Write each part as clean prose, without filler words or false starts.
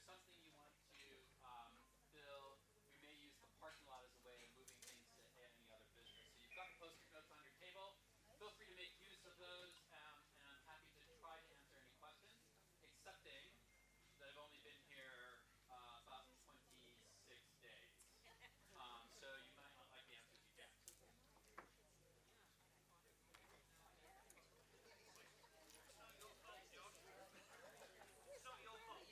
something you want to fill, we may use the parking lot as a way of moving things to any other business. So you've got the post-it notes on your table. Feel free to make use of those, and I'm happy to try to answer any questions, accepting that I've only been here about 26 days. So you might not like the answers you get. It's not your fault, Josh. It's not your fault.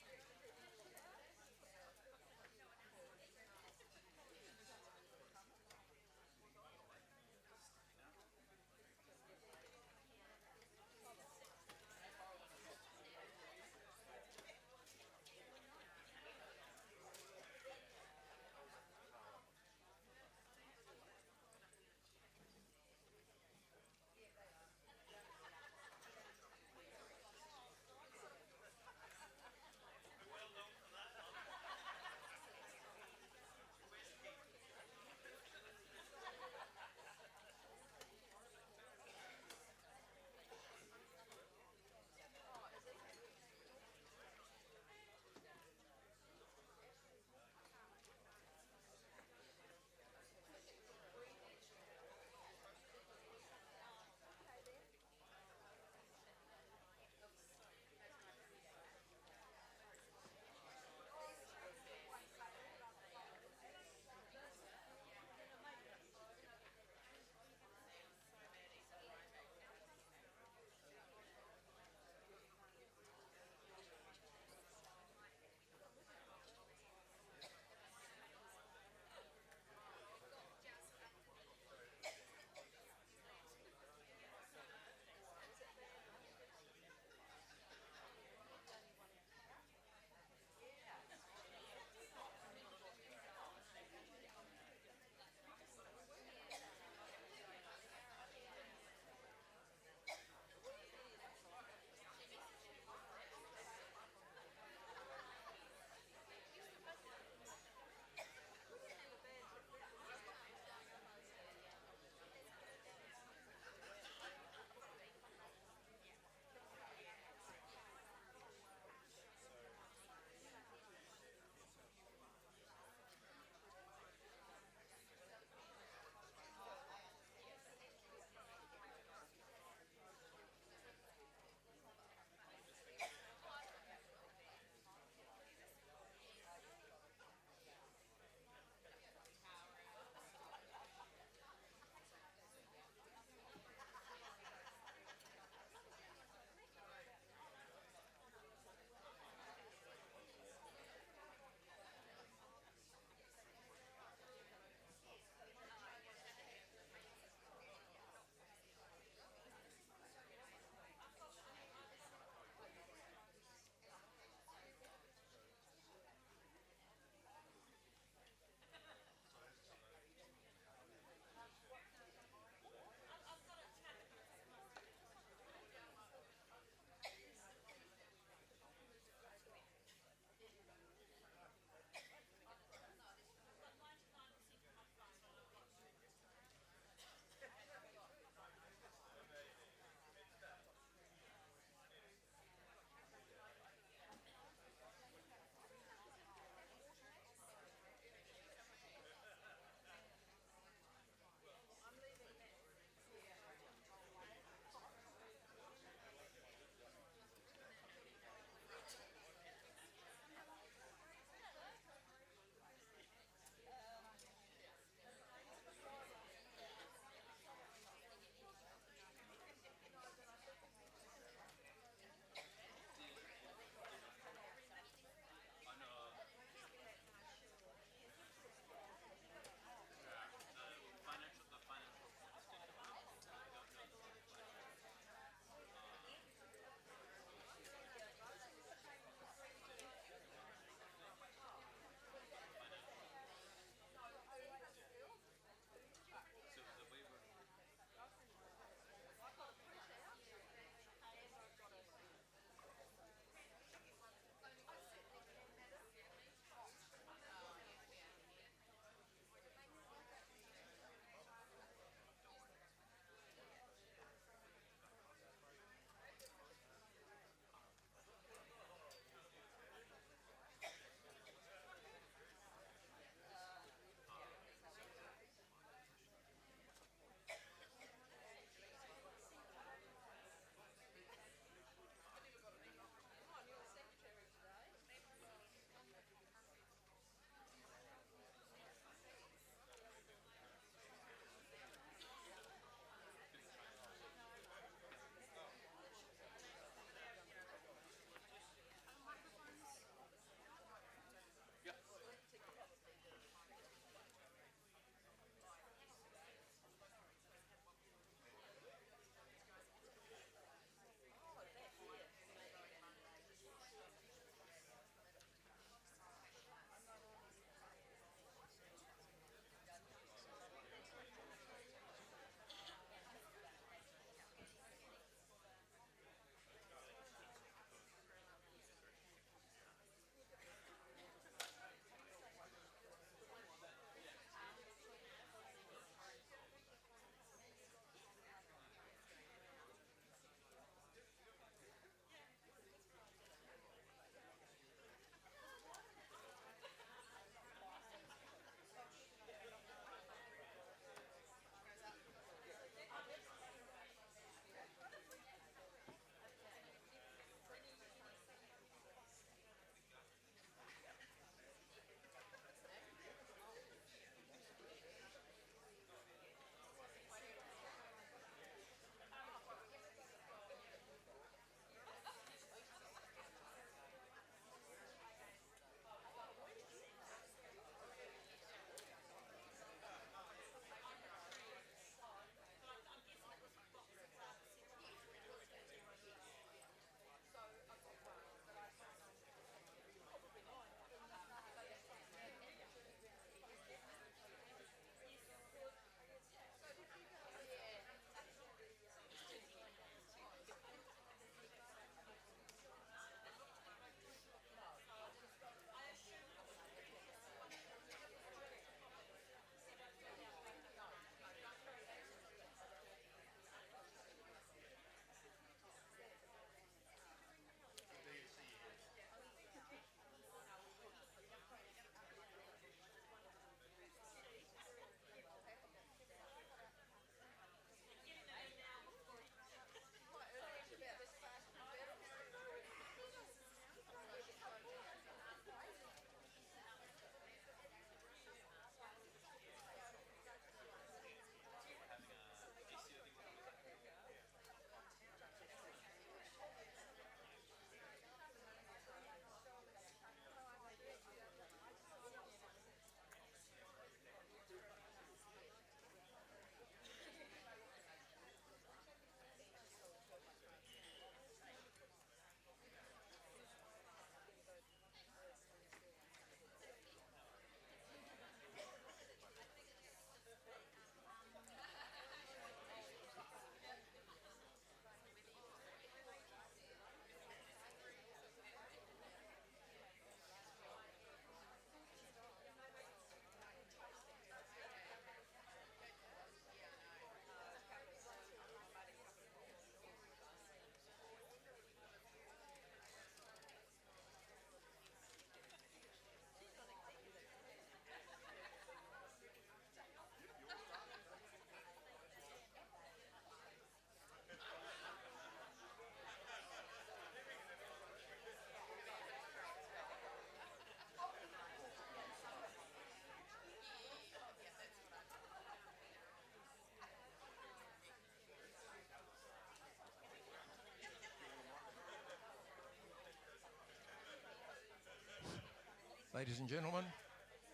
Ladies and gentlemen,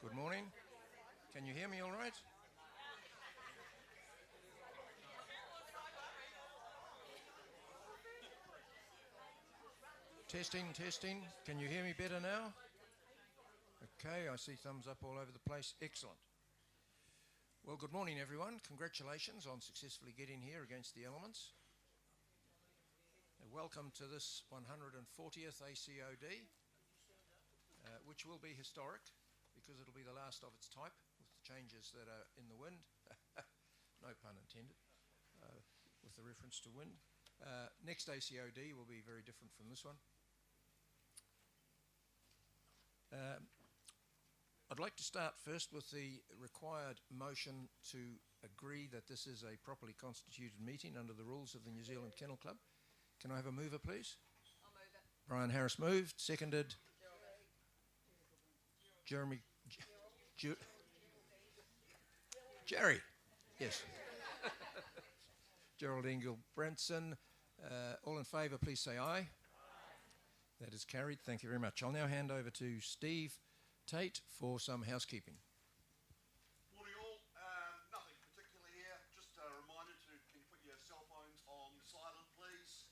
good morning. Can you hear me all right? Testing, testing. Can you hear me better now? Okay, I see thumbs up all over the place. Excellent. Well, good morning, everyone. Congratulations on successfully getting here against the elements. Welcome to this 140th ACOD, which will be historic because it'll be the last of its type with the changes that are in the wind. No pun intended, with the reference to wind. Next ACOD will be very different from this one. I'd like to start first with the required motion to agree that this is a properly constituted meeting under the rules of the New Zealand Kennel Club. Can I have a mover, please? I'll move it. Brian Harris moved, seconded. Jeremy. Jerry, yes. Geraldine Gilbranson. All in favour, please say aye. That is carried. Thank you very much. I'll now hand over to Steve Tate for some housekeeping. Morning all. Nothing particular here. Just a reminder to can you put your cell phones on silent, please.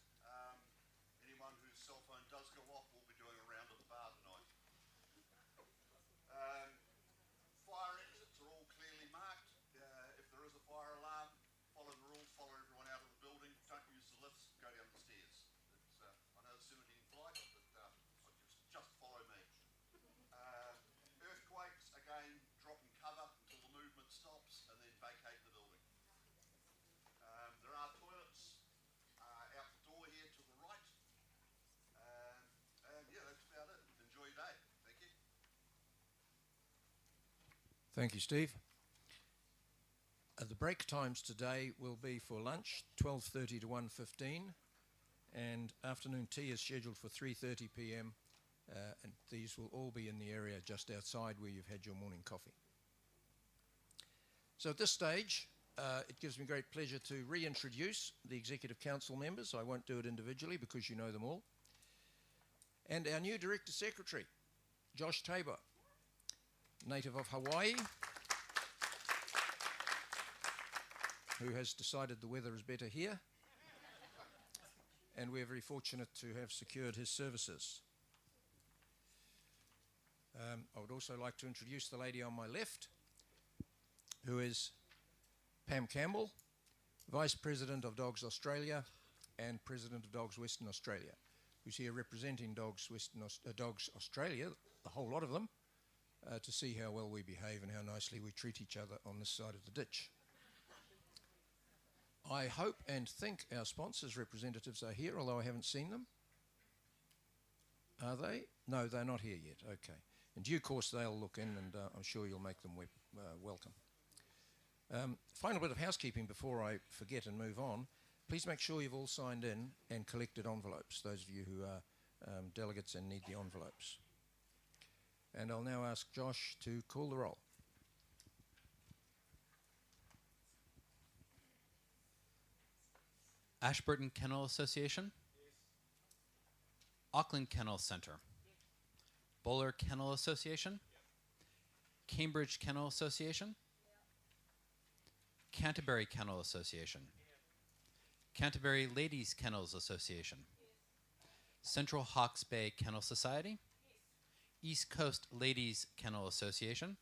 Anyone whose cell phone does go off will be doing a round of the bar tonight. Fire exits are all clearly marked. If there is a fire alarm, follow the rules, follow everyone out of the building. Don't use the lifts, go down the stairs. I know it's 17 flight, but just follow me. Earthquakes, again, drop and cover until the movement stops and then vacate the building. There are toilets out the door here to the right. And yeah, that's about it. Enjoy your day. Thank you. Thank you, Steve. The break times today will be for lunch, 12:30 to 1:15, and afternoon tea is scheduled for 3:30 p.m. And these will all be in the area just outside where you've had your morning coffee. So at this stage, it gives me great pleasure to reintroduce the Executive Council members. I won't do it individually because you know them all. And our new Director Secretary, Josh Tabor, native of Hawaii, who has decided the weather is better here. And we're very fortunate to have secured his services. I would also like to introduce the lady on my left, who is Pam Campbell, Vice President of Dogs Australia and President of Dogs Western Australia, who's here representing Dogs Australia, the whole lot of them, to see how well we behave and how nicely we treat each other on this side of the ditch. I hope and think our sponsors' representatives are here, although I haven't seen them. Are they? No, they're not here yet. Okay. In due course, they'll look in, and I'm sure you'll make them welcome. Final bit of housekeeping before I forget and move on. Please make sure you've all signed in and collected envelopes, those of you who are delegates and need the envelopes. And I'll now ask Josh to call the roll. Ashburton Kennel Association. Yes. Auckland Kennel Centre. Yes. Bowler Kennel Association. Yep. Cambridge Kennel Association. Yep. Canterbury Kennel Association. Yep. Canterbury Ladies Kennels Association. Yes. Central Hawke's Bay Kennel Society. Yes. East Coast Ladies Kennel Association.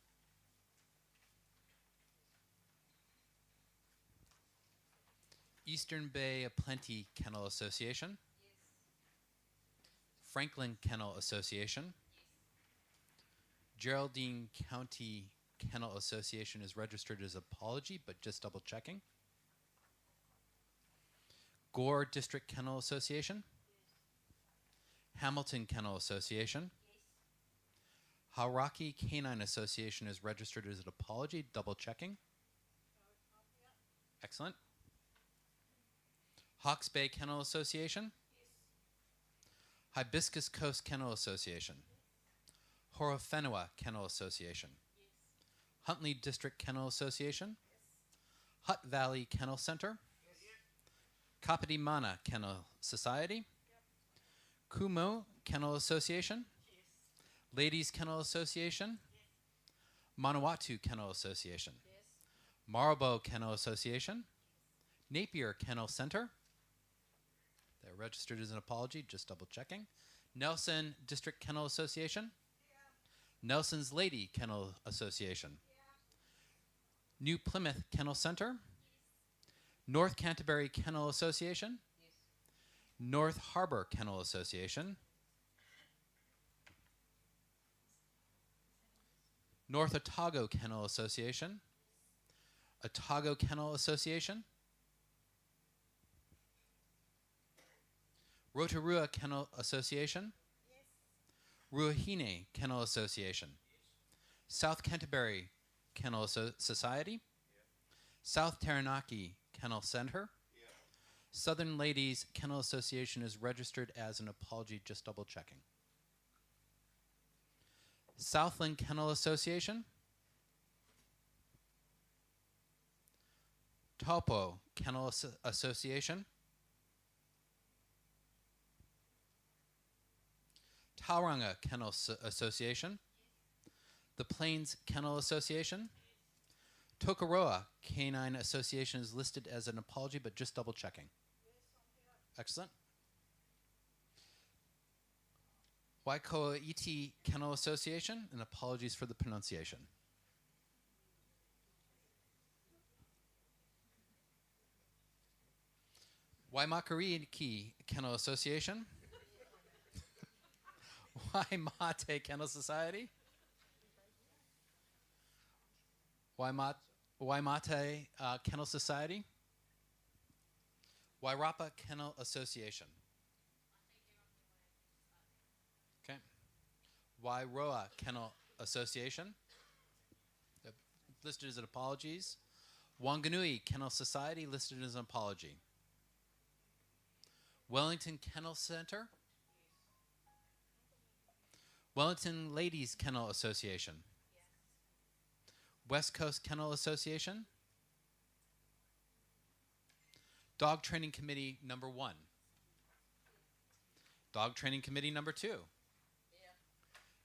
Eastern Bay Aplenty Kennel Association. Yes. Franklin Kennel Association. Yes. Geraldine County Kennel Association is registered as Apology, but just double checking. Gore District Kennel Association. Yes. Hamilton Kennel Association. Yes. Hauraki Canine Association is registered as an Apology, double checking. Excellent. Hawke's Bay Kennel Association. Yes. Hibiscus Coast Kennel Association. Yes. Horowhenua Kennel Association. Yes. Huntley District Kennel Association. Yes. Hutt Valley Kennel Center. Yes. Kapiti Mana Kennel Society. Yep. Kumu Kennel Association. Yes. Ladies Kennel Association, Manawatu Kennel Association, Marlborough Kennel Association, Napier Kennel Center. They're registered as an apology, just double checking. Nelson District Kennel Association, Nelson's Lady Kennel Association, New Plymouth Kennel Center, North Canterbury Kennel Association, North Harbor Kennel Association, North Otago Kennel Association, Otago Kennel Association, Rotorua Kennel Association, Ruahine Kennel Association, South Canterbury Kennel Society, South Taranaki Kennel Center, Southern Ladies Kennel Association is registered as an apology, just double checking. Southland Kennel Association, Taupo Kennel Association, Tauranga Kennel Association, the Plains Kennel Association, Tokoroa Canine Association is listed as an apology, but just double checking. Excellent. Waikoa Iti Kennel Association, and apologies for the pronunciation. Waimakariki Kennel Association, Waimate Kennel Society, Waimate Kennel Society, Wairapa Kennel Association. Okay. Wairoa Kennel Association, listed as an apologies. Wanganui Kennel Society, listed as an apology. Wellington Kennel Center, Wellington Ladies Kennel Association, West Coast Kennel Association, Dog Training Committee number 1, Dog Training Committee number 2,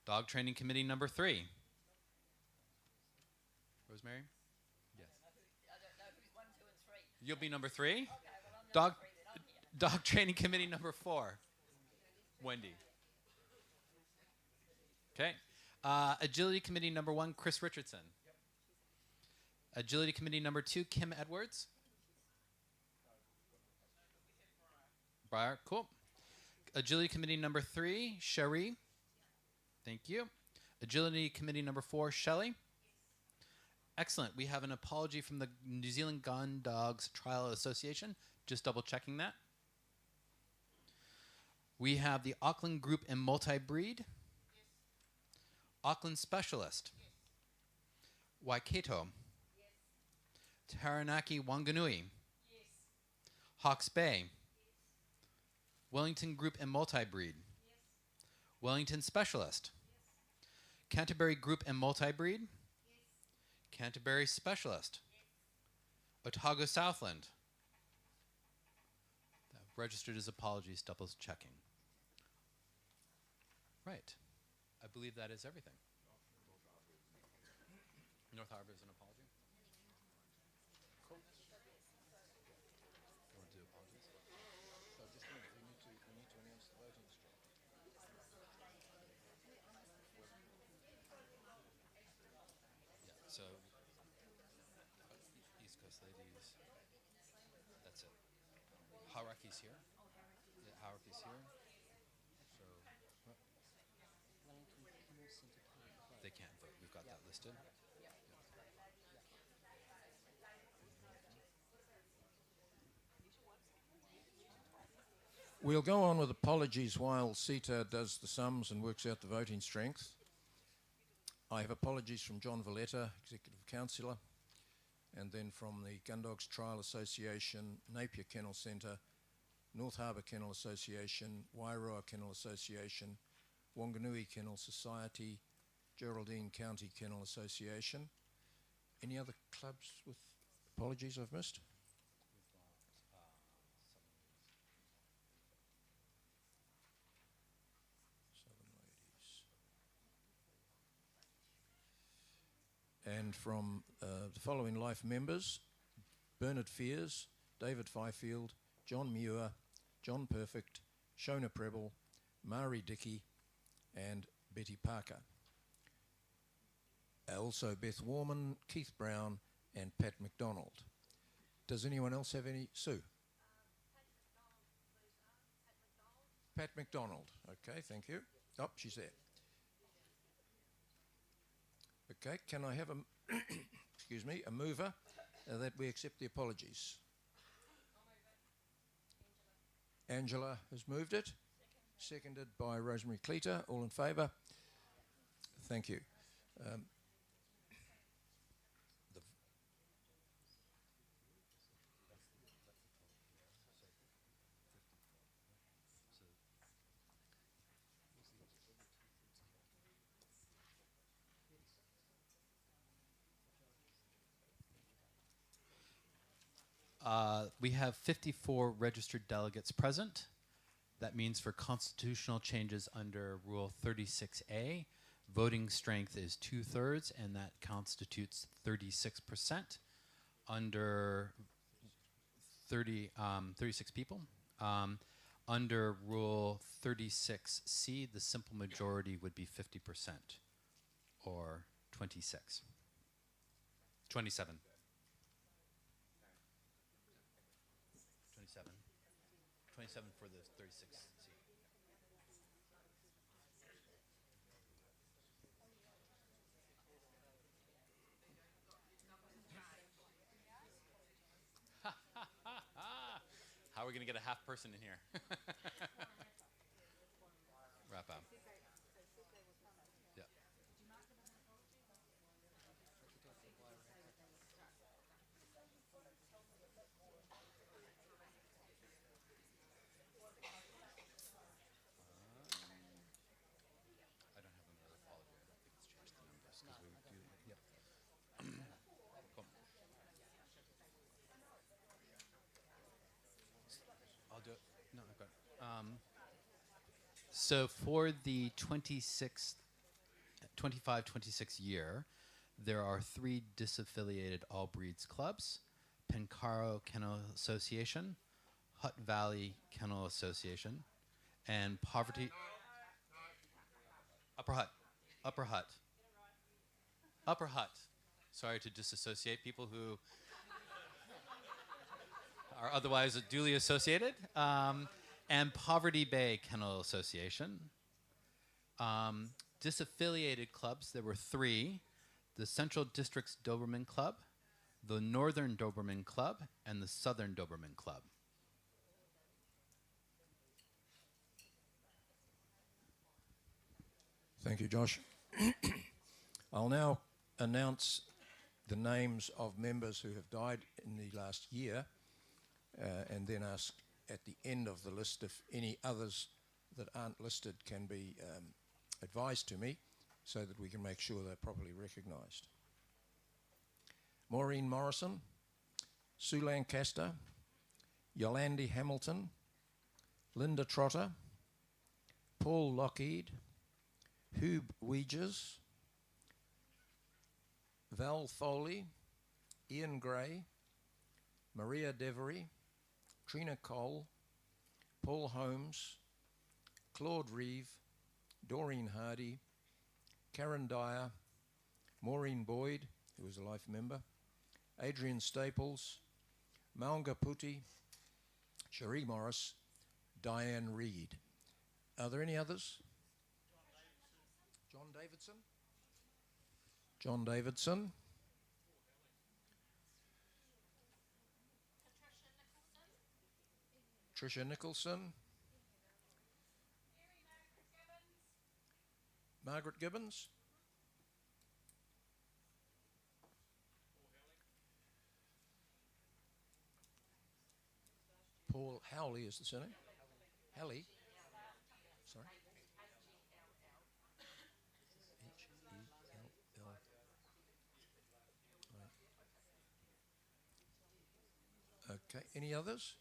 Dog Training Committee number 3. Rosemary? Yes. I don't know who's 1, 2, and 3. You'll be number 3? Okay, well, I'm Dog, number 3 then, I'm here. Dog Training Committee number 4. Wendy. Okay. Agility Committee number 1, Chris Richardson. Agility Committee number 2, Kim Edwards. Briar, cool. Agility Committee number 3, Sherry. Thank you. Agility Committee number 4, Shelley. Excellent. We have an apology from the New Zealand Gun Dogs Trial Association. Just double checking that. We have the Auckland Group and Multi-Breed. Auckland Specialist. Waikato. Taranaki Wanganui. Hawke's Bay. Wellington Group and Multi-Breed. Wellington Specialist. Canterbury Group and Multi-Breed. Canterbury Specialist. Otago Southland. Registered as apologies, double checking. Right. I believe that is everything. North Harbour is an apology. Cool. You want to do apologies? So just a minute, we need to announce the voting strike. Yeah, so East Coast Ladies. That's it. Haraki's here. Yeah, Haraki's here. So what? They can't vote. We've got that listed. We'll go on with apologies while Sita does the sums and works out the voting strength. I have apologies from John Valletta, Executive Councillor, and then from the Gun Dogs Trial Association, Napier Kennel Centre, North Harbour Kennel Association, Wairoa Kennel Association, Wanganui Kennel Society, Geraldine County Kennel Association. Any other clubs with apologies I've missed? Southern Ladies. and from the following life members: Bernard Fears, David Fifield, John Muir, John Perfect, Shona Preble, Mari Dickey, and Betty Parker. Also Beth Warman, Keith Brown, and Pat McDonald. Does anyone else have any? Sue? Pat McDonald. Okay, thank you. Oh, she's there. Okay, can I have a, excuse me, a mover that we accept the apologies? Angela has moved it. Seconded by Rosemary Cleater. All in favour? Thank you. We have 54 registered delegates present. That means for constitutional changes under Rule 36A, voting strength is 2/3, and that constitutes 36% under 36 people. Under Rule 36C, the simple majority would be 50%, or 27. 27. 27 for the 36C. How are we going to get a half person in here? Wrap up. Yeah. I don't have another apology. I don't think it's changed the numbers because we would do. Yep. Cool. I'll do it. No, I've got it. So for the 25-26 year, there are 3 disaffiliated all breeds clubs: Pencaro Kennel Association, Hutt Valley Kennel Association, and Poverty. Upper Hutt. Upper Hutt. Upper Hutt. Sorry to disassociate people who are otherwise duly associated. And Poverty Bay Kennel Association. Disaffiliated clubs, there were 3. The Central District's Doberman Club, the Northern Doberman Club, and the Southern Doberman Club. Thank you, Josh. I'll now announce the names of members who have died in the last year, and then ask at the end of the list if any others that aren't listed can be advised to me so that we can make sure they're properly recognised. Maureen Morrison, Sue Lancaster, Yolandi Hamilton, Linda Trotter, Paul Lockheed, Hugh Weegers, Val Foley, Ian Gray, Maria Devery, Trina Cole, Paul Holmes, Claude Reeve, Doreen Hardy, Karen Dyer, Maureen Boyd, who is a life member, Adrian Staples, Maunga Putti, Cherie Morris, Diane Reed. Are there any others? John Davidson. John Davidson. Tricia Nicholson. Margaret Gibbons. Paul Howley is the surname. Halley. Sorry. H-E-L-L. Right. Okay, any others?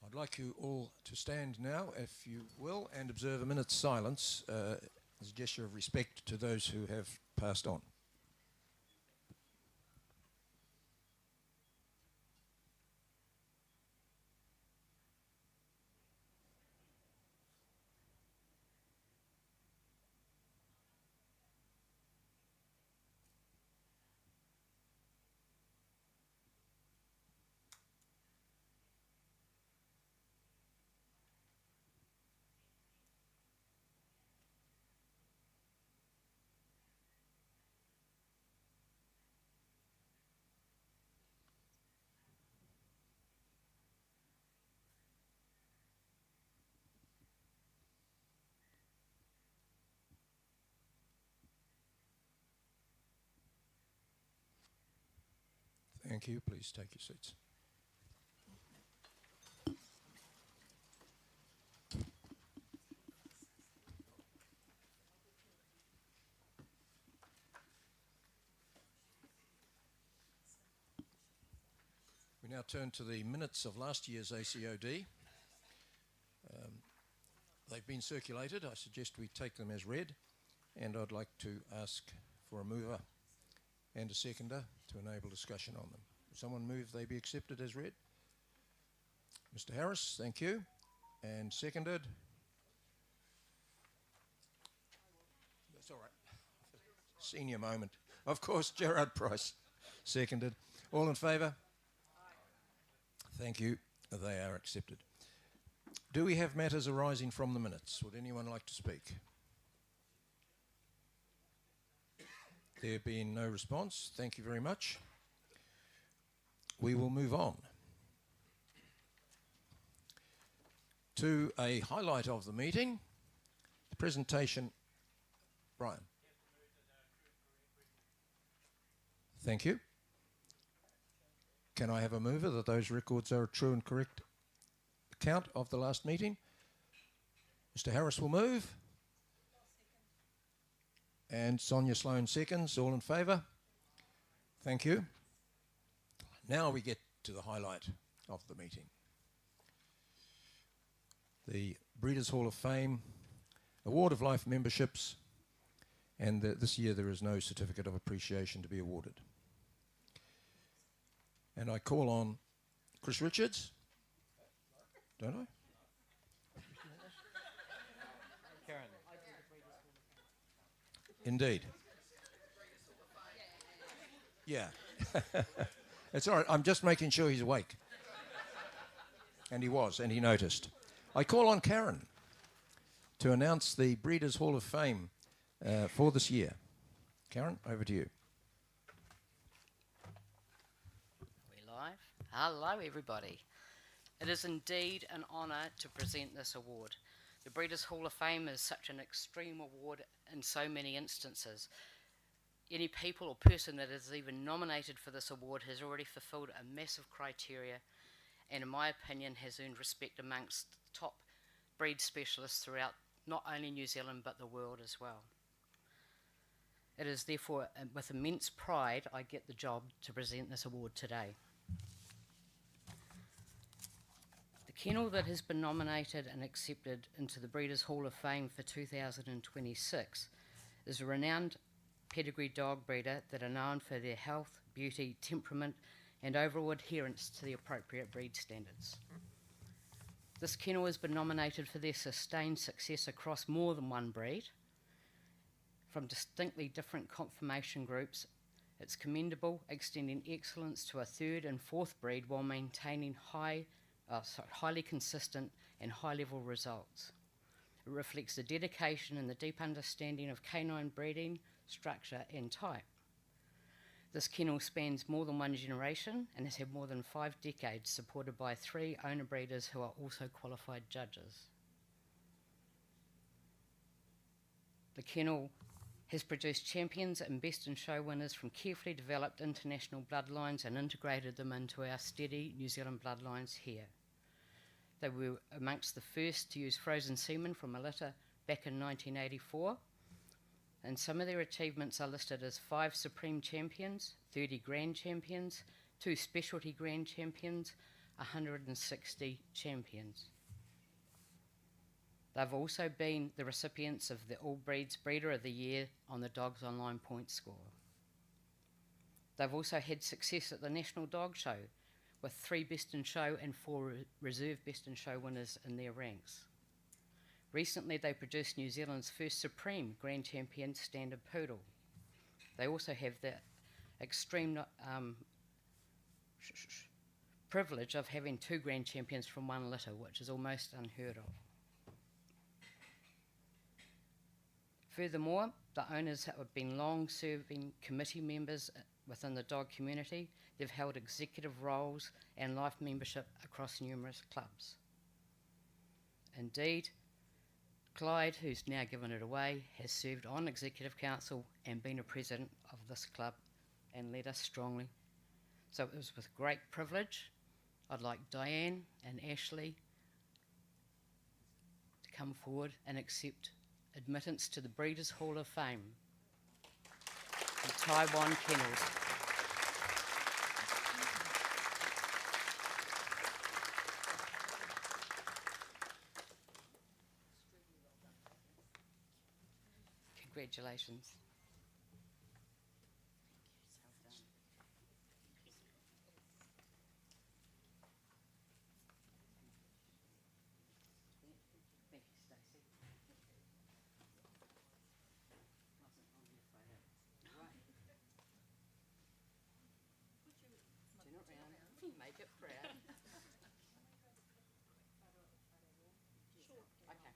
I'd like you all to stand now, if you will, and observe a minute's silence as a gesture of respect to those who have passed on. Thank you. Please take your seats. We now turn to the minutes of last year's ACOD. They've been circulated. I suggest we take them as read, and I'd like to ask for a mover and a seconder to enable discussion on them. Will someone move they be accepted as read? Mr. Harris, thank you. And seconded? That's all right. Senior moment. Of course, Gerard Price. Seconded. All in favour? Thank you. They are accepted. Do we have matters arising from the minutes? Would anyone like to speak? There being no response, thank you very much. We will move on to a highlight of the meeting, the presentation. Brian. Thank you. Can I have a mover that those records are a true and correct account of the last meeting? Mr. Harris will move. And Sonia Sloan seconds. All in favour? Thank you. Now we get to the highlight of the meeting. The Breeders' Hall of Fame, Award of Life memberships, and this year there is no Certificate of Appreciation to be awarded. And I call on Chris Richards, don't I? Karen. Indeed. Yeah. It's all right. I'm just making sure he's awake. And he was, and he noticed. I call on Karen to announce the Breeders' Hall of Fame for this year. Karen, over to you. We're live. Hello, everybody. It is indeed an honour to present this award. The Breeders' Hall of Fame is such an extreme award in so many instances. Any people or person that is even nominated for this award has already fulfilled a massive criteria and, in my opinion, has earned respect amongst top breed specialists throughout not only New Zealand but the world as well. It is therefore with immense pride I get the job to present this award today. The kennel that has been nominated and accepted into the Breeders' Hall of Fame for 2026 is a renowned pedigree dog breeder that are known for their health, beauty, temperament, and overall adherence to the appropriate breed standards. This kennel has been nominated for their sustained success across more than one breed. From distinctly different conformation groups, it's commendable, extending excellence to a third and fourth breed while maintaining highly consistent and high-level results. It reflects the dedication and the deep understanding of canine breeding, structure and type. This kennel spans more than one generation and has had more than 5 decades, supported by 3 owner breeders who are also qualified judges. The kennel has produced champions and best in show winners from carefully developed international bloodlines and integrated them into our steady New Zealand bloodlines here. They were amongst the first to use frozen semen from a litter back in 1984, and some of their achievements are listed as 5 Supreme Champions, 30 Grand Champions, 2 Specialty Grand Champions, 160 Champions. They've also been the recipients of the All Breeds Breeder of the Year on the Dogs Online Points Score. They've also had success at the National Dog Show, with 3 Best in Show and 4 Reserve Best in Show winners in their ranks. Recently, they produced New Zealand's first Supreme Grand Champion Standard Poodle. They also have the extreme privilege of having 2 Grand Champions from one litter, which is almost unheard of. Furthermore, the owners have been long-serving committee members within the dog community. They've held executive roles and life membership across numerous clubs. Indeed, Clyde, who's now given it away, has served on Executive Council and been a president of this club and led us strongly So it was with great privilege. I'd like Diane and Ashley to come forward and accept admittance to the Breeders' Hall of Fame from Taiwan Kennels. Congratulations. Thank you, Stacey. Turn it round. Make it proud. Okay.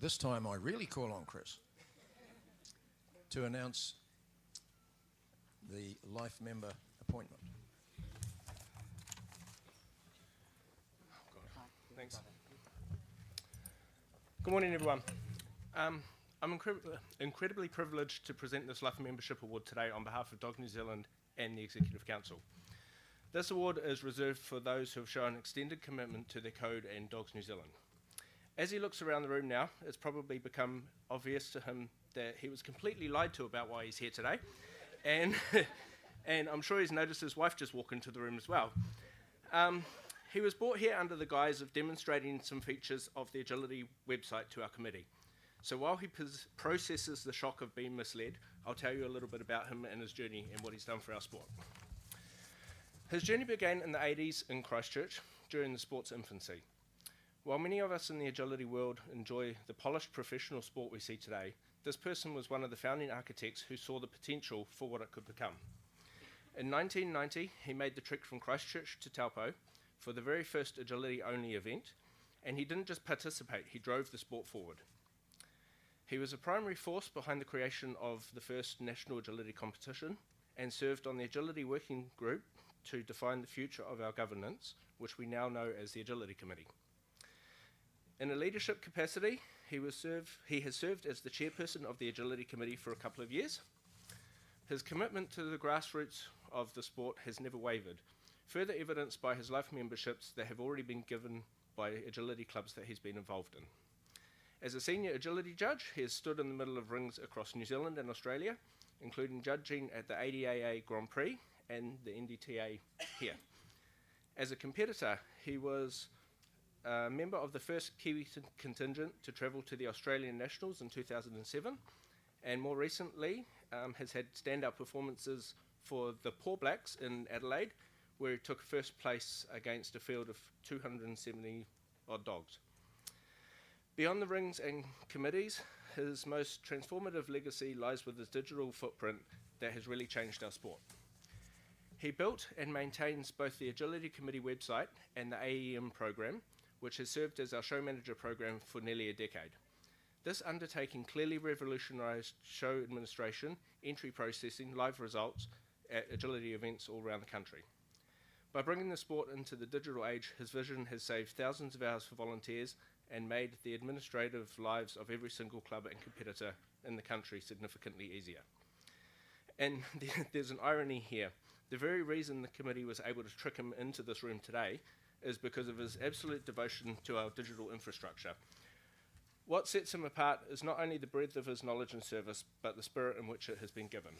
This time I really call on Chris to announce the life member appointment. Thanks. Good morning, everyone. I'm incredibly privileged to present this Life Membership Award today on behalf of Dog New Zealand and the Executive Council. This award is reserved for those who have shown extended commitment to their code and Dogs New Zealand. As he looks around the room now, it's probably become obvious to him that he was completely lied to about why he's here today. And, and I'm sure he's noticed his wife just walk into the room as well. He was brought here under the guise of demonstrating some features of the Agility website to our committee. So while he processes the shock of being misled, I'll tell you a little bit about him and his journey and what he's done for our sport. His journey began in the 80s in Christchurch during the sport's infancy. While many of us in the agility world enjoy the polished professional sport we see today, this person was one of the founding architects who saw the potential for what it could become. In 1990, he made the trek from Christchurch to Taupo for the very first agility-only event, and he didn't just participate, he drove the sport forward. He was a primary force behind the creation of the first national agility competition and served on the agility working group to define the future of our governance, which we now know as the Agility Committee. In a leadership capacity, he has served as the chairperson of the Agility Committee for a couple of years. His commitment to the grassroots of the sport has never wavered, further evidenced by his life memberships that have already been given by agility clubs that he's been involved in. As a senior agility judge, he has stood in the middle of rings across New Zealand and Australia, including judging at the ADAA Grand Prix and the NDTA here. As a competitor, he was a member of the first Kiwi contingent to travel to the Australian Nationals in 2007, and more recently has had standout performances for the Poor Blacks in Adelaide, where he took first place against a field of 270 odd dogs. Beyond the rings and committees, his most transformative legacy lies with his digital footprint that has really changed our sport. He built and maintains both the Agility Committee website and the AEM program, which has served as our show manager program for nearly a decade. This undertaking clearly revolutionised show administration, entry processing, live results at agility events all around the country. By bringing the sport into the digital age, his vision has saved thousands of hours for volunteers and made the administrative lives of every single club and competitor in the country significantly easier. And there's an irony here. The very reason the committee was able to trick him into this room today is because of his absolute devotion to our digital infrastructure. What sets him apart is not only the breadth of his knowledge and service, but the spirit in which it has been given.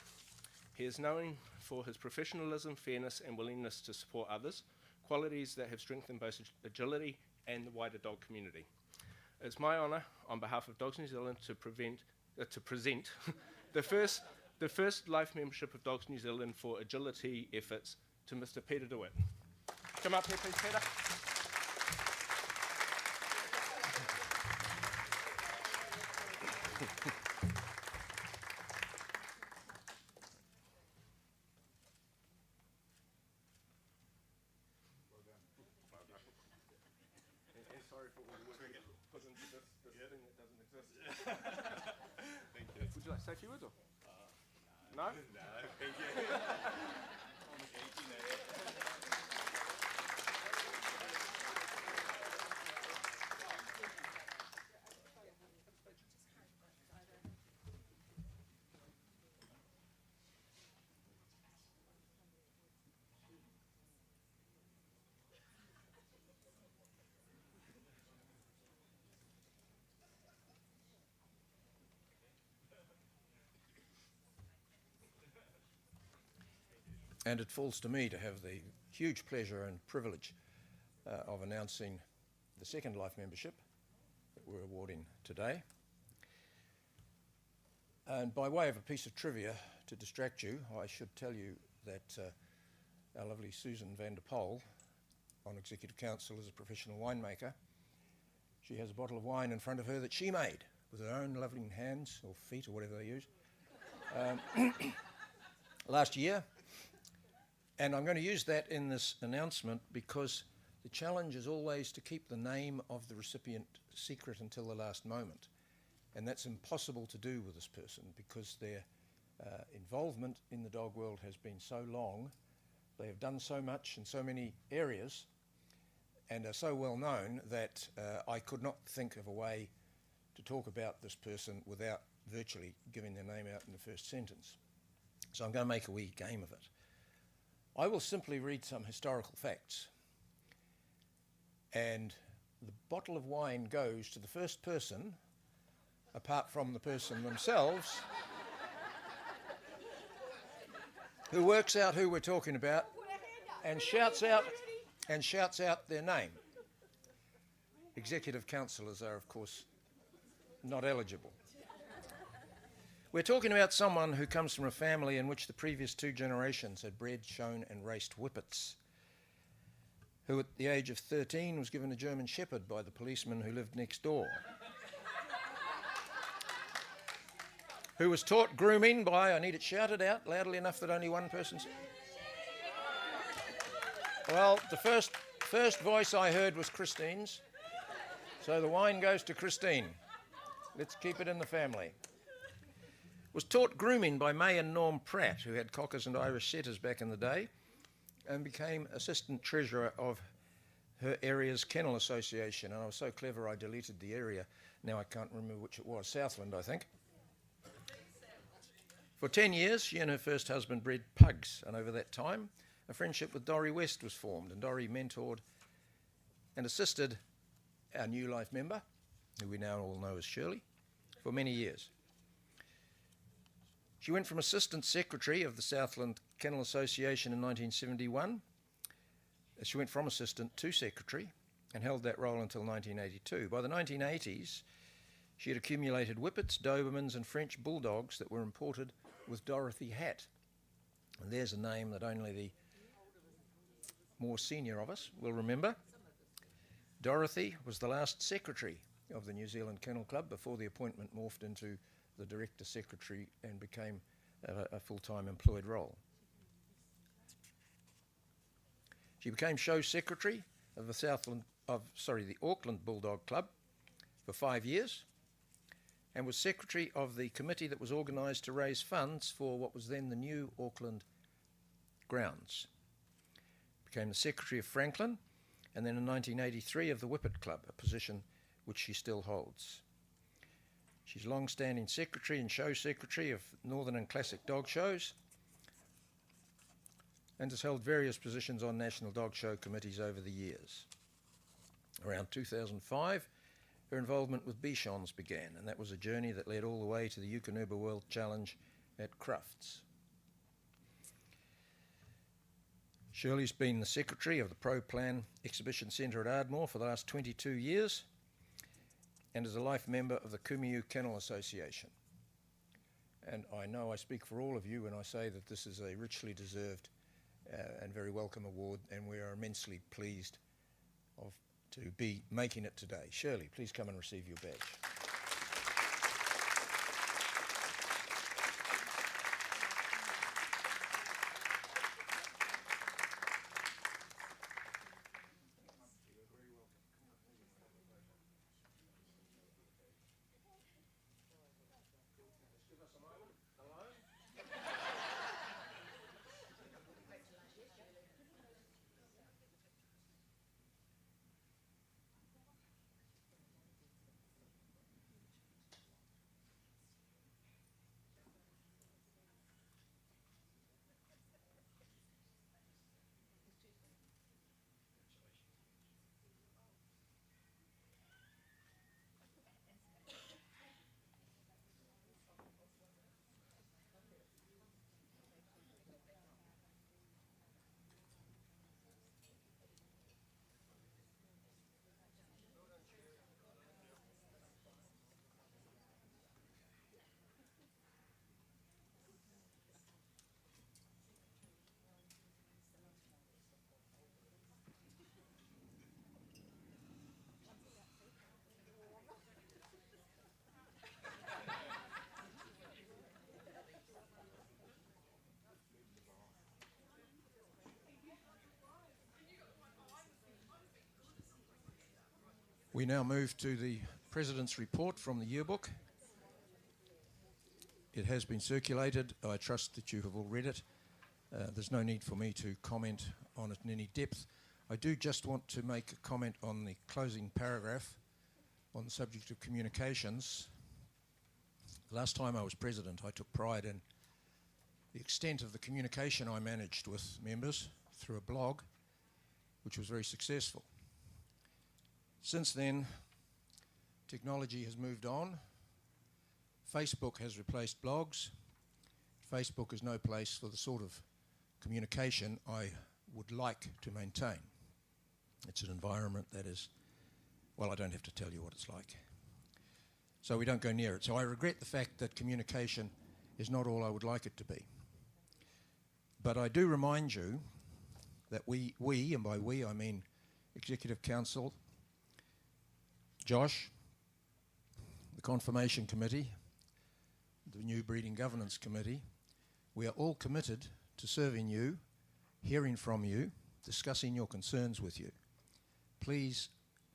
He is known for his professionalism, fairness, and willingness to support others, qualities that have strengthened both agility and the wider dog community. It's my honour, on behalf of Dogs New Zealand, to present the first life membership of Dogs New Zealand for agility efforts to Mr. Peter DeWitt. Come up here, please, Peter. sorry for all the work you put into this thing that doesn't exist. Thank you. Would you like to say a few words? Or? No? No, thank you. And it falls to me to have the huge pleasure and privilege of announcing the second life membership that we're awarding today. And by way of a piece of trivia to distract you, I should tell you that our lovely Susan van der Pol, on Executive Council, is a professional winemaker. She has a bottle of wine in front of her that she made with her own lovely hands or feet or whatever they use last year. And I'm going to use that in this announcement because the challenge is always to keep the name of the recipient secret until the last moment. And that's impossible to do with this person because their involvement in the dog world has been so long. They have done so much in so many areas and are so well known that I could not think of a way to talk about this person without virtually giving their name out in the first sentence. So I'm going to make a wee game of it. I will simply read some historical facts, and the bottle of wine goes to the first person, apart from the person themselves, who works out who we're talking about and shouts out their name. Executive councillors are, of course, not eligible. We're talking about someone who comes from a family in which the previous two generations had bred, shown and raced whippets, who at the age of 13 was given a German Shepherd by the policeman who lived next door, who was taught grooming by, I need it shouted out loudly enough that only one person's... Well, the first voice I heard was Christine's, so the wine goes to Christine. Let's keep it in the family. Was taught grooming by May and Norm Pratt, who had cockers and Irish setters back in the day, and became assistant treasurer of her area's kennel association. And I was so clever I deleted the area. Now I can't remember which it was. Southland, I think. For 10 years, she and her first husband bred pugs, and over that time, a friendship with Dorrie West was formed, and Dorrie mentored and assisted our new life member, who we now all know as Shirley, for many years. She went from assistant secretary of the Southland Kennel Association in 1971. She went from assistant to secretary and held that role until 1982. By the 1980s, she had accumulated Whippets, Dobermans and French Bulldogs that were imported with Dorothy Hat. And there's a name that only the more senior of us will remember. Dorothy was the last secretary of the New Zealand Kennel Club before the appointment morphed into the director secretary and became a full-time employed role. She became show secretary of the Auckland Bulldog Club for 5 years and was secretary of the committee that was organised to raise funds for what was then the new Auckland grounds. Became the secretary of Franklin and then in 1983 of the Whippet Club, a position which she still holds. She's long-standing secretary and show secretary of Northern and Classic Dog Shows and has held various positions on national dog show committees over the years. Around 2005, her involvement with Bichons began, and that was a journey that led all the way to the Eukanuba World Challenge at Crufts. Shirley's been the secretary of the Pro Plan Exhibition Centre at Ardmore for the last 22 years and is a life member of the Kumiu Kennel Association. And I know I speak for all of you when I say that this is a richly deserved and very welcome award, and we are immensely pleased to be making it today. Shirley, please come and receive your badge. We now move to the President's report from the yearbook. It has been circulated. I trust that you have all read it. There's no need for me to comment on it in any depth. I do just want to make a comment on the closing paragraph on the subject of communications. Last time I was President, I took pride in the extent of the communication I managed with members through a blog, which was very successful. Since then, technology has moved on. Facebook has replaced blogs. Facebook is no place for the sort of communication I would like to maintain. It's an environment that is, well, I don't have to tell you what it's like. So we don't go near it. So I regret the fact that communication is not all I would like it to be. But I do remind you that we, and by we I mean Executive Council, Josh, the Confirmation Committee, the New Breeding Governance Committee, we are all committed to serving you, hearing from you, discussing your concerns with you. Please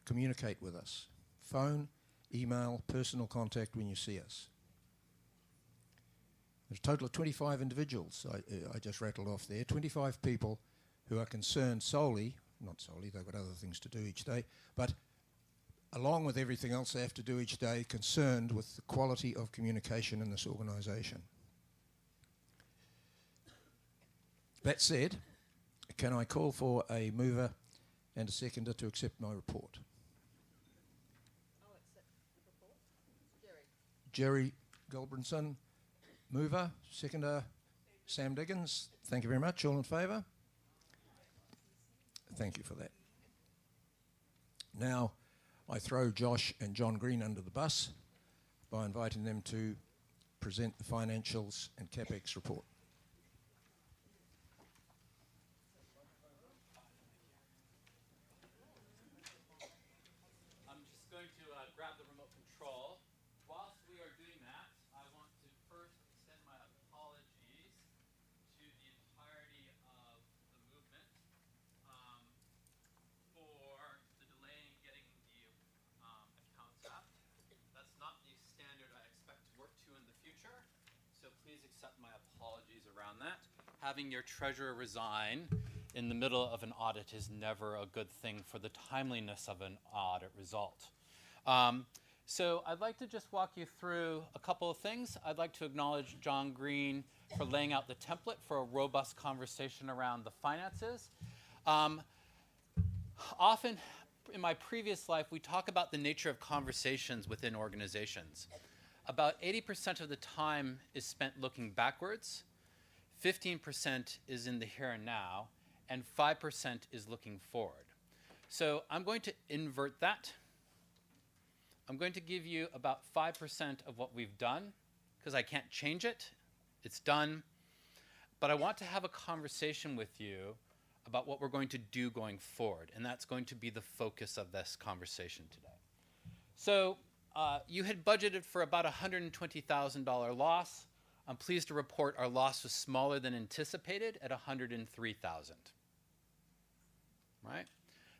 communicate with us. Phone, email, personal contact when you see us. There's a total of 25 individuals I just rattled off there, 25 people who are concerned solely, not solely, they've got other things to do each day, but along with everything else they have to do each day, concerned with the quality of communication in this organisation. That said, can I call for a mover and a seconder to accept my report? I'll accept the report. Jerry. Jerry Goldbrinson, mover. Seconder, Sam Diggins. Thank you very much. All in favour? Thank you for that. Now, I throw Josh and John Green under the bus by inviting them to present the financials and CapEx report. I'm just going to grab the remote control. Whilst we are doing that, I want to first extend my apologies to the entirety of the movement for the delay in getting the accounts up. That's not the standard I expect to work to in the future, so please accept my apologies around that. Having your treasurer resign in the middle of an audit is never a good thing for the timeliness of an audit result. So I'd like to just walk you through a couple of things. I'd like to acknowledge John Green for laying out the template for a robust conversation around the finances. Often in my previous life, we talk about the nature of conversations within organizations. About 80% of the time is spent looking backwards, 15% is in the here and now, and 5% is looking forward. So I'm going to invert that. I'm going to give you about 5% of what we've done, because I can't change it. It's done. But I want to have a conversation with you about what we're going to do going forward, and that's going to be the focus of this conversation today. So you had budgeted for about a $120,000 loss. I'm pleased to report our loss was smaller than anticipated at $103,000. Right?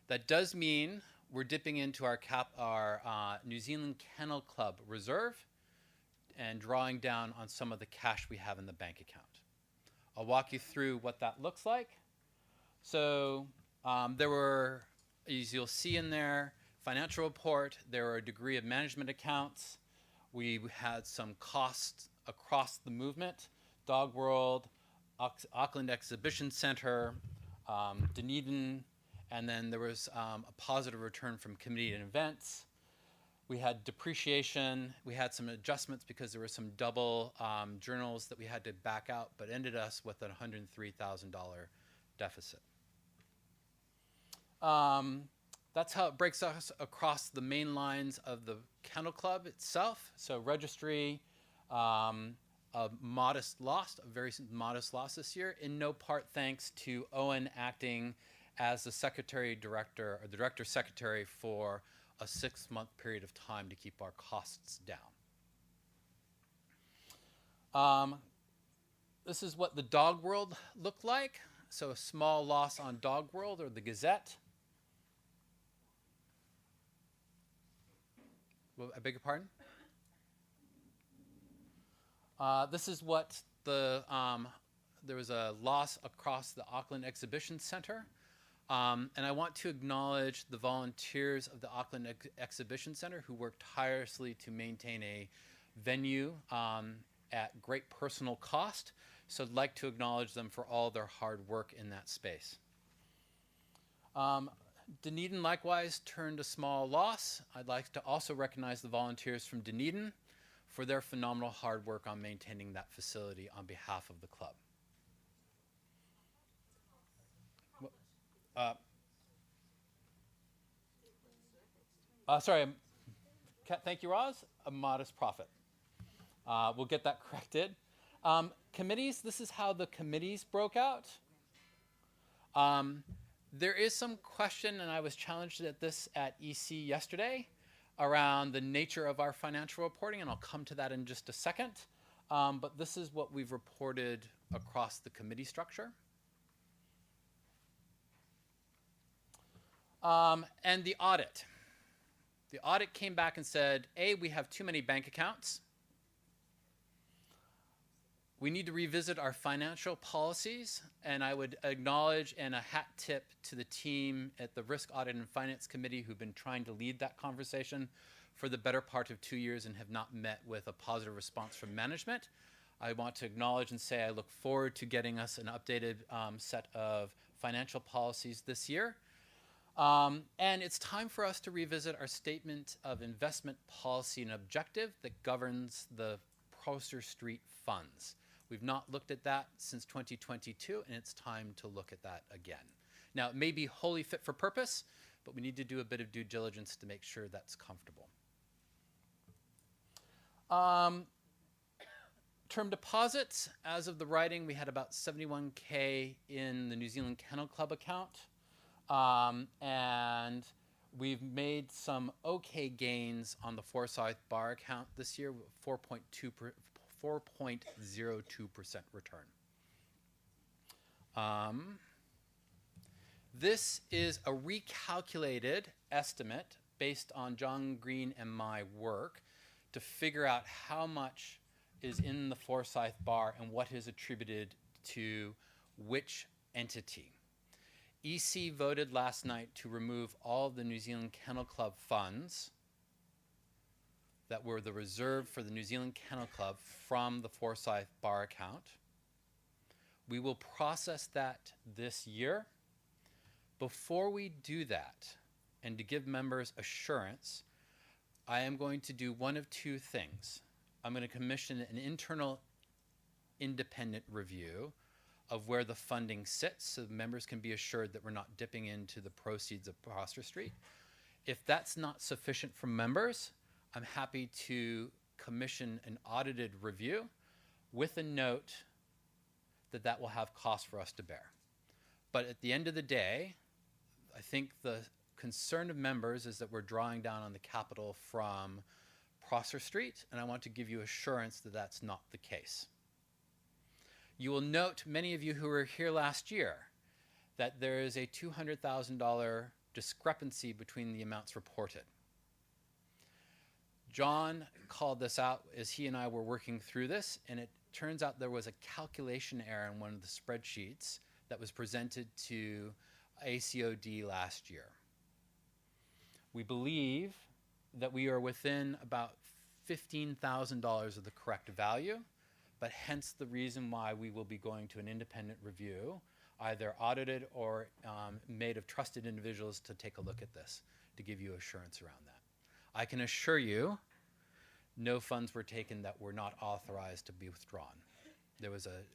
That does mean we're dipping into our New Zealand Kennel Club reserve and drawing down on some of the cash we have in the bank account. I'll walk you through what that looks like. So there were, as you'll see in there, financial report, there were a degree of management accounts. We had some costs across the movement, Dog World, Auckland Exhibition Center, Dunedin, and then there was a positive return from committee and events. We had depreciation. We had some adjustments because there were some double journals that we had to back out, but ended us with a $103,000 deficit. That's how it breaks us across the main lines of the Kennel Club itself. So registry, a modest loss, a very modest loss this year, in no part thanks to Owen acting as the secretary-director, or the director-secretary for a 6-month period of time to keep our costs down. This is what the Dog World looked like. So a small loss on Dog World or the Gazette. I beg your pardon? This is what the, there was a loss across the Auckland Exhibition Center. And I want to acknowledge the volunteers of the Auckland Exhibition Center who worked tirelessly to maintain a venue at great personal cost. So I'd like to acknowledge them for all their hard work in that space. Dunedin likewise turned a small loss. I'd like to also recognize the volunteers from Dunedin for their phenomenal hard work on maintaining that facility on behalf of the club. Sorry, thank you, Roz. A modest profit. We'll get that corrected. Committees, this is how the committees broke out. There is some question, and I was challenged at this at EC yesterday, around the nature of our financial reporting, and I'll come to that in just a second. But this is what we've reported across the committee structure. And the audit. The audit came back and said, A, we have too many bank accounts. We need to revisit our financial policies, and I would acknowledge and a hat tip to the team at the Risk Audit and Finance Committee who've been trying to lead that conversation for the better part of 2 years and have not met with a positive response from management. I want to acknowledge and say I look forward to getting us an updated set of financial policies this year. And it's time for us to revisit our statement of investment policy and objective that governs the Procer Street funds. We've not looked at that since 2022, and it's time to look at that again. Now, it may be wholly fit for purpose, but we need to do a bit of due diligence to make sure that's comfortable. Term deposits, as of the writing, we had about 71K in the New Zealand Kennel Club account. And we've made some okay gains on the Forsyth Bar account this year, 4.02% return. This is a recalculated estimate based on John Green and my work to figure out how much is in the Forsyth Bar and what is attributed to which entity. EC voted last night to remove all of the New Zealand Kennel Club funds that were the reserve for the New Zealand Kennel Club from the Forsyth Bar account. We will process that this year. Before we do that, and to give members assurance, I am going to do one of two things. I'm going to commission an internal independent review of where the funding sits so members can be assured that we're not dipping into the proceeds of Procer Street. If that's not sufficient for members, I'm happy to commission an audited review with a note that that will have costs for us to bear. But at the end of the day, I think the concern of members is that we're drawing down on the capital from Procer Street, and I want to give you assurance that that's not the case. You will note, many of you who were here last year, that there is a $200,000 discrepancy between the amounts reported. John called this out as he and I were working through this, and it turns out there was a calculation error in one of the spreadsheets that was presented to ACOD last year. We believe that we are within about $15,000 of the correct value, but hence the reason why we will be going to an independent review, either audited or made of trusted individuals to take a look at this, to give you assurance around that. I can assure you, no funds were taken that were not authorized to be withdrawn. There was a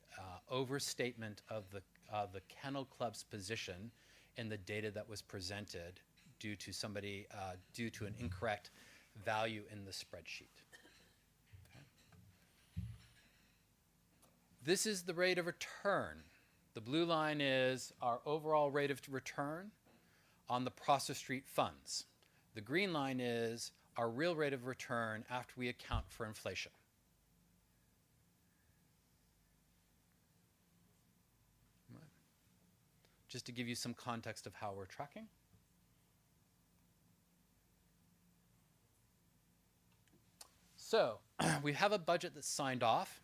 overstatement of the Kennel Club's position in the data that was presented due to somebody, due to an incorrect value in the spreadsheet. Okay. This is the rate of return. The blue line is our overall rate of return on the Procer Street funds. The green line is our real rate of return after we account for inflation. Right. Just to give you some context of how we're tracking. So we have a budget that's signed off.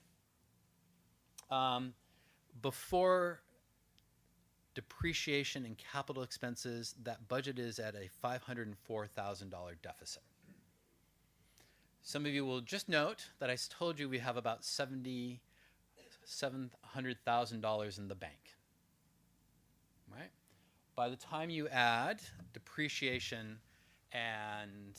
Before depreciation and capital expenses, that budget is at a $504,000 deficit. Some of you will just note that I told you we have about $700,000 in the bank, right? By the time you add depreciation and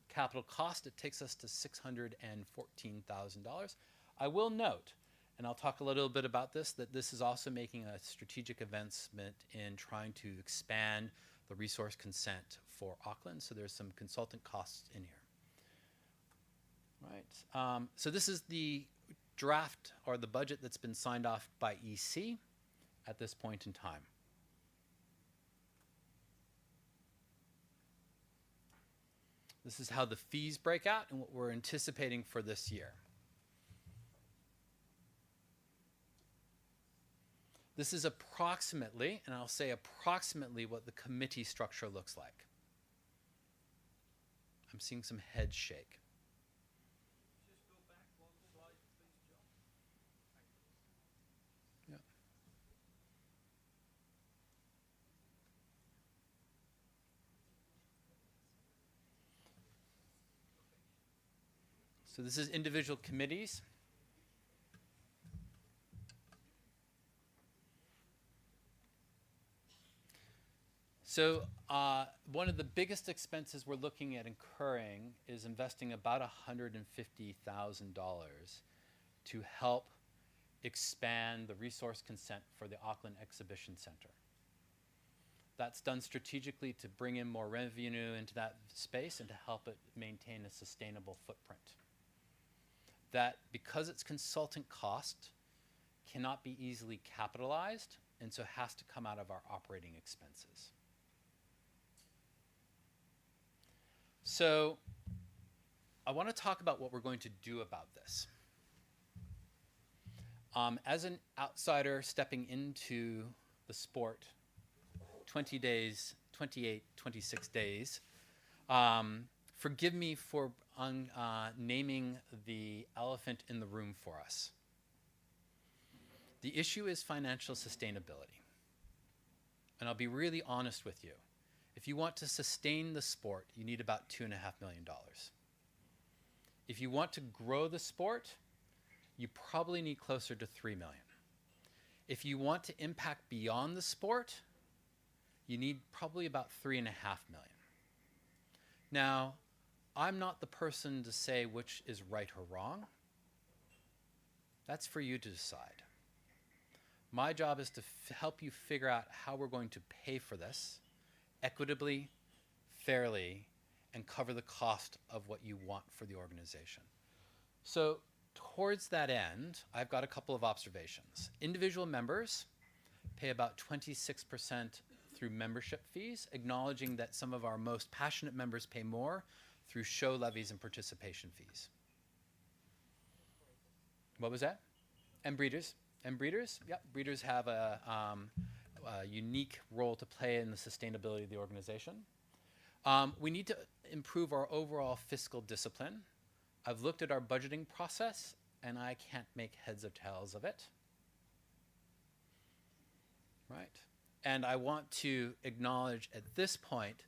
capital cost, it takes us to $614,000. I will note, and I'll talk a little bit about this, that this is also making a strategic investment in trying to expand the resource consent for Auckland, so there's some consultant costs in here. Right. So this is the draft or the budget that's been signed off by EC at this point in time. This is how the fees break out and what we're anticipating for this year. This is approximately, and I'll say approximately, what the committee structure looks like. I'm seeing some heads shake. Just go back one slide, please, John. Yeah. So this is individual committees. So one of the biggest expenses we're looking at incurring is investing about $150,000 to help expand the resource consent for the Auckland Exhibition Center. That's done strategically to bring in more revenue into that space and to help it maintain a sustainable footprint. That, because it's consultant cost, cannot be easily capitalized, and so has to come out of our operating expenses. So I want to talk about what we're going to do about this. As an outsider stepping into the sport 20 days, 28, 26 days, forgive me for naming the elephant in the room for us. The issue is financial sustainability. And I'll be really honest with you. If you want to sustain the sport, you need about $2.5 million. If you want to grow the sport, you probably need closer to $3 million. If you want to impact beyond the sport, you need probably about $3.5 million. Now, I'm not the person to say which is right or wrong. That's for you to decide. My job is to help you figure out how we're going to pay for this equitably, fairly, and cover the cost of what you want for the organization. So towards that end, I've got a couple of observations. Individual members pay about 26% through membership fees, acknowledging that some of our most passionate members pay more through show levies and participation fees. What was that? And breeders. And breeders, yep, breeders have a unique role to play in the sustainability of the organization. We need to improve our overall fiscal discipline. I've looked at our budgeting process, and I can't make heads or tails of it. Right? And I want to acknowledge at this point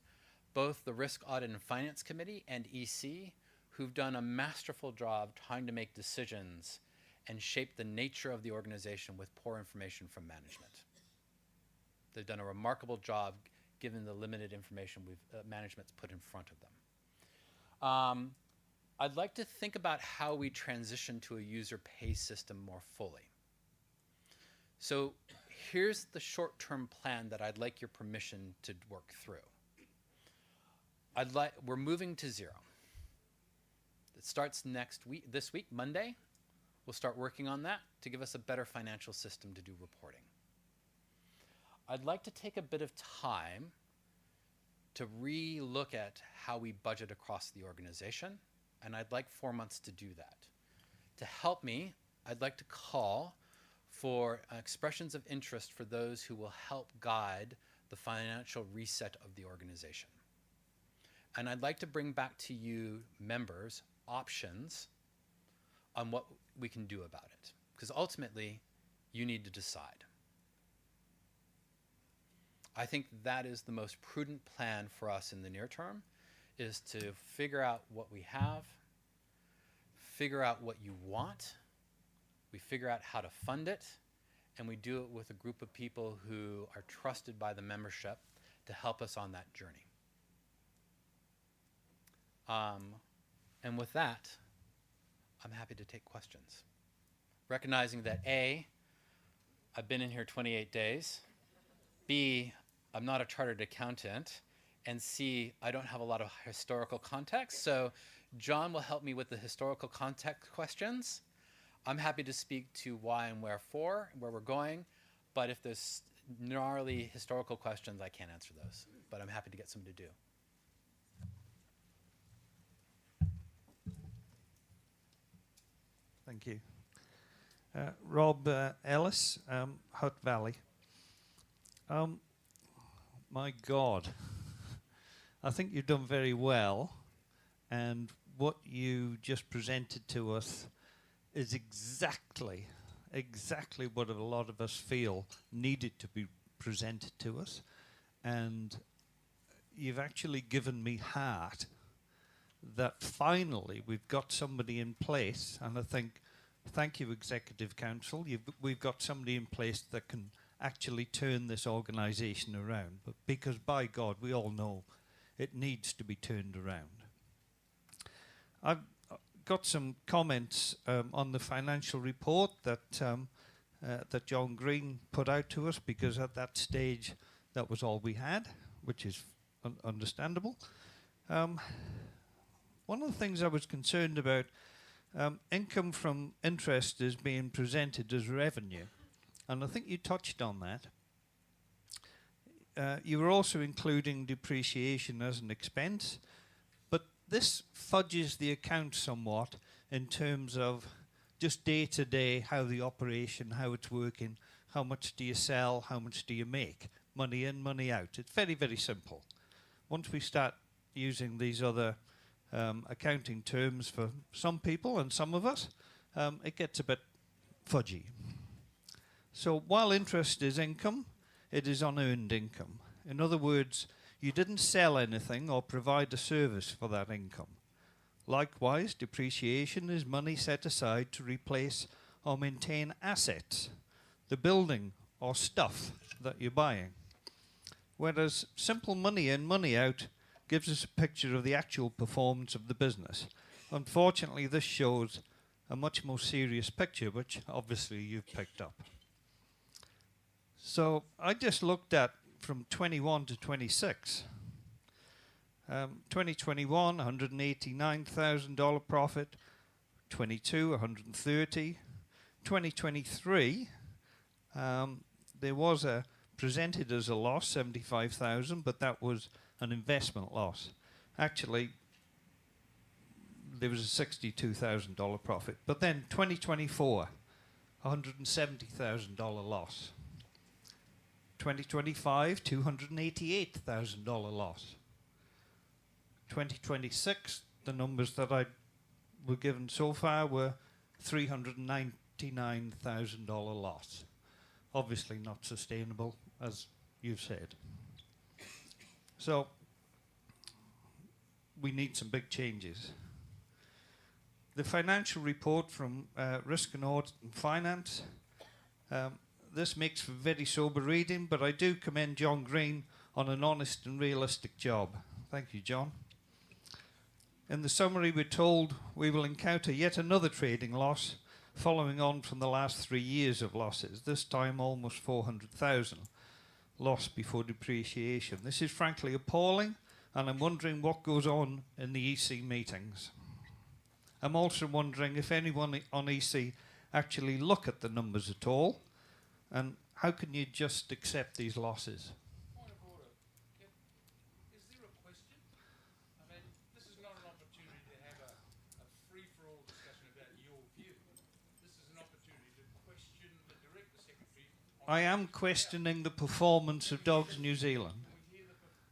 both the Risk Audit and Finance Committee and EC, who've done a masterful job trying to make decisions and shape the nature of the organization with poor information from management. They've done a remarkable job given the limited information management's put in front of them. I'd like to think about how we transition to a user pay system more fully. So here's the short-term plan that I'd like your permission to work through. We're moving to 0. It starts this week, Monday. We'll start working on that to give us a better financial system to do reporting. I'd like to take a bit of time to re-look at how we budget across the organization, and I'd like 4 months to do that. To help me, I'd like to call for expressions of interest for those who will help guide the financial reset of the organization. And I'd like to bring back to you, members, options on what we can do about it. Because ultimately, you need to decide. I think that is the most prudent plan for us in the near term, is to figure out what we have, figure out what you want, we figure out how to fund it, and we do it with a group of people who are trusted by the membership to help us on that journey. And with that, I'm happy to take questions. Recognizing that A, I've been in here 28 days, B, I'm not a chartered accountant, and C, I don't have a lot of historical context. So John will help me with the historical context questions. I'm happy to speak to why and wherefore, where we're going, but if there's gnarly historical questions, I can't answer those, but I'm happy to get some to do. Thank you. Rob Ellis, Hutt Valley. My God, I think you've done very well, and what you just presented to us is exactly what a lot of us feel needed to be presented to us, and you've actually given me heart that finally we've got somebody in place, and I think, thank you, Executive Council, we've got somebody in place that can actually turn this organisation around, but because by God we all know it needs to be turned around. I've got some comments on the financial report that John Green put out to us, because at that stage that was all we had, which is understandable. One of the things I was concerned about, income from interest is being presented as revenue, and I think you touched on that. You were also including depreciation as an expense, but this fudges the account somewhat in terms of just day to day, how the operation, how it's working, how much do you sell, how much do you make, money in, money out. It's very, very simple. Once we start using these other accounting terms for some people and some of us, it gets a bit fudgy. So while interest is income, it is unearned income. In other words, you didn't sell anything or provide a service for that income. Likewise, depreciation is money set aside to replace or maintain assets, the building or stuff that you're buying. Whereas simple money in, money out gives us a picture of the actual performance of the business. Unfortunately, this shows a much more serious picture, which obviously you've picked up. So I just looked at from 21 to 26. 2021, $189,000 profit. 22, 130. 2023, there was a presented as a loss, 75,000, but that was an investment loss. Actually, there was a $62,000 profit. But then 2024, $170,000 loss. 2025, $288,000 loss. 2026, the numbers that I were given so far were $399,000 loss. Obviously not sustainable, as you've said. So we need some big changes. The financial report from Risk and Audit and Finance, this makes for very sober reading, but I do commend John Green on an honest and realistic job. Thank you, John. In the summary, we're told we will encounter yet another trading loss following on from the last 3 years of losses, this time almost 400,000 loss before depreciation. This is frankly appalling, and I'm wondering what goes on in the EC meetings. I'm also wondering if anyone on EC actually look at the numbers at all, and how can you just accept these losses? Point of order. Is there a question? I mean, this is not an opportunity to have a free-for-all discussion about your view. This is an opportunity to question the Director Secretary. I am questioning the performance of Dogs New Zealand.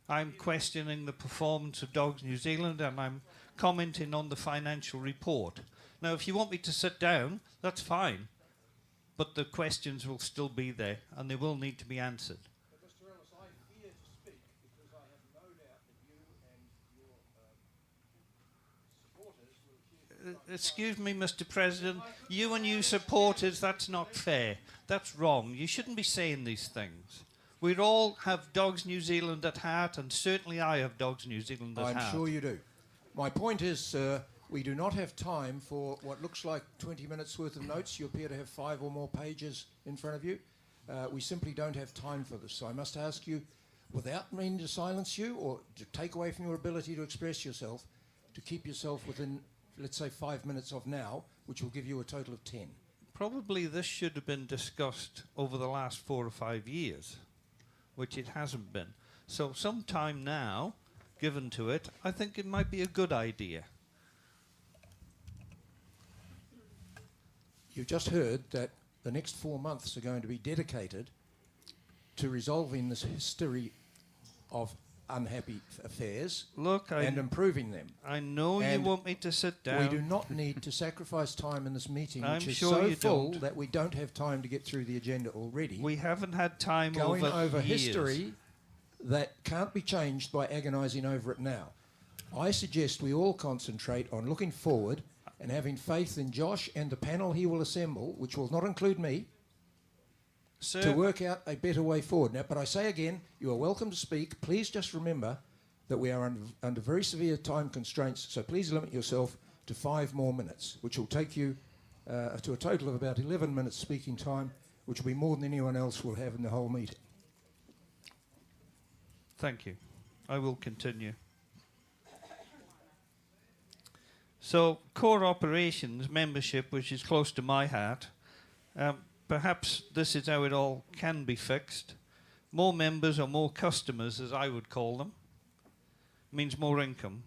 I'm questioning the performance of Dogs New Zealand, and I'm commenting on the financial report. Now, if you want me to sit down, that's fine. But the questions will still be there, and they will need to be answered. But Mr. Ellis, I fear to speak because I have no doubt that you and your supporters will accuse me. Excuse me, Mr. President. You and you supporters, that's not fair. That's wrong. You shouldn't be saying these things. We all have Dogs New Zealand at heart, and certainly I have Dogs New Zealand at heart. I'm sure you do. My point is, sir, we do not have time for what looks like 20 minutes worth of notes. You appear to have 5 or more pages in front of you. We simply don't have time for this. So I must ask you, without meaning to silence you or to take away from your ability to express yourself, to keep yourself within, let's say, 5 minutes of now, which will give you a total of 10. Probably this should have been discussed over the last 4 or 5 years, which it hasn't been. So some time now, given to it, I think it might be a good idea. You've just heard that the next 4 months are going to be dedicated to resolving this history of unhappy affairs and improving them. I know you want me to sit down. We do not need to sacrifice time in this meeting, which is sure so you full don't. that we don't have time to get through the agenda already. We haven't had time going over years. history that can't be changed by agonising over it now. I suggest we all concentrate on looking forward and having faith in Josh and the panel he will assemble, which will not include me, Sir, to work out a better way forward. Now, but I say again, you are welcome to speak. Please just remember that we are under very severe time constraints, so please limit yourself to 5 more minutes, which will take you to a total of about 11 minutes speaking time, which will be more than anyone else will have in the whole meeting. Thank you. I will continue. So, core operations membership, which is close to my heart, perhaps this is how it all can be fixed. More members or more customers, as I would call them, means more income.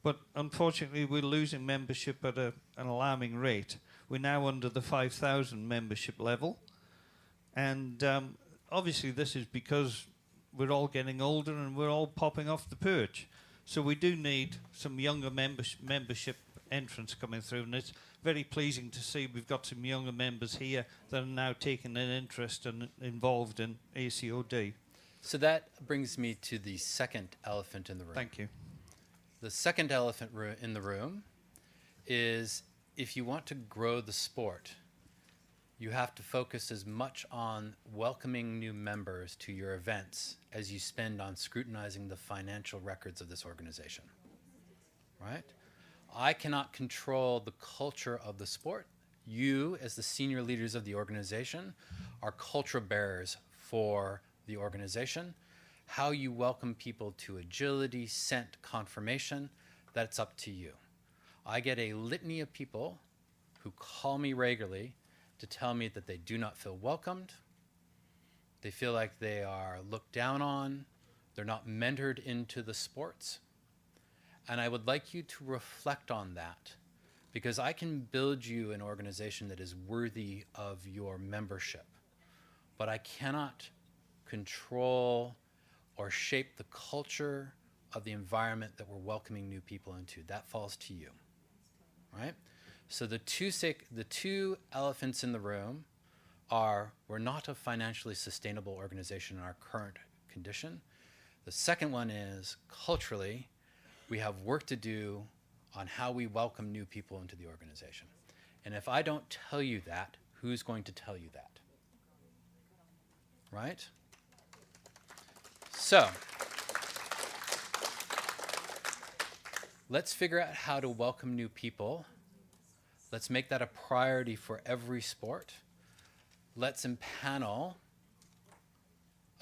But unfortunately, we're losing membership at an alarming rate. We're now under the 5,000 membership level. And obviously, this is because we're all getting older and we're all popping off the perch. So we do need some younger membership entrants coming through, and it's very pleasing to see we've got some younger members here that are now taking an interest and involved in ACOD. So that brings me to the second elephant in the room. Thank you. The second elephant in the room is if you want to grow the sport, you have to focus as much on welcoming new members to your events as you spend on scrutinizing the financial records of this organization, right? I cannot control the culture of the sport. You, as the senior leaders of the organization, are culture bearers for the organization. How you welcome people to agility, scent, confirmation, that's up to you. I get a litany of people who call me regularly to tell me that they do not feel welcomed. They feel like they are looked down on. They're not mentored into the sports. And I would like you to reflect on that, because I can build you an organization that is worthy of your membership, but I cannot control or shape the culture of the environment that we're welcoming new people into. That falls to you, right? So the two elephants in the room are, we're not a financially sustainable organization in our current condition. The second one is, culturally, we have work to do on how we welcome new people into the organization. And if I don't tell you that, who's going to tell you that? Right? So, let's figure out how to welcome new people. Let's make that a priority for every sport. Let's empanel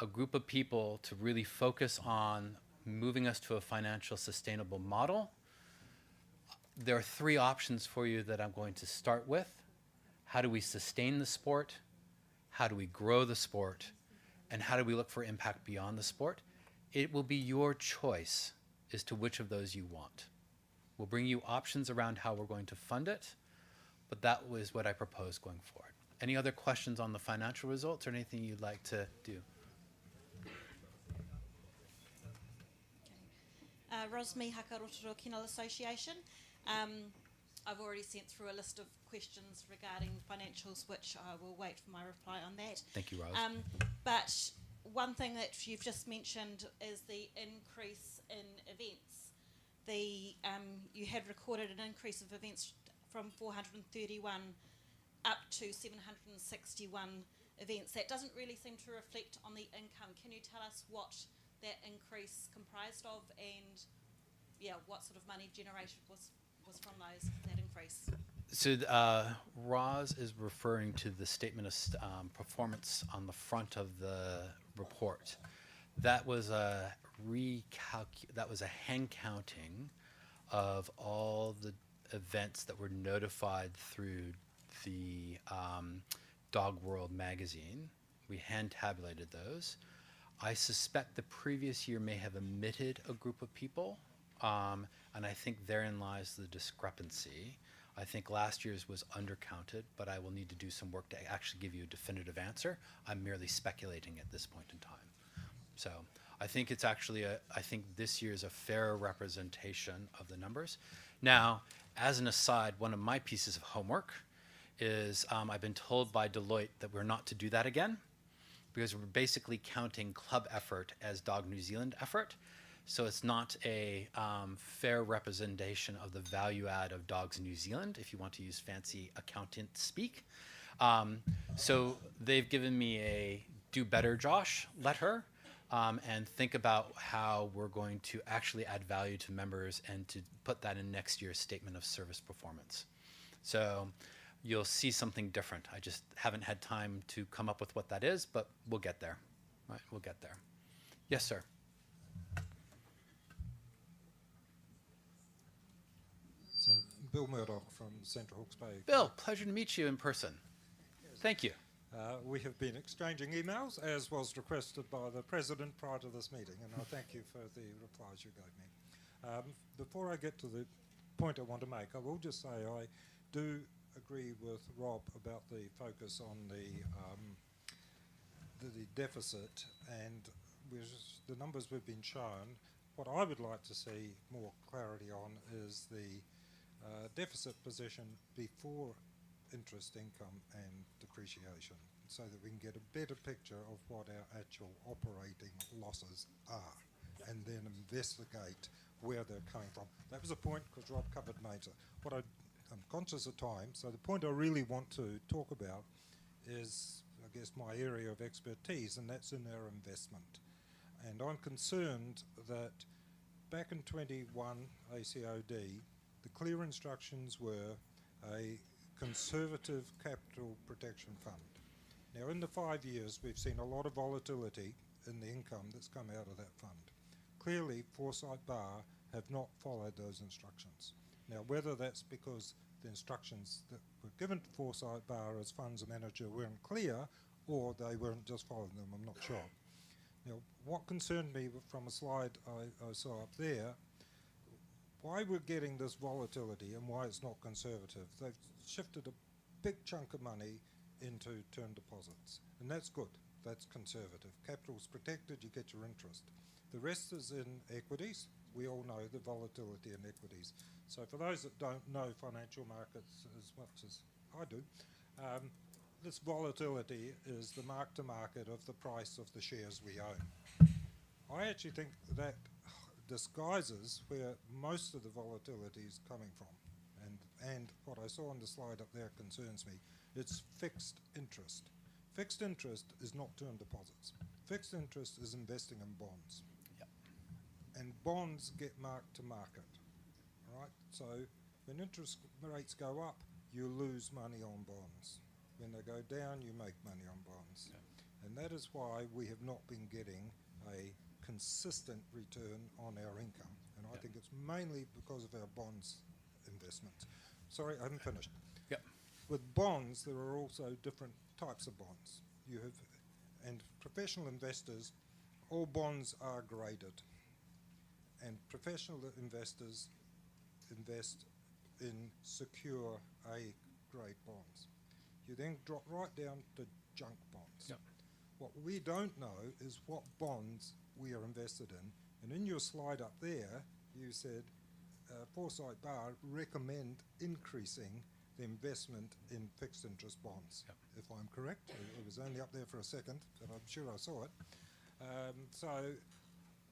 a group of people to really focus on moving us to a financial sustainable model. There are 3 options for you that I'm going to start with. How do we sustain the sport? How do we grow the sport? And how do we look for impact beyond the sport? It will be your choice as to which of those you want. We'll bring you options around how we're going to fund it, but that was what I propose going forward. Any other questions on the financial results or anything you'd like to do? Rosmi Hakarototo Kennel Association. I've already sent through a list of questions regarding financials, which I will wait for my reply on that. Thank you, Rose. But one thing that you've just mentioned is the increase in events. You had recorded an increase of events from 431 up to 761 events. That doesn't really seem to reflect on the income. Can you tell us what that increase comprised of, and what sort of money generated was from that increase? So Roz is referring to the statement of performance on the front of the report. That was a hand counting of all the events that were notified through the Dog World magazine. We hand tabulated those. I suspect the previous year may have omitted a group of people, and I think therein lies the discrepancy. I think last year's was undercounted, but I will need to do some work to actually give you a definitive answer. I'm merely speculating at this point in time. So I think it's actually I think this year is a fair representation of the numbers. Now, as an aside, one of my pieces of homework is I've been told by Deloitte that we're not to do that again, because we're basically counting club effort as Dog New Zealand effort. So it's not a fair representation of the value add of Dogs New Zealand, if you want to use fancy accountant speak. So they've given me a do better, Josh, let her, and think about how we're going to actually add value to members and to put that in next year's statement of service performance. So you'll see something different. I just haven't had time to come up with what that is, but we'll get there. Right, we'll get there. Yes, sir. So, Bill Murdoch from Central Hawke's Bay. Bill, pleasure to meet you in person. Thank you. We have been exchanging emails, as was requested by the President prior to this meeting, and I thank you for the replies you gave me. Before I get to the point I want to make, I will just say I do agree with Rob about the focus on the deficit, and the numbers we've been shown. What I would like to see more clarity on is the deficit position before interest income and depreciation, so that we can get a better picture of what our actual operating losses are, and then investigate where they're coming from. That was a point, because Rob covered major. I'm conscious of time, so the point I really want to talk about is, I guess, my area of expertise, and that's in our investment. And I'm concerned that back in 21 ACOD, the clear instructions were a conservative capital protection fund. Now, in the 5 years, we've seen a lot of volatility in the income that's come out of that fund. Clearly, Foresight Bar have not followed those instructions. Now, whether that's because the instructions that were given to Foresight Bar as funds manager weren't clear, or they weren't just following them, I'm not sure. Now, what concerned me from a slide I saw up there, why we're getting this volatility and why it's not conservative. They've shifted a big chunk of money into term deposits, and that's good. That's conservative. Capital's protected, you get your interest. The rest is in equities. We all know the volatility in equities. So for those that don't know financial markets as much as I do, this volatility is the mark-to-market of the price of the shares we own. I actually think that disguises where most of the volatility is coming from. And what I saw on the slide up there concerns me. It's fixed interest. Fixed interest is not term deposits. Fixed interest is investing in bonds. Yep. And bonds get marked to market, right? So when interest rates go up, you lose money on bonds. When they go down, you make money on bonds. Yep. And that is why we have not been getting a consistent return on our income. And I think it's mainly because of our bonds investments. Sorry, I haven't finished. Yep. With bonds, there are also different types of bonds. You have, and professional investors, all bonds are graded. And professional investors invest in secure A-grade bonds. You then drop right down to junk bonds. Yep. What we don't know is what bonds we are invested in. And in your slide up there, you said Foresight Bar recommend increasing the investment in fixed interest bonds. Yep. If I'm correct, it was only up there for a second, but I'm sure I saw it. So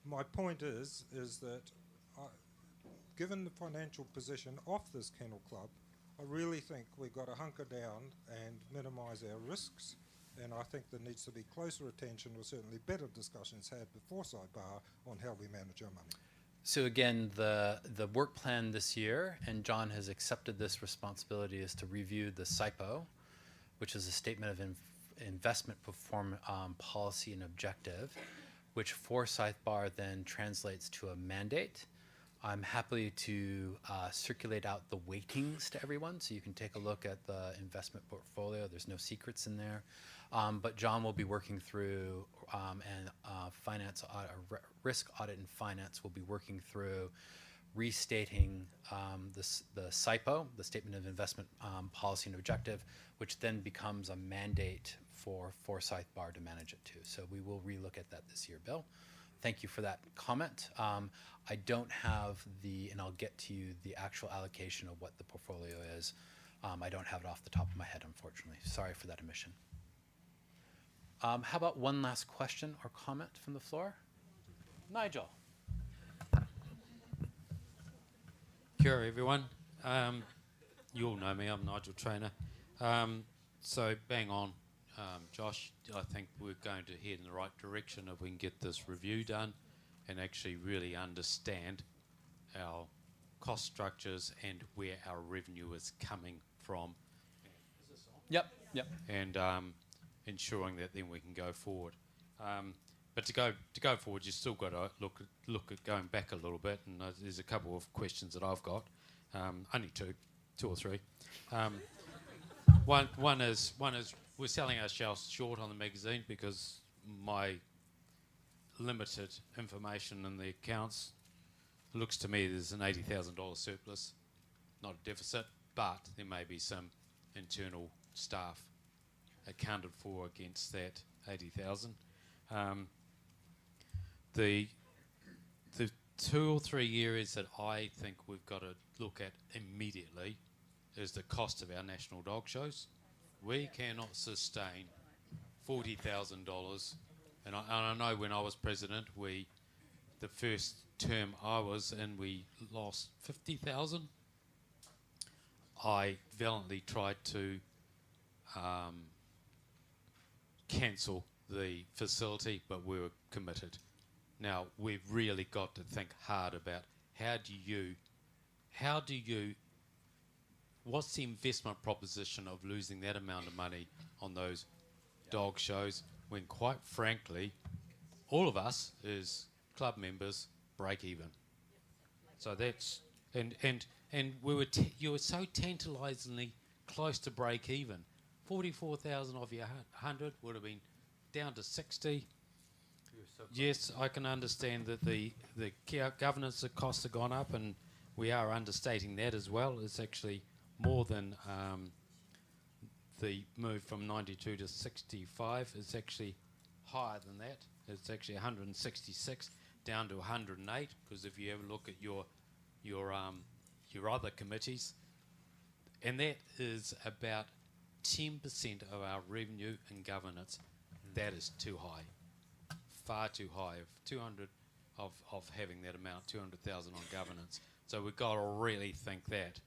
my point is that given the financial position of this kennel club, I really think we've got to hunker down and minimise our risks. And I think there needs to be closer attention, or certainly better discussions had with Foresight Bar on how we manage our money. So again, the work plan this year, and John has accepted this responsibility, is to review the SIPO, which is a statement of investment policy and objective, which Foresight Bar then translates to a mandate. I'm happy to circulate out the weightings to everyone, so you can take a look at the investment portfolio. There's no secrets in there. But John will be working through, and finance audit, risk audit and finance will be working through restating the SIPO, the Statement of Investment Policy and Objective, which then becomes a mandate for Foresight Bar to manage it too. So we will relook at that this year, Bill. Thank you for that comment. I don't have and I'll get to you the actual allocation of what the portfolio is. I don't have it off the top of my head, unfortunately. Sorry for that omission. How about one last question or comment from the floor? Nigel. Kia ora, everyone. You all know me, I'm Nigel Trainer. So bang on, Josh. I think we're going to head in the right direction if we can get this review done and actually really understand our cost structures and where our revenue is coming from. Is this on? Yep, yep. And ensuring that then we can go forward. But to go forward, you've still got to look at going back a little bit, and there's a couple of questions that I've got. Only two or three. One is we're selling ourselves short on the magazine because my limited information in the accounts looks to me there's an $80,000 surplus, not a deficit, but there may be some internal staff accounted for against that 80,000. The 2 or 3 areas that I think we've got to look at immediately is the cost of our national dog shows. We cannot sustain $40,000, and I know when I was president, the first term I was in, we lost 50,000. I valiantly tried to cancel the facility, but we were committed. Now we've really got to think hard about what's the investment proposition of losing that amount of money on those dog shows when, quite frankly, all of us as club members break even. So that's and you were so tantalisingly close to break even. 44,000 of your 100 would have been down to 60. Yes, I can understand that the governance costs have gone up, and we are understating that as well. It's actually more than the move from 92 to 65. It's actually higher than that. It's actually 166 down to 108, because if you ever look at your other committees, and that is about 10% of our revenue and governance. That is too high, far too high. Of 200 of having that amount, 200,000 on governance. So we've got to really think that.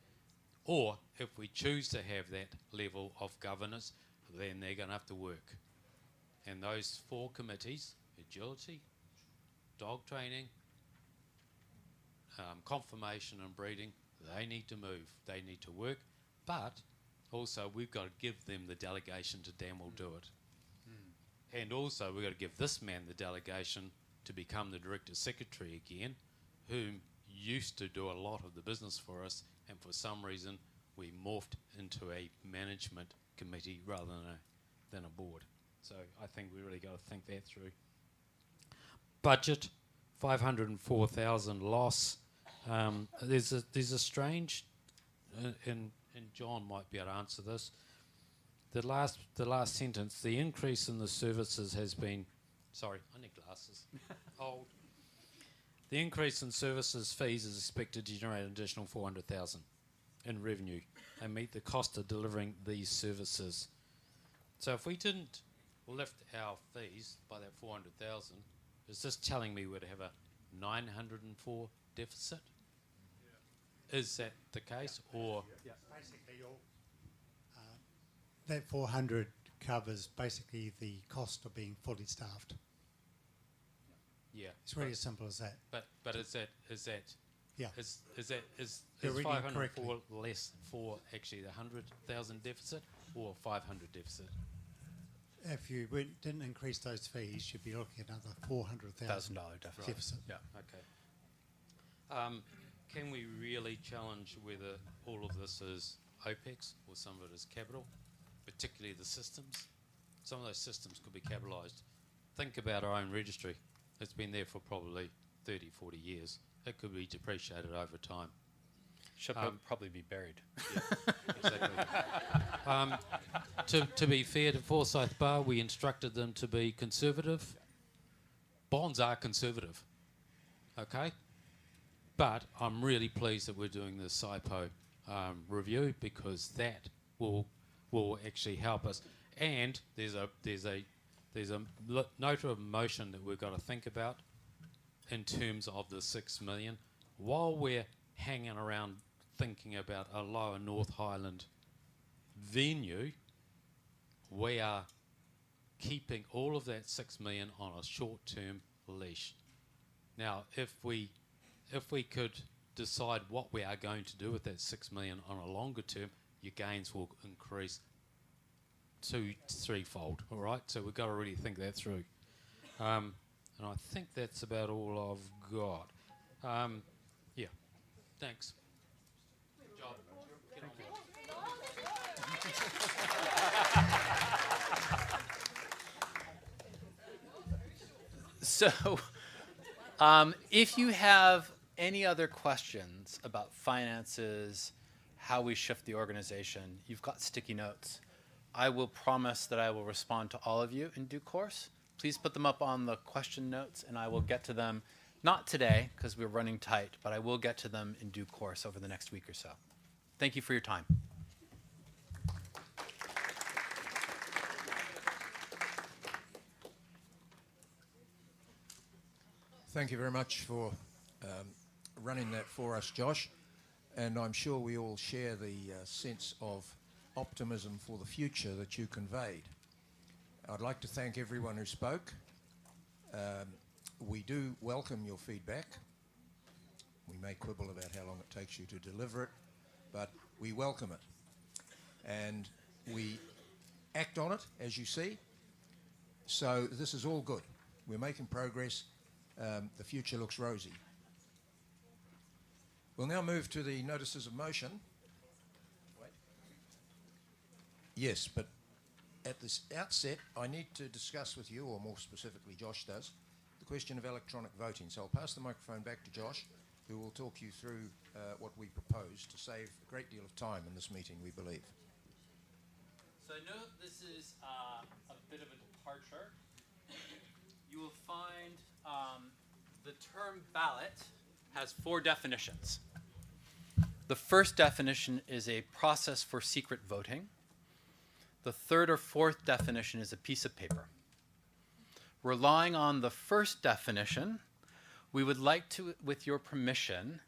Or if we choose to have that level of governance, then they're going to have to work. And those 4 committees, agility, dog training, conformation and breeding, they need to move, they need to work, but also we've got to give them the delegation to damn well do it. And also we've got to give this man the delegation to become the director secretary again, whom used to do a lot of the business for us, and for some reason we morphed into a management committee rather than a board. So I think we really got to think that through. Budget, 504,000 loss. There's a strange, and John might be able to answer this. The last sentence, the increase in the services has been, sorry, I need glasses. Old. The increase in services fees is expected to generate an additional 400,000 in revenue and meet the cost of delivering these services. So if we didn't lift our fees by that 400,000, is this telling me we'd have a 904 deficit? Yeah. Is that the case, or? Yeah, basically, that 400 covers basically the cost of being fully staffed. Yeah, it's really as simple as that. But is that yeah? Is You're reading 504 less for actually the 100,000 deficit or 500 deficit? If you didn't increase those fees, you'd be looking at another $400,000 deficit. Yeah. Okay. Can we really challenge whether all of this is OPEX or some of it is capital, particularly the systems? Some of those systems could be capitalised. Think about our own registry. It's been there for probably 30, 40 years. It could be depreciated over time. Should probably be buried. Yeah, exactly. To be fair to Forsyth Bar, we instructed them to be conservative. Bonds are conservative, okay? But I'm really pleased that we're doing the SIPO review, because that will actually help us. And there's a note of motion that we've got to think about in terms of the 6 million. While we're hanging around thinking about a Lower North Highland venue, we are keeping all of that 6 million on a short-term leash. Now, if we could decide what we are going to do with that 6 million on a longer term, your gains will increase 2-3-fold. All right, so we've got to really think that through. And I think that's about all I've got. Yeah, thanks. Good job. Get on So, if you have any other questions about finances, how we shift the organization, you've got sticky notes. I will promise that I will respond to all of you in due course. Please put them up on the question notes, and I will get to them, not today, because we're running tight, but I will get to them in due course over the next week or so. Thank you for your time. Thank you very much for running that for us, Josh. And I'm sure we all share the sense of optimism for the future that you conveyed. I'd like to thank everyone who spoke. We do welcome your feedback. We may quibble about how long it takes you to deliver it, but we welcome it. And we act on it, as you see. So this is all good. We're making progress. The future looks rosy. We'll now move to the notices of motion. Yes, but at this outset, I need to discuss with you, or more specifically Josh does, the question of electronic voting. So I'll pass the microphone back to Josh, who will talk you through what we propose to save a great deal of time in this meeting, we believe. So I know this is a bit of a departure. You will find the term ballot has 4 definitions. The first definition is a process for secret voting. The third or fourth definition is a piece of paper. Relying on the first definition, we would like to, with your permission,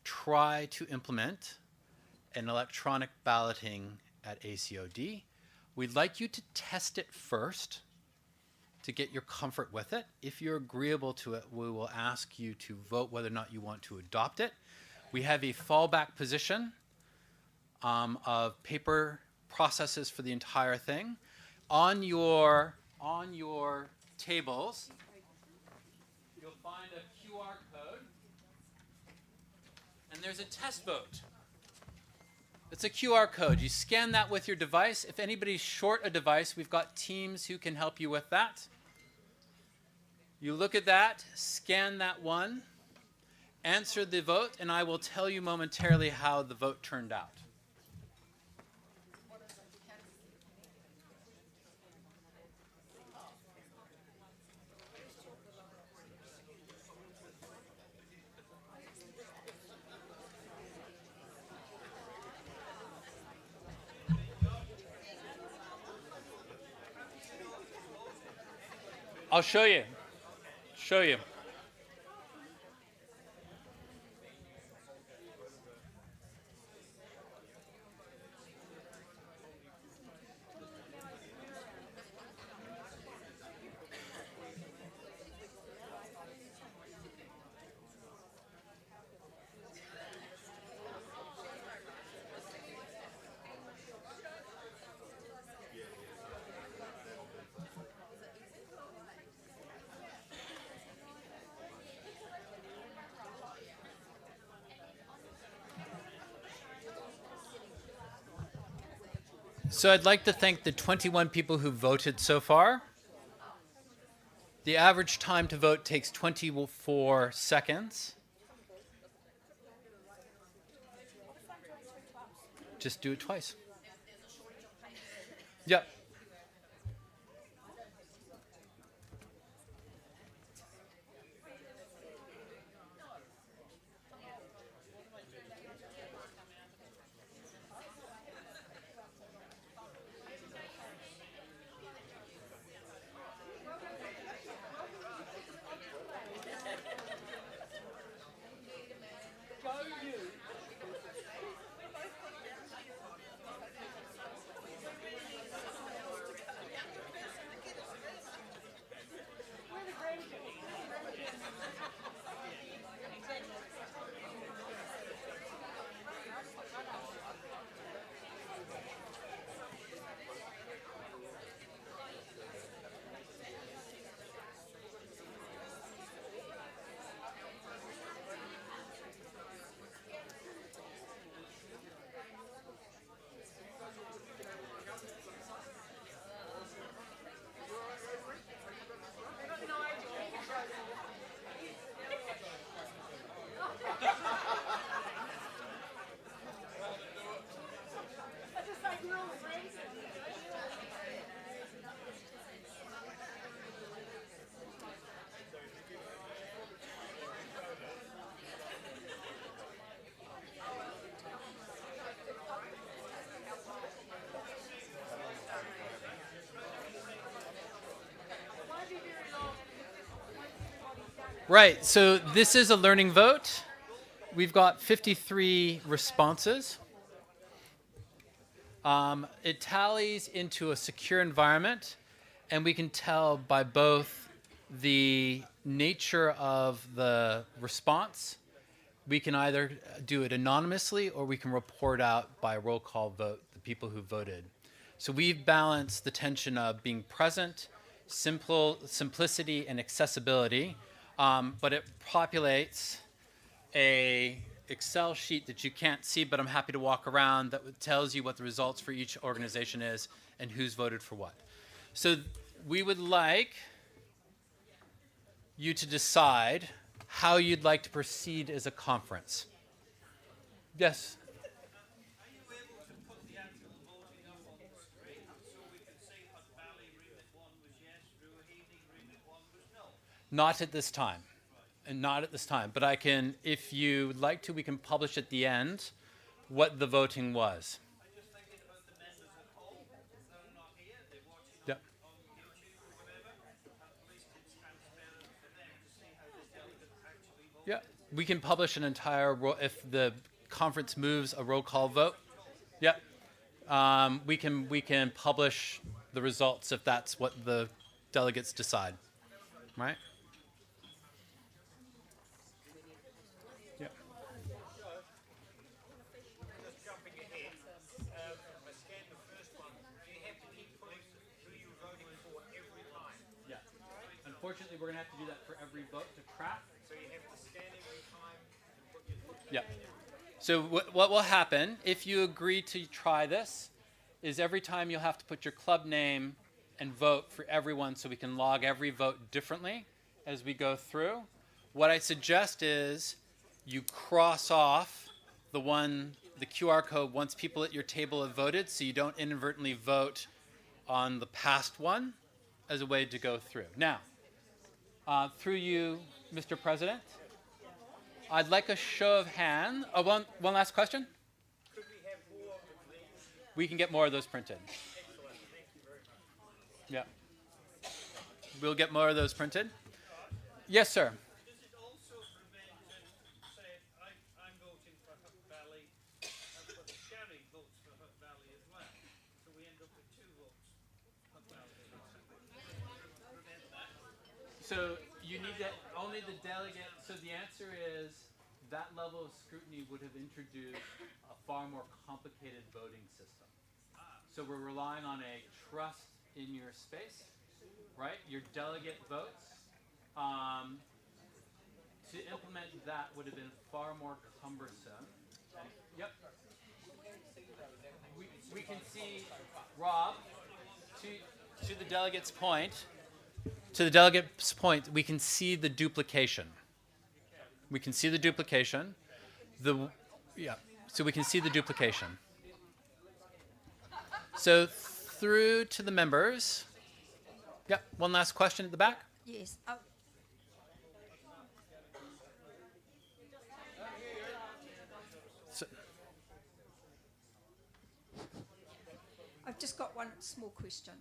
try to implement an electronic balloting at ACOD. We'd like you to test it first to get your comfort with it. If you're agreeable to it, we will ask you to vote whether or not you want to adopt it. We have a fallback position of paper processes for the entire thing. On your tables, you'll find a QR code, and there's a test vote. It's a QR code. You scan that with your device. If anybody's short a device, we've got teams who can help you with that. You look at that, scan that one, answer the vote, and I will tell you momentarily how the vote turned out. I'll show you. Show you. So I'd like to thank the 21 people who voted so far. The average time to vote takes 24 seconds. Just do it twice. Yep. Right, so this is a learning vote. We've got 53 responses. It tallies into a secure environment, and we can tell by both the nature of the response. We can either do it anonymously or we can report out by roll call vote the people who voted. So we've balanced the tension of being present, simplicity, and accessibility. But it populates a Excel sheet that you can't see, but I'm happy to walk around, that tells you what the results for each organization is and who's voted for what. So we would like you to decide how you'd like to proceed as a conference. Yes? Are you able to put the actual voting up on the screen so we can see what Valley remit 1 was yes, Ruahine remit 1 was no? Not at this time. And not at this time. But I can, if you would like to, we can publish at the end what the voting was. I'm just thinking about the members at home. They're not here. They're watching Yep. on YouTube or whatever. At least it's transparent for them to see how the delegates actually voted. Yeah, we can publish an entire, if the conference moves a roll call vote. Yeah, we can publish the results if that's what the delegates decide, right? Yeah. Just jumping ahead. I scanned the first one. Do you have to keep pulling who you're voting for every time? Yeah. Unfortunately, we're gonna have to do that for every vote to track. So you have to scan every time and put your Yeah. So what will happen, if you agree to try this, is every time you'll have to put your club name and vote for everyone so we can log every vote differently as we go through. What I suggest is you cross off the QR code once people at your table have voted so you don't inadvertently vote on the past one as a way to go through. Now, through you, Mr. President, I'd like a show of hands. Oh, one last question? Could we have more of these? We can get more of those printed. Excellent. Thank you very much. Yeah. we'll get more of those printed. Yes, sir. Does it also prevent, say, I'm voting for Hutt Valley, but Sherry votes for Hutt Valley as well, so we end up with 2 votes. Hutt Valley. Prevent that. So you need to, only the delegate, so the answer is that level of scrutiny would have introduced a far more complicated voting system. So we're relying on a trust in your space, right? Your delegate votes. To implement that would have been far more cumbersome. And, yep. We can see, Rob, to the delegate's point, we can see the duplication. We can see the duplication. So we can see the duplication. So through to the members. Yep, one last question at the back. Yes. So, I've just got one small question.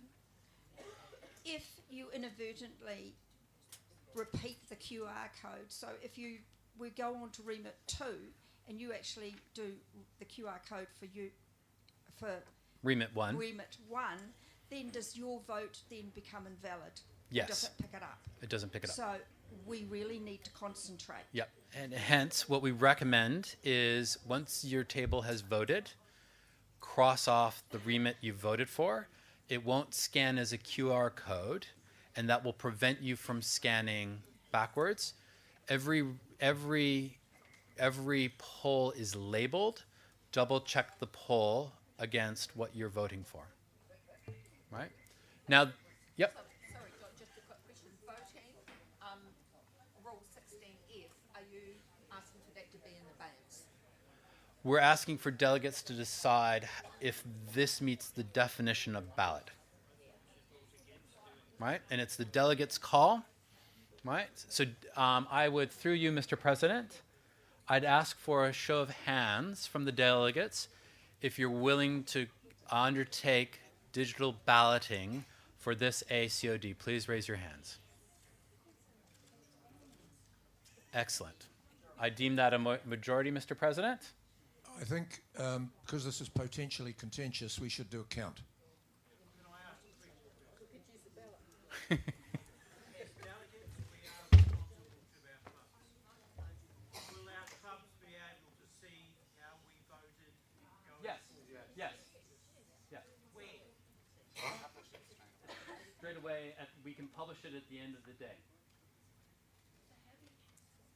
If you inadvertently repeat the QR code, so if we go on to remit 2 and you actually do the QR code for remit 1. Remit 1, then does your vote then become invalid? Yes. Or does it pick it up? It doesn't pick it up. So we really need to concentrate. Yep. And hence, what we recommend is once your table has voted, cross off the remit you voted for. It won't scan as a QR code, and that will prevent you from scanning backwards. Every poll is labeled. Double check the poll against what you're voting for. Right? Now, yep. Sorry, just a quick question. Voting, Rule 16F, are you asking for that to be in abeyance? We're asking for delegates to decide if this meets the definition of ballot. Right? And it's the delegate's call. Right? So I would, through you, Mr. President, I'd ask for a show of hands from the delegates if you're willing to undertake digital balloting for this ACOD. Please raise your hands. Excellent. I deem that a majority, Mr. President. I think because this is potentially contentious, we should do a count. Straight away, we can publish it at the end of the day.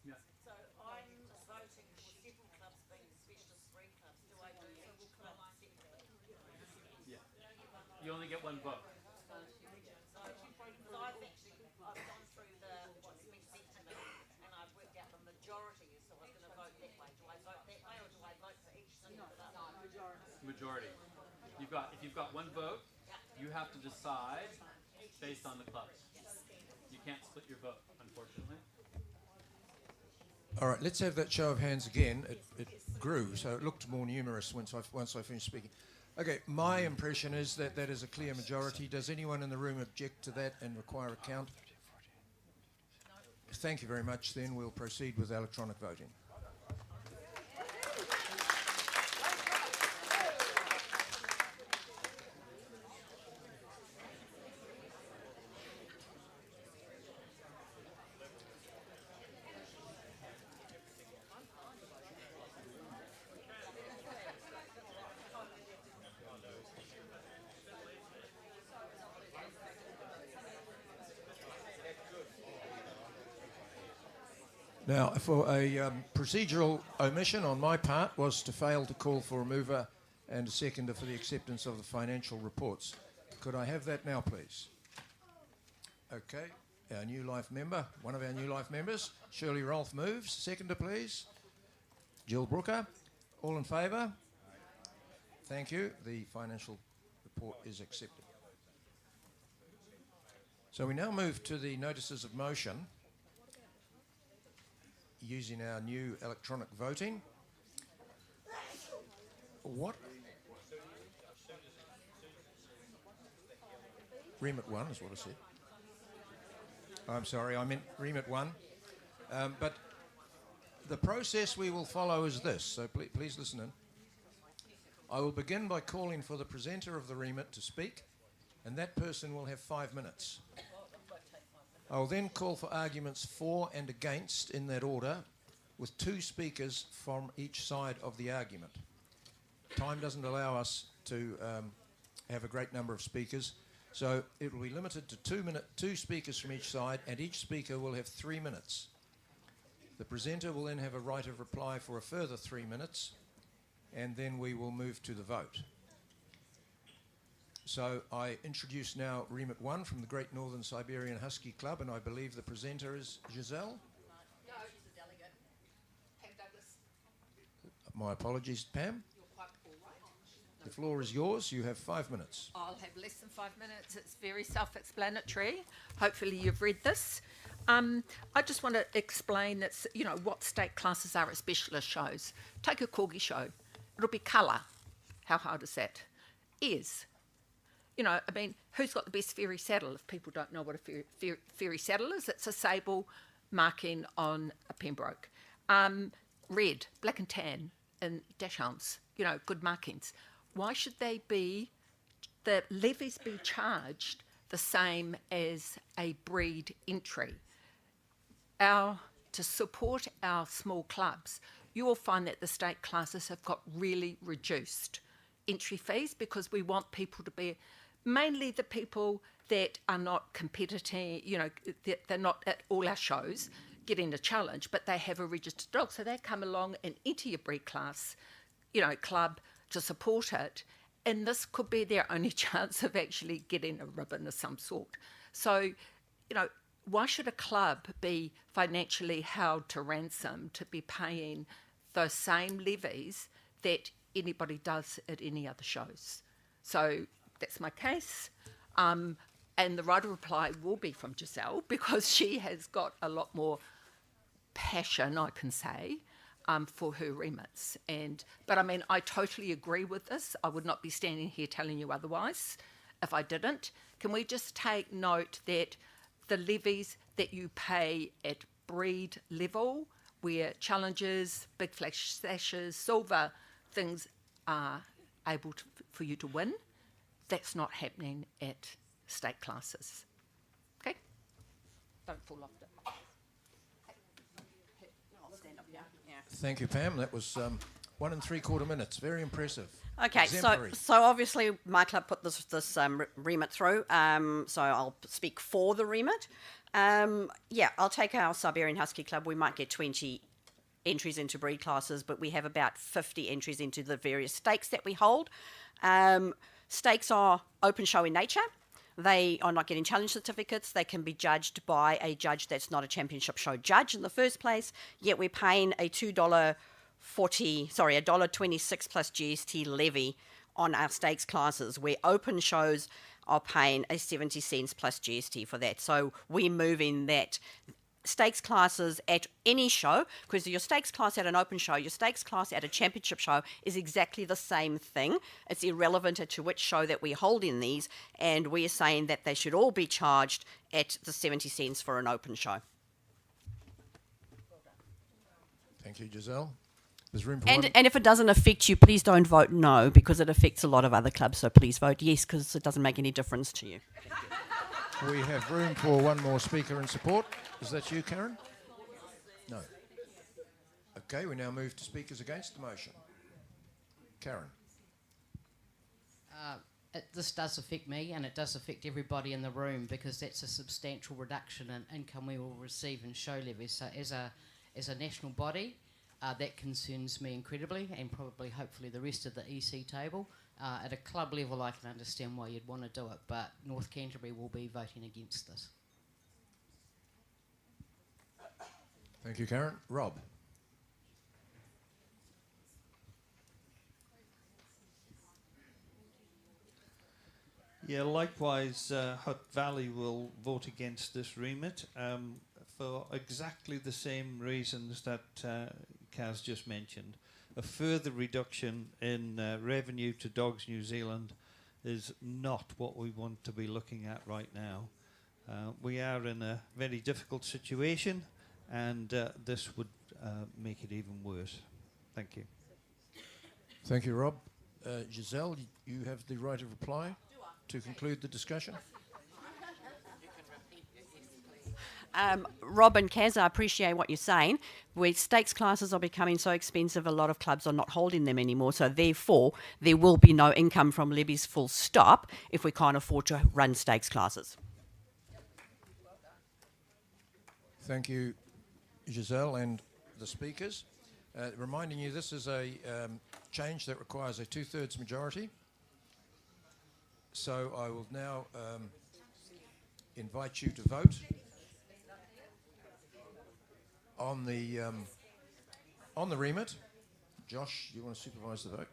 Yeah. So I'm voting for 7 clubs being specialist 3 clubs. Do I do each club separately? Yeah. You only get 1 vote. So I've gone through what's been sent to me and I've worked out the majority, so I'm going to vote that way. Do I vote that way or do I vote for each single club? No, Majority. If you've got 1 vote, you have to decide based on the clubs. You can't split your vote, unfortunately. All right, let's have that show of hands again. It grew, so it looked more numerous once I finished speaking. Okay, my impression is that that is a clear majority. Does anyone in the room object to that and require a count? Thank you very much. Then we'll proceed with electronic voting. Now, for a procedural omission on my part was to fail to call for a mover and a seconder for the acceptance of the financial reports. Could I have that now, please? Okay, our New Life member, one of our New Life members, Shirley Rolfe moves. Seconder, please. Jill Brooker. All in favour? Thank you. The financial report is accepted. So we now move to the notices of motion using our new electronic voting. What? Remit 1 is what I said. I'm sorry, I meant remit 1. But the process we will follow is this, so please listen in. I will begin by calling for the presenter of the remit to speak, and that person will have 5 minutes. I will then call for arguments for and against in that order, with 2 speakers from each side of the argument. Time doesn't allow us to have a great number of speakers, so it will be limited to 2 speakers from each side, and each speaker will have 3 minutes. The presenter will then have a right of reply for a further 3 minutes, and then we will move to the vote. So I introduce now Remit 1 from the Great Northern Siberian Husky Club, and I believe the presenter is Giselle. No, he's a delegate. Pam Douglas. My apologies, Pam. You're quite full, right? The floor is yours. You have 5 minutes. I'll have less than 5 minutes. It's very self-explanatory. Hopefully you've read this. I just want to explain that, what state classes are at specialist shows. Take a corgi show. It'll be colour. How hard is that? Ears. Who's got the best fairy saddle? If people don't know what a fairy saddle is, it's a sable marking on a Pembroke. Red, black and tan, and dachshunds, good markings. Why should the levies be charged the same as a breed entry? To support our small clubs, you will find that the state classes have got really reduced entry fees because we want people to be, mainly the people that are not competing, they're not at all our shows getting a challenge, but they have a registered dog. So they come along and enter your breed class, club to support it. And this could be their only chance of actually getting a ribbon of some sort. So, why should a club be financially held to ransom to be paying those same levies that anybody does at any other shows? So that's my case. And the right of reply will be from Giselle because she has got a lot more passion, I can say, for her remits. But I totally agree with this. I would not be standing here telling you otherwise if I didn't. Can we just take note that the levies that you pay at breed level, where challenges, big flash sashes, silver things are able for you to win, that's not happening at state classes. Okay? Don't fall off it. I'll stand up here. Yeah. Thank you, Pam. That was 1 3/4 minutes. Very impressive. Okay, Exemplary. so obviously my club put this remit through, so I'll speak for the remit. I'll take our Siberian Husky Club. We might get 20 entries into breed classes, but we have about 50 entries into the various stakes that we hold. Stakes are open show in nature. They are not getting challenge certificates. They can be judged by a judge that's not a championship show judge in the first place, yet we're paying a $1.26 plus GST levy on our stakes classes, where open shows are paying a 70 cents plus GST for that. So we're moving that stakes classes at any show, because your stakes class at an open show, your stakes class at a championship show is exactly the same thing. It's irrelevant to which show that we hold in these, and we're saying that they should all be charged at the 70 cents for an open show. Thank you, Giselle. There's room for and if it doesn't affect you, please don't vote no, because it affects a lot of other clubs, so please vote yes, because it doesn't make any difference to you. We have room for one more speaker in support. Is that you, Karen? No. Okay, we now move to speakers against the motion. Karen. This does affect me, and it does affect everybody in the room, because that's a substantial reduction in income we will receive in show levies. So as a national body, that concerns me incredibly, and probably hopefully the rest of the EC table. At a club level, I can understand why you'd want to do it, but North Canterbury will be voting against this. Thank you, Karen. Rob. Yeah, likewise, Hutt Valley will vote against this remit for exactly the same reasons that Kaz just mentioned. A further reduction in revenue to Dogs New Zealand is not what we want to be looking at right now. We are in a very difficult situation, and this would make it even worse. Thank you. Thank you, Rob. Giselle, you have the right of reply to conclude the discussion. Rob and Kaz, I appreciate what you're saying. Where stakes classes are becoming so expensive, a lot of clubs are not holding them anymore. So therefore, there will be no income from levies full stop if we can't afford to run stakes classes. Thank you, Giselle, and the speakers. Reminding you, this is a change that requires a 2/3 majority. So I will now invite you to vote on the remit. Josh, you want to supervise the vote?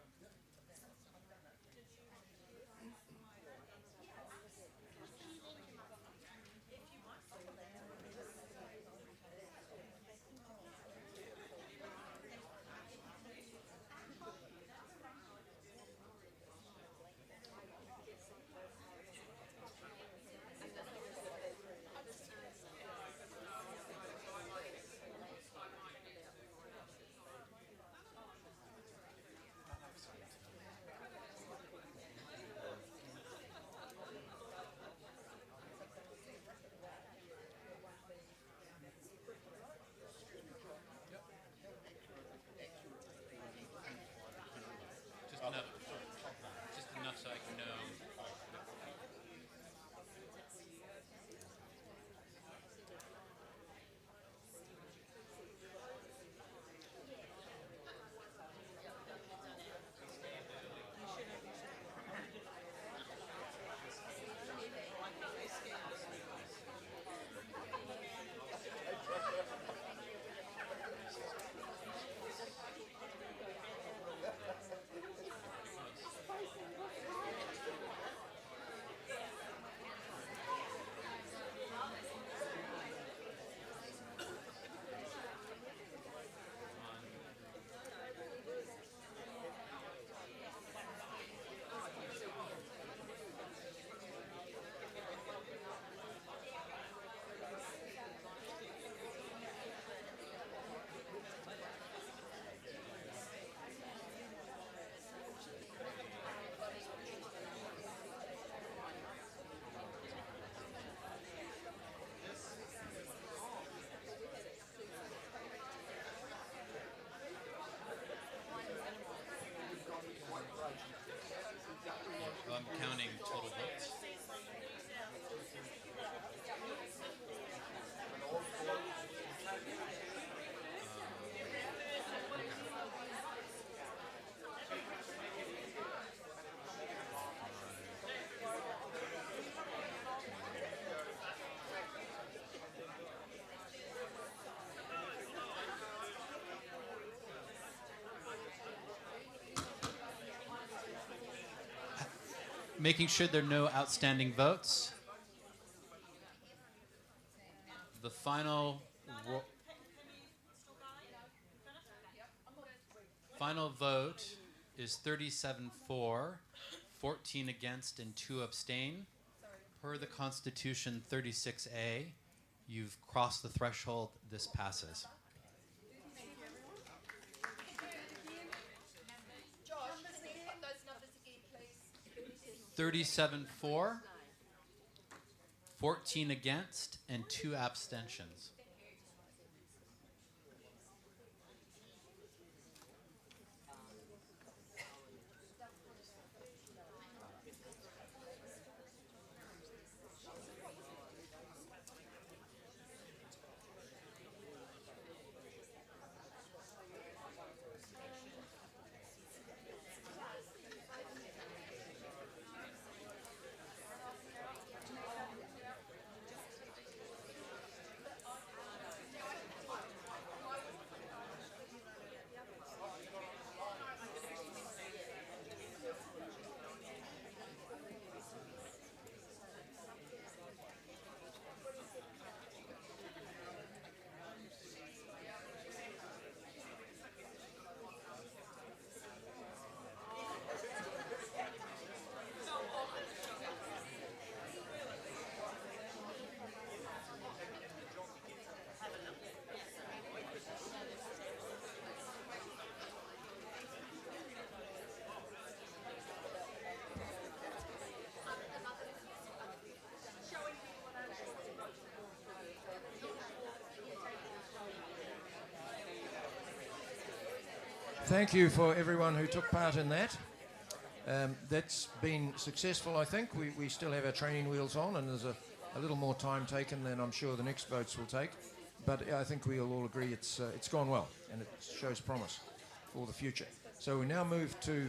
Just enough so I can know. I'm counting total votes. Making sure there are no outstanding votes. The final vote is 37 for, 14 against, and 2 abstain. Per the Constitution 36A, you've crossed the threshold. This passes. 37 for, 14 against, and 2 abstentions. Thank you for everyone who took part in that. That's been successful, I think. We still have our training wheels on, and there's a little more time taken than I'm sure the next votes will take. But I think we'll all agree it's gone well, and it shows promise for the future. So we now move to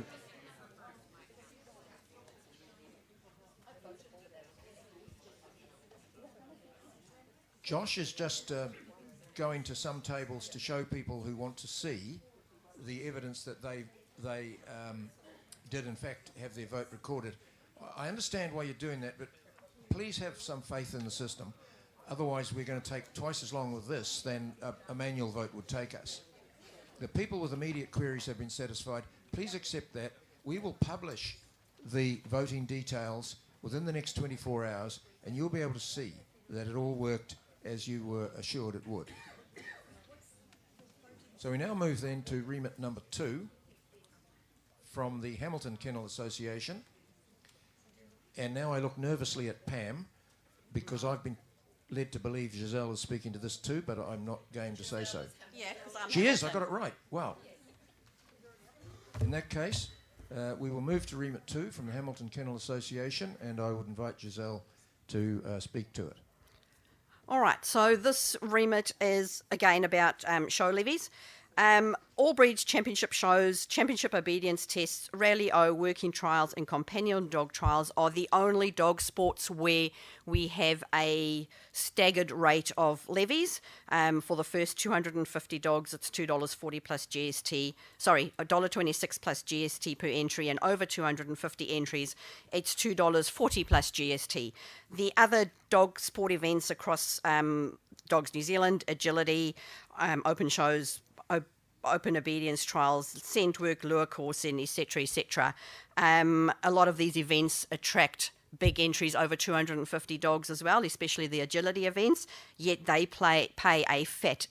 Josh is just going to some tables to show people who want to see the evidence that they did in fact have their vote recorded. I understand why you're doing that, but please have some faith in the system. Otherwise, we're going to take twice as long with this than a manual vote would take us. The people with immediate queries have been satisfied. Please accept that. We will publish the voting details within the next 24 hours, and you'll be able to see that it all worked as you were assured it would. So we now move then to remit number 2 from the Hamilton Kennel Association. And now I look nervously at Pam because I've been led to believe Giselle is speaking to this too, but I'm not game to say so. Yeah, because I'm She is, I got it right. Wow. In that case, we will move to remit 2 from the Hamilton Kennel Association, and I would invite Giselle to speak to it. All right, so this remit is again about show levies. All breeds championship shows, championship obedience tests, Rally O, working trials, and companion dog trials are the only dog sports where we have a staggered rate of levies. For the first 250 dogs, it's $2.40 plus GST. Sorry, $1.26 plus GST per entry, and over 250 entries, it's $2.40 plus GST. The other dog sport events across Dogs New Zealand, agility, open shows, open obedience trials, scent work, lure coursing, etc., a lot of these events attract big entries over 250 dogs as well, especially the agility events, yet they pay a flat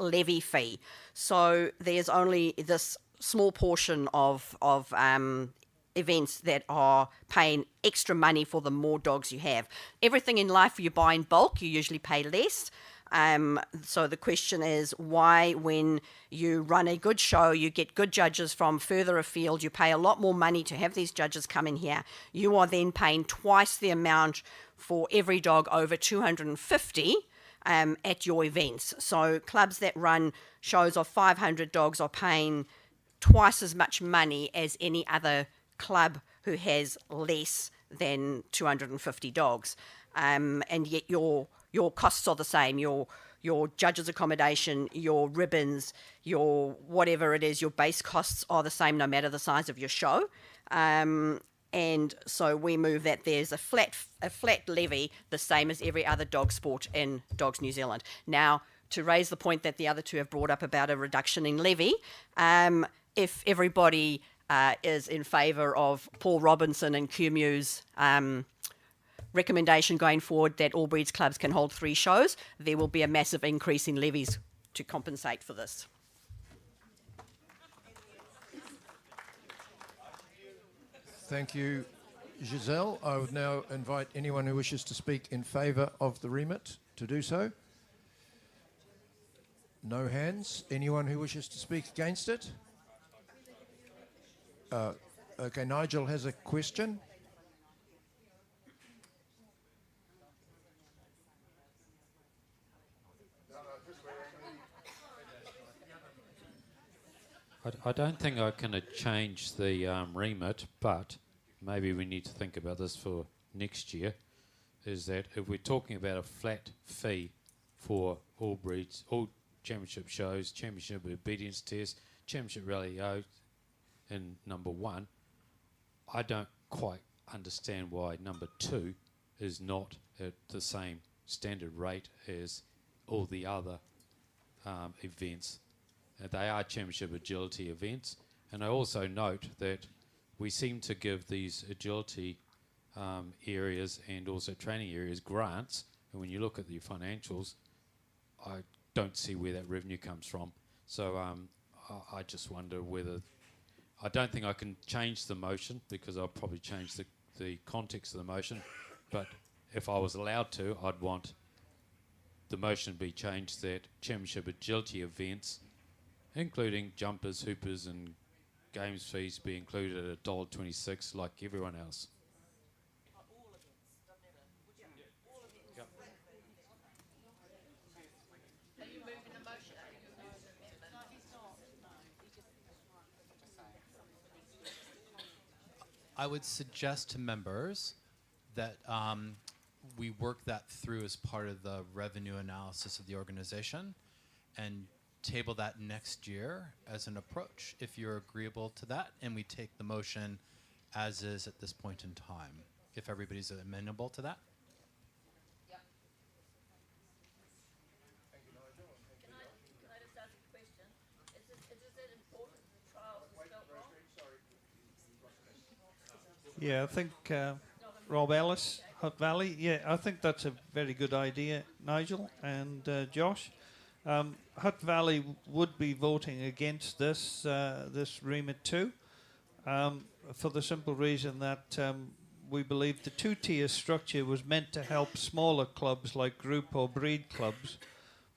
levy fee. So there's only this small portion of events that are paying extra money for the more dogs you have. Everything in life you buy in bulk, you usually pay less. So the question is why, when you run a good show, you get good judges from further afield, you pay a lot more money to have these judges come in here, you are then paying twice the amount for every dog over 250 at your events. So clubs that run shows of 500 dogs are paying twice as much money as any other club who has less than 250 dogs. And yet your costs are the same. Your judges' accommodation, your ribbons, your whatever it is, your base costs are the same no matter the size of your show. And so we move that there's a flat levy, the same as every other dog sport in Dogs New Zealand. Now, to raise the point that the other two have brought up about a reduction in levy, if everybody is in favour of Paul Robinson and QMU's recommendation going forward that all breeds clubs can hold 3 shows, there will be a massive increase in levies to compensate for this. Thank you, Giselle. I would now invite anyone who wishes to speak in favour of the remit to do so. No hands. Anyone who wishes to speak against it? Okay, Nigel has a question. I don't think I can change the remit, but maybe we need to think about this for next year, is that if we're talking about a flat fee for all breeds, all championship shows, championship obedience tests, championship rally O in number 1, I don't quite understand why number 2 is not at the same standard rate as all the other events. They are championship agility events, and I also note that we seem to give these agility areas and also training areas grants, and when you look at the financials, I don't see where that revenue comes from. So I just wonder whether, I don't think I can change the motion because I'll probably change the context of the motion, but if I was allowed to, I'd want the motion to be changed that championship agility events including jumpers, hoopers, and games fees be included at $1.26 like everyone else. I would suggest to members that we work that through as part of the revenue analysis of the organization and table that next year as an approach, if you're agreeable to that, and we take the motion as is at this point in time, if everybody's amenable to that. Yeah, I think Rob Ellis, Hutt Valley. Yeah, I think that's a very good idea, Nigel and Josh. Hutt Valley would be voting against this this remit too, for the simple reason that we believe the two-tier structure was meant to help smaller clubs like group or breed clubs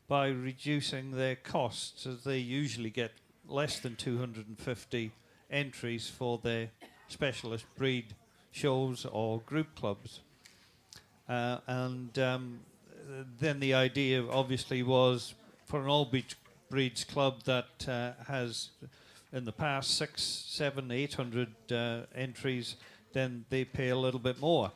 by reducing their costs, as they usually get less than 250 entries for their specialist breed shows or group clubs. Then the idea obviously was for an all breeds club that has in the past 600, 700, 800 entries, then they pay a little bit more.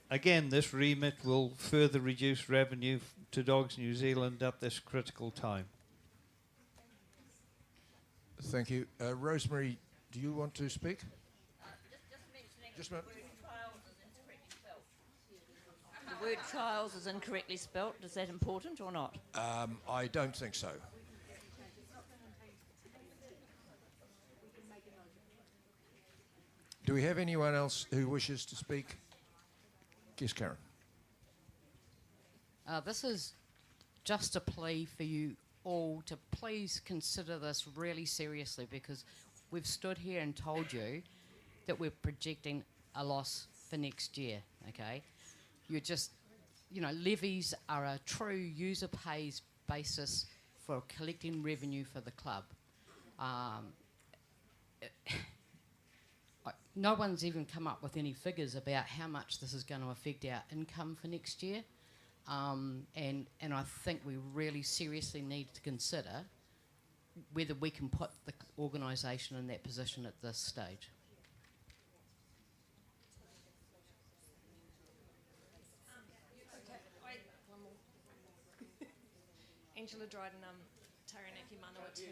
Again, this remit will further reduce revenue to Dogs New Zealand at this critical time. Thank you. Rosemary, do you want to speak? Just a minute. The word trials is incorrectly spelt. Is that important or not? I don't think so. Do we have anyone else who wishes to speak? Yes, Karen. This is just a plea for you all to please consider this really seriously, because we've stood here and told you that we're projecting a loss for next year, okay? You're just, levies are a true user pays basis for collecting revenue for the club. No one's even come up with any figures about how much this is going to affect our income for next year. And I think we really seriously need to consider whether we can put the organisation in that position at this stage. Angela Dryden, Taranaki Manawatu.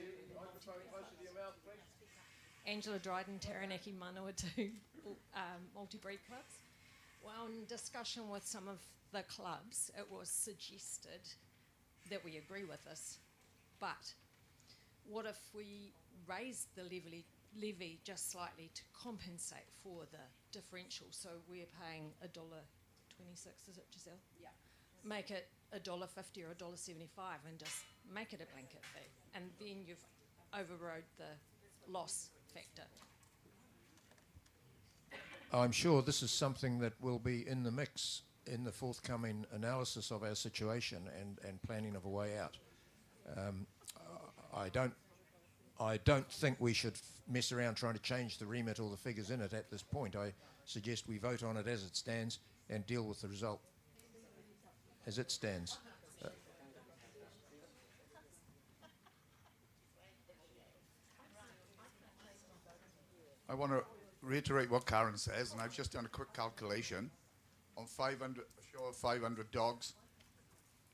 Angela Dryden, Taranaki Manawatu, multi-breed clubs. Well, in discussion with some of the clubs, it was suggested that we agree with this, but what if we raise the levy just slightly to compensate for the differential? So we're paying $1.26, is it, Giselle? Yeah. Make it $1.50 or $1.75 and just make it a blanket fee, and then you've overrode the loss factor. I'm sure this is something that will be in the mix in the forthcoming analysis of our situation and planning of a way out. I don't think we should mess around trying to change the remit or the figures in it at this point. I suggest we vote on it as it stands and deal with the result as it stands. I want to reiterate what Karen says, and I've just done a quick calculation. On 500, a show of 500 dogs,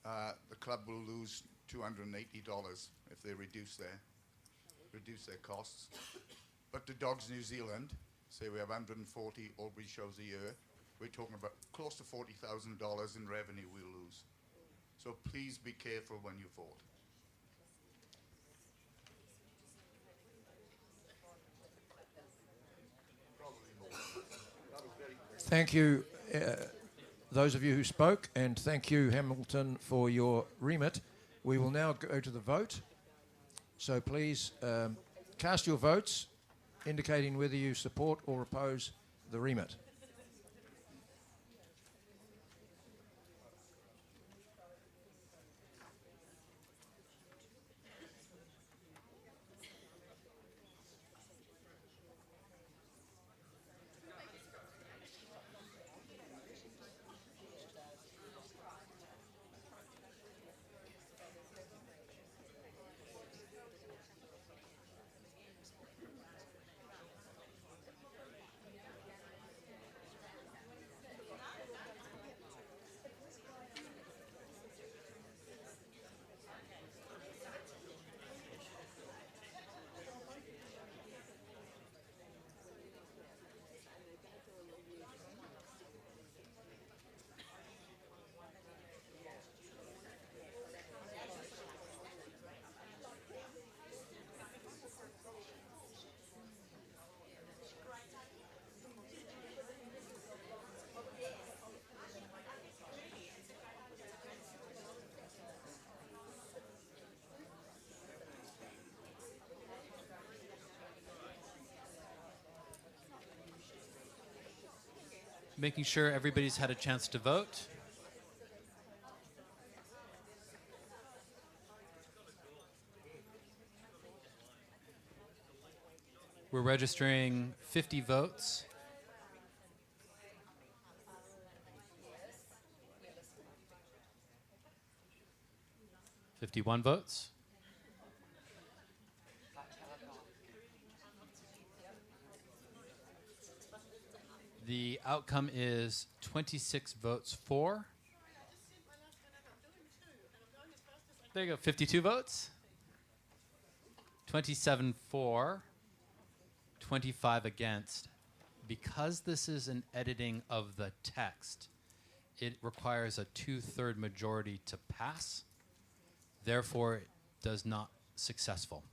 the club will lose $280 if they reduce their costs. But to Dogs New Zealand, say we have 140 Albury shows a year, we're talking about close to $40,000 in revenue we'll lose. So please be careful when you vote. Thank you, those of you who spoke, and thank you, Hamilton, for your remit. We will now go to the vote. So please cast your votes, indicating whether you support or oppose the remit. making sure everybody's had a chance to vote. We're registering 50 votes. $51 votes. The outcome is 26 votes for. There you go, 52 votes. 27 for, 25 against. Because this is an editing of the text, it requires a 2/3 majority to pass. Therefore, it does not successful.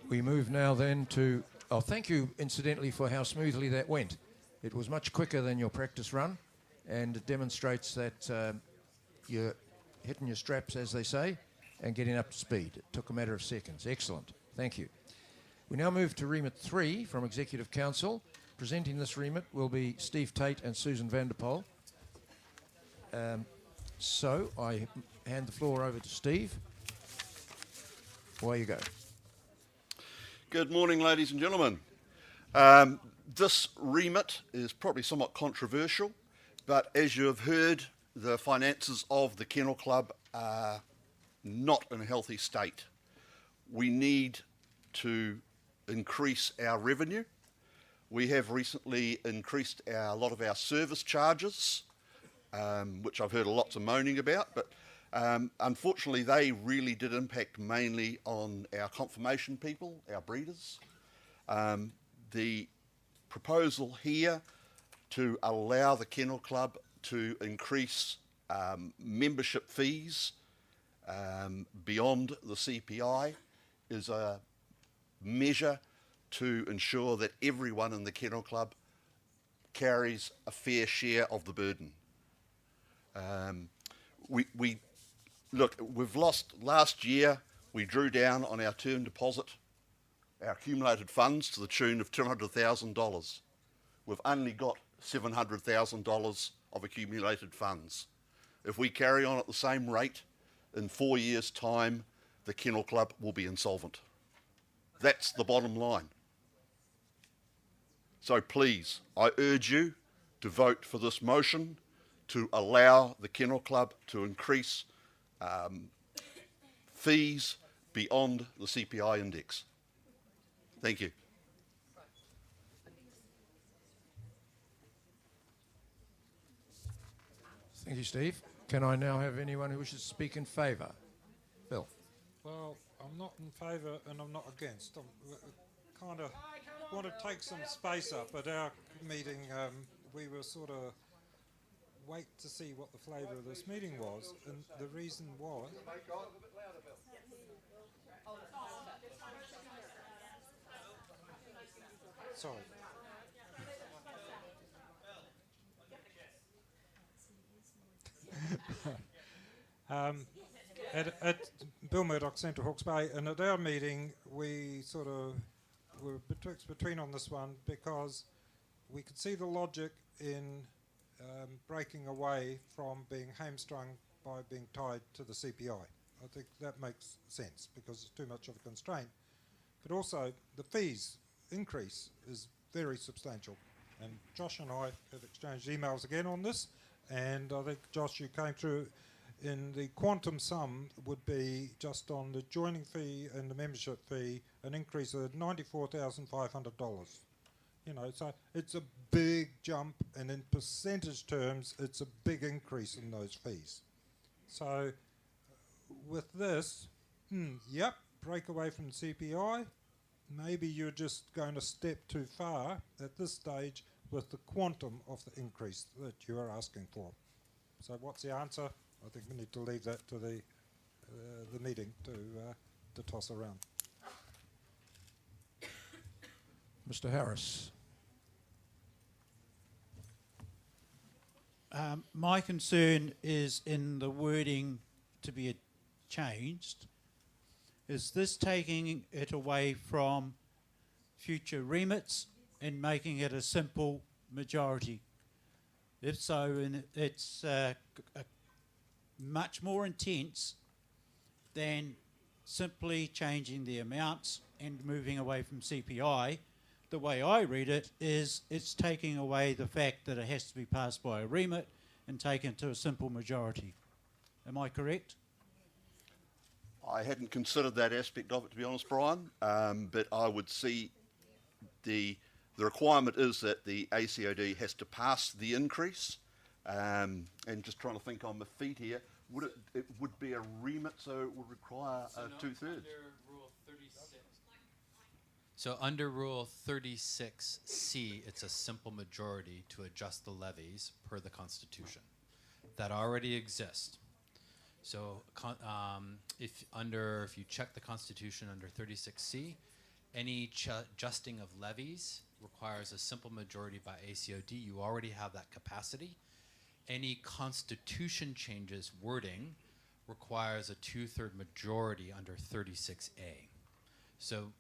We move now then to... Oh, thank you, incidentally, for how smoothly that went. It was much quicker than your practice run, and it demonstrates that you're hitting your straps, as they say, and getting up to speed. It took a matter of seconds. Excellent. Thank you. We now move to Remit 3 from Executive Council. Presenting this remit will be Steve Tate and Susan Vanderpoel. So I hand the floor over to Steve. Away you go. Good morning, ladies and gentlemen. This remit is probably somewhat controversial, but as you have heard, the finances of the Kennel Club are not in a healthy state. We need to increase our revenue. We have recently increased a lot of our service charges, which I've heard lots of moaning about, but unfortunately they really did impact mainly on our confirmation people, our breeders. The proposal here to allow the Kennel Club to increase membership fees beyond the CPI is a measure to ensure that everyone in the Kennel Club carries a fair share of the burden. Look, we've lost last year. We drew down on our term deposit, our accumulated funds, to the tune of $200,000. We've only got $700,000 of accumulated funds. If we carry on at the same rate, in 4 years' time, the Kennel Club will be insolvent. That's the bottom line. So please, I urge you to vote for this motion to allow the Kennel Club to increase fees beyond the CPI index. Thank you. Thank you, Steve. Can I now have anyone who wishes to speak in favour? Bill. Well, I'm not in favour and I'm not against. I kind of want to take some space up. At our meeting, we were sort of wait to see what the flavour of this meeting was, and the reason was... Sorry. At Bill Murdoch Central Hawke's Bay, and at our meeting we sort of were between on this one because we could see the logic in breaking away from being hamstrung by being tied to the CPI. I think that makes sense because it's too much of a constraint. But also the fees increase is very substantial. And Josh and I have exchanged emails again on this, and I think, Josh, you came through in the quantum sum would be just on the joining fee and the membership fee an increase of $94,500. You know, so it's a big jump, and in percentage terms, it's a big increase in those fees. So with this, yep, break away from the CPI. Maybe you're just going to step too far at this stage with the quantum of the increase that you are asking for. So what's the answer? I think we need to leave that to the the meeting to toss around. Mr. Harris. My concern is in the wording to be changed. Is this taking it away from future remits and making it a simple majority? If so, it's much more intense than simply changing the amounts and moving away from CPI. The way I read it is it's taking away the fact that it has to be passed by a remit and taken to a simple majority. Am I correct? I hadn't considered that aspect of it, to be honest, Brian, but I would see the requirement is that the ACOD has to pass the increase, and just trying to think on my feet here, it would be a remit, so it would require two-thirds. So under Rule 36C, it's a simple majority to adjust the levies per the Constitution. That already exists. So if you check the Constitution under 36C, any adjusting of levies requires a simple majority by ACOD. You already have that capacity. Any Constitution changes wording requires a two-third majority under 36A. So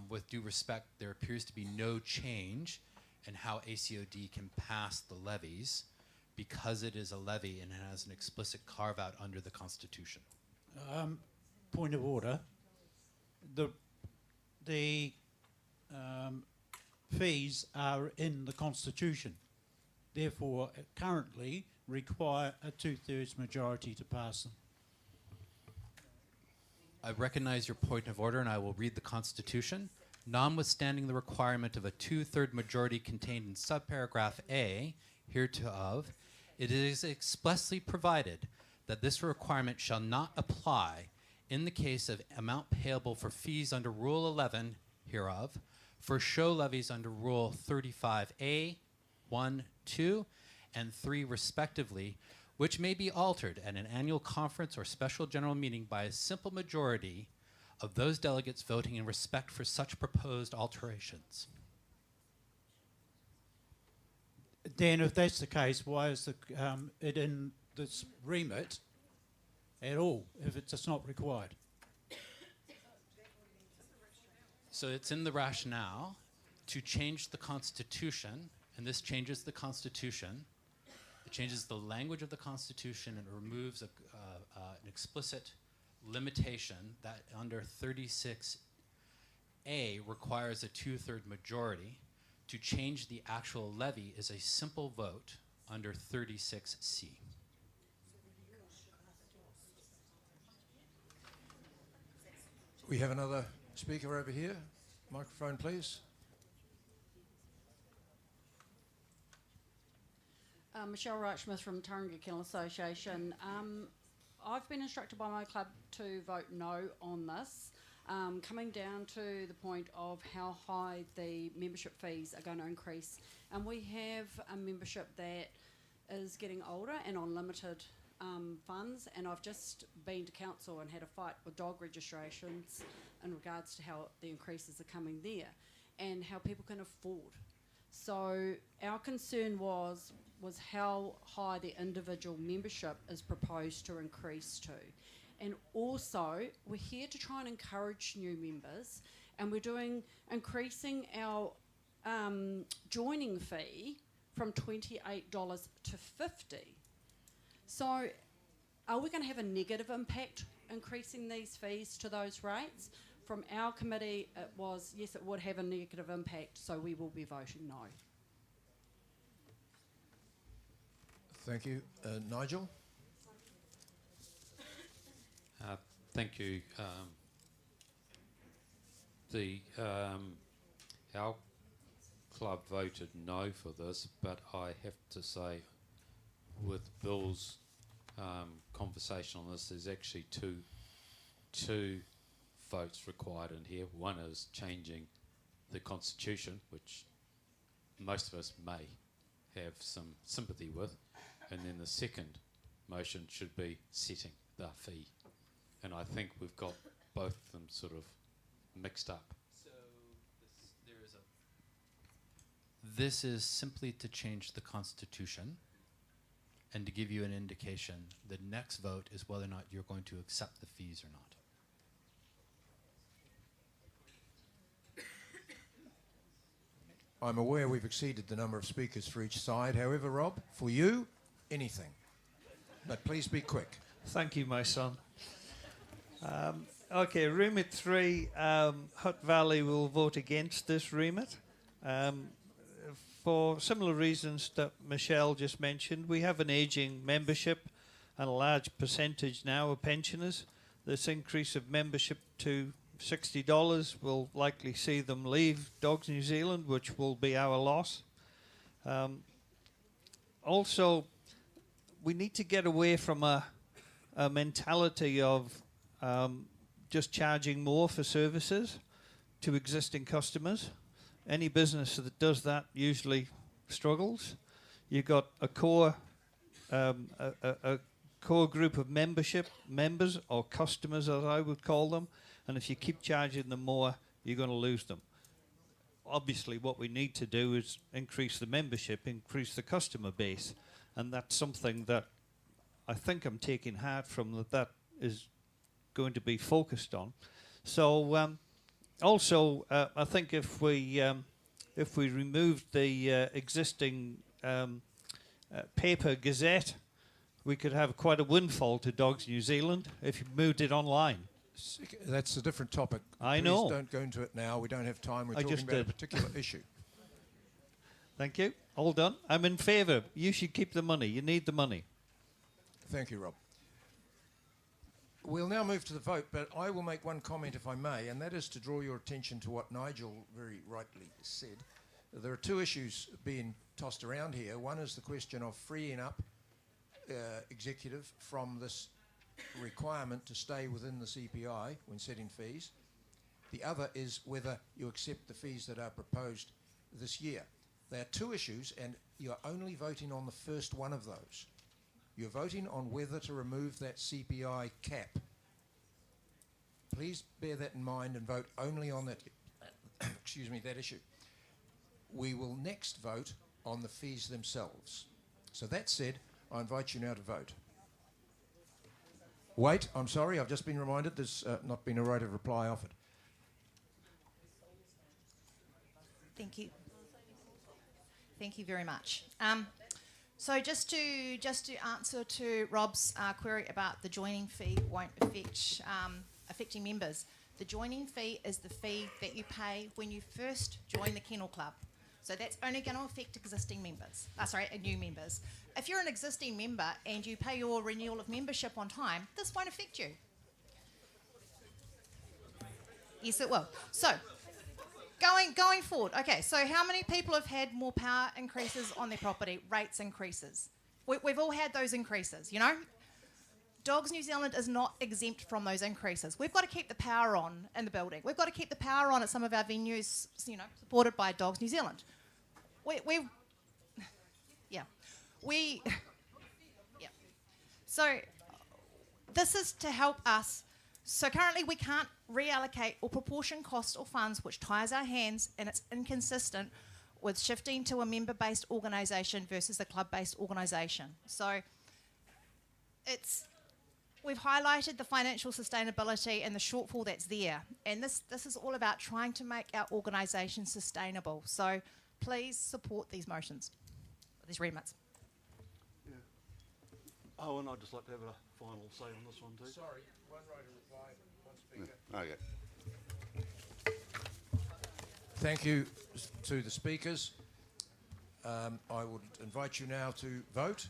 with due respect, there appears to be no change in how ACOD can pass the levies because it is a levy and it has an explicit carve-out under the Constitution. Point of order. The fees are in the Constitution. Therefore, currently require a two-thirds majority to pass them. I recognize your point of order, and I will read the Constitution. Notwithstanding the requirement of a two-third majority contained in subparagraph A, hereof, it is expressly provided that this requirement shall not apply in the case of amount payable for fees under Rule 11 hereof, for show levies under Rule 35A, 1, 2, and 3 respectively, which may be altered at an annual conference or special general meeting by a simple majority of those delegates voting in respect for such proposed alterations. Dan, if that's the case, why is it in this remit at all, if it's just not required? So it's in the rationale to change the Constitution, and this changes the Constitution. It changes the language of the Constitution and removes an explicit limitation that under 36A requires a two-third majority. To change the actual levy is a simple vote under 36C. We have another speaker over here. Microphone, please. Michelle Wright-Smith from Taringa Kennel Association. I've been instructed by my club to vote no on this, coming down to the point of how high the membership fees are going to increase. And we have a membership that is getting older and on limited funds, and I've just been to council and had a fight with dog registrations in regards to how the increases are coming there and how people can afford. So our concern was how high the individual membership is proposed to increase to. And also, we're here to try and encourage new members, and we're increasing our joining fee from $28 to $50. So are we going to have a negative impact increasing these fees to those rates? From our committee, it was, yes, it would have a negative impact, so we will be voting no. Thank you. Nigel? Thank you. Our club voted no for this, but I have to say, with Bill's conversation on this, there's actually two votes required in here. One is changing the Constitution, which most of us may have some sympathy with, and then the second motion should be setting the fee. and I think we've got both of them sort of mixed up. So this is simply to change the Constitution and to give you an indication. The next vote is whether or not you're going to accept the fees or not. I'm aware we've exceeded the number of speakers for each side. However, Rob, for you, anything. But please be quick. Thank you, my son. Okay, remit 3, Hutt Valley will vote against this remit. For similar reasons that Michelle just mentioned, we have an ageing membership and a large percentage now of pensioners. This increase of membership to $60 will likely see them leave Dogs New Zealand, which will be our loss. Also, we need to get away from a mentality of just charging more for services to existing customers. Any business that does that usually struggles. You've got a core group of members or customers, as I would call them, and if you keep charging them more, you're going to lose them. Obviously, what we need to do is increase the membership, increase the customer base, and that's something that I think I'm taking heart from, that is going to be focused on. So also, I think if we removed the existing paper gazette, we could have quite a windfall to Dogs New Zealand if you moved it online. That's a different topic. I Please know. Don't go into it now. We don't have time. We're I talking just about a did. particular issue. Thank you. All done. I'm in favour. You should keep the money. You need the money. Thank you, Rob. We'll now move to the vote, but I will make one comment, if I may, and that is to draw your attention to what Nigel very rightly said. There are two issues being tossed around here. One is the question of freeing up executive from this requirement to stay within the CPI when setting fees. The other is whether you accept the fees that are proposed this year. There are two issues, and you're only voting on the first one of those. You're voting on whether to remove that CPI cap. Please bear that in mind and vote only on that, excuse me, that issue. We will next vote on the fees themselves. So that said, I invite you now to vote. Wait, I'm sorry, I've just been reminded there's not been a right of reply offered. Thank you. Thank you very much. So just to answer to Rob's query about the joining fee won't affect affecting members. The joining fee is the fee that you pay when you first join the Kennel Club. So that's only going to affect existing members. New members. If you're an existing member and you pay your renewal of membership on time, this won't affect you. Yes, it will. So, going forward, okay, so how many people have had more power increases on their property, rates increases? We've all had those increases, you know? Dogs New Zealand is not exempt from those increases. We've got to keep the power on in the building. We've got to keep the power on at some of our venues, you know, supported by Dogs New Zealand. So this is to help us. So currently we can't reallocate or proportion costs or funds, which ties our hands, and it's inconsistent with shifting to a member-based organisation versus a club-based organisation. So we've highlighted the financial sustainability and the shortfall that's there, and this is all about trying to make our organisation sustainable. So please support these motions, these remits. Yeah. Oh, and I'd just like to have a final say on this one too. Sorry, one right of reply, one speaker. Okay. Thank you to the speakers. I would invite you now to vote.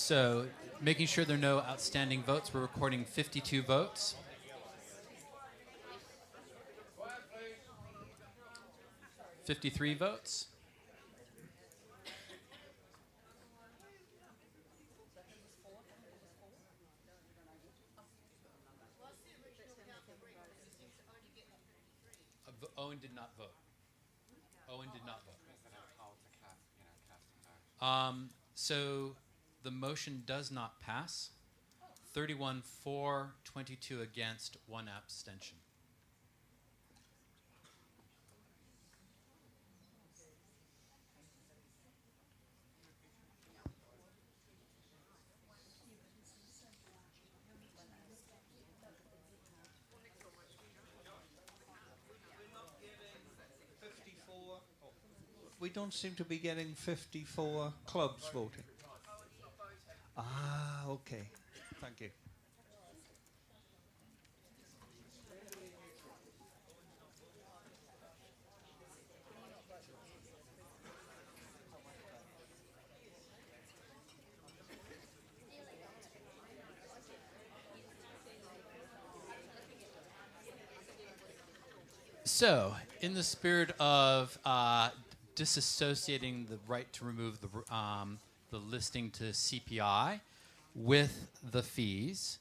So, making sure there are no outstanding votes, we're recording 52 votes. 53 votes. Owen did not vote. Owen did not vote. So the motion does not pass. 31 for, 22 against, 1 abstention. We don't seem to be getting 54 clubs voting. Ah, okay. Thank you. So, in the spirit of disassociating the right to remove the listing to CPI with the fees,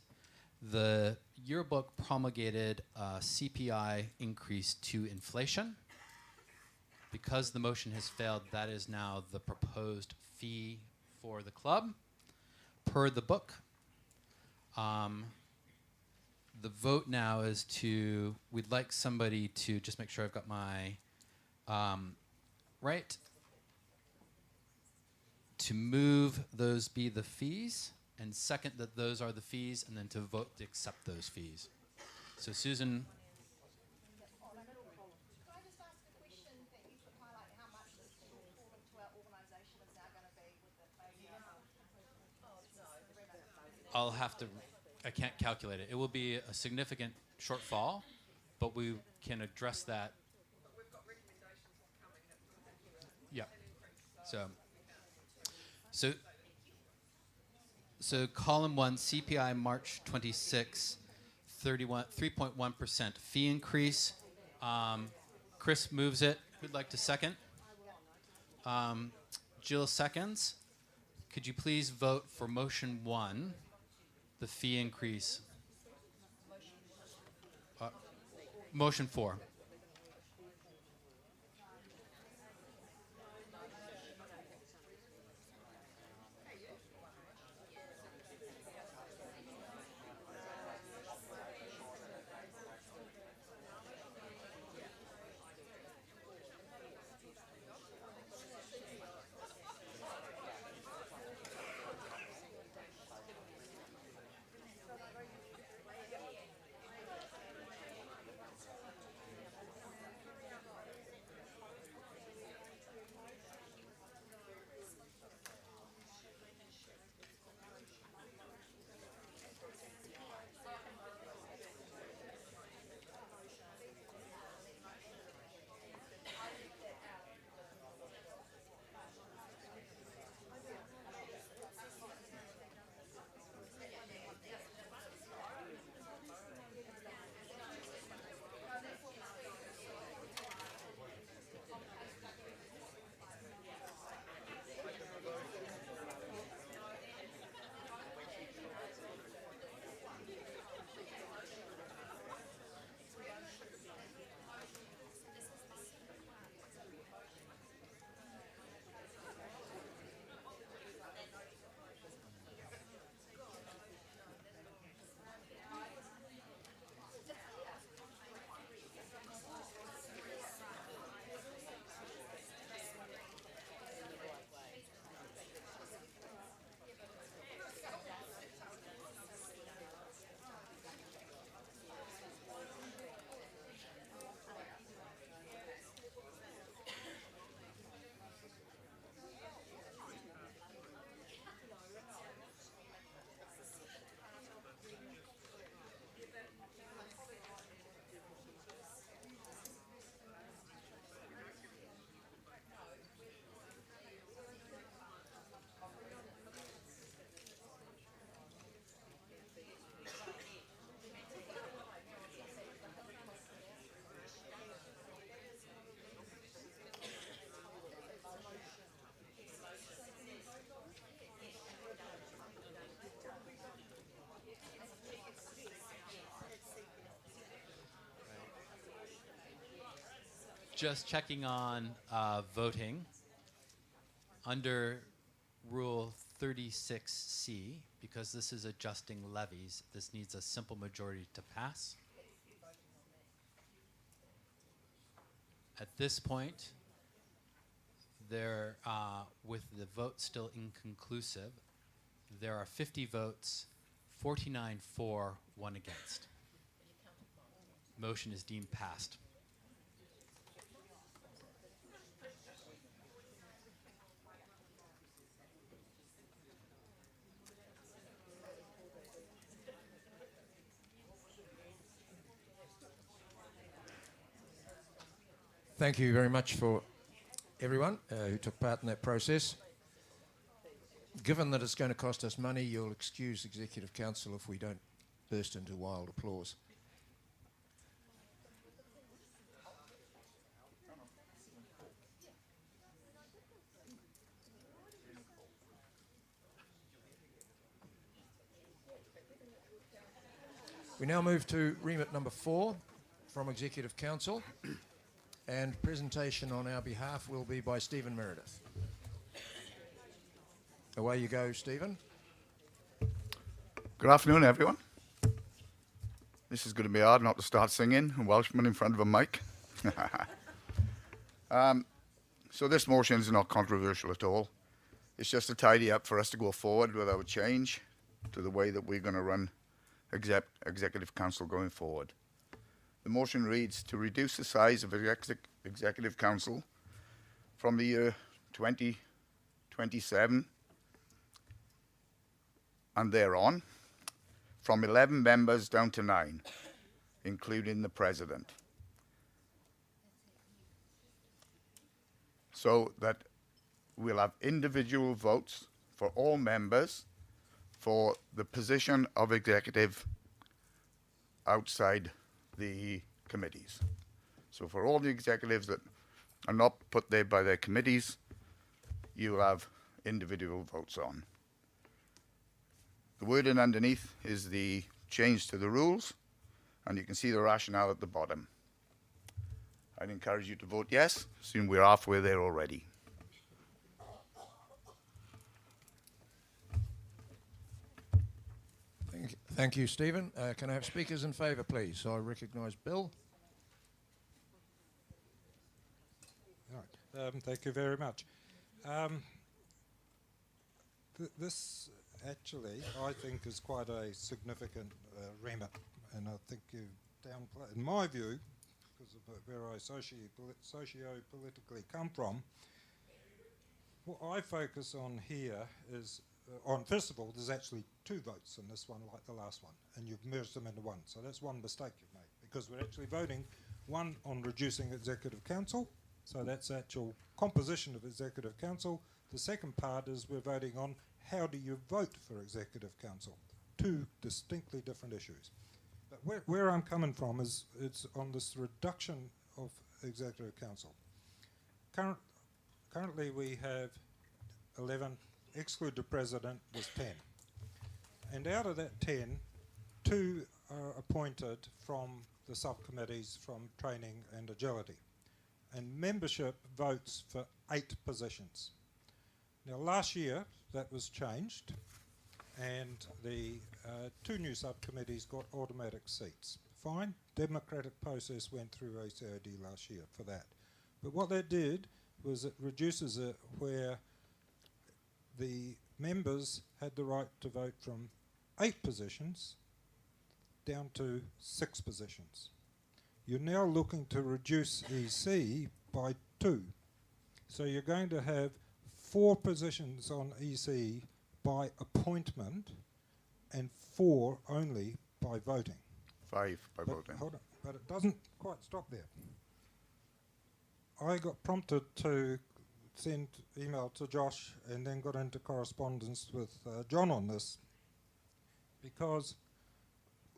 the yearbook promulgated a CPI increase to inflation. Because the motion has failed, that is now the proposed fee for the club per the book. The vote now is we'd like somebody to just make sure I've got my right to move those be the fees, and second that those are the fees, and then to vote to accept those fees. So Susan. I can't calculate it. It will be a significant shortfall, but we can address that. Yeah. So column 1, CPI March 26, 3.1% fee increase. Chris moves it. Who'd like to second? Jill seconds. Could you please vote for motion 1, the fee increase? Motion 4. Just checking on voting. Under Rule 36C, because this is adjusting levies, this needs a simple majority to pass. At this point, with the vote still inconclusive, there are 50 votes, 49 for, 1 against. Motion is deemed passed. Thank you very much for everyone who took part in that process. Given that it's going to cost us money, you'll excuse Executive Council if we don't burst into wild applause. We now move to remit number 4 from Executive Council, and presentation on our behalf will be by Stephen Meredith. Away you go, Stephen. Good afternoon, everyone. This is going to be hard not to start singing a Welshman in front of a mic. So this motion is not controversial at all. It's just a tidy up for us to go forward with our change to the way that we're going to run Executive Council going forward. The motion reads to reduce the size of Executive Council from the year 2027 and thereon from 11 members down to 9, including the President. So that we'll have individual votes for all members for the position of executive outside the committees. So for all the executives that are not put there by their committees, you'll have individual votes on. The wording underneath is the change to the rules, and you can see the rationale at the bottom. I'd encourage you to vote yes, assuming we're halfway there already. Thank you, Stephen. Can I have speakers in favour, please? So I recognise Bill. Right. Thank you very much. This actually, I think, is quite a significant remit, and I think you downplay, in my view, because of where I socio-politically come from, what I focus on here is, first of all, there's actually 2 votes in this one like the last one, and you've merged them into one. So that's one mistake you've made, because we're actually voting, one, on reducing Executive Council, so that's actual composition of Executive Council. The second part is we're voting on how do you vote for Executive Council. 2 distinctly different issues. But where I'm coming from is it's on this reduction of Executive Council. Currently we have 11, exclude the President, was 10. And out of that 10, 2 are appointed from the subcommittees from training and agility. And membership votes for 8 positions. Now last year that was changed, and the 2 new subcommittees got automatic seats. Fine, democratic process went through ACOD last year for that. But what that did was it reduces it where the members had the right to vote from 8 positions down to 6 positions. You're now looking to reduce EC by 2. So you're going to have 4 positions on EC by appointment and 4 only by voting. 5 by voting. Hold on, but it doesn't quite stop there. I got prompted to send email to Josh and then got into correspondence with John on this, because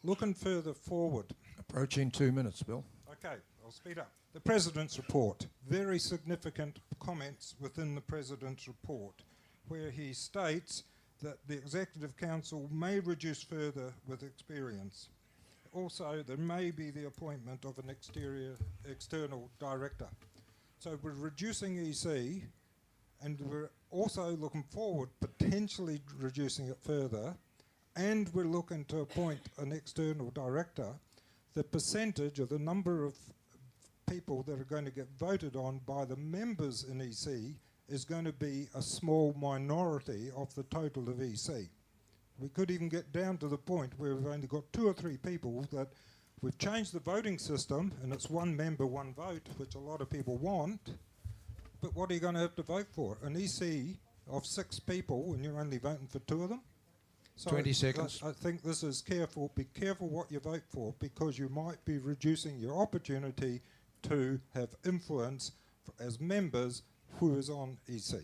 looking further forward... Approaching 2 minutes, Bill. Okay, I'll speed up. The President's report. Very significant comments within the President's report, where he states that the Executive Council may reduce further with experience. Also, there may be the appointment of an external director. So we're reducing EC, and we're also looking forward, potentially reducing it further, and we're looking to appoint an external director. The percentage of the number of people that are going to get voted on by the members in EC is going to be a small minority of the total of EC. We could even get down to the point where we've only got 2 or 3 people that we've changed the voting system and it's one member, one vote, which a lot of people want. But what are you going to have to vote for? An EC of 6 people and you're only voting for 2 of them? So 20 seconds. I think this is careful. Be careful what you vote for, because you might be reducing your opportunity to have influence as members who is on EC.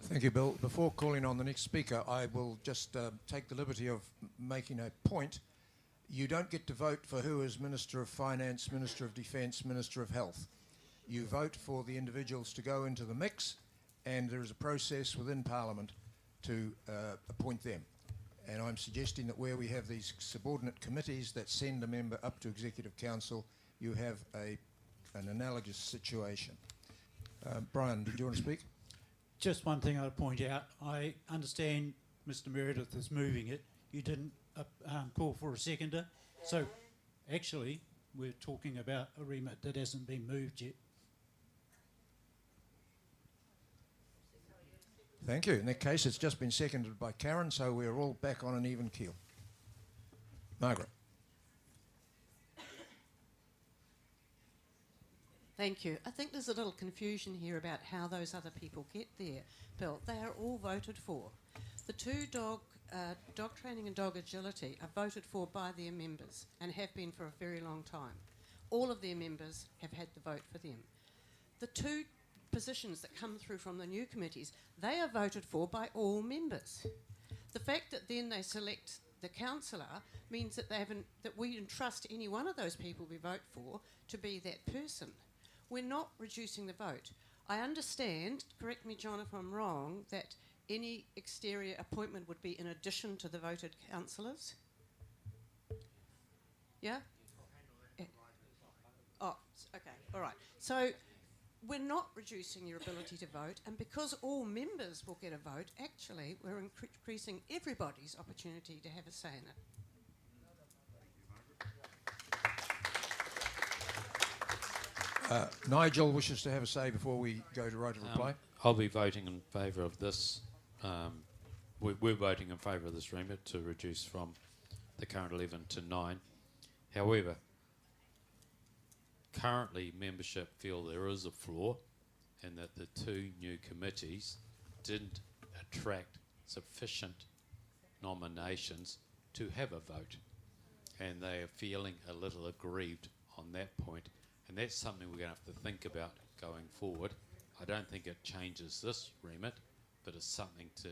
Thank you, Bill. Before calling on the next speaker, I will just take the liberty of making a point. You don't get to vote for who is Minister of Finance, Minister of Defence, Minister of Health. You vote for the individuals to go into the mix, and there is a process within Parliament to appoint them. And I'm suggesting that where we have these subordinate committees that send a member up to Executive Council, you have an analogous situation. Brian, did you want to speak? Just one thing I'd point out. I understand Mr Meredith is moving it. You didn't call for a seconder. So actually, we're talking about a remit that hasn't been moved yet. Thank you. In that case, it's just been seconded by Karen, so we're all back on an even keel. Margaret. Thank you. I think there's a little confusion here about how those other people get there. Bill, they are all voted for. The 2 dog training and dog agility are voted for by their members and have been for a very long time. All of their members have had the vote for them. The 2 positions that come through from the new committees, they are voted for by all members. The fact that then they select the councillor means that that we entrust any one of those people we vote for to be that person. We're not reducing the vote. I understand, correct me John if I'm wrong, that any exterior appointment would be in addition to the voted councillors? Yeah? Oh, okay, all right. So we're not reducing your ability to vote, and because all members will get a vote, actually we're increasing everybody's opportunity to have a say in it. Nigel wishes to have a say before we go to right of reply. I'll be voting in favour of this. We're voting in favour of this remit to reduce from the current 11 to 9. However, currently membership feel there is a flaw and that the 2 new committees didn't attract sufficient nominations to have a vote, and they are feeling a little aggrieved on that point, and that's something we're going to have to think about going forward. I don't think it changes this remit, but it's something to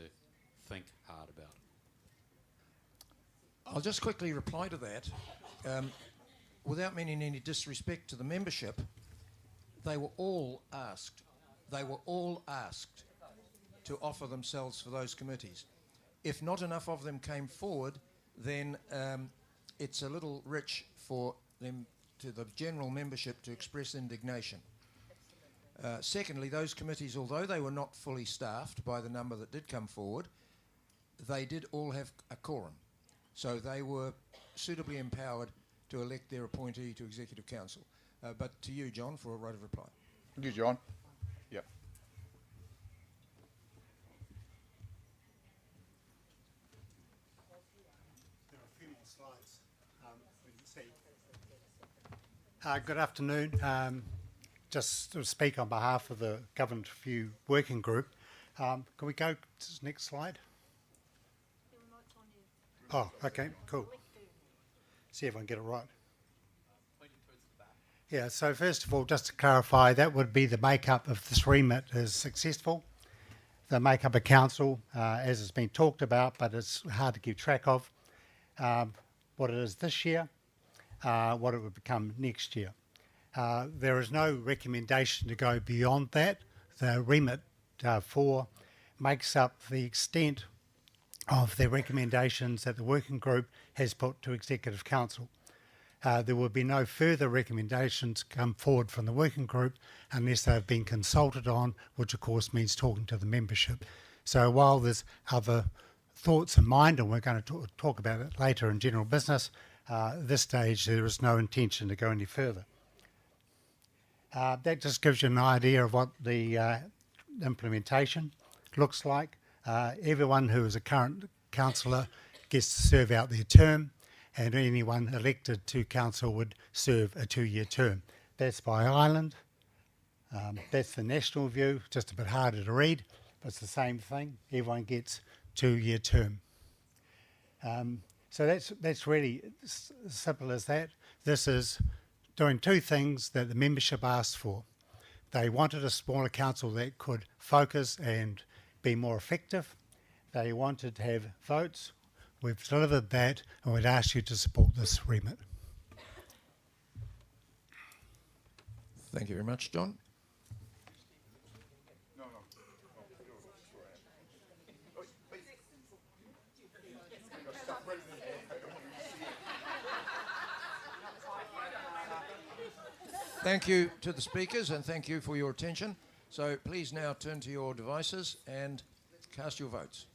think hard about. I'll just quickly reply to that. Without meaning any disrespect to the membership, they were all asked to offer themselves for those committees. If not enough of them came forward, then it's a little rich for them, to the general membership, to express indignation. Secondly, those committees, although they were not fully staffed by the number that did come forward, they did all have a quorum. So they were suitably empowered to elect their appointee to Executive Council. But to you, John, for a right of reply. Thank you, John. Yeah. There are a few more slides. We can see. Good afternoon. Just to speak on behalf of the Government Review Working Group. Can we go to the next slide? Oh, okay, cool. See if I can get it right. Yeah, so first of all, just to clarify, that would be the makeup of this remit is successful. The makeup of council, as has been talked about, but it's hard to keep track of, what it is this year, what it would become next year. There is no recommendation to go beyond that. The remit 4 makes up the extent of the recommendations that the working group has put to Executive Council. there will be no further recommendations come forward from the working group unless they've been consulted on, which of course means talking to the membership. So while there's other thoughts in mind, and we're going to talk about it later in general business, at this stage there is no intention to go any further. That just gives you an idea of what the implementation looks like. Everyone who is a current councillor gets to serve out their term, and anyone elected to council would serve a 2-year term. That's by island. That's the national view, just a bit harder to read, but it's the same thing. Everyone gets 2-year term. So that's really as simple as that. This is doing two things that the membership asked for. They wanted a smaller council that could focus and be more effective. They wanted to have votes. We've delivered that, and we'd ask you to support this remit. Thank you very much, John. Thank you to the speakers, and thank you for your attention. So please now turn to your devices and cast your votes.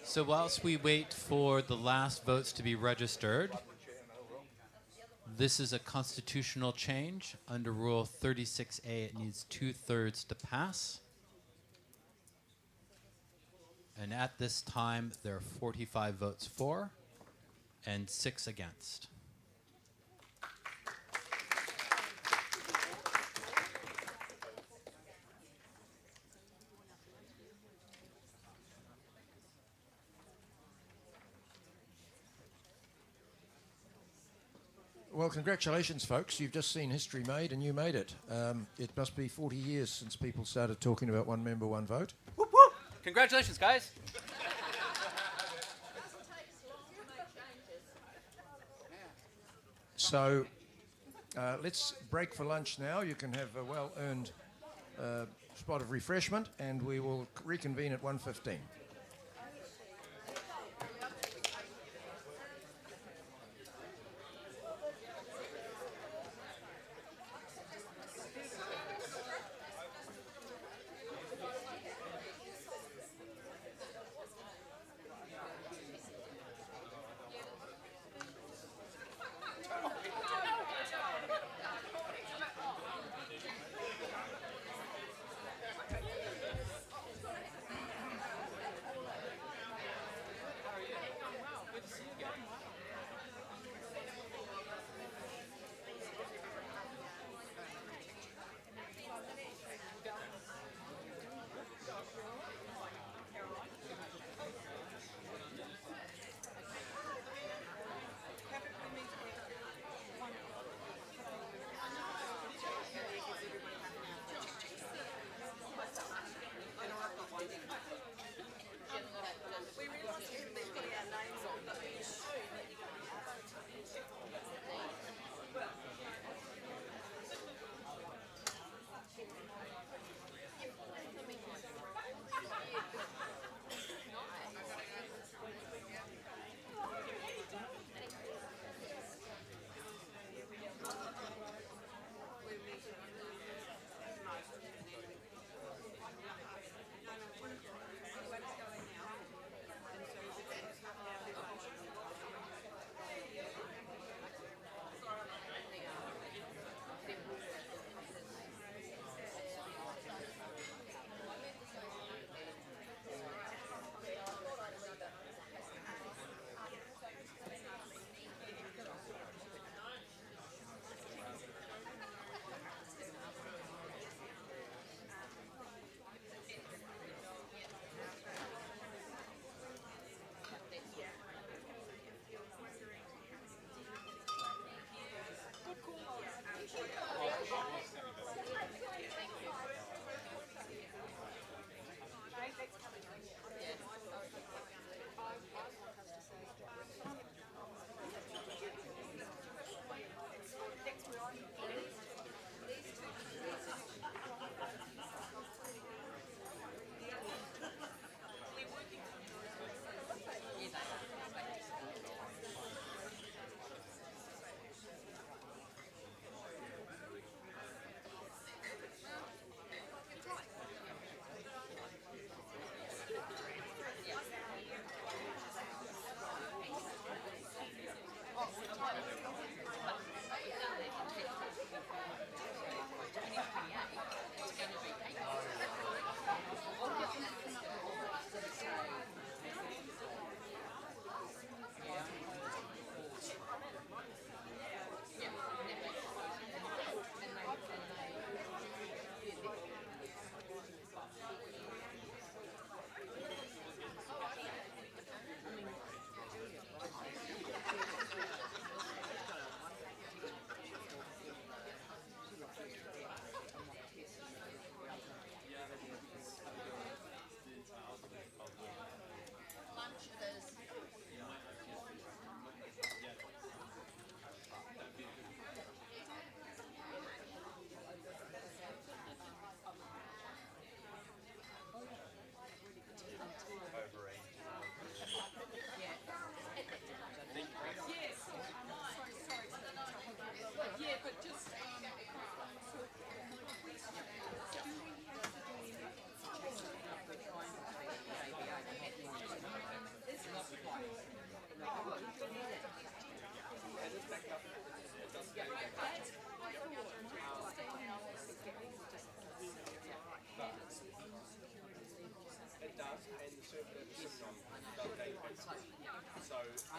So whilst we wait for the last votes to be registered, this is a constitutional change. Under Rule 36A, it needs 2/3 to pass. And at this time, there are 45 votes for and 6 against. Well, congratulations, folks. You've just seen history made, and you made it. It must be 40 years since people started talking about one member, one vote. Whoop, whoop. Congratulations, guys. So let's break for lunch now. You can have a well-earned spot of refreshment, and we will reconvene at 1:15.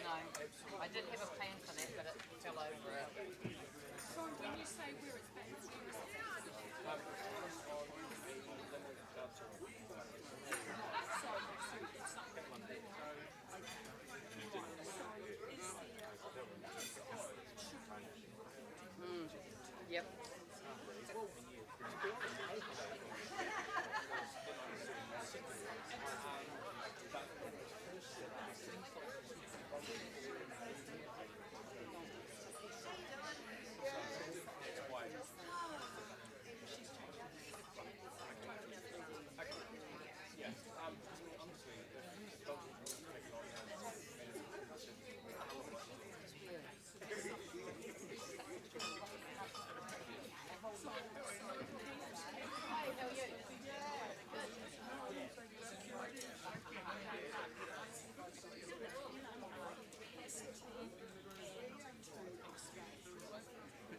know. I did have a plan for that, but it fell over it. So when you say where it's back, where is it? Yep.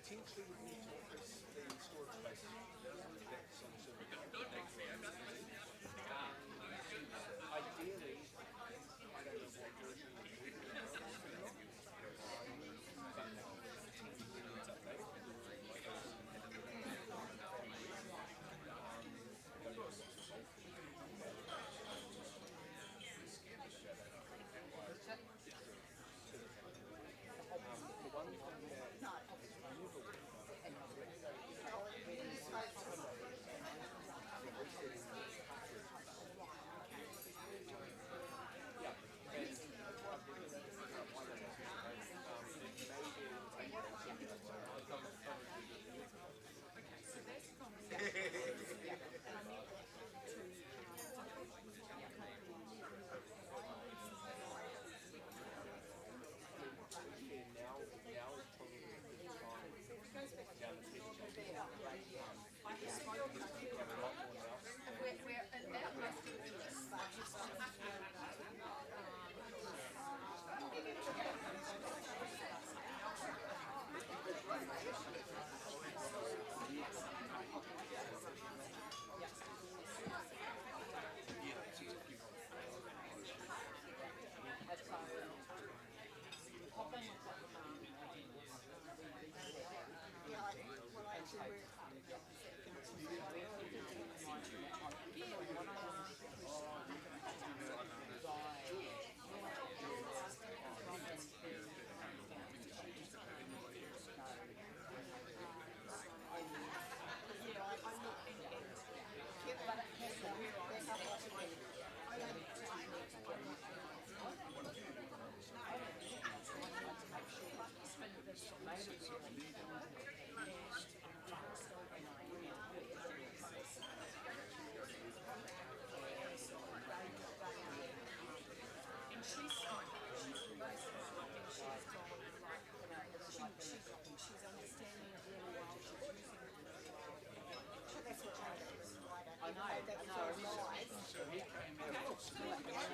Potentially we need to increase the storage space. That's on the ideally, I don't know what version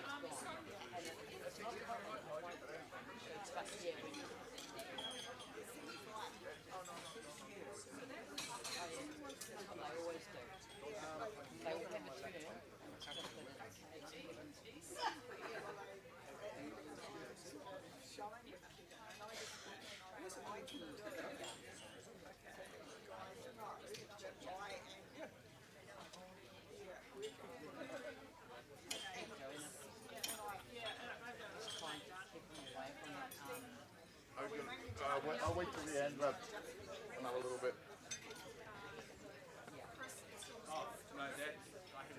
of the I'll wait till the end, but I'll have a little bit. Oh, no, that, I can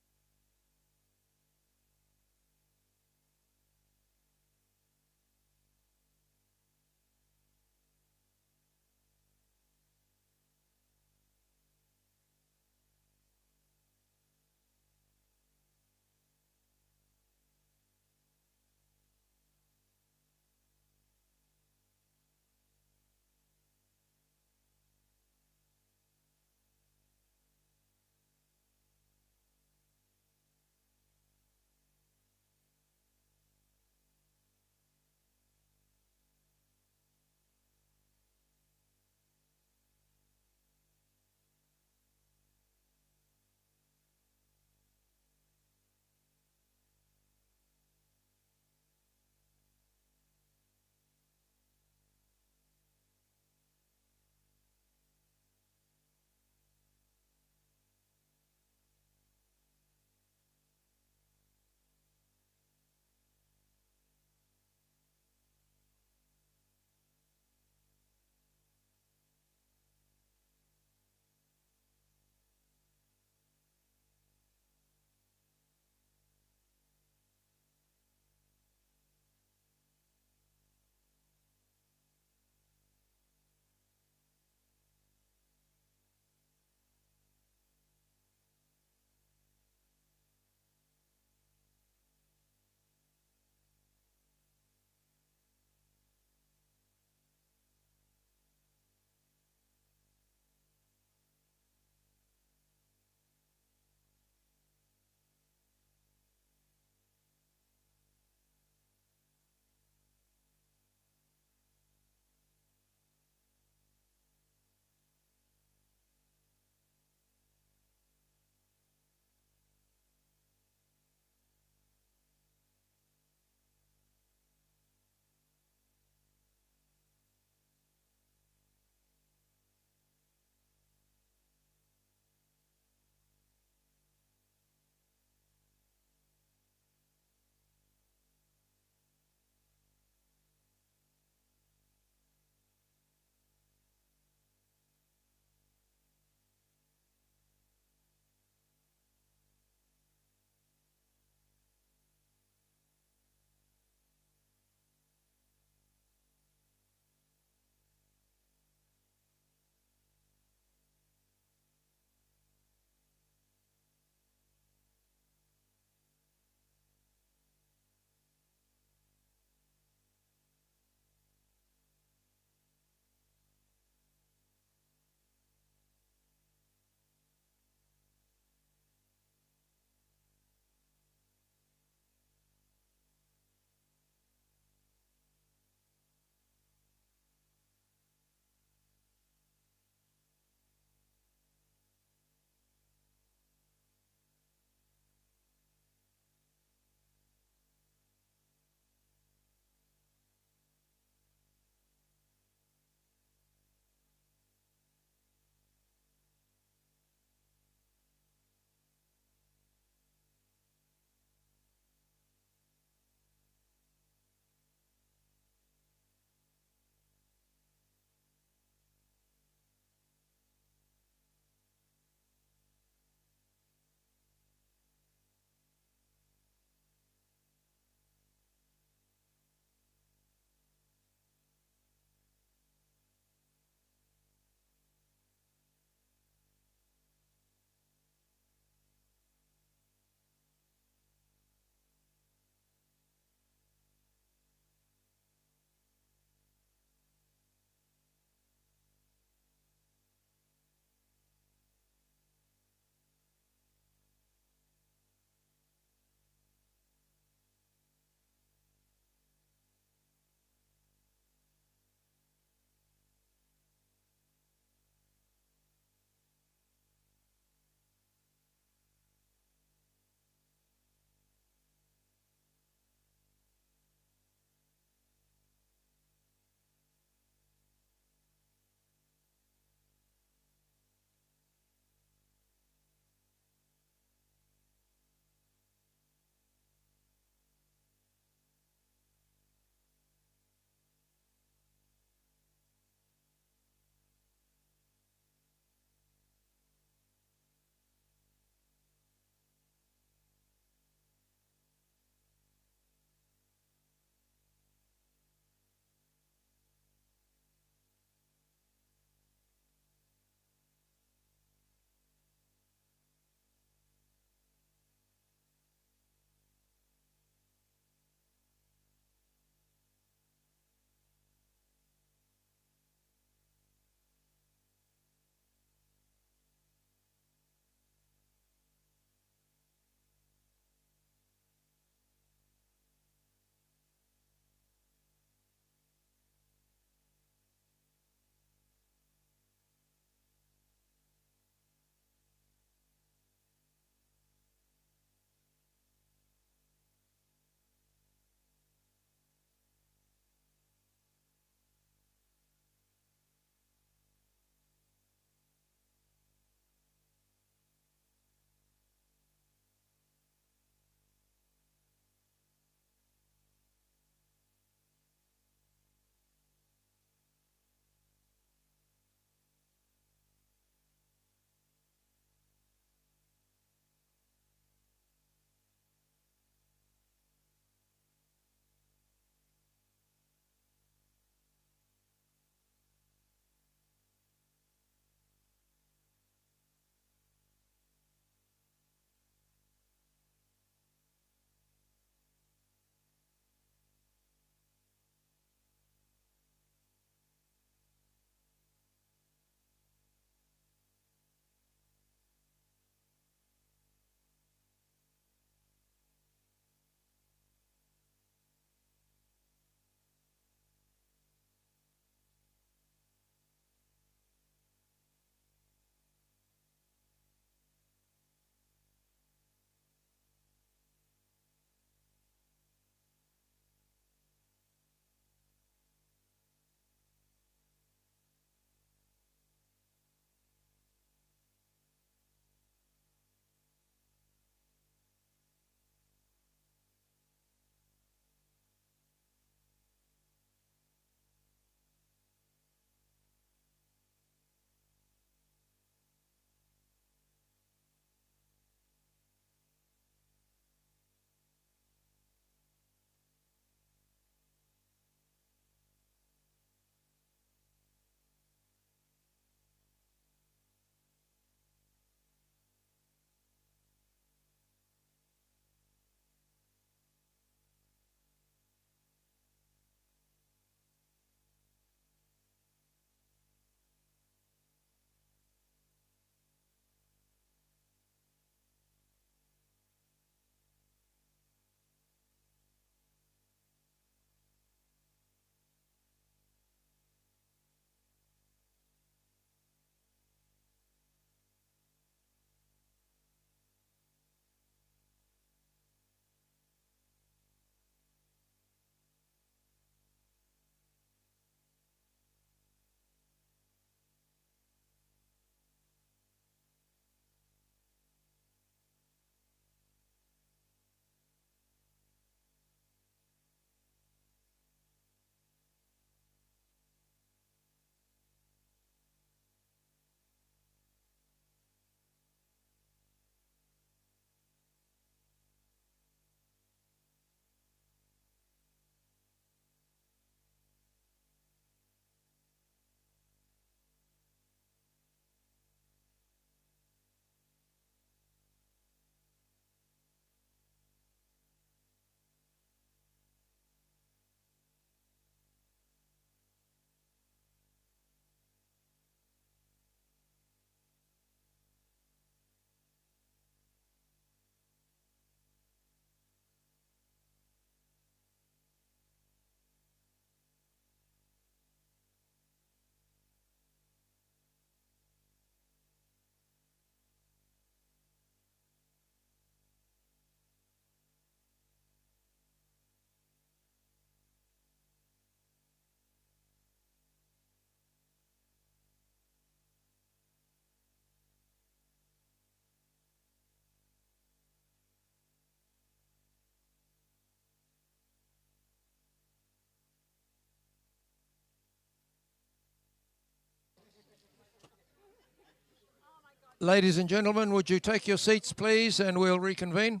Ladies and gentlemen, would you take your seats, please, and we'll reconvene.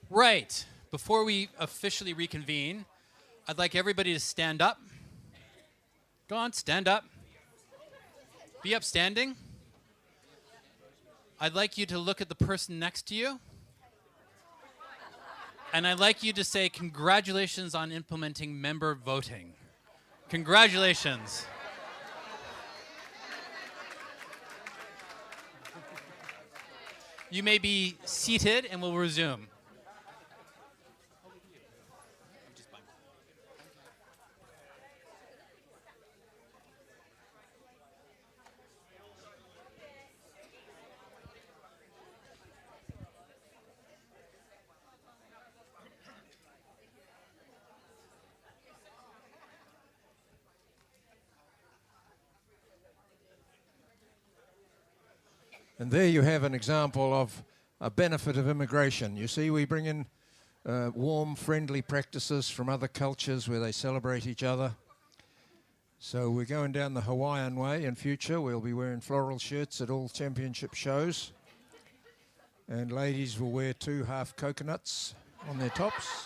Right. Before we officially reconvene, I'd like everybody to stand up. Go on, stand up. Be upstanding. I'd like you to look at the person next to you. And I'd like you to say congratulations on implementing member voting. Congratulations. You may be seated and we'll resume. And there you have an example of a benefit of immigration. You see, we bring in warm, friendly practices from other cultures where they celebrate each other. So we're going down the Hawaiian way in future. We'll be wearing floral shirts at all championship shows. And ladies will wear 2 half coconuts on their tops.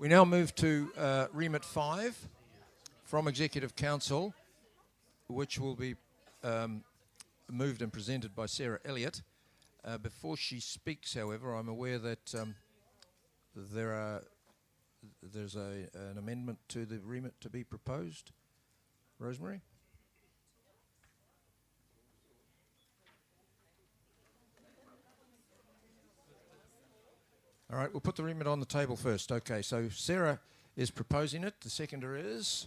We now move to Remit 5 from Executive Council, which will be moved and presented by Sarah Elliott. Before she speaks, however, I'm aware that there's an amendment to the remit to be proposed. Rosemary? All right, we'll put the remit on the table first. Okay, so Sarah is proposing it. The seconder is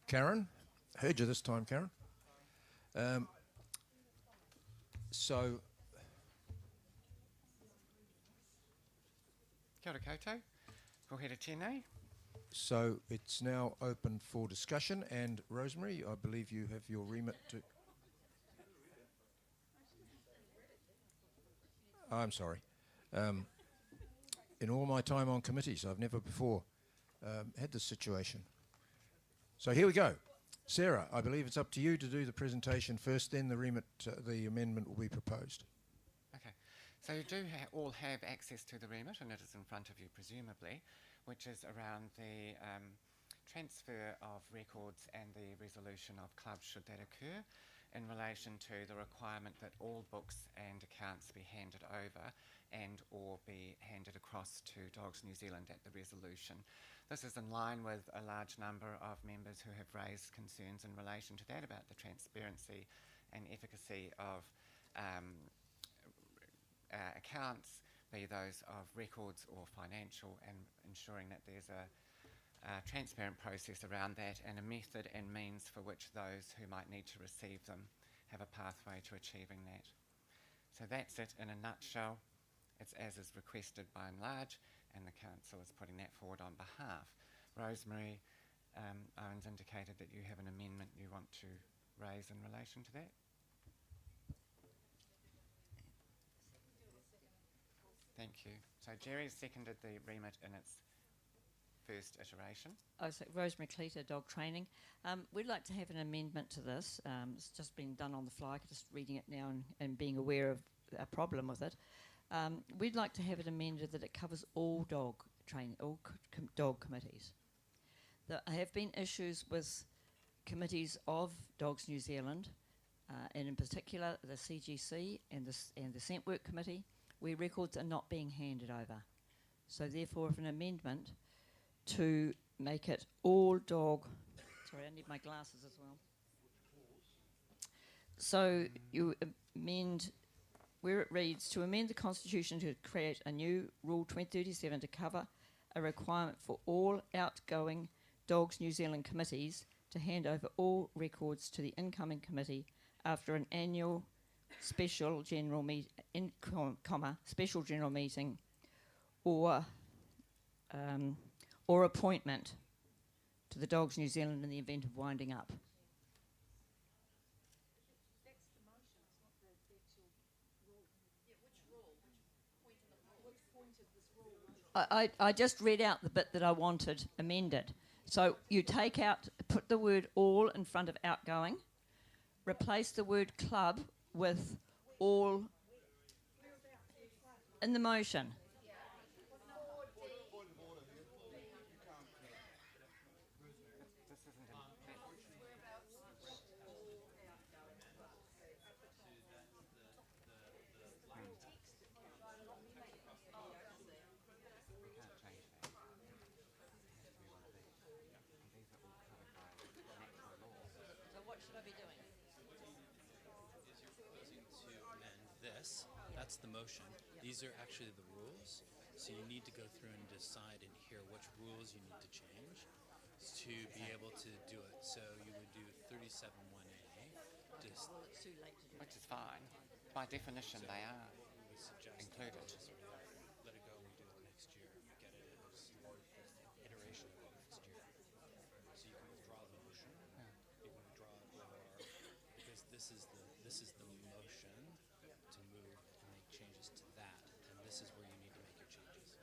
Karen. Heard you this time, Karen. So... Kia ora koutou. Ko hera tēnei. So it's now open for discussion, and Rosemary, I believe you have your remit to... Oh, I'm sorry. In all my time on committees, I've never before had this situation. So here we go. Sarah, I believe it's up to you to do the presentation first, then the remit, the amendment will be proposed. Okay, so you do all have access to the remit, and it is in front of you presumably, which is around the transfer of records and the resolution of clubs should that occur, in relation to the requirement that all books and accounts be handed over and or be handed across to Dogs New Zealand at the resolution. This is in line with a large number of members who have raised concerns in relation to that about the transparency and efficacy of accounts, be those of records or financial, and ensuring that there's a transparent process around that and a method and means for which those who might need to receive them have a pathway to achieving that. So that's it in a nutshell. It's as is requested by and large, and the council is putting that forward on behalf. Rosemary Owen's indicated that you have an amendment you want to raise in relation to that. Thank you. So Jerry seconded the remit in its first iteration. Oh, so Rosemary Cleater, dog training. We'd like to have an amendment to this. It's just been done on the fly, just reading it now and being aware of a problem with it. We'd like to have it amended that it covers all dog training, all dog committees. There have been issues with committees of Dogs New Zealand, and in particular the CGC and the Scent Work Committee, where records are not being handed over. So therefore, if an amendment to make it all dog, sorry, I need my glasses as well. So you amend, where it reads, to amend the Constitution to create a new Rule 2037 to cover a requirement for all outgoing Dogs New Zealand committees to hand over all records to the incoming committee after an annual special general special general meeting or appointment to the Dogs New Zealand in the event of winding up. I just read out the bit that I wanted amended. So you take out, put the word all in front of outgoing, replace the word club with all in the motion. That's the motion. These are actually the rules. So you need to go through and decide and hear which rules you need to change to be able to do it. So you would do 37(1)A. Which is fine. By definition, So they are we would suggest included. Just let it go and we do it next year. Get it as iteration of it next year. So you can withdraw the motion. You can withdraw it because this is the motion to move and make changes to that, and this is where you need to make your changes.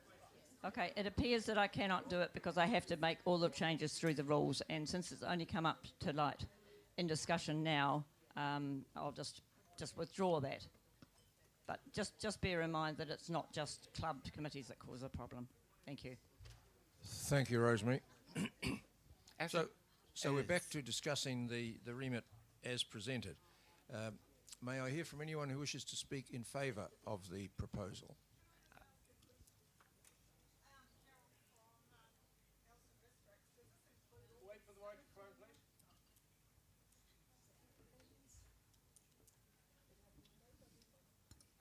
Okay, it appears that I cannot do it because I have to make all the changes through the rules, and since it's only come up to light in discussion now, I'll just withdraw that. But just bear in mind that it's not just club committees that cause a problem. Thank you. Thank you, Rosemary. So we're back to discussing the remit as presented. May I hear from anyone who wishes to speak in favour of the proposal?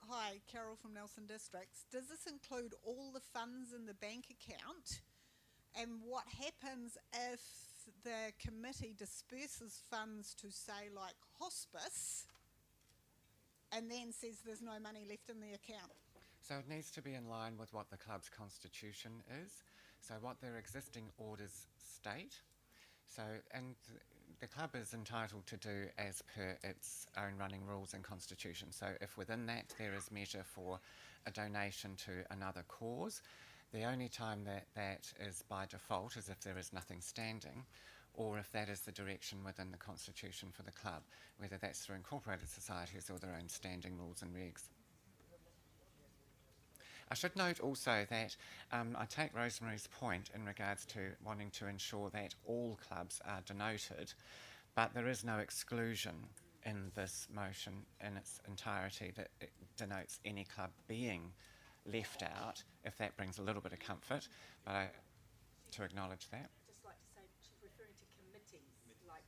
Hi, Carol from Nelson Districts. Does this include all the funds in the bank account? And what happens if the committee disperses funds to, say, like hospice, and then says there's no money left in the account? So it needs to be in line with what the club's constitution is. So what their existing orders state. So, and the club is entitled to do as per its own running rules and constitution. So if within that there is measure for a donation to another cause, the only time that is by default is if there is nothing standing, or if that is the direction within the constitution for the club, whether that's through incorporated societies or their own standing rules and regs. I should note also that I take Rosemary's point in regards to wanting to ensure that all clubs are denoted, but there is no exclusion in this motion in its entirety that it denotes any club being left out, if that brings a little bit of comfort, but to acknowledge that. I'd just like to say, she's referring to committees, like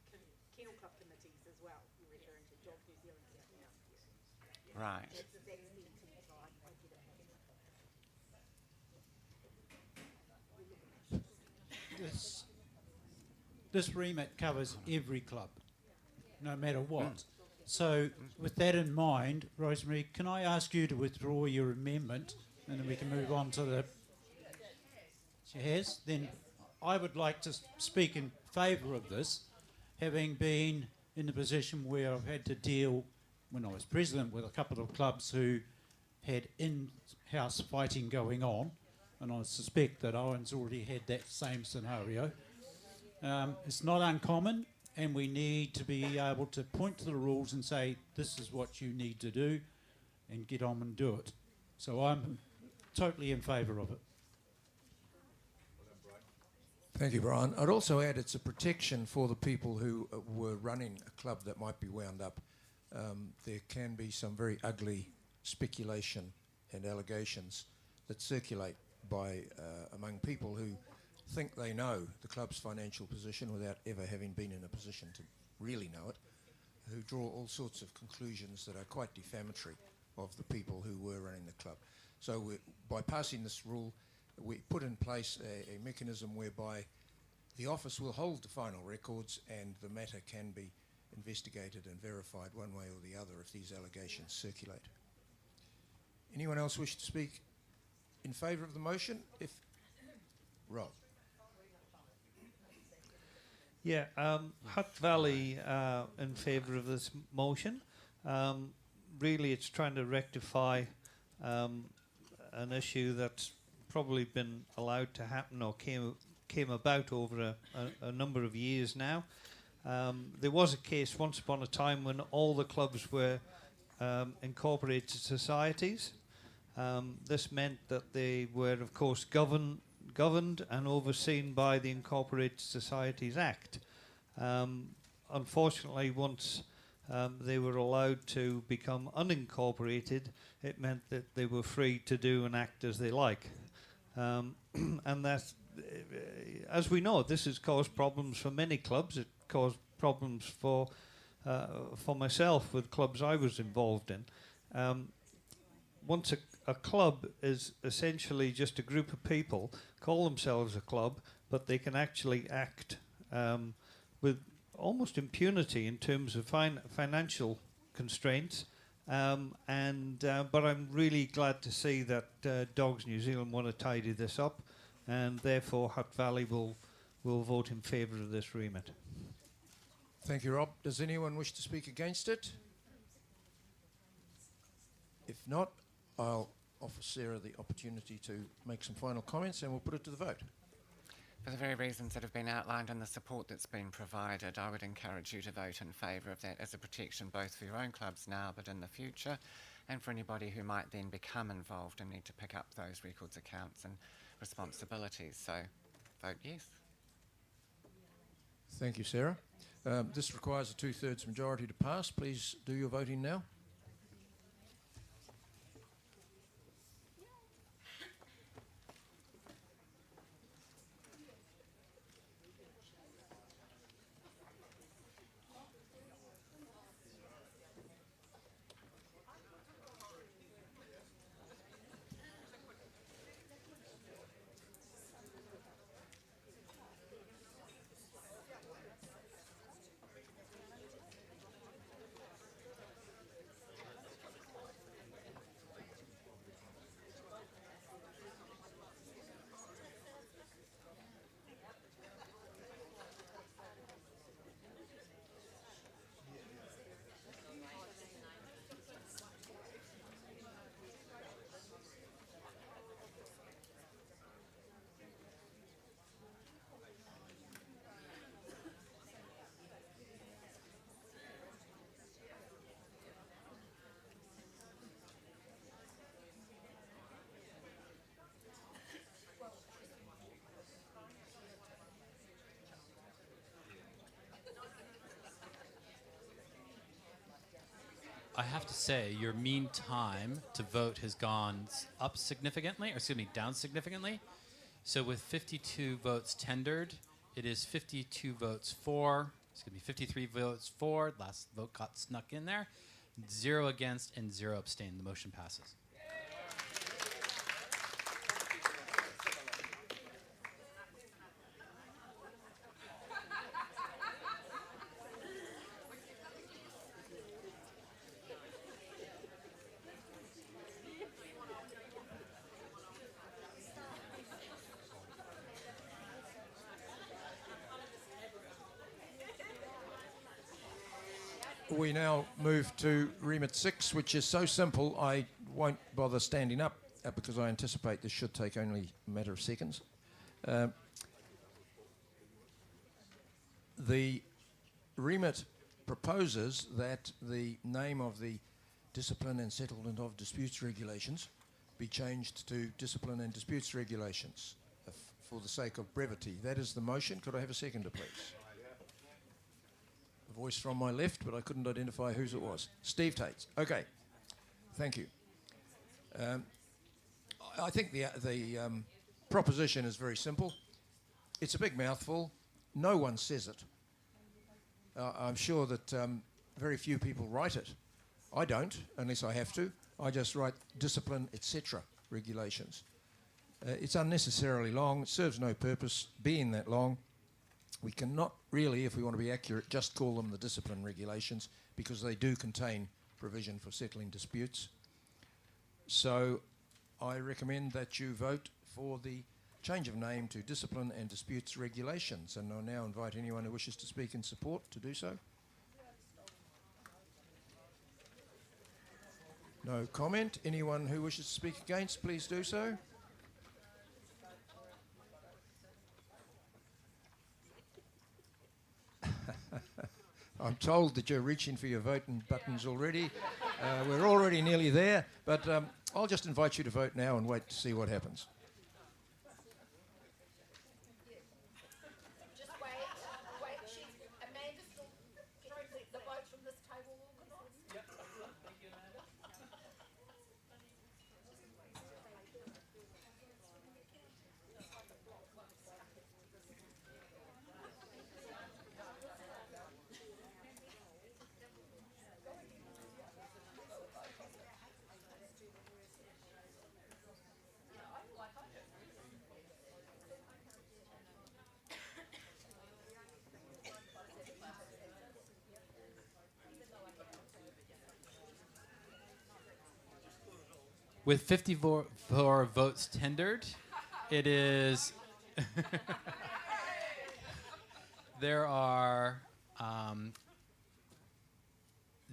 kennel club committees as well. You're referring to Dogs New Zealand. Yeah. Right. That's the intent, so I get it. This remit covers every club, no matter what. So with that in mind, Rosemary, can I ask you to withdraw your amendment and then we can move on to the... She has? Then I would like to speak in favour of this, having been in the position where I've had to deal, when I was president, with a couple of clubs who had in-house fighting going on, and I suspect that Owen's already had that same scenario. It's not uncommon, and we need to be able to point to the rules and say, this is what you need to do, and get on and do it. So I'm totally in favour of it. Thank you, Brian. I'd also add it's a protection for the people who were running a club that might be wound up. There can be some very ugly speculation and allegations that circulate among people who think they know the club's financial position without ever having been in a position to really know it, who draw all sorts of conclusions that are quite defamatory of the people who were running the club. So by passing this rule, we put in place a mechanism whereby the office will hold the final records and the matter can be investigated and verified one way or the other if these allegations circulate. Anyone else wish to speak in favour of the motion? Rob. Yeah, Hutt Valley in favour of this motion. Really, it's trying to rectify an issue that's probably been allowed to happen or came about over a number of years now. There was a case once upon a time when all the clubs were incorporated societies. This meant that they were, of course, governed and overseen by the Incorporated Societies Act. Unfortunately, once they were allowed to become unincorporated, it meant that they were free to do and act as they like. And that, as we know, this has caused problems for many clubs. It caused problems for myself with clubs I was involved in. Once a club is essentially just a group of people, call themselves a club, but they can actually act with almost impunity in terms of financial constraints. But I'm really glad to see that Dogs New Zealand want to tidy this up, and therefore Hutt Valley will vote in favour of this remit. Thank you, Rob. Does anyone wish to speak against it? If not, I'll offer Sarah the opportunity to make some final comments and we'll put it to the vote. For the very reasons that have been outlined and the support that's been provided, I would encourage you to vote in favour of that as a protection both for your own clubs now but in the future, and for anybody who might then become involved and need to pick up those records, accounts and responsibilities. So vote yes. Thank you, Sarah. This requires a 2/3 majority to pass. Please do your voting now. I have to say, your mean time to vote has gone up significantly, or excuse me, down significantly. So with 52 votes tendered, it is 52 votes for, excuse me, 53 votes for, last vote got snuck in there, 0 against and 0 abstained. The motion passes. we now move to Remit 6, which is so simple I won't bother standing up because I anticipate this should take only a matter of seconds. The Remit proposes that the name of the Discipline and Settlement of Disputes Regulations be changed to Discipline and Disputes Regulations for the sake of brevity. That is the motion. Could I have a seconder, please? A voice from my left, but I couldn't identify whose it was. Steve Tates. Okay. Thank you. I think the proposition is very simple. It's a big mouthful. No one says it. I'm sure that very few people write it. I don't, unless I have to. I just write discipline, etc. regulations. It's unnecessarily long. It serves no purpose being that long. We cannot really, if we want to be accurate, just call them the discipline regulations because they do contain provision for settling disputes. So I recommend that you vote for the change of name to Discipline and Disputes Regulations, and I'll now invite anyone who wishes to speak in support to do so. No comment. Anyone who wishes to speak against, please do so. I'm told that you're reaching for your voting buttons already. We're already nearly there, but I'll just invite you to vote now and wait to see what happens. Just wait. Amanda's still getting the votes from this table organised. Yep. Thank you, Amanda. With 54 votes tendered, it is... there are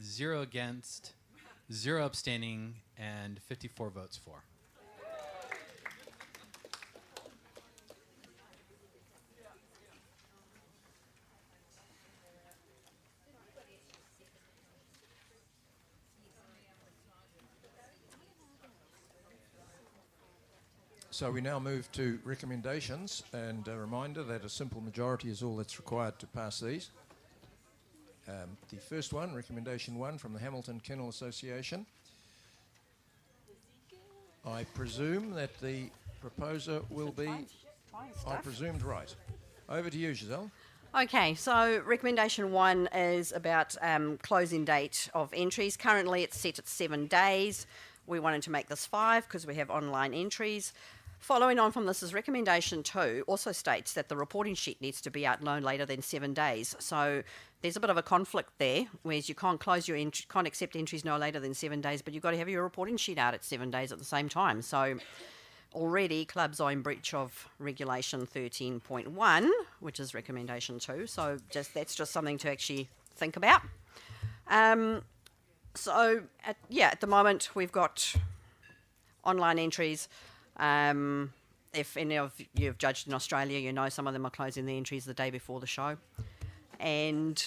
0 against, 0 abstaining, and 54 votes for. So we now move to recommendations, and a reminder that a simple majority is all that's required to pass these. The first one, recommendation 1 from the Hamilton Kennel Association. I presume that the proposer will be... I presumed right. Over to you, Giselle. Okay, so recommendation 1 is about closing date of entries. Currently it's set at 7 days. We wanted to make this 5 because we have online entries. Following on from this is recommendation 2 also states that the reporting sheet needs to be out no later than 7 days. So there's a bit of a conflict there, whereas you can't close your can't accept entries no later than 7 days, but you've got to have your reporting sheet out at 7 days at the same time. So already clubs are in breach of regulation 13.1, which is recommendation 2. So that's just something to actually think about. So at the moment we've got online entries. If any of you have judged in Australia, you know some of them are closing the entries the day before the show, and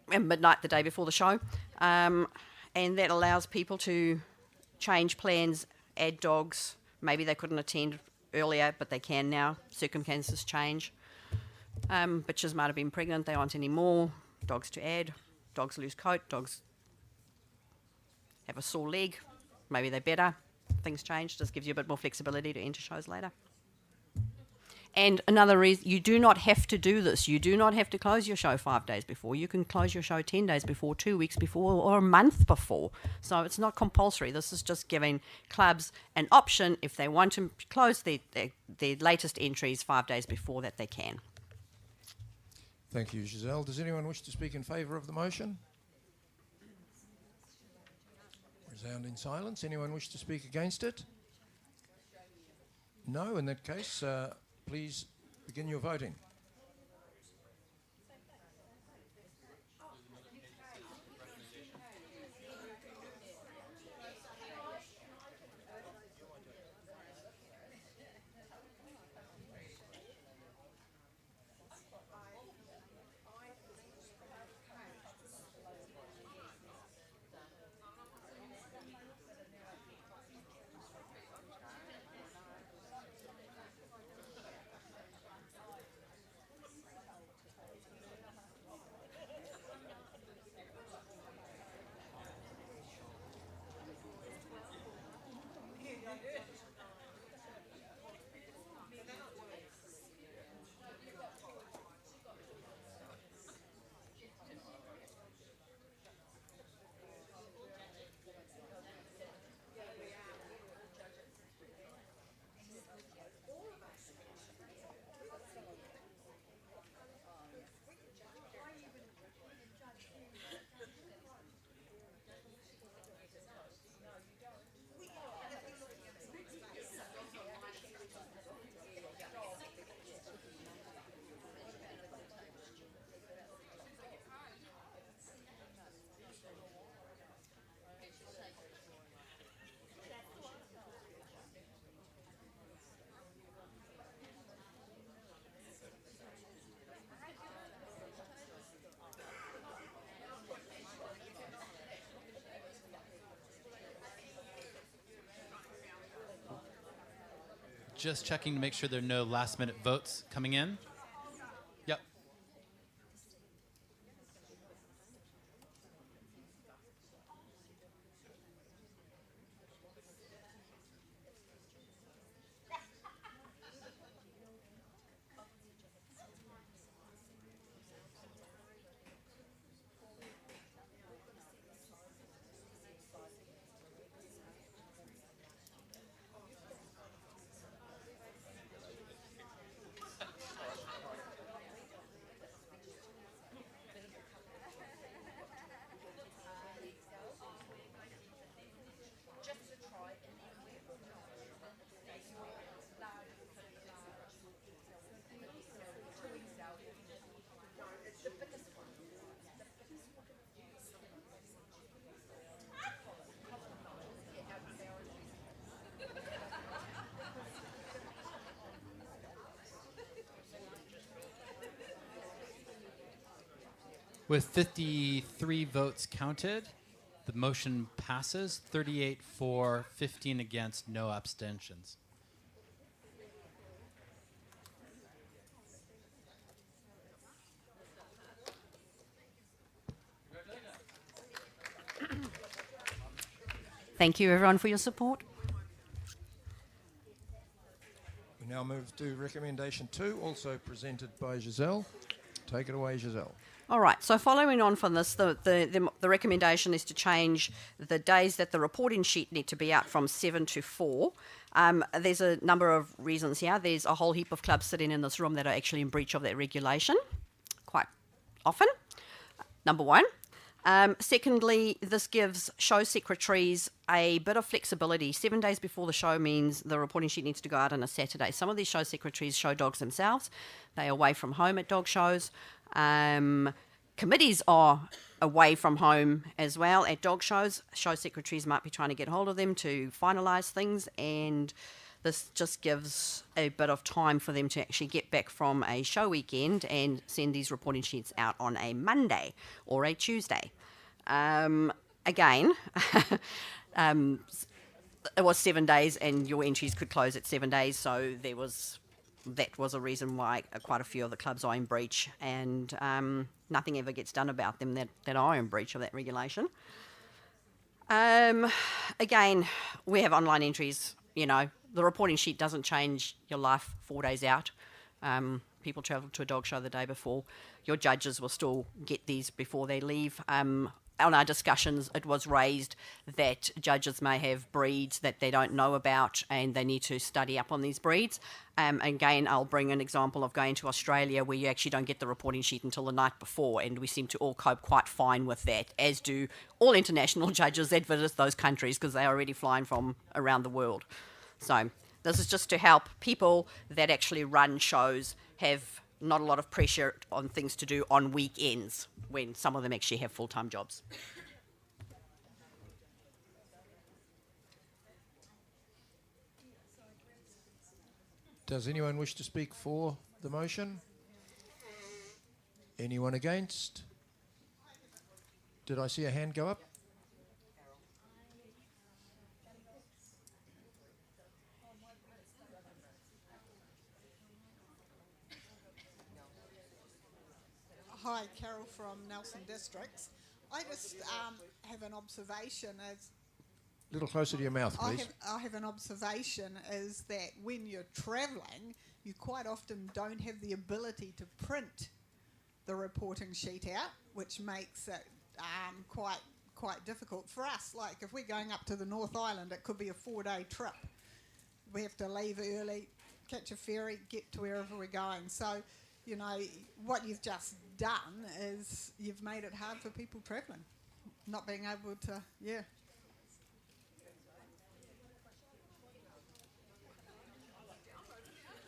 midnight the day before the show, and that allows people to change plans, add dogs. Maybe they couldn't attend earlier, but they can now. Circumstances change. Bitches might have been pregnant, they aren't anymore. Dogs to add. Dogs lose coat. Dogs have a sore leg. Maybe they're better. Things change. Just gives you a bit more flexibility to enter shows later. And another reason, you do not have to do this. You do not have to close your show 5 days before. You can close your show 10 days before, 2 weeks before, or a month before. So it's not compulsory. This is just giving clubs an option if they want to close their latest entries 5 days before that they can. Thank you, Giselle. Does anyone wish to speak in favour of the motion? Resounding silence. Anyone wish to speak against it? No, in that case, please begin your voting. Just checking to make sure there are no last-minute votes coming in. Yep. With 53 votes counted, the motion passes. 38 for, 15 against, no abstentions. Thank you, everyone, for your support. We now move to recommendation 2, also presented by Giselle. Take it away, Giselle. All right, so following on from this, the recommendation is to change the days that the reporting sheet need to be out from 7 to 4. There's a number of reasons here. There's a whole heap of clubs sitting in this room that are actually in breach of that regulation quite often, number one. Secondly, this gives show secretaries a bit of flexibility. 7 days before the show means the reporting sheet needs to go out on a Saturday. Some of these show secretaries show dogs themselves. They're away from home at dog shows. Committees are away from home as well at dog shows. Show secretaries might be trying to get hold of them to finalise things, and this just gives a bit of time for them to actually get back from a show weekend and send these reporting sheets out on a Monday or a Tuesday. Again, it was 7 days and your entries could close at 7 days, so that was a reason why quite a few of the clubs are in breach, and nothing ever gets done about them that are in breach of that regulation. Again, we have online entries, you know. The reporting sheet doesn't change your life 4 days out. People travel to a dog show the day before. Your judges will still get these before they leave. On our discussions, it was raised that judges may have breeds that they don't know about and they need to study up on these breeds. Again, I'll bring an example of going to Australia where you actually don't get the reporting sheet until the night before, and we seem to all cope quite fine with that, as do all international judges that visit those countries because they are already flying from around the world. So this is just to help people that actually run shows have not a lot of pressure on things to do on weekends when some of them actually have full-time jobs. Does anyone wish to speak for the motion? Anyone against? Did I see a hand go up? Hi, Carol from Nelson Districts. I just have an observation as little closer to your mouth, please. I have an observation is that when you're travelling, you quite often don't have the ability to print the reporting sheet out, which makes it quite difficult for us. Like if we're going up to the North Island, it could be a 4-day trip. We have to leave early, catch a ferry, get to wherever we're going. So, you know, what you've just done is you've made it hard for people travelling, not being able to, yeah.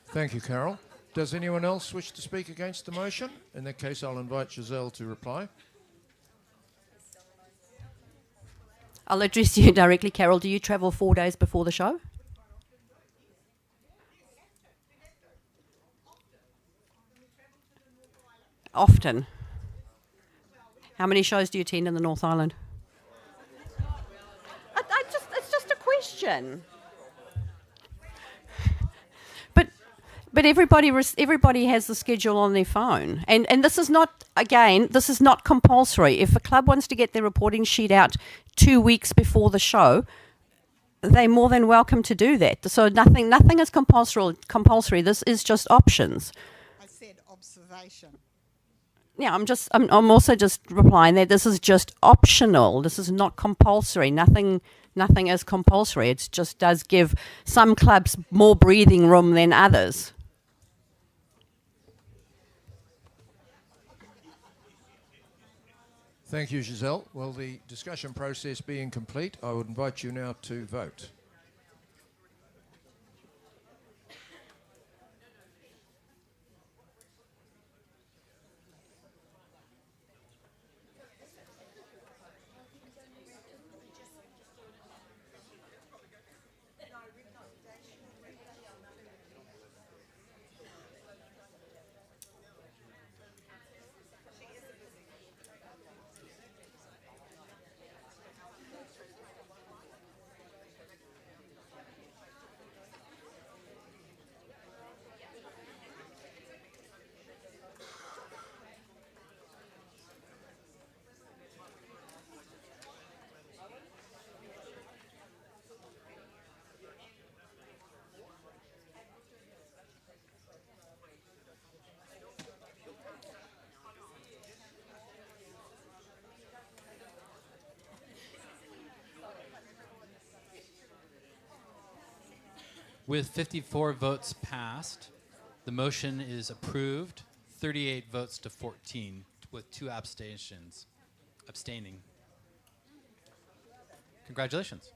Thank you, Carol. Does anyone else wish to speak against the motion? In that case, I'll invite Giselle to reply. I'll address you directly, Carol. Do you travel 4 days before the show? Often. How many shows do you attend in the North Island? It's just a question. But everybody has the schedule on their phone. And this is not, again, this is not compulsory. If a club wants to get their reporting sheet out 2 weeks before the show, they're more than welcome to do that. So nothing is compulsory. This is just options. I said observation. Yeah, I'm also just replying that this is just optional. This is not compulsory. Nothing is compulsory. It just does give some clubs more breathing room than others. Thank you, Giselle. Well, the discussion process being complete, I would invite you now to vote. With 54 votes passed, the motion is approved, 38 votes to 14, with 2 abstaining. Congratulations.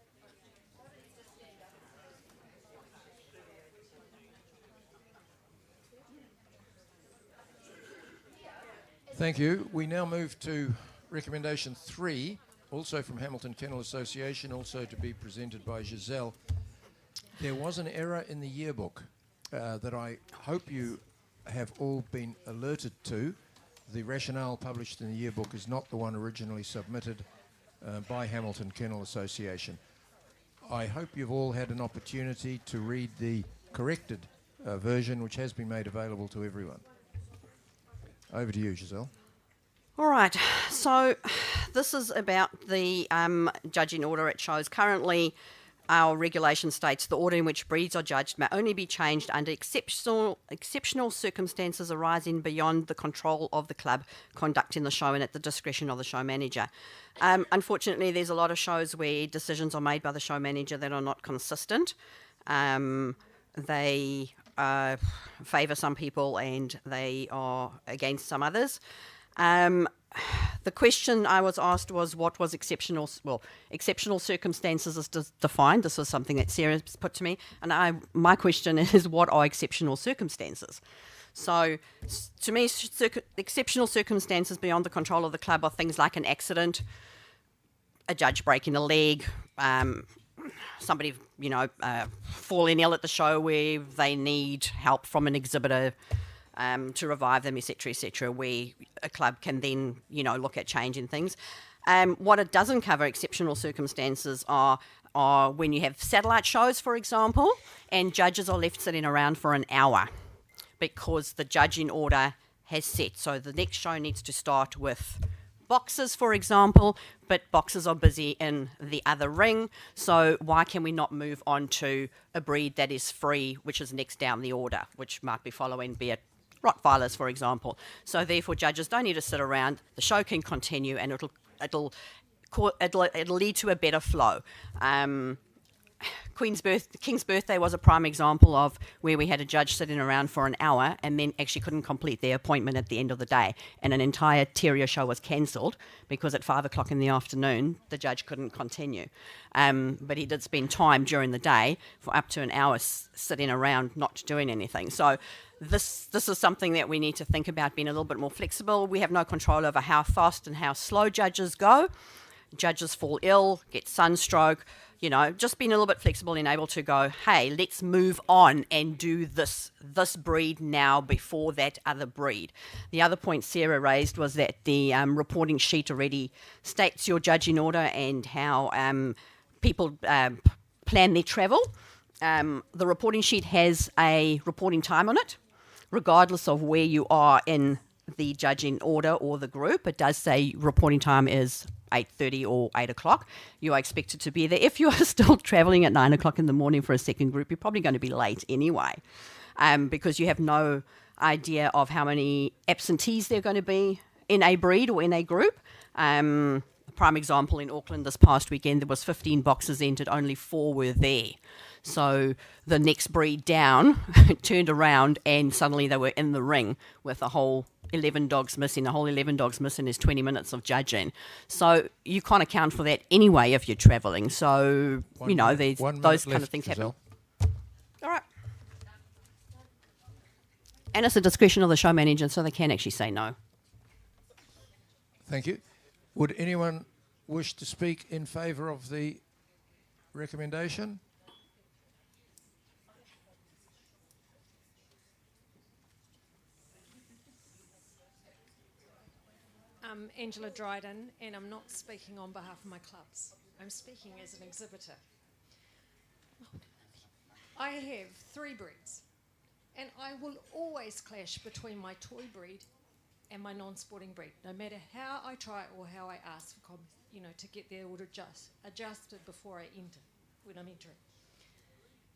Thank you. We now move to recommendation 3, also from Hamilton Kennel Association, also to be presented by Giselle. There was an error in the yearbook that I hope you have all been alerted to. The rationale published in the yearbook is not the one originally submitted by Hamilton Kennel Association. I hope you've all had an opportunity to read the corrected version, which has been made available to everyone. Over to you, Giselle. All right, so this is about the judging order at shows. Currently, our regulation states the order in which breeds are judged may only be changed under exceptional circumstances arising beyond the control of the club conducting the show and at the discretion of the show manager. Unfortunately, there's a lot of shows where decisions are made by the show manager that are not consistent. They favour some people and they are against some others. The question I was asked was what was exceptional? Well, exceptional circumstances is defined. This was something that Sarah put to me. And my question is, what are exceptional circumstances? So, to me, exceptional circumstances beyond the control of the club are things like an accident, a judge breaking a leg, somebody, falling ill at the show where they need help from an exhibitor, to revive them, etc., where a club can then, look at changing things. What it doesn't cover, exceptional circumstances, are when you have satellite shows, for example, and judges are left sitting around for an hour because the judging order has set. So the next show needs to start with boxers, for example, but boxers are busy in the other ring. So why can we not move on to a breed that is free, which is next down the order, which might be following, be it Rottweilers, for example. So therefore, judges don't need to sit around. The show can continue, and it'll lead to a better flow. King's Birthday was a prime example of where we had a judge sitting around for an hour and then actually couldn't complete their appointment at the end of the day, and an entire terrier show was cancelled because at 5 o'clock in the afternoon the judge couldn't continue. But he did spend time during the day for up to an hour sitting around not doing anything. So this is something that we need to think about, being a little bit more flexible. We have no control over how fast and how slow judges go. Judges fall ill, get sunstroke, just being a little bit flexible and able to go, hey, let's move on and do this breed now before that other breed. The other point Sarah raised was that the reporting sheet already states your judging order and how people plan their travel. The reporting sheet has a reporting time on it, regardless of where you are in the judging order or the group. It does say reporting time is 8:30 or 8 o'clock. You are expected to be there. If you are still travelling at 9 o'clock in the morning for a second group, you're probably going to be late anyway, because you have no idea of how many absentees there are going to be in a breed or in a group. A prime example, in Auckland this past weekend, there was 15 boxes entered, only 4 were there. So the next breed down turned around and suddenly they were in the ring with a whole 11 dogs missing. The whole 11 dogs missing is 20 minutes of judging. So you can't account for that anyway if you're travelling. So, those kind of things happen. All right. And it's a discretion of the show manager, so they can actually say no. Thank you. Would anyone wish to speak in favour of the recommendation? Angela Dryden, and I'm not speaking on behalf of my clubs. I'm speaking as an exhibitor. I have 3 breeds, and I will always clash between my toy breed and my non-sporting breed, no matter how I try or how I ask for to get their order adjusted before I enter, when I'm entering.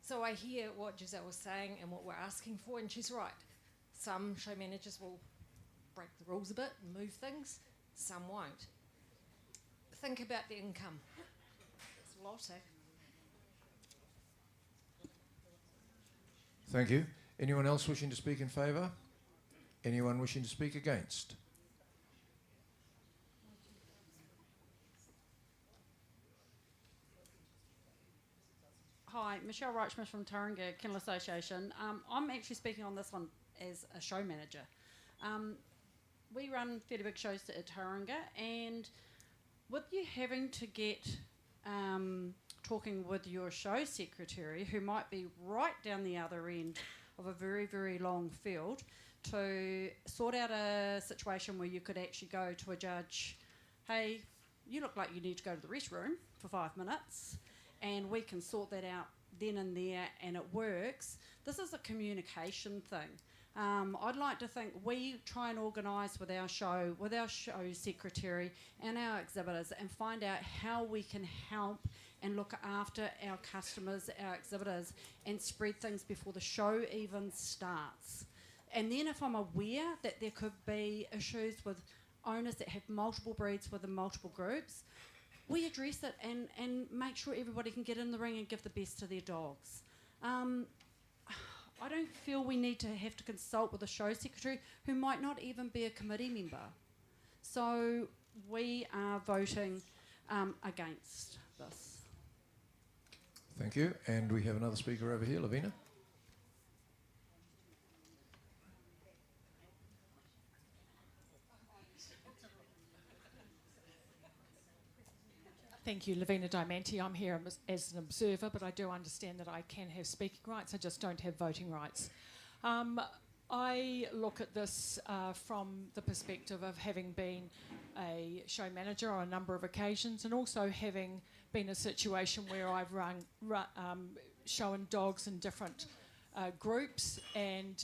So I hear what Giselle was saying and what we're asking for, and she's right. Some show managers will break the rules a bit and move things, some won't. Think about the income. It's a lot, eh? Thank you. Anyone else wishing to speak in favour? Anyone wishing to speak against? Hi, Michelle Rochman from Tauranga Kennel Association. I'm actually speaking on this one as a show manager. We run fairly big shows at Tauranga, and with you having to get talking with your show secretary, who might be right down the other end of a very, very long field, to sort out a situation where you could actually go to a judge, hey, you look like you need to go to the restroom for 5 minutes, and we can sort that out then and there, and it works. This is a communication thing. I'd like to think we try and organise with our show secretary and our exhibitors, and find out how we can help and look after our customers, our exhibitors, and spread things before the show even starts. And then if I'm aware that there could be issues with owners that have multiple breeds within multiple groups, we address it and make sure everybody can get in the ring and give the best to their dogs. I don't feel we need to have to consult with a show secretary who might not even be a committee member. So we are voting against this. Thank you. And we have another speaker over here, Lavina. Thank you, Lavina Diamante. I'm here as an observer, but I do understand that I can have speaking rights. I just don't have voting rights. I look at this from the perspective of having been a show manager on a number of occasions, and also having been a situation where I've shown dogs in different groups, and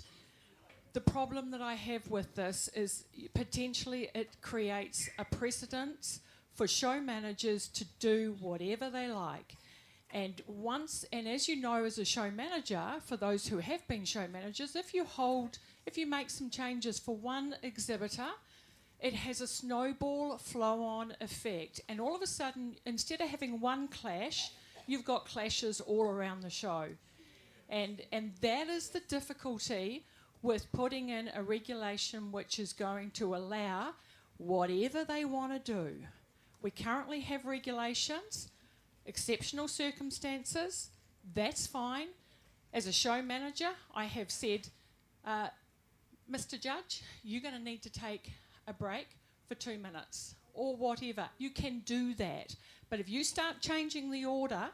The problem that I have with this is potentially it creates a precedent for show managers to do whatever they like. And as you know, as a show manager, for those who have been show managers, if you make some changes for one exhibitor, it has a snowball flow-on effect. And all of a sudden, instead of having one clash, you've got clashes all around the show. And that is the difficulty with putting in a regulation which is going to allow whatever they want to do. We currently have regulations, exceptional circumstances, that's fine. As a show manager, I have said, Mr. Judge, you're going to need to take a break for 2 minutes or whatever. You can do that. But if you start changing the order,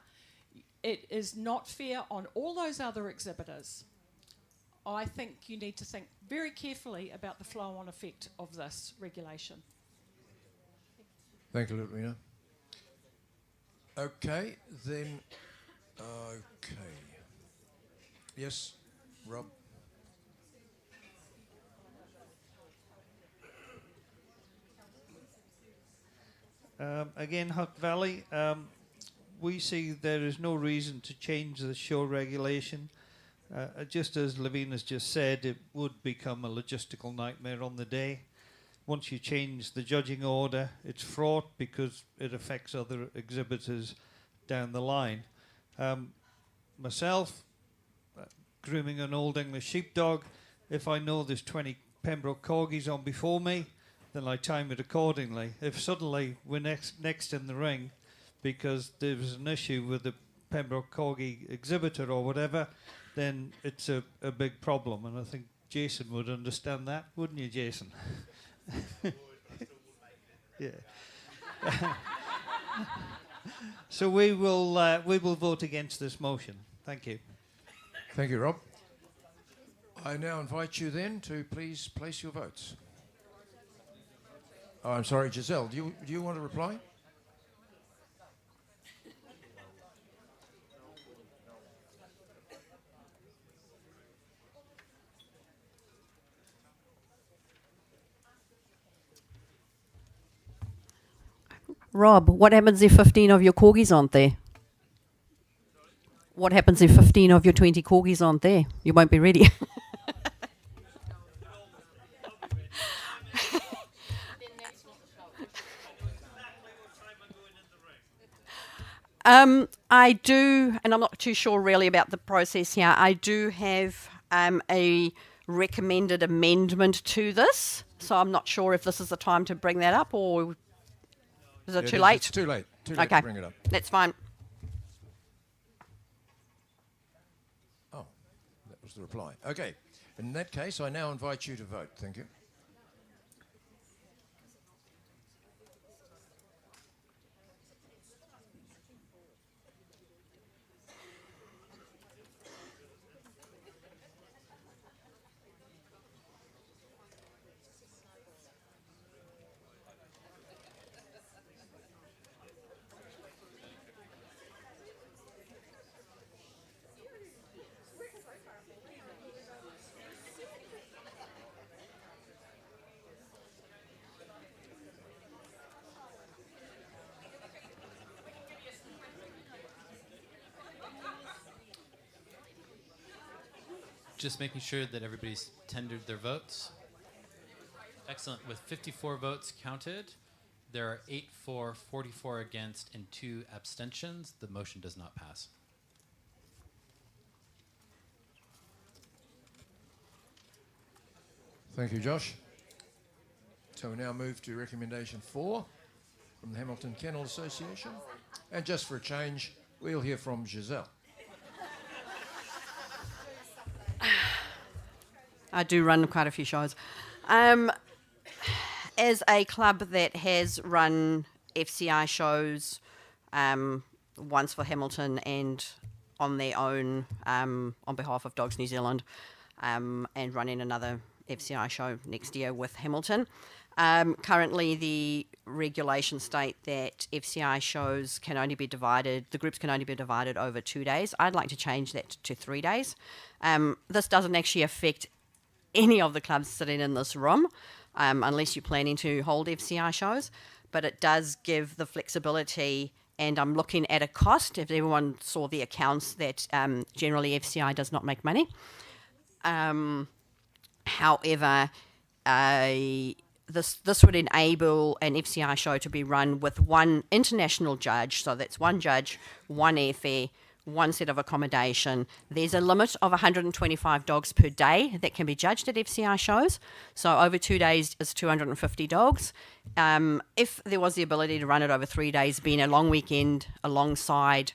it is not fair on all those other exhibitors. I think you need to think very carefully about the flow-on effect of this regulation. Thank you, Ludwina. Okay, then. Okay. Yes, Rob. Again, Hutt Valley, we see there is no reason to change the show regulation. Just as Levine has just said, it would become a logistical nightmare on the day. Once you change the judging order, it's fraught because it affects other exhibitors down the line. Myself, grooming an Old English sheepdog, if I know there's 20 Pembroke Corgis on before me, then I time it accordingly. If suddenly we're next in the ring because there was an issue with the Pembroke Corgi exhibitor or whatever, then it's a big problem. And I think Jason would understand that, wouldn't you, Jason? Yeah. So we will vote against this motion. Thank you. Thank you, Rob. I now invite you then to please place your votes. Oh, I'm sorry, Giselle, do you want to reply? Rob, what happens if 15 of your corgis aren't there? What happens if 15 of your 20 corgis aren't there? You won't be ready. I do, and I'm not too sure really about the process here, I do have a recommended amendment to this, so I'm not sure if this is the time to bring that up, or is it too late? It's too late. Too late okay. to bring it up. That's fine. Oh, that was the reply. Okay. In that case, I now invite you to vote. Thank you. Just making sure that everybody's tendered their votes. Excellent. With 54 votes counted, there are 8 for, 44 against, and 2 abstentions. The motion does not pass. Thank you, Josh. So we now move to recommendation 4 from the Hamilton Kennel Association. And just for a change, we'll hear from Giselle. I do run quite a few shows. As a club that has run FCI shows once for Hamilton and on their own on behalf of Dogs New Zealand, and running another FCI show next year with Hamilton. Currently, the regulations state that FCI shows can only be divided, the groups can only be divided over 2 days. I'd like to change that to 3 days. This doesn't actually affect any of the clubs sitting in this room, unless you're planning to hold FCI shows. But it does give the flexibility, and I'm looking at a cost. If everyone saw the accounts, that generally FCI does not make money. However, this would enable an FCI show to be run with one international judge. So that's one judge, one airfare, one set of accommodation. There's a limit of 125 dogs per day that can be judged at FCI shows. So over 2 days is 250 dogs. If there was the ability to run it over 3 days, being a long weekend alongside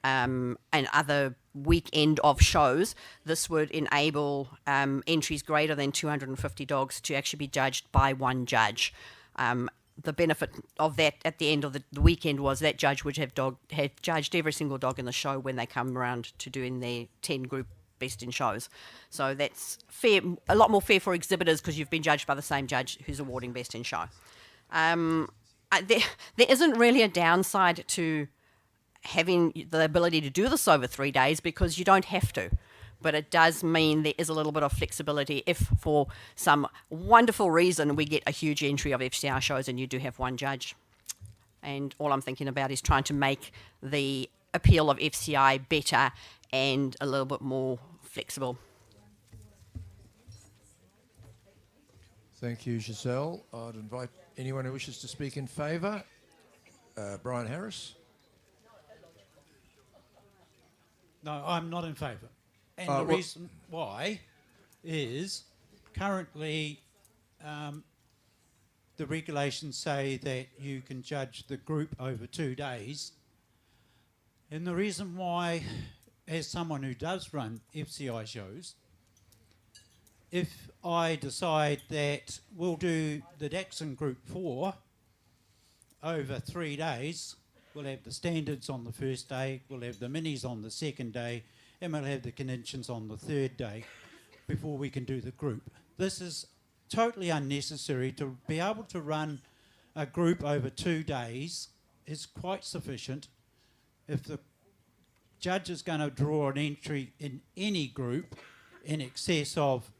and other weekend of shows, this would enable entries greater than 250 dogs to actually be judged by one judge. The benefit of that at the end of the weekend was that judge would have judged every single dog in the show when they come around to doing their 10 group best in shows. So that's fair, a lot more fair for exhibitors because you've been judged by the same judge who's awarding best in show. There isn't really a downside to having the ability to do this over 3 days because you don't have to. But it does mean there is a little bit of flexibility if for some wonderful reason we get a huge entry of FCI shows and you do have one judge. And all I'm thinking about is trying to make the appeal of FCI better and a little bit more flexible. Thank you, Giselle. I'd invite anyone who wishes to speak in favour. Brian Harris. No, I'm not in favour. And the reason why is currently the regulations say that you can judge the group over 2 days. And the reason why, as someone who does run FCI shows, if I decide that we'll do the Dachshund Group 4 over 3 days, we'll have the standards on the first day, we'll have the minis on the second day, and we'll have the conventions on the third day before we can do the group. This is totally unnecessary. To be able to run a group over 2 days is quite sufficient. If the judge is going to draw an entry in any group in excess of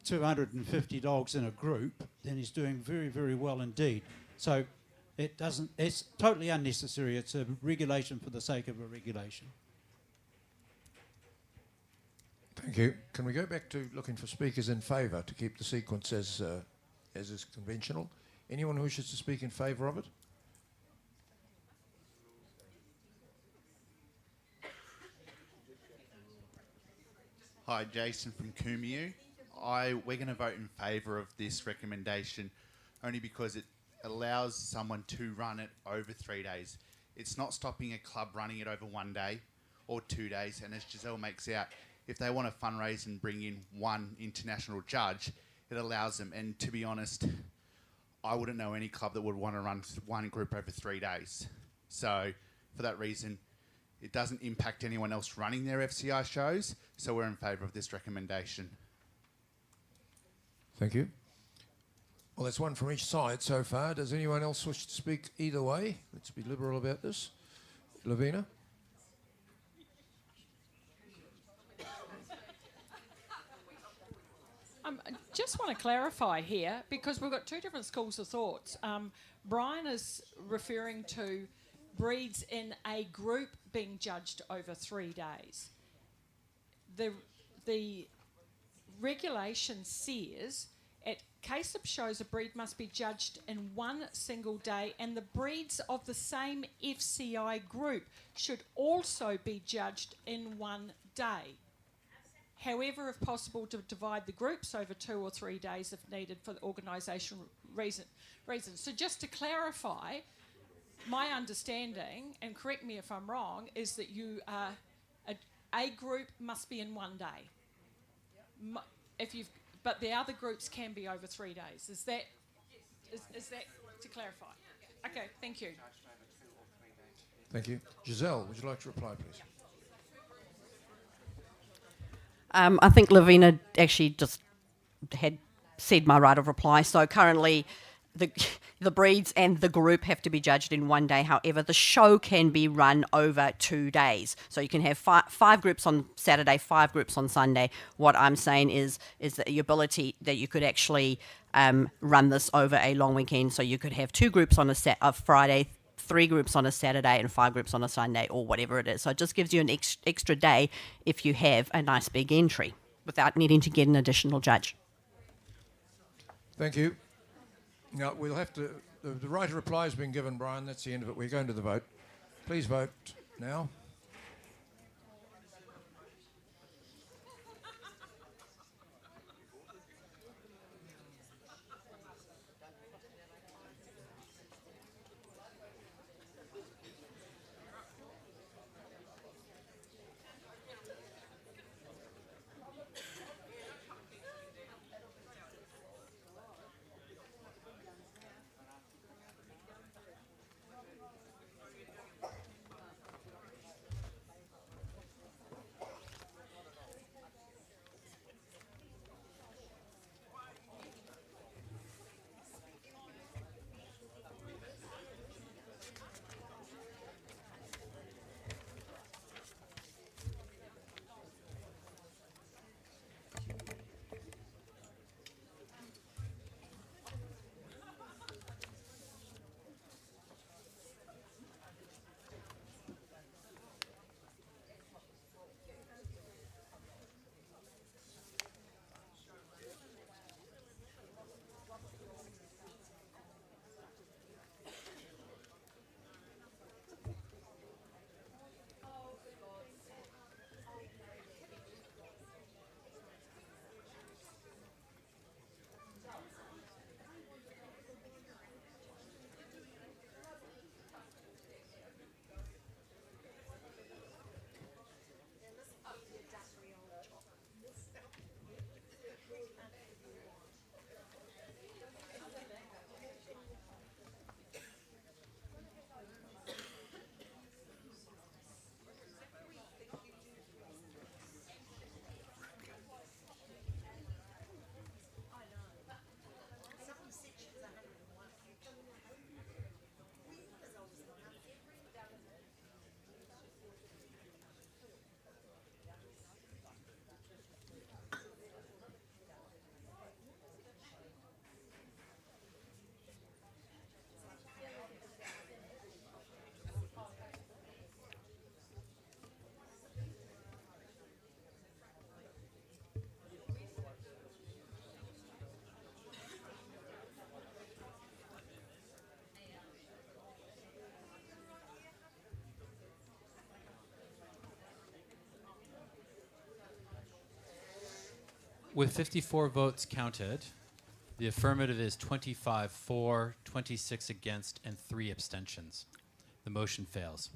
250 dogs in a group, then he's doing very, very well indeed. So it's totally unnecessary. It's a regulation for the sake of a regulation. Thank you. Can we go back to looking for speakers in favour to keep the sequence as is conventional? Anyone who wishes to speak in favour of it? Hi, Jason from Kumiu. We're going to vote in favour of this recommendation only because it allows someone to run it over 3 days. It's not stopping a club running it over 1 day or 2 days. And as Giselle makes out, if they want to fundraise and bring in one international judge, it allows them. And to be honest, I wouldn't know any club that would want to run one group over 3 days. So for that reason, it doesn't impact anyone else running their FCI shows. So we're in favour of this recommendation. Thank you. Well, that's one from each side so far. Does anyone else wish to speak either way? Let's be liberal about this. Lavina? I just want to clarify here because we've got two different schools of thoughts. Brian is referring to breeds in a group being judged over 3 days. The regulation says at case-up shows a breed must be judged in one single day, and the breeds of the same FCI group should also be judged in 1 day. However, if possible, to divide the groups over 2 or 3 days if needed for the organisational reasons. So just to clarify, my understanding, and correct me if I'm wrong, is that you a group must be in 1 day. But the other groups can be over 3 days. Is that to clarify? Okay, thank you. Thank you. Giselle, would you like to reply, please? I think Lavina actually just had said my right of reply. So currently, the The breeds and the group have to be judged in one day. However, the show can be run over 2 days. So you can have five groups on Saturday, 5 groups on Sunday. What I'm saying is that the ability that you could actually run this over a long weekend. So you could have 2 groups on a Friday, 3 groups on a Saturday, and 5 groups on a Sunday, or whatever it is. So it just gives you an extra day if you have a nice big entry without needing to get an additional judge. Thank you. Now, we'll have to... The right of reply has been given, Brian. That's the end of it. We're going to the vote. Please vote now. With 54 votes counted, the affirmative is 25 for, 26 against, and 3 abstentions. The motion fails.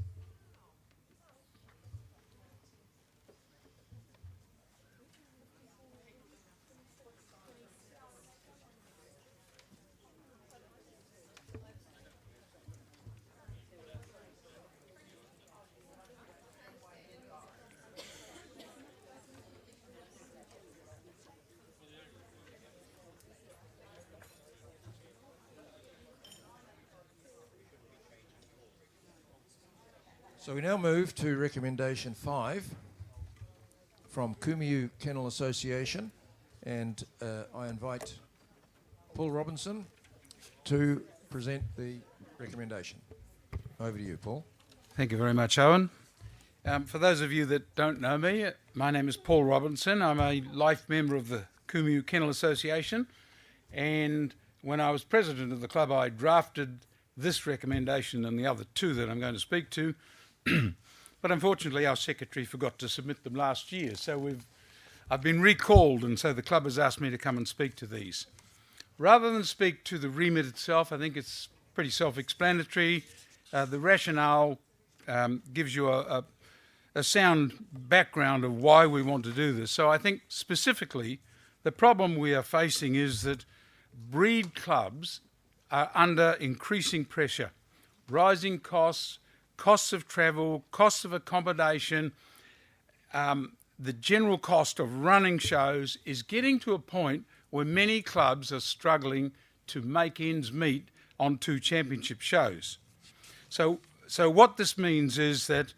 So we now move to recommendation 5 from Kumiu Kennel Association, and I invite Paul Robinson to present the recommendation. Over to you, Paul. Thank you very much, Owen. For those of you that don't know me, my name is Paul Robinson. I'm a life member of the Kumiu Kennel Association, and when I was president of the club, I drafted this recommendation and the other 2 that I'm going to speak to. But unfortunately, our secretary forgot to submit them last year, so I've been recalled, and so the club has asked me to come and speak to these. Rather than speak to the remit itself, I think it's pretty self-explanatory. The rationale gives you a sound background of why we want to do this. So I think specifically, the problem we are facing is that breed clubs are under increasing pressure. Rising costs, costs of travel, costs of accommodation, the general cost of running shows is getting to a point where many clubs are struggling to make ends meet on 2 championship shows. So what this means is that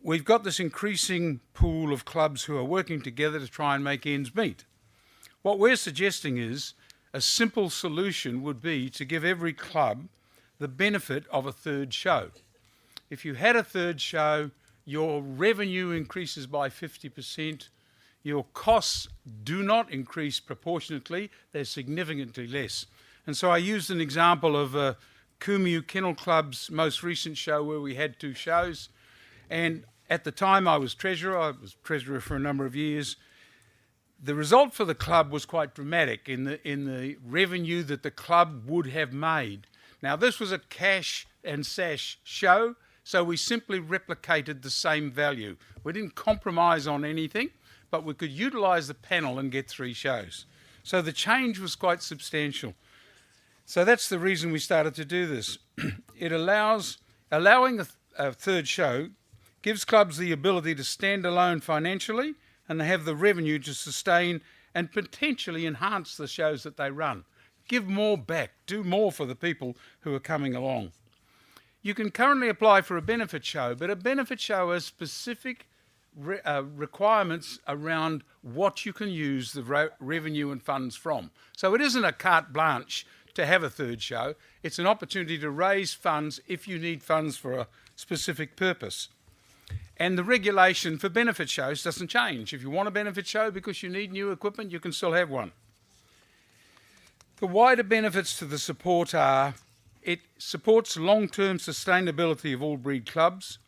we've got this increasing pool of clubs who are working together to try and make ends meet. What we're suggesting is a simple solution would be to give every club the benefit of a 3rd show. If you had a 3rd show, your revenue increases by 50%, your costs do not increase proportionately, they're significantly less. And so I used an example of Kumu Kennel Club's most recent show where we had 2 shows. And at the time I was treasurer for a number of years. The result for the club was quite dramatic in the revenue that the club would have made. Now this was a cash and sash show, so we simply replicated the same value. We didn't compromise on anything, but we could utilise the panel and get 3 shows. So the change was quite substantial. So that's the reason we started to do this. It allowing a 3rd show gives clubs the ability to stand alone financially, and they have the revenue to sustain and potentially enhance the shows that they run. Give more back, do more for the people who are coming along. You can currently apply for a benefit show, but a benefit show has specific requirements around what you can use the revenue and funds from. So it isn't a carte blanche to have a 3rd show. It's an opportunity to raise funds if you need funds for a specific purpose. And the regulation for benefit shows doesn't change. If you want a benefit show because you need new equipment, you can still have one. The wider benefits to the support are it supports long-term sustainability of all breed clubs.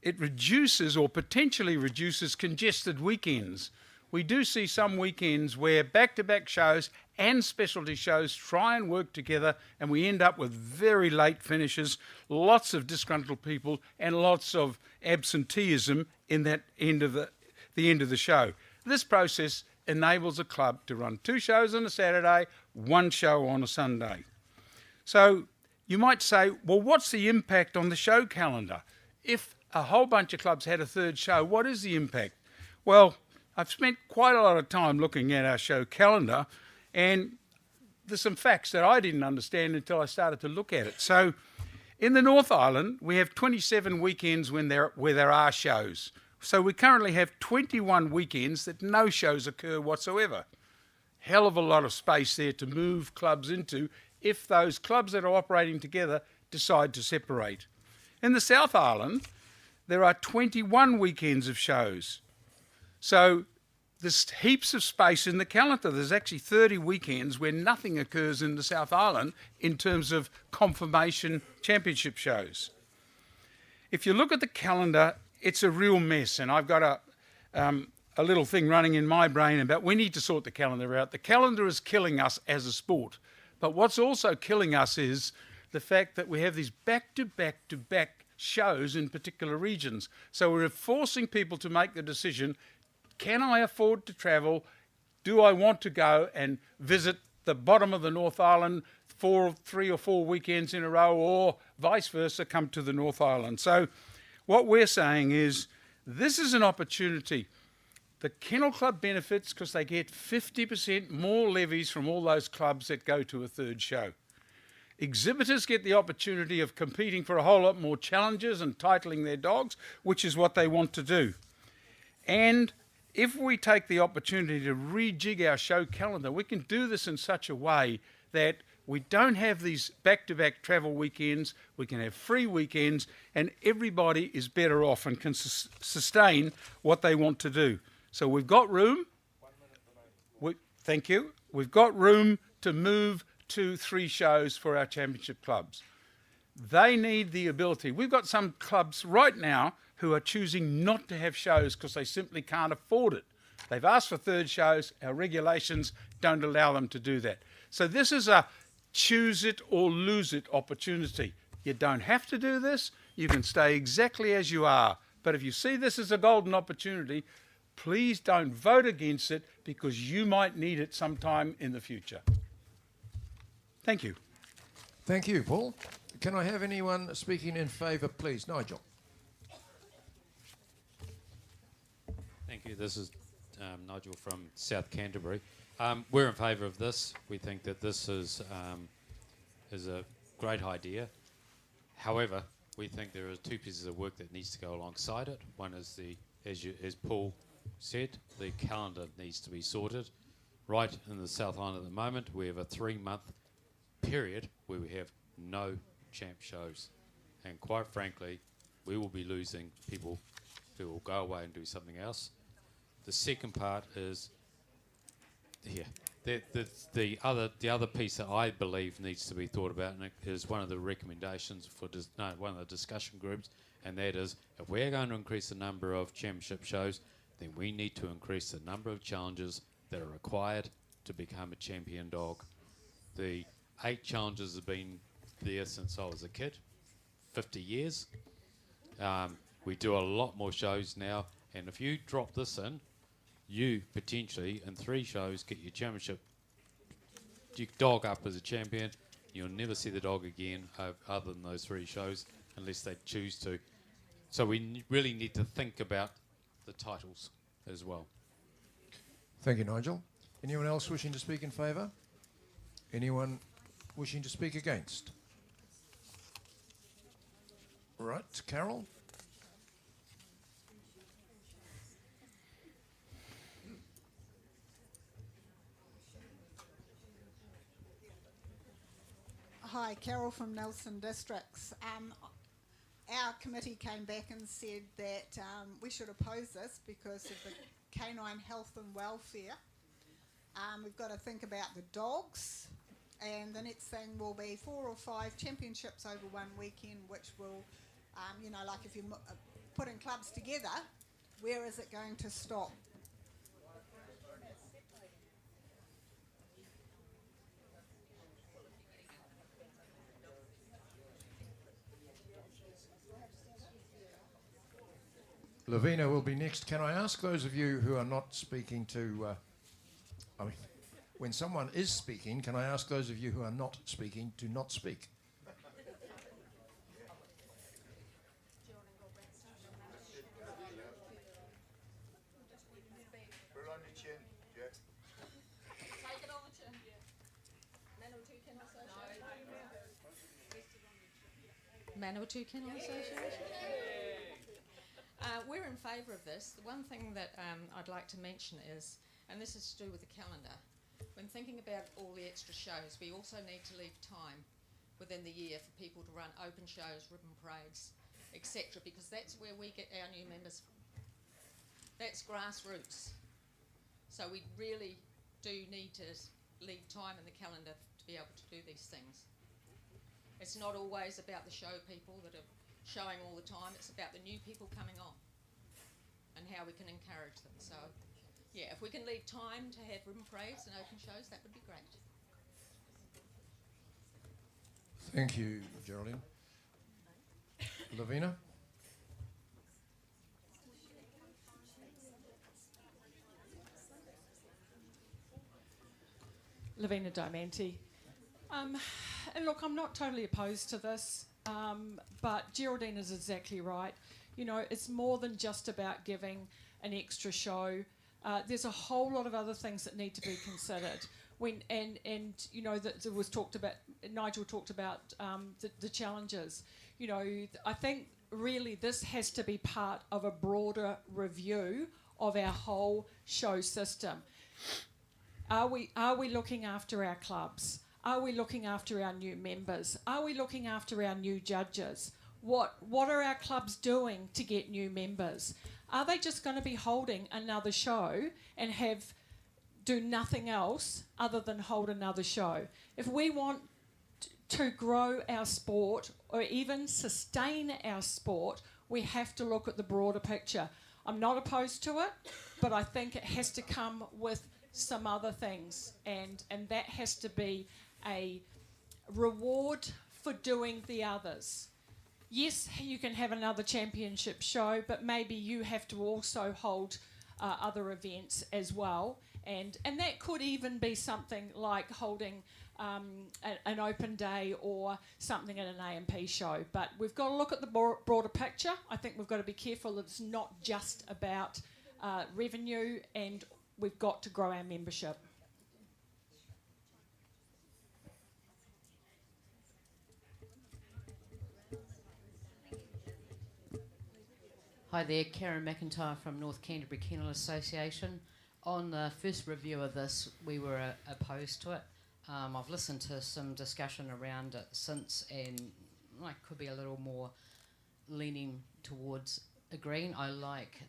It reduces or potentially reduces congested weekends. We do see some weekends where back-to-back shows and specialty shows try and work together, and we end up with very late finishes, lots of disgruntled people, and lots of absenteeism in that end of the end of the show. This process enables a club to run 2 shows on a Saturday, 1 show on a Sunday. So you might say, well, what's the impact on the show calendar? If a whole bunch of clubs had a 3rd show, what is the impact? Well, I've spent quite a lot of time looking at our show calendar, and there's some facts that I didn't understand until I started to look at it. So in the North Island, we have 27 weekends where there are shows. So we currently have 21 weekends that no shows occur whatsoever. Hell of a lot of space there to move clubs into if those clubs that are operating together decide to separate. In the South Island, there are 21 weekends of shows. So there's heaps of space in the calendar. There's actually 30 weekends where nothing occurs in the South Island in terms of confirmation championship shows. If you look at the calendar, it's a real mess, and I've got a little thing running in my brain about we need to sort the calendar out. The calendar is killing us as a sport, but what's also killing us is the fact that we have these back-to-back-to-back shows in particular regions. So we're forcing people to make the decision, can I afford to travel? Do I want to go and visit the bottom of the North Island 3 or 4 weekends in a row, or vice versa, come to the North Island? So what we're saying is this is an opportunity. The Kennel Club benefits because they get 50% more levies from all those clubs that go to a 3rd show. Exhibitors get the opportunity of competing for a whole lot more challenges and titling their dogs, which is what they want to do. And if we take the opportunity to rejig our show calendar, we can do this in such a way that we don't have these back-to-back travel weekends, we can have free weekends, and everybody is better off and can sustain what they want to do. So we've got room. Thank you. We've got room to move to 3 shows for our championship clubs. They need the ability. We've got some clubs right now who are choosing not to have shows because they simply can't afford it. They've asked for 3rd shows. Our regulations don't allow them to do that. So this is a choose it or lose it opportunity. You don't have to do this. You can stay exactly as you are. But if you see this as a golden opportunity, please don't vote against it because you might need it sometime in the future. Thank you. Thank you, Paul. Can I have anyone speaking in favour, please? Nigel. Thank you. This is Nigel from South Canterbury. We're in favour of this. We think that this is a great idea. However, we think there are two pieces of work that needs to go alongside it. One is as Paul said, the calendar needs to be sorted. Right in the South Island at the moment, we have a 3-month period where we have no champ shows. And quite frankly, we will be losing people who will go away and do something else. The second part is, the other piece that I believe needs to be thought about, and it is one of the recommendations for one of the discussion groups, and that is, if we're going to increase the number of championship shows, then we need to increase the number of challenges that are required to become a champion dog. The 8 challenges have been there since I was a kid, 50 years. We do a lot more shows now, and if you drop this in, you potentially in 3 shows get your championship your dog up as a champion. You'll never see the dog again other than those 3 shows unless they choose to. So we really need to think about the titles as well. Thank you, Nigel. Anyone else wishing to speak in favour? Anyone wishing to speak against? Right, Carol. Hi, Carol from Nelson Districts. Our committee came back and said that we should oppose this because of the canine health and welfare. We've got to think about the dogs, and the next thing will be 4 or 5 championships over one weekend, which will, like if you're putting clubs together, where is it going to stop? Lavina will be next. Can I ask those of you who are not speaking to, when someone is speaking, can I ask those of you who are not speaking to not speak? Manawatu Kennel Association. We're in favour of this. The one thing that I'd like to mention is, and this is to do with the calendar, when thinking about all the extra shows, we also need to leave time within the year for people to run open shows, ribbon parades, etc., because that's where we get our new members from. That's grassroots. So we really do need to leave time in the calendar to be able to do these things. It's not always about the show people that are showing all the time. It's about the new people coming on and how we can encourage them. So, yeah, if we can leave time to have ribbon parades and open shows, that would be great. Thank you, Geraldine. Lavina? Lavina Diamante. And look, I'm not totally opposed to this, but Geraldine is exactly right. You know, it's more than just about giving an extra show. There's a whole lot of other things that need to be considered. And you know, that was talked about. Nigel talked about the challenges. You know, I think really this has to be part of a broader review of our whole show system. Are we looking after our clubs? Are we looking after our new members? Are we looking after our new judges? What are our clubs doing to get new members? Are they just going to be holding another show and do nothing else other than hold another show? If we want to grow our sport or even sustain our sport, we have to look at the broader picture. I'm not opposed to it, but I think it has to come with some other things, and that has to be a reward for doing the others. Yes, you can have another championship show, but maybe you have to also hold other events as well, and that could even be something like holding an open day or something at an A&P show. But we've got to look at the broader picture. I think we've got to be careful that it's not just about revenue, and we've got to grow our membership. Hi there, Karen McIntyre from North Canterbury Kennel Association. On the first review of this, we were opposed to it. I've listened to some discussion around it since, and I could be a little more leaning towards agreeing. I like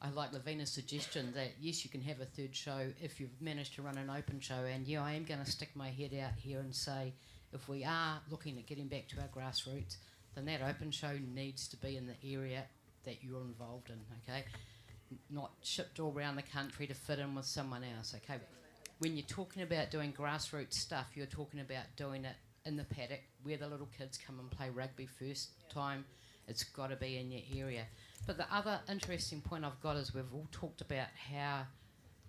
Lavina's suggestion that yes, you can have a third show if you've managed to run an open show. And yeah, I am going to stick my head out here and say, if we are looking at getting back to our grassroots, then that open show needs to be in the area that you're involved in, okay? Not shipped all around the country to fit in with someone else, okay? When you're talking about doing grassroots stuff, you're talking about doing it in the paddock where the little kids come and play rugby first time. It's got to be in your area. But the other interesting point I've got is we've all talked about how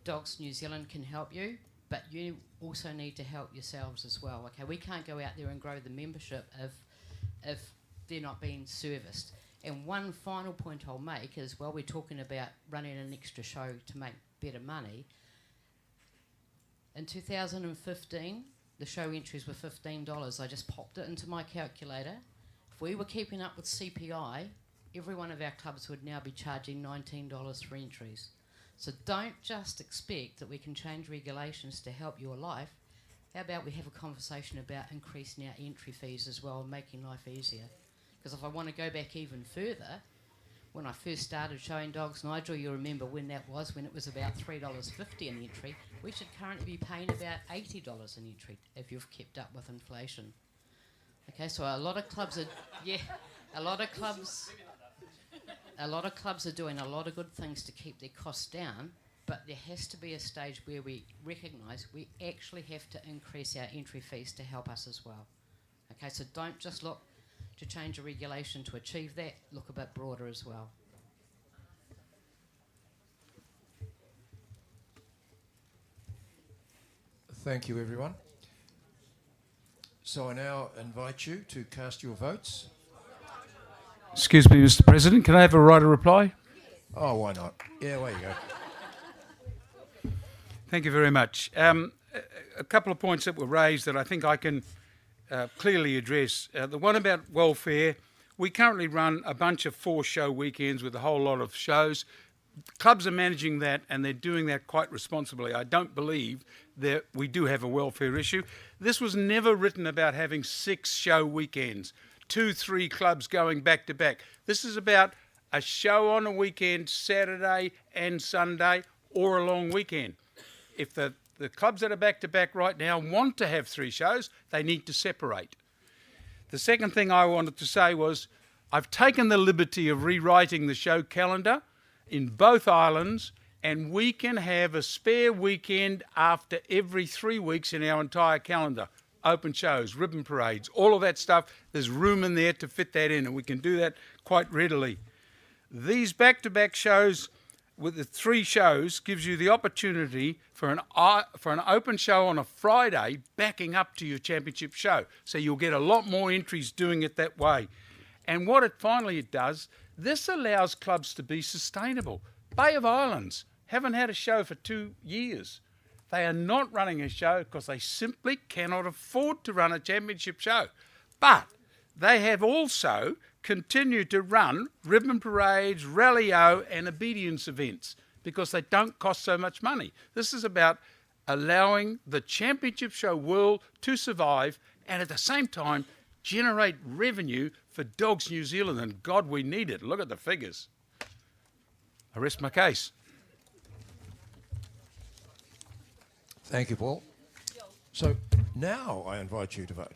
Dogs New Zealand can help you, but you also need to help yourselves as well, okay? We can't go out there and grow the membership if they're not being serviced. And one final point I'll make is, while we're talking about running an extra show to make better money, in 2015, the show entries were $15. I just popped it into my calculator. If we were keeping up with CPI, every one of our clubs would now be charging $19 for entries. So don't just expect that we can change regulations to help your life. How about we have a conversation about increasing our entry fees as well and making life easier? Because if I want to go back even further, when I first started showing dogs, Nigel, you remember when that was, when it was about $3.50 an entry. We should currently be paying about $80 an entry if you've kept up with inflation. Okay, so a lot of clubs are, a lot of clubs are doing a lot of good things to keep their costs down, but there has to be a stage where we recognise we actually have to increase our entry fees to help us as well. Okay, so don't just look to change a regulation to achieve that, look a bit broader as well. Thank you, everyone. So I now invite you to cast your votes. Excuse me, Mr. President, can I have a right of reply? Oh, why not? Yeah, away you go. Thank you very much. A couple of points that were raised that I think I can clearly address. The one about welfare, we currently run a bunch of 4-show weekends with a whole lot of shows. Clubs are managing that, and they're doing that quite responsibly. I don't believe that we do have a welfare issue. This was never written about having 6-show weekends, 2-3 clubs going back to back. This is about a show on a weekend, Saturday and Sunday, or a long weekend. If the clubs that are back to back right now want to have 3 shows, they need to separate. The second thing I wanted to say was, I've taken the liberty of rewriting the show calendar in both islands, and we can have a spare weekend after every 3 weeks in our entire calendar. Open shows, ribbon parades, all of that stuff. There's room in there to fit that in, and we can do that quite readily. These back-to-back shows with the 3 shows gives you the opportunity for an open show on a Friday backing up to your championship show. So you'll get a lot more entries doing it that way. And what it finally does, this allows clubs to be sustainable. Bay of Islands haven't had a show for 2 years. They are not running a show because they simply cannot afford to run a championship show. But they have also continued to run ribbon parades, rally-o and obedience events because they don't cost so much money. This is about allowing the championship show world to survive and at the same time generate revenue for Dogs New Zealand, and God, we need it. Look at the figures. I rest my case. Thank you, Paul. So now I invite you to vote.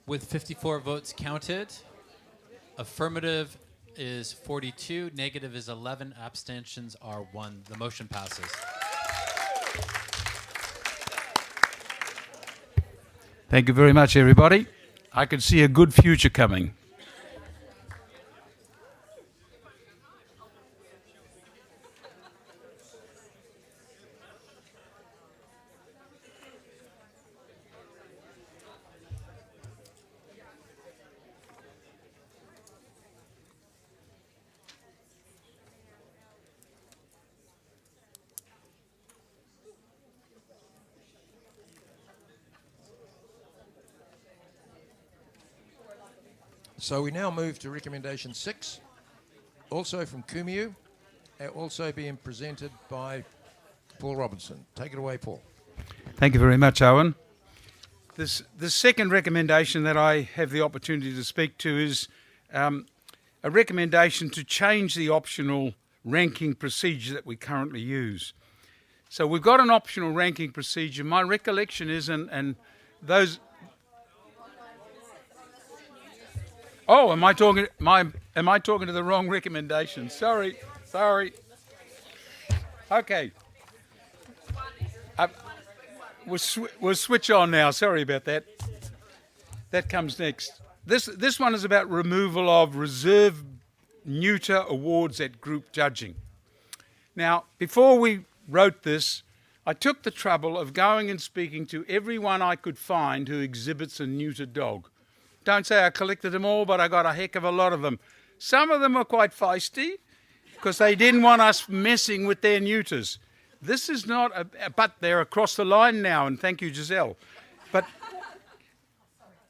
With 54 votes counted, affirmative is 42, negative is 11, abstentions are 1. The motion passes. Thank you very much, everybody. I can see a good future coming. So we now move to recommendation 6, also from Kumiu, also being presented by Paul Robinson. Take it away, Paul. Thank you very much, Owen. The second recommendation that I have the opportunity to speak to is a recommendation to change the optional ranking procedure that we currently use. So we've got an optional ranking procedure. My recollection is, and those... Oh, am I talking to the wrong recommendation? Sorry. Okay. We'll switch on now. Sorry about that. That comes next. This one is about removal of reserve neuter awards at group judging. Now, before we wrote this, I took the trouble of going and speaking to everyone I could find who exhibits a neuter dog. Don't say I collected them all, but I got a heck of a lot of them. Some of them were quite feisty because they didn't want us messing with their neuters. This is not, but they're across the line now, and thank you, Giselle. But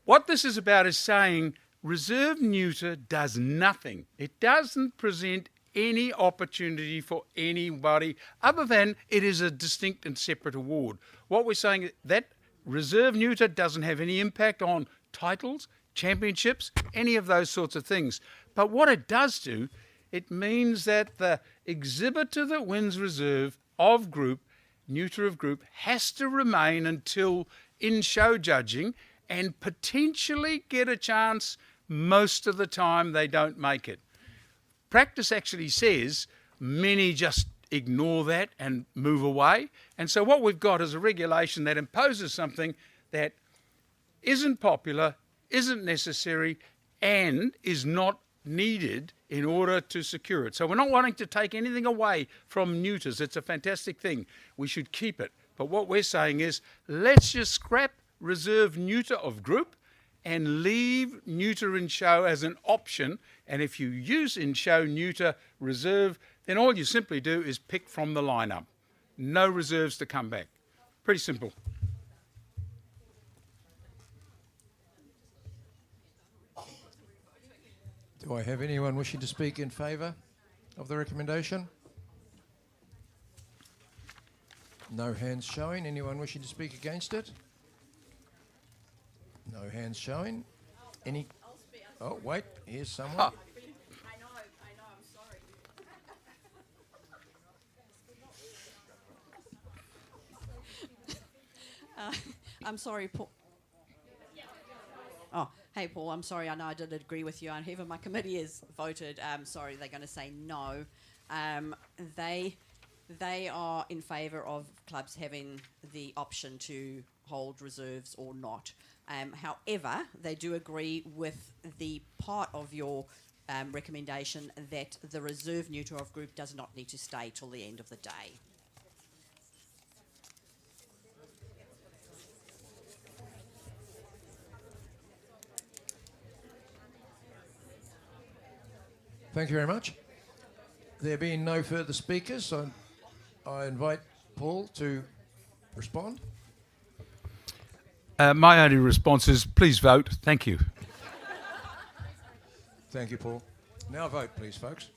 what this is about is saying reserve neuter does nothing. It doesn't present any opportunity for anybody other than it is a distinct and separate award. What we're saying is that reserve neuter doesn't have any impact on titles, championships, any of those sorts of things. But what it does do, it means that the exhibitor that wins reserve of group, neuter of group, has to remain until in-show judging and potentially get a chance. Most of the time they don't make it. Practice actually says many just ignore that and move away. And so what we've got is a regulation that imposes something that isn't popular, isn't necessary, and is not needed in order to secure it. So we're not wanting to take anything away from neuters. It's a fantastic thing. We should keep it. But what we're saying is, let's just scrap reserve neuter of group and leave neuter in show as an option. And if you use in show neuter reserve, then all you simply do is pick from the lineup. No reserves to come back. Pretty simple. Do I have anyone wishing to speak in favour of the recommendation? No hands showing. Anyone wishing to speak against it? No hands showing. Any? Oh, wait. Here's someone. Ah. I know, I'm sorry. I'm sorry, Paul. Oh, hey, Paul, I'm sorry. I know I didn't agree with you. And whoever my committee has voted, sorry, they're going to say no. They are in favour of clubs having the option to hold reserves or not. However, they do agree with the part of your recommendation that the reserve neuter of group does not need to stay till the end of the day. Thank you very much. There being no further speakers, I invite Paul to respond. My only response is, please vote. Thank you. Thank you, Paul. Now vote, please, folks.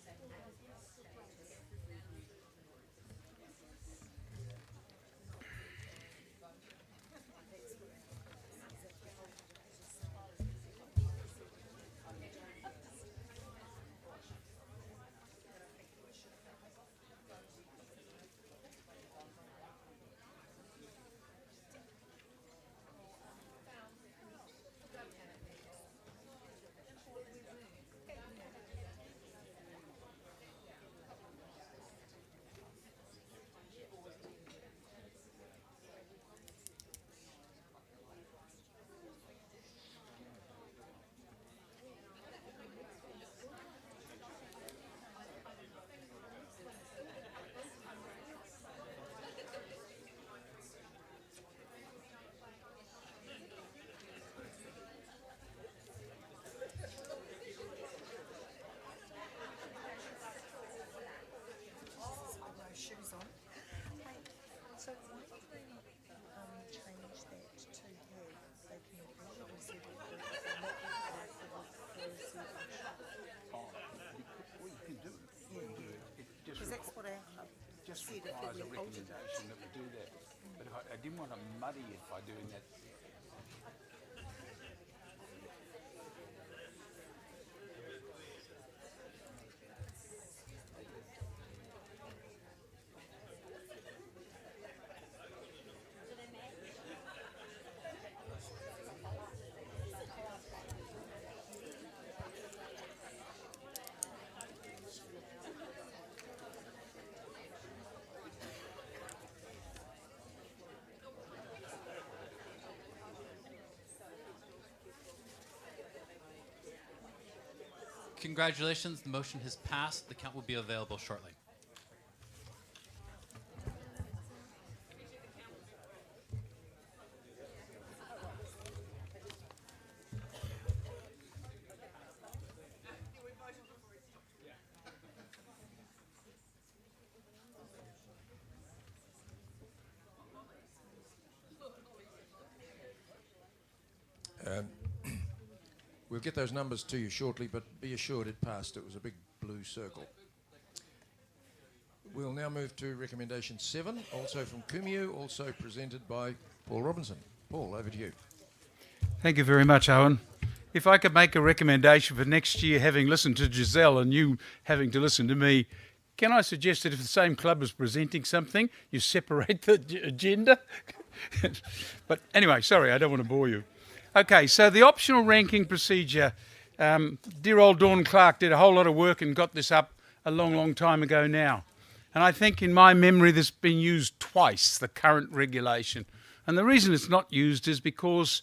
just said if requires we a altered it. recommendation that we do that. But I didn't want to muddy it by doing that. Congratulations, the motion has passed. The count will be available shortly. We'll get those numbers to you shortly, but be assured it passed. It was a big blue circle. We'll now move to recommendation 7, also from Kumiu, also presented by Paul Robinson. Paul, over to you. Thank you very much, Owen. If I could make a recommendation for next year, having listened to Giselle and you having to listen to me, can I suggest that if the same club is presenting something, you separate the agenda? But anyway, sorry, I don't want to bore you. Okay, so the optional ranking procedure, dear old Dawn Clark did a whole lot of work and got this up a long, long time ago now. And I think in my memory this has been used twice, the current regulation. And the reason it's not used is because,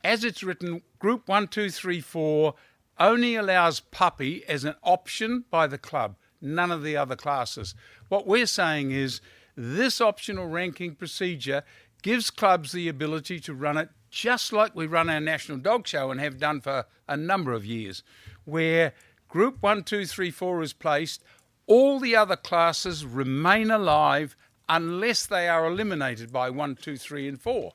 as it's written, Group 1, 2, 3, 4 only allows puppy as an option by the club, none of the other classes. What we're saying is this optional ranking procedure gives clubs the ability to run it just like we run our National Dog Show and have done for a number of years, where Group 1, 2, 3, 4 is placed, all the other classes remain alive unless they are eliminated by 1, 2, 3 and 4.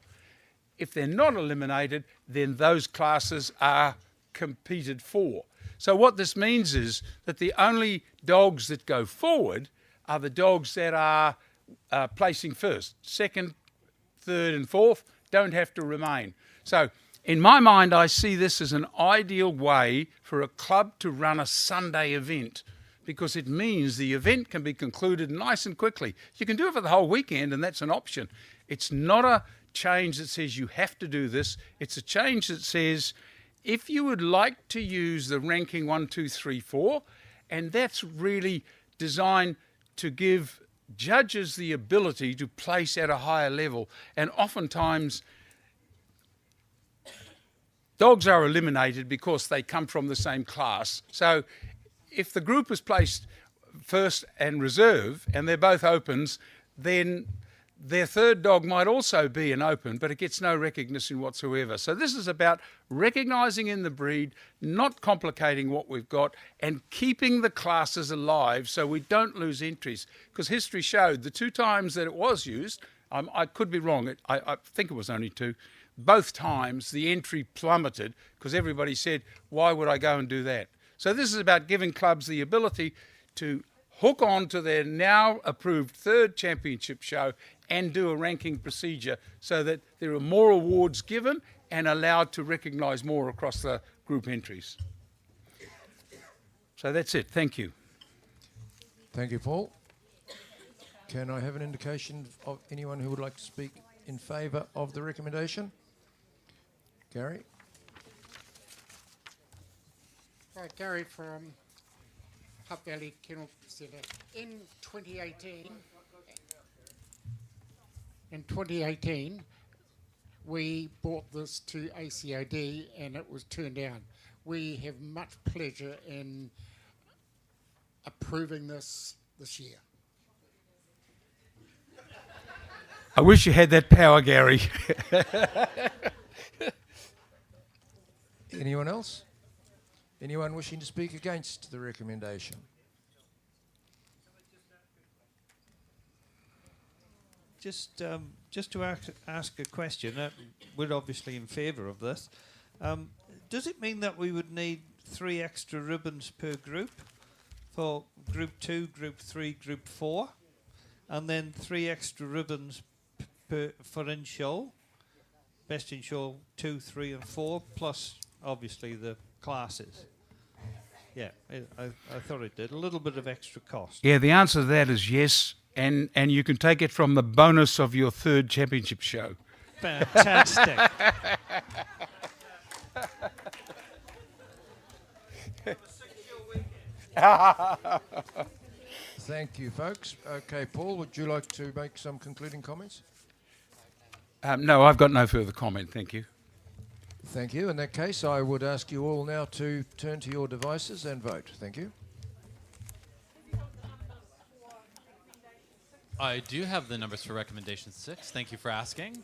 If they're not eliminated, then those classes are competed for. So what this means is that the only dogs that go forward are the dogs that are placing first. Second, third and fourth don't have to remain. So in my mind, I see this as an ideal way for a club to run a Sunday event, because it means the event can be concluded nice and quickly. You can do it for the whole weekend, and that's an option. It's not a change that says you have to do this. It's a change that says if you would like to use the ranking 1, 2, 3, 4, and that's really designed to give judges the ability to place at a higher level. And oftentimes dogs are eliminated because they come from the same class. So if the group is placed first and reserve and they're both opens, then their third dog might also be an open, but it gets no recognition whatsoever. So this is about recognising in the breed, not complicating what we've got, and keeping the classes alive so we don't lose entries. Because history showed the 2 times that it was used, I could be wrong, I think it was only 2, both times the entry plummeted because everybody said, why would I go and do that? So this is about giving clubs the ability to hook on to their now approved 3rd championship show and do a ranking procedure so that there are more awards given and allowed to recognise more across the group entries. So that's it. Thank you. Thank you, Paul. Can I have an indication of anyone who would like to speak in favour of the recommendation? Gary? Gary from Hutt Valley Kennel Centre. In 2018, we brought this to ACOD and it was turned down. We have much pleasure in approving this year. I wish you had that power, Gary. Anyone else? Anyone wishing to speak against the recommendation? Just to ask a question, we're obviously in favour of this. Does it mean that we would need 3 extra ribbons per group for Group 2, Group 3, Group 4? and then 3 extra ribbons for in show. Best in show 2, 3, and 4, plus obviously the classes. Yeah, I thought it did. A little bit of extra cost. Yeah, the answer to that is yes, and you can take it from the bonus of your 3rd championship show. Fantastic. Thank you, folks. Okay, Paul, would you like to make some concluding comments? No, I've got no further comment, thank you. Thank you. In that case, I would ask you all now to turn to your devices and vote. Thank you. I do have the numbers for recommendation 6. Thank you for asking.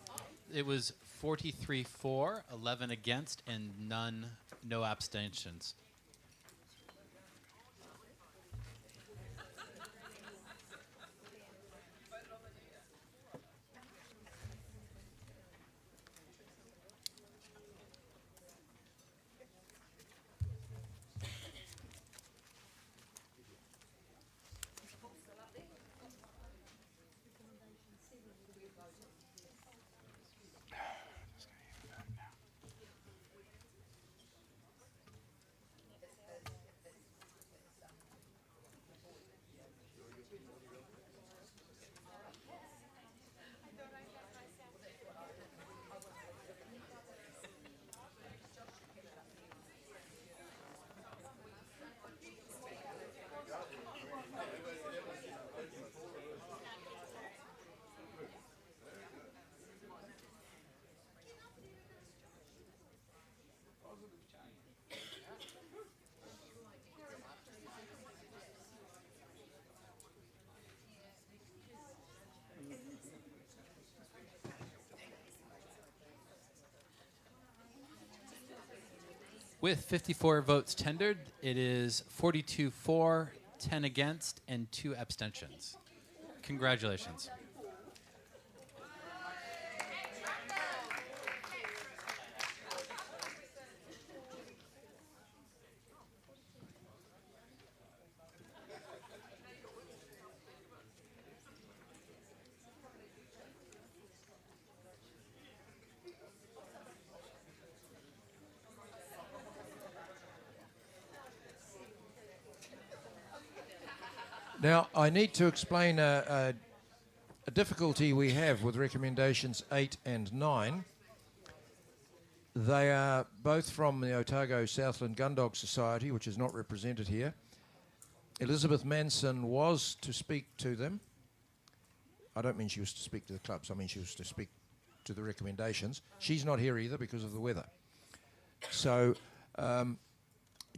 It was 43 for, 11 against, and no abstentions. With 54 votes tendered, it is 42 for, 10 against, and 2 abstentions. Congratulations. Now, I need to explain a difficulty we have with recommendations 8 and 9. They are both from the Otago Southland Gundog Society, which is not represented here. Elizabeth Manson was to speak to them. I don't mean she was to speak to the clubs, I mean she was to speak to the recommendations. She's not here either because of the weather. So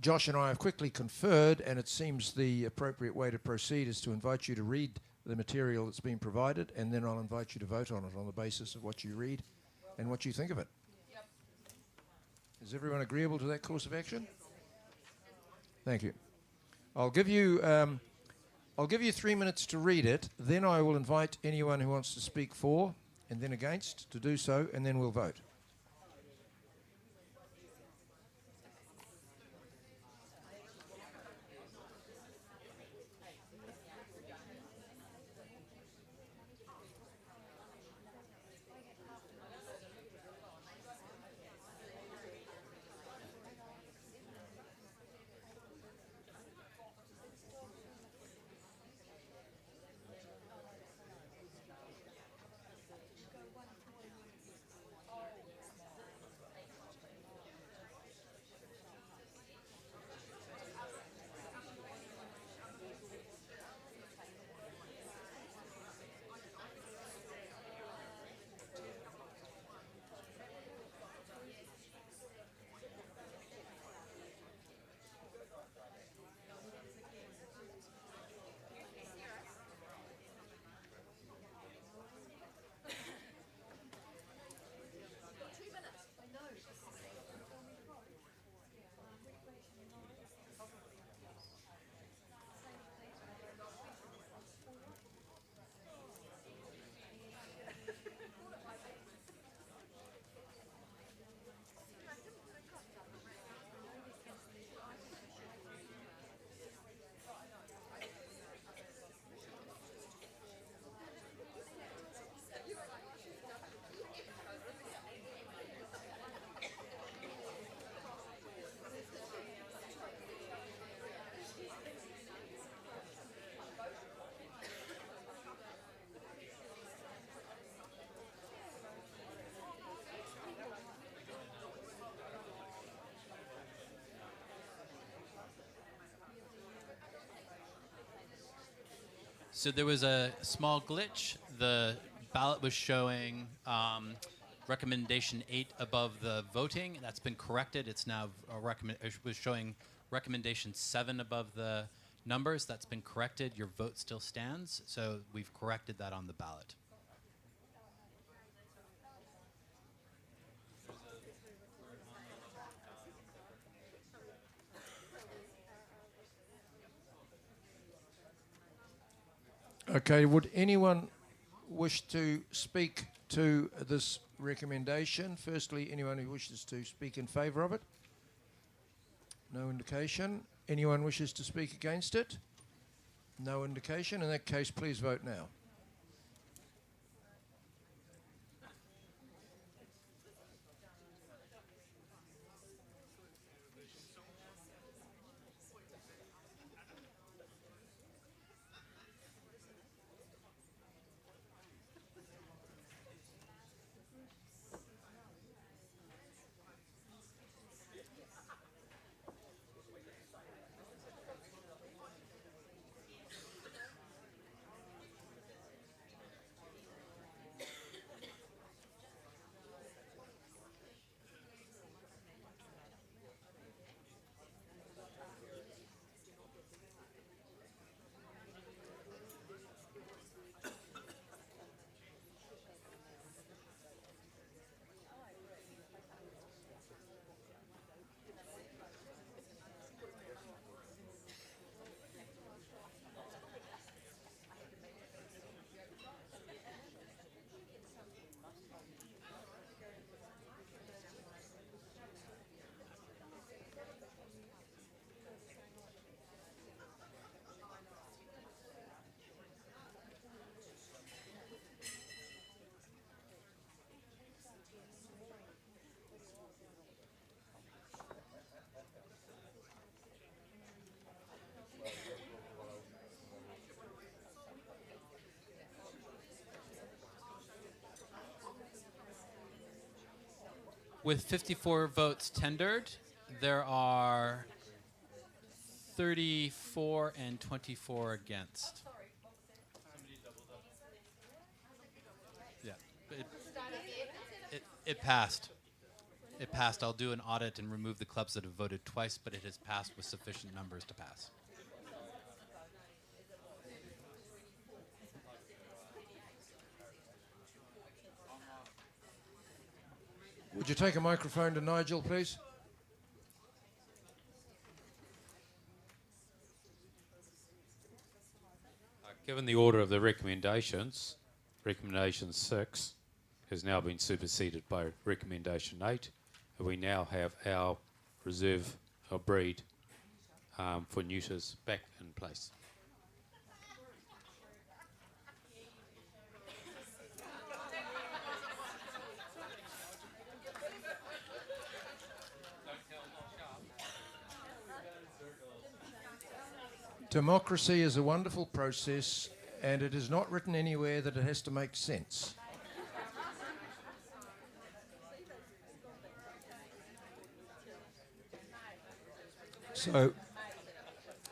Josh and I have quickly conferred, and it seems the appropriate way to proceed is to invite you to read the material that's been provided, and then I'll invite you to vote on it on the basis of what you read and what you think of it. Yep. Is everyone agreeable to that course of action? Thank you. I'll give you 3 minutes to read it, then I will invite anyone who wants to speak for and then against to do so, and then we'll vote. So there was a small glitch. The ballot was showing recommendation 8 above the voting. That's been corrected. It's now it was showing recommendation 7 above the numbers. That's been corrected. Your vote still stands. So we've corrected that on the ballot. Okay, would anyone wish to speak to this recommendation? Firstly, anyone who wishes to speak in favour of it? No indication. Anyone wishes to speak against it? No indication. In that case, please vote now. With 54 votes tendered, there are 34 and 24 against. Yeah, it passed. It passed. I'll do an audit and remove the clubs that have voted twice, but it has passed with sufficient numbers to pass. Would you take a microphone to Nigel, please? Given the order of the recommendations, recommendation 6 has now been superseded by recommendation 8. And we now have our reserve, our breed for neuters back in place. Democracy is a wonderful process, and it is not written anywhere that it has to make sense. So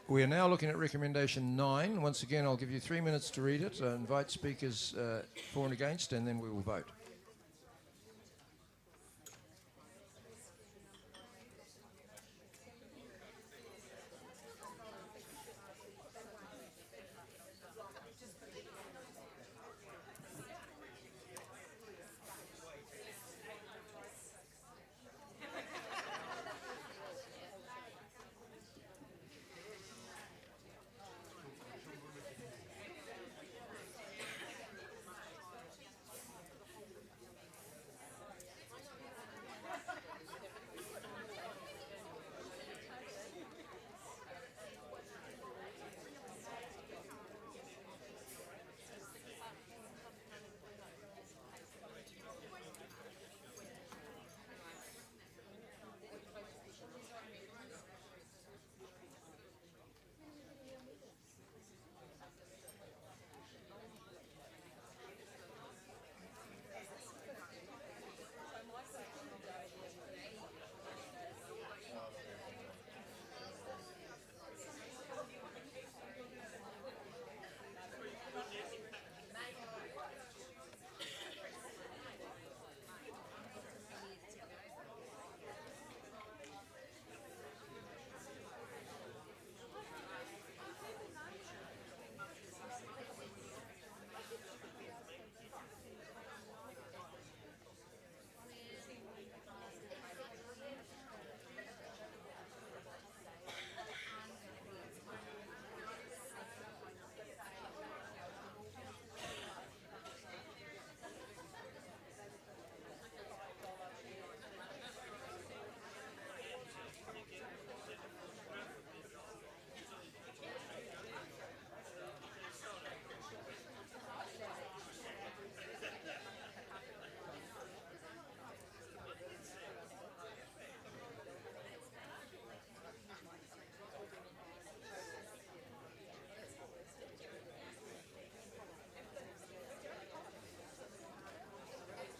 we are now looking at recommendation 9. Once again, I'll give you 3 minutes to read it. Invite speakers for and against, and then we will vote.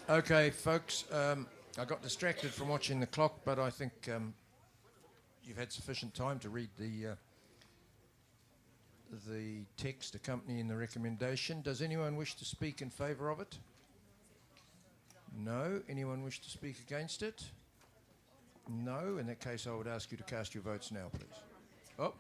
Okay, folks, I got distracted from watching the clock, but I think you've had sufficient time to read the text accompanying the recommendation. Does anyone wish to speak in favour of it? No. Anyone wish to speak against it? No. In that case, I would ask you to cast your votes now, please. Oh.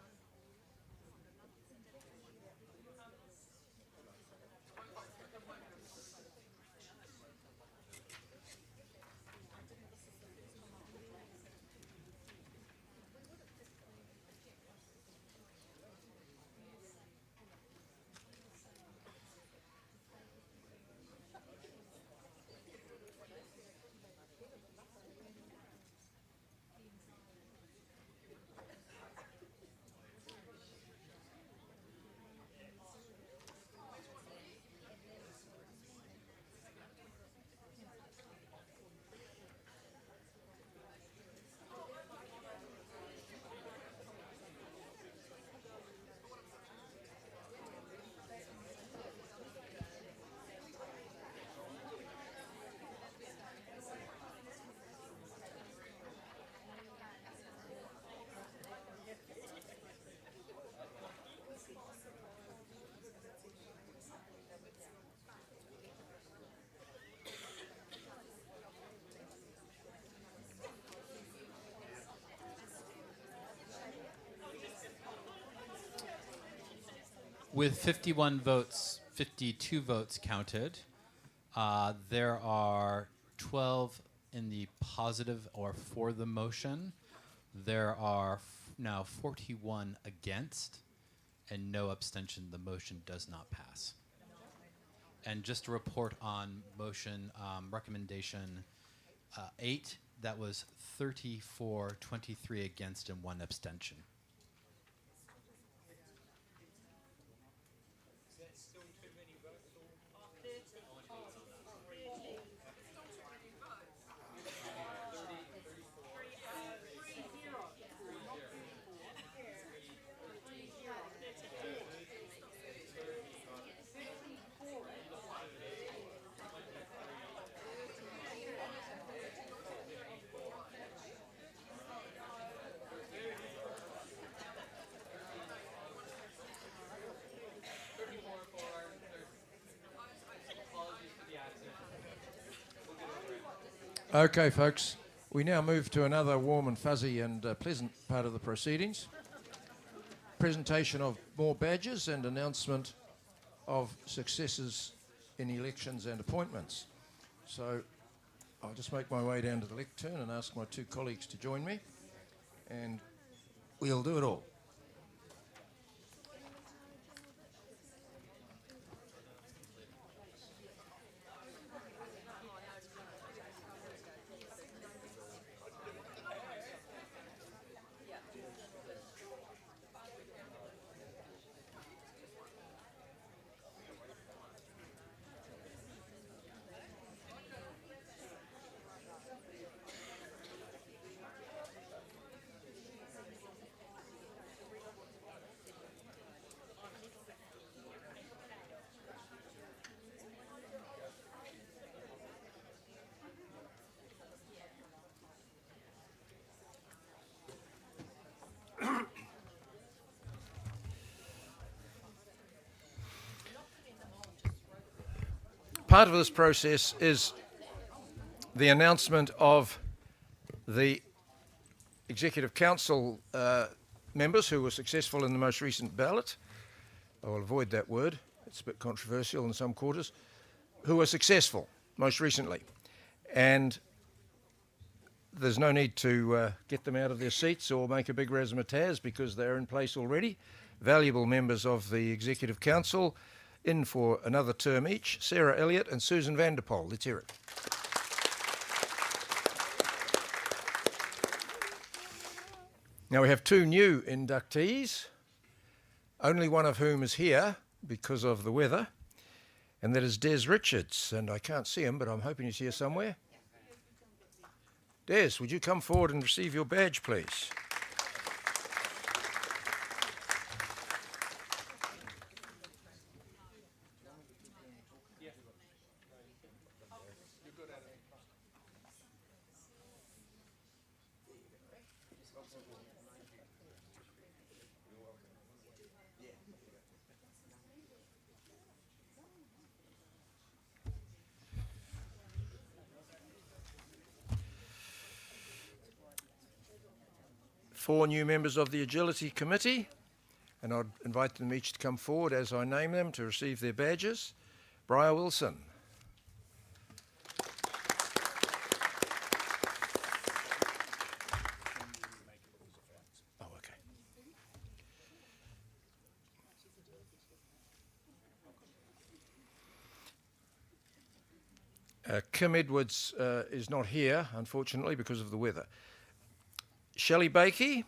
With 51 votes, 52 votes counted, there are 12 in the positive or for the motion. There are now 41 against and no abstention. The motion does not pass. And just to report on motion recommendation 8, that was 34, 23 against and 1 abstention. Okay, folks, we now move to another warm and fuzzy and pleasant part of the proceedings. Presentation of more badges and announcement of successes in elections and appointments. So I'll just make my way down to the lectern and ask my two colleagues to join me, and we'll do it all. Part of this process is the announcement of the Executive Council members who were successful in the most recent ballot. I will avoid that word, it's a bit controversial in some quarters, who were successful most recently. And there's no need to get them out of their seats or make a big razzmatazz because they're in place already. Valuable members of the Executive Council, in for another term each, Sarah Elliott and Susan Vanderpoel. Let's hear it. Now we have two new inductees, only one of whom is here because of the weather, and that is Des Richards. And I can't see him, but I'm hoping he's here somewhere. Des, would you come forward and receive your badge, please? Four new members of the Agility Committee, and I'd invite them each to come forward as I name them to receive their badges. Briar Wilson. Oh, okay. Kim Edwards is not here, unfortunately, because of the weather. Shelley Bakey.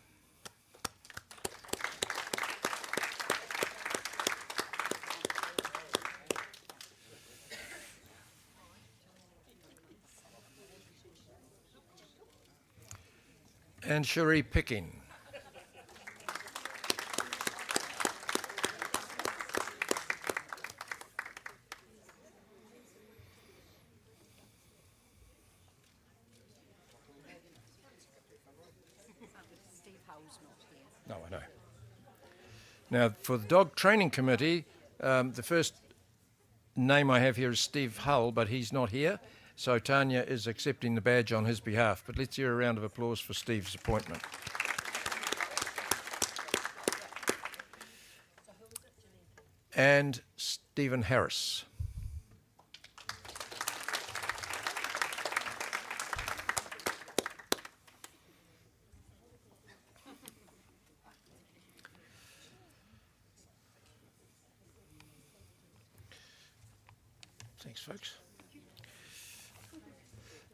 And Cherie Picking. No, I know. Now, for the Dog Training Committee, the first name I have here is Steve Hull, but he's not here, so Tanya is accepting the badge on his behalf. But let's hear a round of applause for Steve's appointment. And Stephen Harris. Thanks, folks.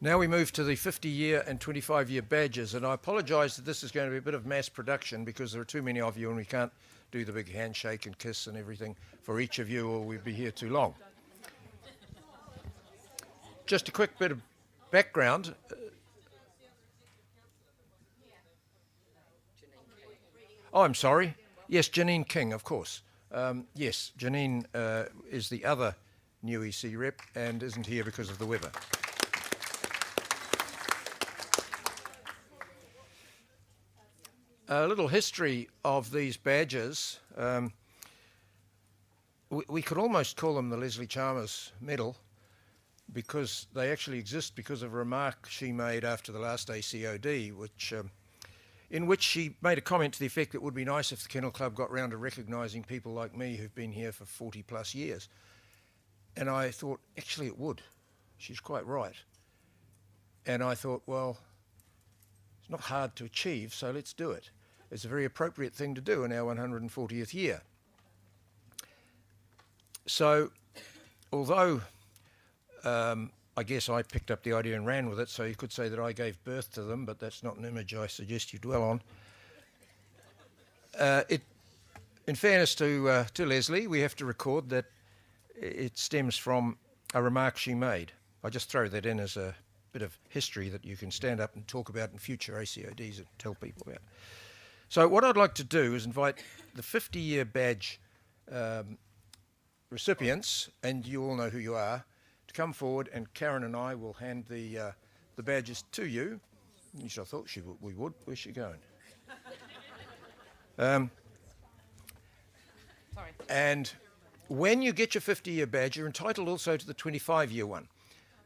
Now we move to the 50-year and 25-year badges, and I apologise that this is going to be a bit of mass production because there are too many of you and we can't do the big handshake and kiss and everything for each of you or we'd be here too long. Just a quick bit of background. Oh, I'm sorry. Yes, Janine King, of course. Yes, Janine is the other new EC rep and isn't here because of the weather. A little history of these badges. We could almost call them the Leslie Chalmers Medal because they actually exist because of a remark she made after the last ACOD, in which she made a comment to the effect that it would be nice if the Kennel Club got round to recognising people like me who've been here for 40 plus years. And I thought, actually it would. She's quite right. And I thought, well, it's not hard to achieve, so let's do it. It's a very appropriate thing to do in our 140th year. So, although I guess I picked up the idea and ran with it, so you could say that I gave birth to them, but that's not an image I suggest you dwell on. In fairness to Leslie, we have to record that it stems from a remark she made. I just throw that in as a bit of history that you can stand up and talk about in future ACODs and tell people about. So what I'd like to do is invite the 50-year badge recipients, and you all know who you are, to come forward, and Karen and I will hand the badges to you. I thought we would. Where's she going? Sorry. And when you get your 50-year badge, you're entitled also to the 25-year one.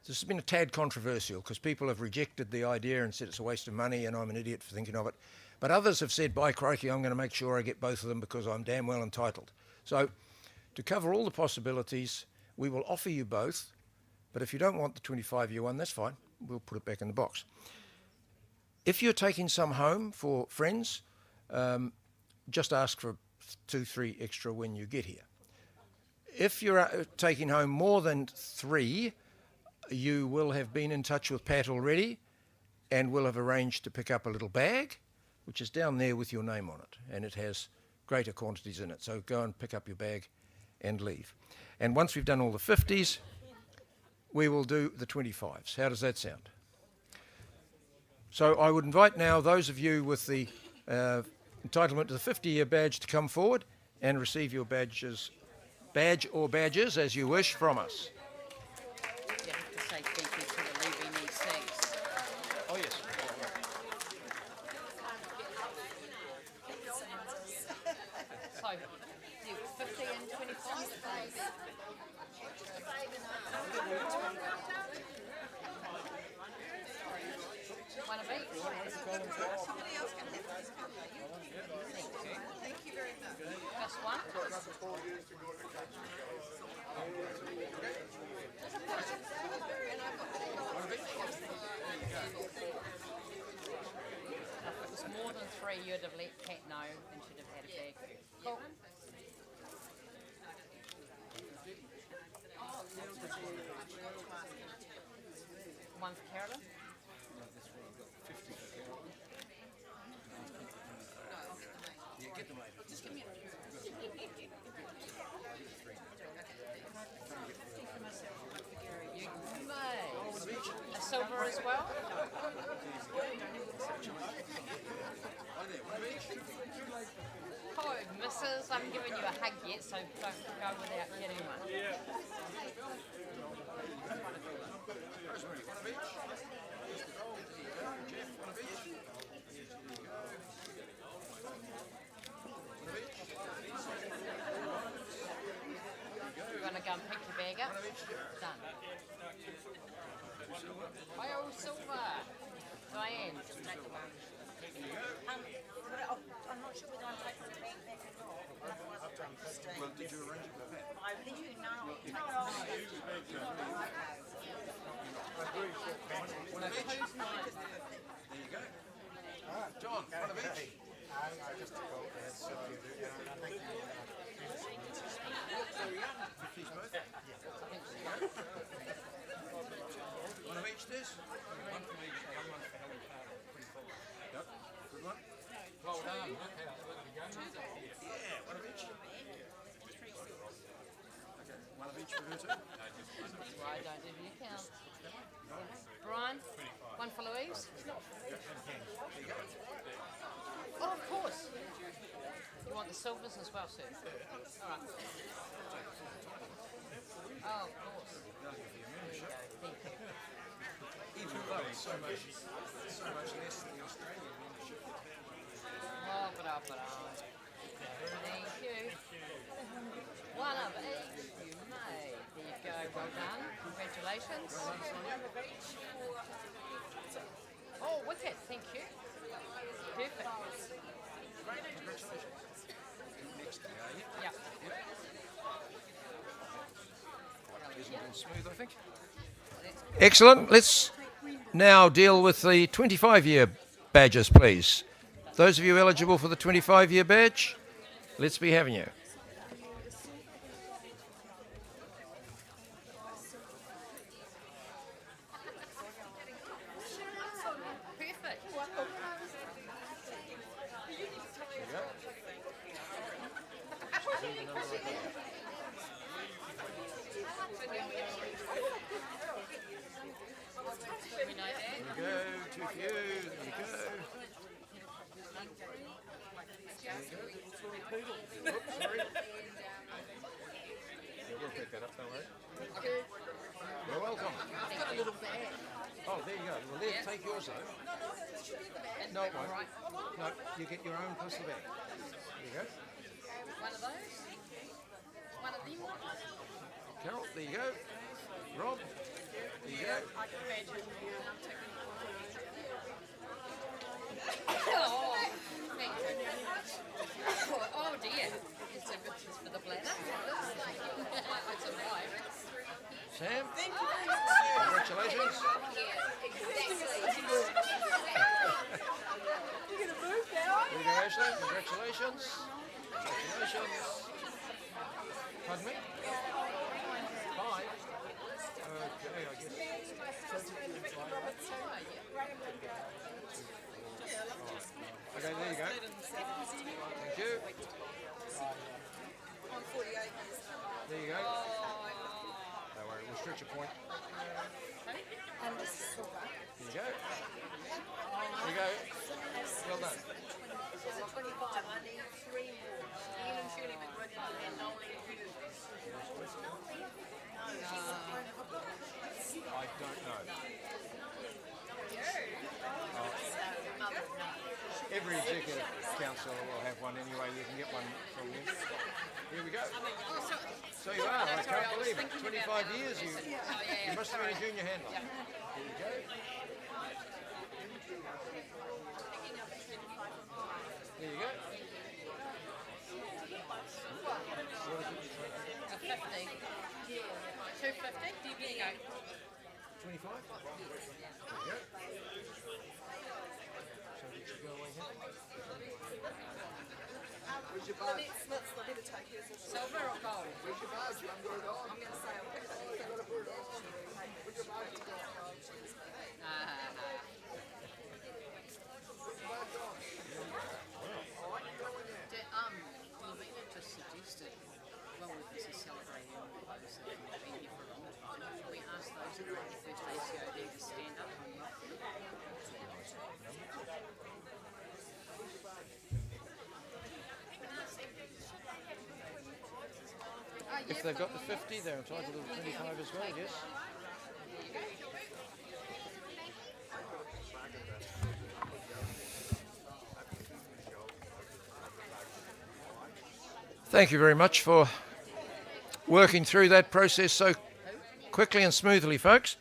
This has been a tad controversial because people have rejected the idea and said it's a waste of money and I'm an idiot for thinking of it. But others have said, by crikey, I'm going to make sure I get both of them because I'm damn well entitled. So to cover all the possibilities, we will offer you both. But if you don't want the 25-year one, that's fine. We'll put it back in the box. If you're taking some home for friends, just ask for 2-3 extra when you get here. If you're taking home more than 3, you will have been in touch with Pat already and will have arranged to pick up a little bag, which is down there with your name on it, and it has greater quantities in it. So go and pick up your bag and leave. And once we've done all the 50s, we will do the 25s. How does that sound? So I would invite now those of you with the entitlement to the 50-year badge to come forward and receive your badge or badges as you wish from us. You have to say thank you to the Levy E6. Oh, yes. One of each. Somebody else can have this, can't they? Thank you very much. Just one. If it was more than three, you'd have let Pat know and she'd have had a bag. Cool. One for Carolyn. A silver as well. Oh, missus, I haven't given you a hug yet, so don't go without getting one. We're going to go and pick your bag up. Done. Oh, silver. Diane. I'm not sure whether I'm taking the bank back or not. Otherwise I'll take Christine. Well, did you arrange it with that? I think no. One of each. There you go. John, one of each. One of each, this? One from each. One for Helen Carter. Pretty full. Yep. Good one. Well done. Yeah, one of each. Okay, one of each for her too. Right, don't do the account. Brian, one for Louise. Oh, of course. You want the silvers as well, sir? All right. Oh, of course. Even though it's so much less than the Australian membership. Oh, but thank you. One of each, you may. There you go, well done. Congratulations. Oh, wicked, thank you. Perfect. Congratulations. Next day, are you? Yep. Isn't it smooth, I think? Excellent. Let's now deal with the 25-year badges, please. Those of you eligible for the 25-year badge, let's be having you. You're welcome. I've got a little bag. Oh, there you go. Well, there, take yours though. No, it won't. No, you get your own plus the bag. There you go. One of those. One of them. Carol, there you go. Rob, there you go. I can imagine. Oh, thank you. Oh dear. It's a riches for the bladder. I survived. Sam, Thank you very much. congratulations. You're going to move now? There you go, Ashley. Congratulations. Congratulations. Pardon me? 5. Okay, I guess. Okay, there you go. Thank you. I'm 48 years. There you go. Don't worry, we'll stretch a point. And this is silver. There you go. There you go. Well done. 25. I need 3 more. Ian and Shirley been working on their Nolan I don't know. Every executive council will have one anyway. You can get one from them. Here we go. So you are. I can't believe it. 25 years you must have been a junior handler. Here we go. There you go. A 50. 250. There you go. 25? There you go. So did you go away here? Where's your badge? Let's let her take hers. Silver or gold? Where's your badge? You haven't got it on. I'm going to say I'll pick it up. You've got to put it on. Where's your badge? Lavina just suggested, well, this is celebrating all those that have been here for a long time. We asked those that are on the first ACOD to stand up and welcome. If they've got the 50, they're entitled to the 25 as well, yes? Thank you very much for working through that process so quickly and smoothly, folks.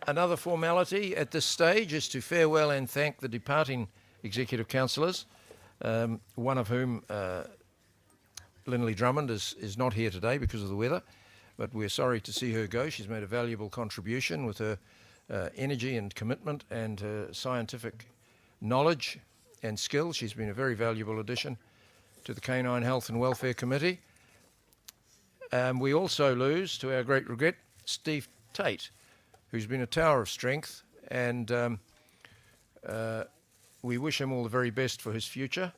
Another formality at this stage is to farewell and thank the departing executive councillors, one of whom, Lindley Drummond, is not here today because of the weather, but we're sorry to see her go. She's made a valuable contribution with her energy and commitment and her scientific knowledge and skill. She's been a very valuable addition to the Canine Health and Welfare Committee. We also lose, to our great regret, Steve Tate, who's been a tower of strength, and we wish him all the very best for his future.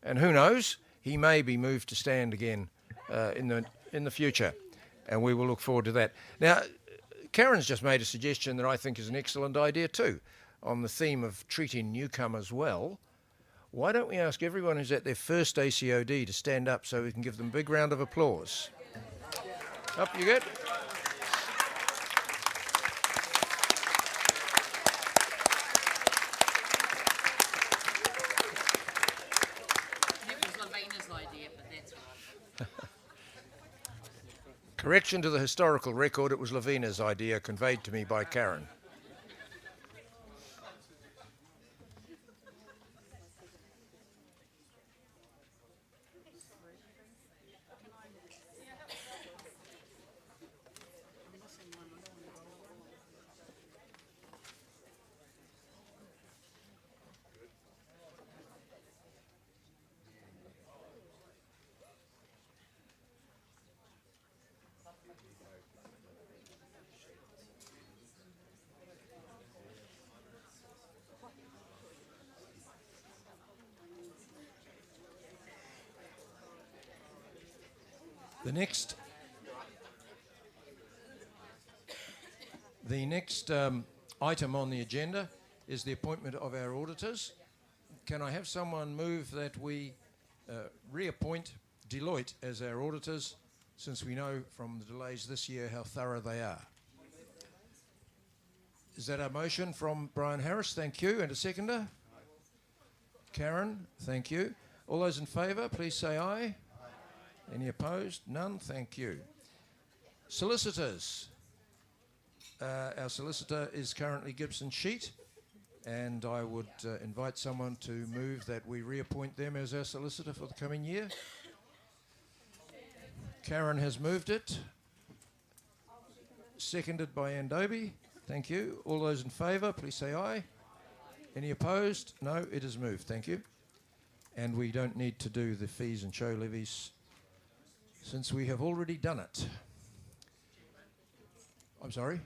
And who knows, he may be moved to stand again in the future, and we will look forward to that. Now, Karen's just made a suggestion that I think is an excellent idea too, on the theme of treating newcomers well. Why don't we ask everyone who's at their first ACOD to stand up so we can give them a big round of applause? Up you get. It was Lavina's idea, but that's right. Correction to the historical record, it was Lavina's idea conveyed to me by Karen. The next item on the agenda is the appointment of our auditors. Can I have someone move that we reappoint Deloitte as our auditors, since we know from the delays this year how thorough they are? Is that a motion from Brian Harris? Thank you. And a seconder? Karen, thank you. All those in favour, please say aye. Any opposed? None? Thank you. Solicitors. Our solicitor is currently Gibson Sheet, and I would invite someone to move that we reappoint them as our solicitor for the coming year. Karen has moved it. Seconded by Andobi. Thank you. All those in favour, please say aye. Any opposed? No, it is moved. Thank you. And we don't need to do the fees and show levies since we have already done it. I'm sorry?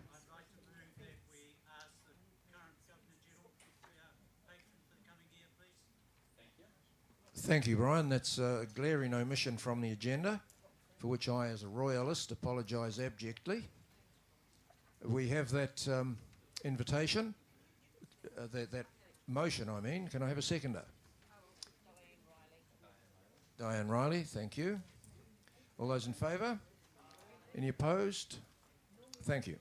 Thank you, Brian. That's a glaring omission from the agenda, for which I, as a royalist, apologise abjectly. We have that invitation, that motion, I mean. Can I have a seconder? Diane Riley, thank you. All those in favour? Any opposed? Thank you.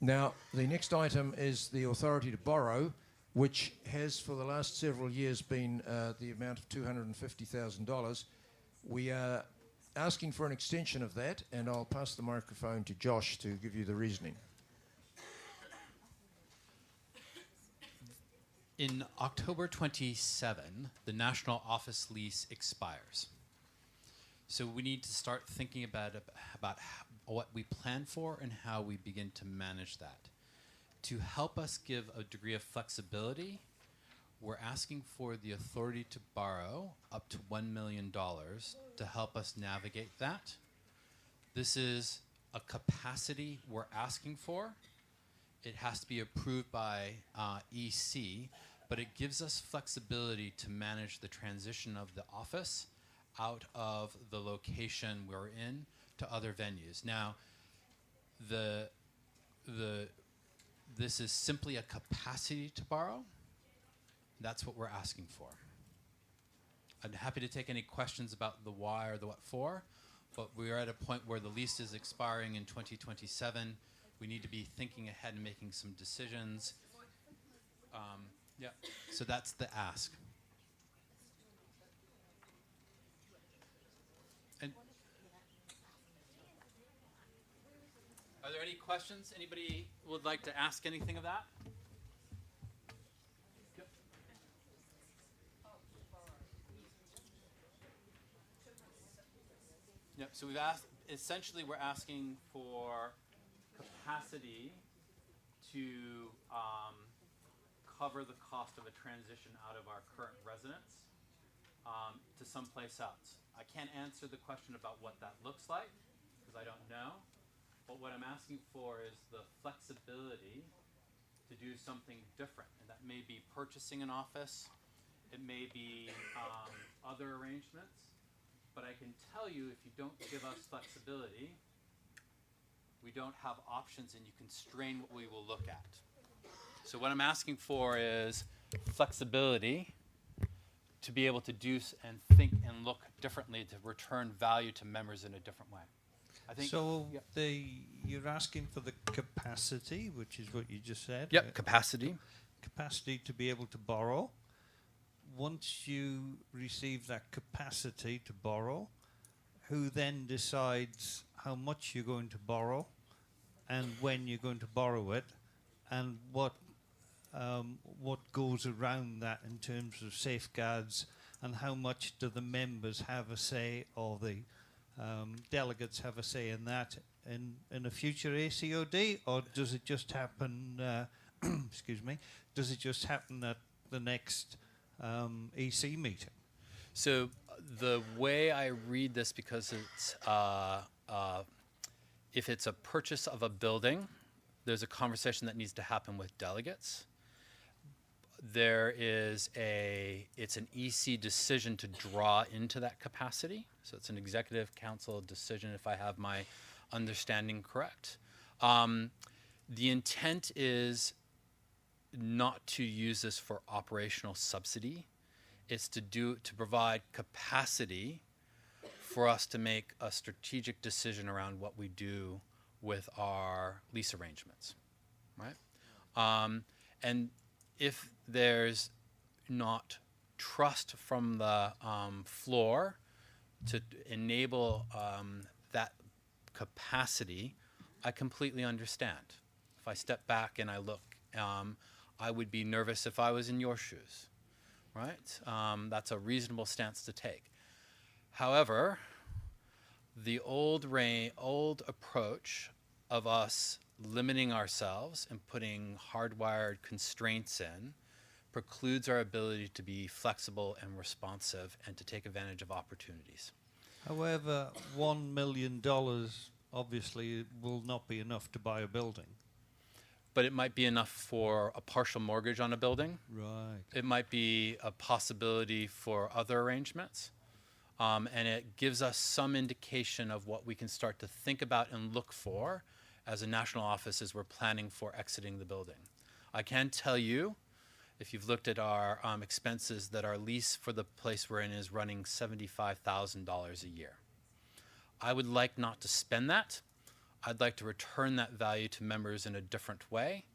Now, the next item is the authority to borrow, which has for the last several years been the amount of $250,000. We are asking for an extension of that, and I'll pass the microphone to Josh to give you the reasoning. In October 27, the national office lease expires. So we need to start thinking about what we plan for and how we begin to manage that. To help us give a degree of flexibility, we're asking for the authority to borrow up to $1 million to help us navigate that. This is a capacity we're asking for. It has to be approved by EC, but it gives us flexibility to manage the transition of the office out of the location we're in to other venues. Now, this is simply a capacity to borrow. That's what we're asking for. I'm happy to take any questions about the why or the what for, but we're at a point where the lease is expiring in 2027. We need to be thinking ahead and making some decisions. Yeah, so that's the ask. And are there any questions? Anybody would like to ask anything of that? Yep. Yep, so we've asked, essentially we're asking for capacity to cover the cost of a transition out of our current residence to someplace else. I can't answer the question about what that looks like because I don't know, but what I'm asking for is the flexibility to do something different, and that may be purchasing an office, it may be other arrangements, but I can tell you if you don't give us flexibility, we don't have options and you constrain what we will look at. So what I'm asking for is flexibility to be able to do and think and look differently to return value to members in a different way. I think so. You're asking for the capacity, which is what you just said. Yep, capacity. Capacity to be able to borrow. Once you receive that capacity to borrow, who then decides how much you're going to borrow and when you're going to borrow it, and what goes around that in terms of safeguards, and how much do the members have a say, or the delegates have a say in that in a future ACOD, or does it just happen, excuse me, does it just happen at the next EC meeting? So the way I read this, because it's if it's a purchase of a building, there's a conversation that needs to happen with delegates. It's an EC decision to draw into that capacity. So it's an executive council decision, if I have my understanding correct. The intent is not to use this for operational subsidy. It's to provide capacity for us to make a strategic decision around what we do with our lease arrangements, right? And if there's not trust from the floor to enable that capacity, I completely understand. If I step back and I look, I would be nervous if I was in your shoes, right? That's a reasonable stance to take. However, the old approach of us limiting ourselves and putting hardwired constraints in precludes our ability to be flexible and responsive and to take advantage of opportunities. However, $1 million obviously will not be enough to buy a building. But it might be enough for a partial mortgage on a building. Right. It might be a possibility for other arrangements. And it gives us some indication of what we can start to think about and look for as a national office as we're planning for exiting the building. I can tell you, if you've looked at our expenses, that our lease for the place we're in is running $75,000 a year. I would like not to spend that. I'd like to return that value to members in a different way,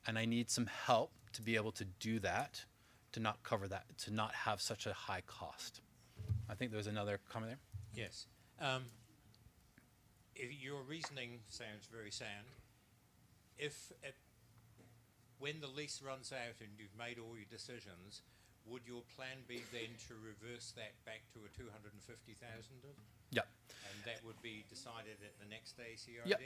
and I need some help to be able to do that, to not cover that, to not have such a high cost. I think there was another comment there. Yes. If your reasoning sounds very sound. When the lease runs out and you've made all your decisions, would your plan be then to reverse that back to a 250,000? Yep. And that would be decided at the next ACOD? Yep.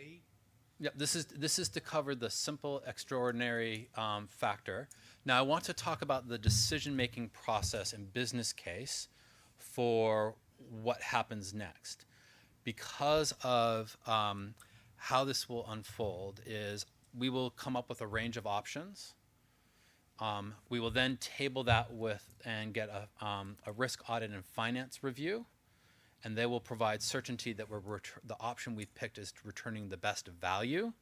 Yep. This is to cover the simple extraordinary factor. Now I want to talk about the decision-making process and business case for what happens next. Because of how this will unfold is we will come up with a range of options. We will then table that with and get a risk audit and finance review, and they will provide certainty that the option we've picked is returning the best value,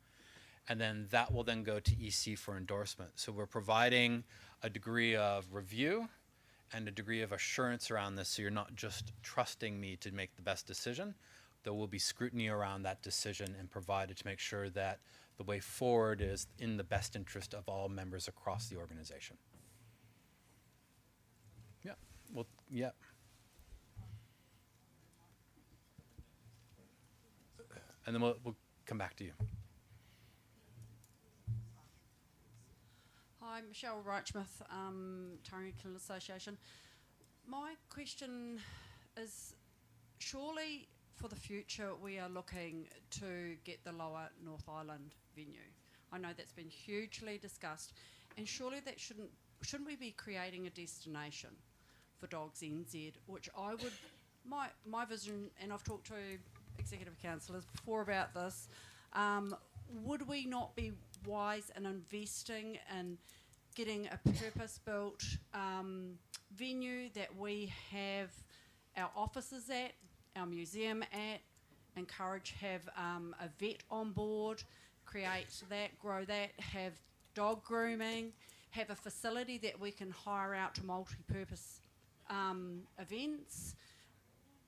and then that will then go to EC for endorsement. So we're providing a degree of review and a degree of assurance around this, so you're not just trusting me to make the best decision. There will be scrutiny around that decision and provided to make sure that the way forward is in the best interest of all members across the organization. Yeah. Well, yeah. And then we'll come back to you. Hi, Michelle Reichmuth, Tauranga Kennel Association. My question is, surely for the future we are looking to get the Lower North Island venue. I know that's been hugely discussed, and surely that shouldn't we be creating a destination for Dogs NZ, which I would, my vision, and I've talked to executive councillors before about this, would we not be wise in investing in getting a purpose-built venue that we have our offices at, our museum at, have a vet on board, create that, grow that, have dog grooming, have a facility that we can hire out to multi-purpose events.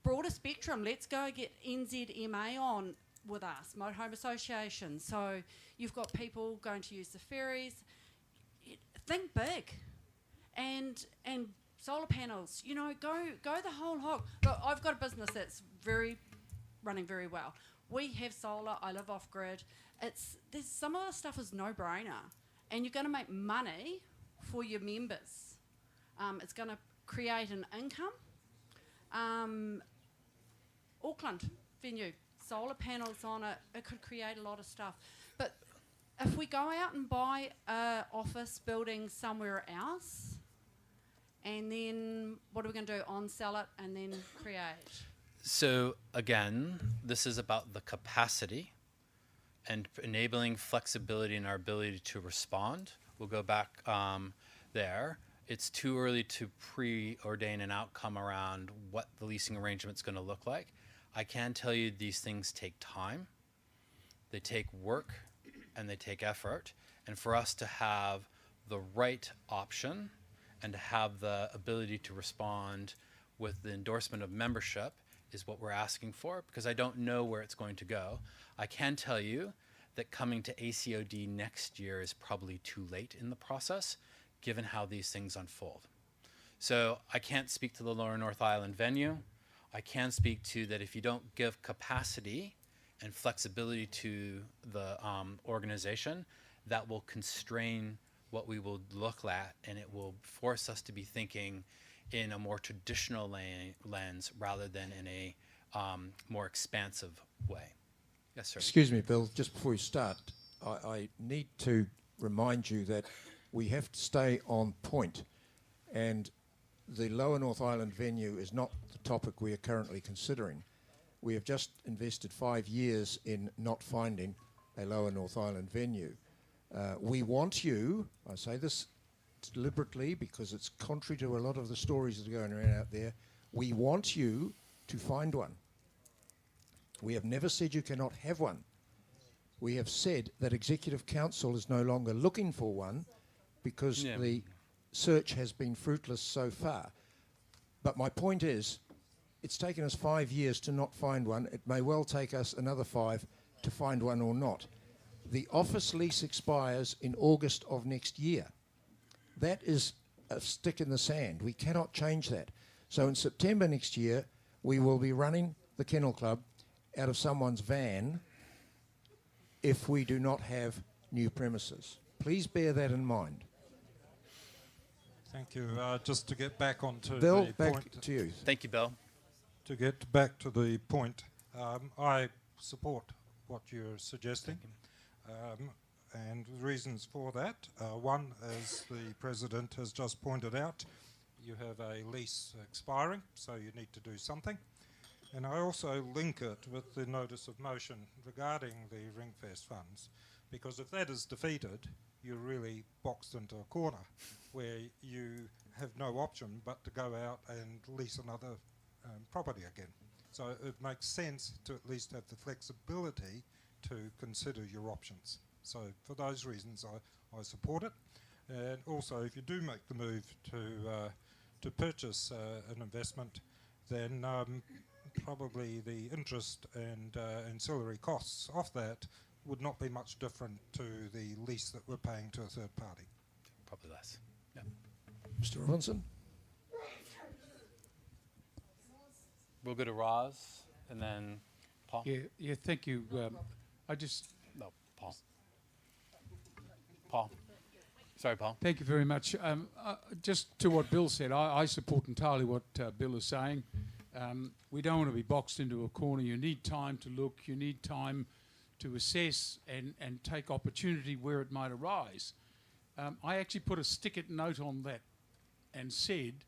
Broader spectrum, let's go get NZMA on with us, Motorhome Association. So you've got people going to use the ferries. Think big, and solar panels. You know, go the whole hog. Look, I've got a business that's running very well. We have solar. I live off grid. There's some of the stuff is no brainer, and you're going to make money for your members. It's going to create an income. Auckland venue, solar panels on it. It could create a lot of stuff. But if we go out and buy an office building somewhere else, and then what are we going to do? On-sell it and then create? So again, this is about the capacity and enabling flexibility in our ability to respond. We'll go back there. It's too early to preordain an outcome around what the leasing arrangement's going to look like. I can tell you these things take time, they take work, and they take effort. And for us to have the right option and to have the ability to respond with the endorsement of membership is what we're asking for, because I don't know where it's going to go. I can tell you that coming to ACOD next year is probably too late in the process, given how these things unfold. So I can't speak to the Lower North Island venue. I can speak to that if you don't give capacity and flexibility to the organization, that will constrain what we will look at, and it will force us to be thinking in a more traditional lens rather than in a more expansive way. Yes, sir. Excuse me, Bill, just before you start, I need to remind you that we have to stay on point, and the Lower North Island venue is not the topic we are currently considering. We have just invested 5 years in not finding a Lower North Island venue. We want you, I say this deliberately because it's contrary to a lot of the stories that are going around out there, we want you to find one. We have never said you cannot have one. We have said that Executive Council is no longer looking for one because the search has been fruitless so far. But my point is, it's taken us 5 years to not find one. It may well take us another 5 to find one or not. The office lease expires in August of next year. That is a stick in the sand. We cannot change that. So in September next year, we will be running the Kennel Club out of someone's van if we do not have new premises. Please bear that in mind. Thank you. Just to get back onto Bill, the back point. to you. Thank you, Bill. To get back to the point, I support what you're suggesting, and the reasons for that. One, as the President has just pointed out, you have a lease expiring, so you need to do something. And I also link it with the notice of motion regarding the Ringfest funds, because if that is defeated, you're really boxed into a corner where you have no option but to go out and lease another property again. So it makes sense to at least have the flexibility to consider your options. So for those reasons, I support it. And also, if you do make the move to purchase an investment, then probably the interest and ancillary costs of that would not be much different to the lease that we're paying to a third party. Probably less. Yeah. Mr. Robinson? We'll go to Roz and then Paul. Yeah, thank you. No, Paul. Paul. Sorry, Paul. Thank you very much. Just to what Bill said, I support entirely what Bill is saying. We don't want to be boxed into a corner. You need time to look. You need time to assess and take opportunity where it might arise. I actually put a stick-it note on that and said,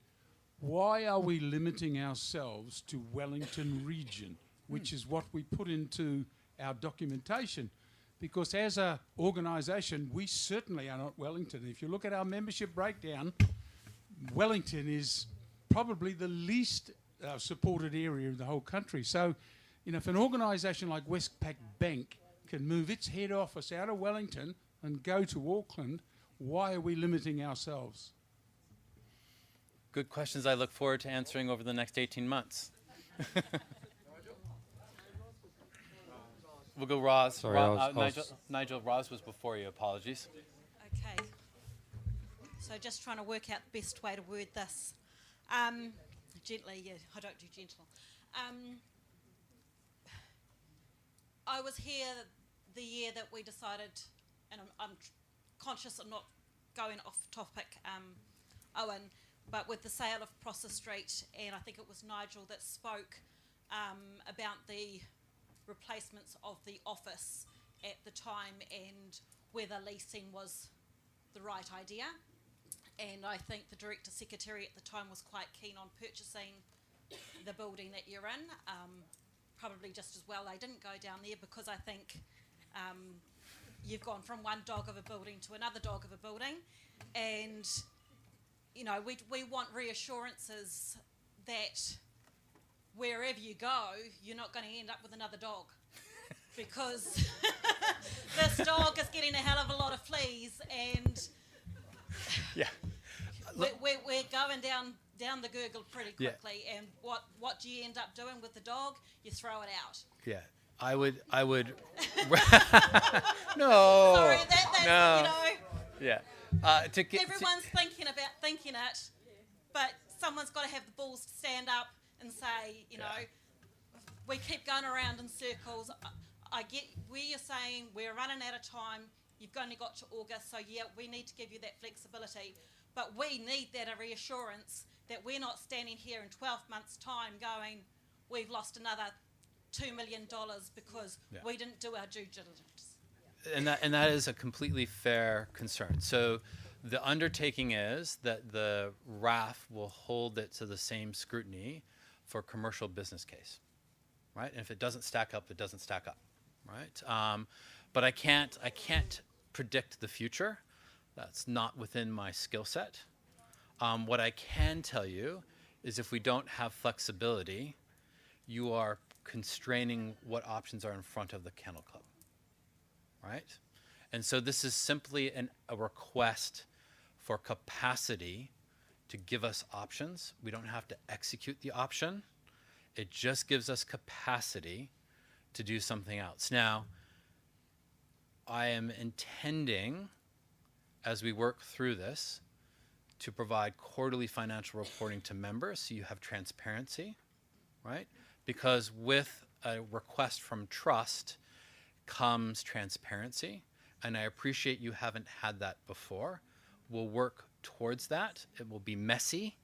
why are we limiting ourselves to Wellington region, which is what we put into our documentation? Because as an organisation, we certainly are not Wellington. If you look at our membership breakdown, Wellington is probably the least supported area in the whole country. So, if an organisation like Westpac Bank can move its head office out of Wellington and go to Auckland, why are we limiting ourselves? Good questions I look forward to answering over the next 18 months. We'll go Roz. Sorry, I was Nigel, Roz was before you. Apologies. Okay. So just trying to work out the best way to word this. Gently, yeah, I don't do gentle. I was here the year that we decided, and I'm conscious of not going off topic, Owen, but with the sale of Prosser Street, and I think it was Nigel that spoke about the replacements of the office at the time and whether leasing was the right idea. And I think the Director Secretary at the time was quite keen on purchasing the building that you're in. Probably just as well they didn't go down there, because I think you've gone from one dog of a building to another dog of a building, and we want reassurances that wherever you go, you're not going to end up with another dog, because this dog is getting a hell of a lot of fleas, and yeah, we're going down the gurgle pretty quickly. Yeah. And what do you end up doing with the dog? You throw it out. Yeah, I would. No. Sorry, that's no. Yeah. Everyone's thinking it, but someone's got to have the balls to stand up and say, we keep going around in circles. I get where you're saying we're running out of time. You've only got to August, so yeah, we need to give you that flexibility. But we need that reassurance that we're not standing here in 12 months' time going, we've lost another $2 million because we didn't do our due diligence. And that is a completely fair concern. So the undertaking is that the RAF will hold it to the same scrutiny for commercial business case, right? And if it doesn't stack up, it doesn't stack up, right? But I can't predict the future. That's not within my skill set. What I can tell you is if we don't have flexibility, you are constraining what options are in front of the Kennel Club, right? And so this is simply a request for capacity to give us options. We don't have to execute the option. It just gives us capacity to do something else. Now, I am intending, as we work through this, to provide quarterly financial reporting to members so you have transparency, right? Because with a request from trust comes transparency, and I appreciate you haven't had that before. We'll work towards that. It will be messy,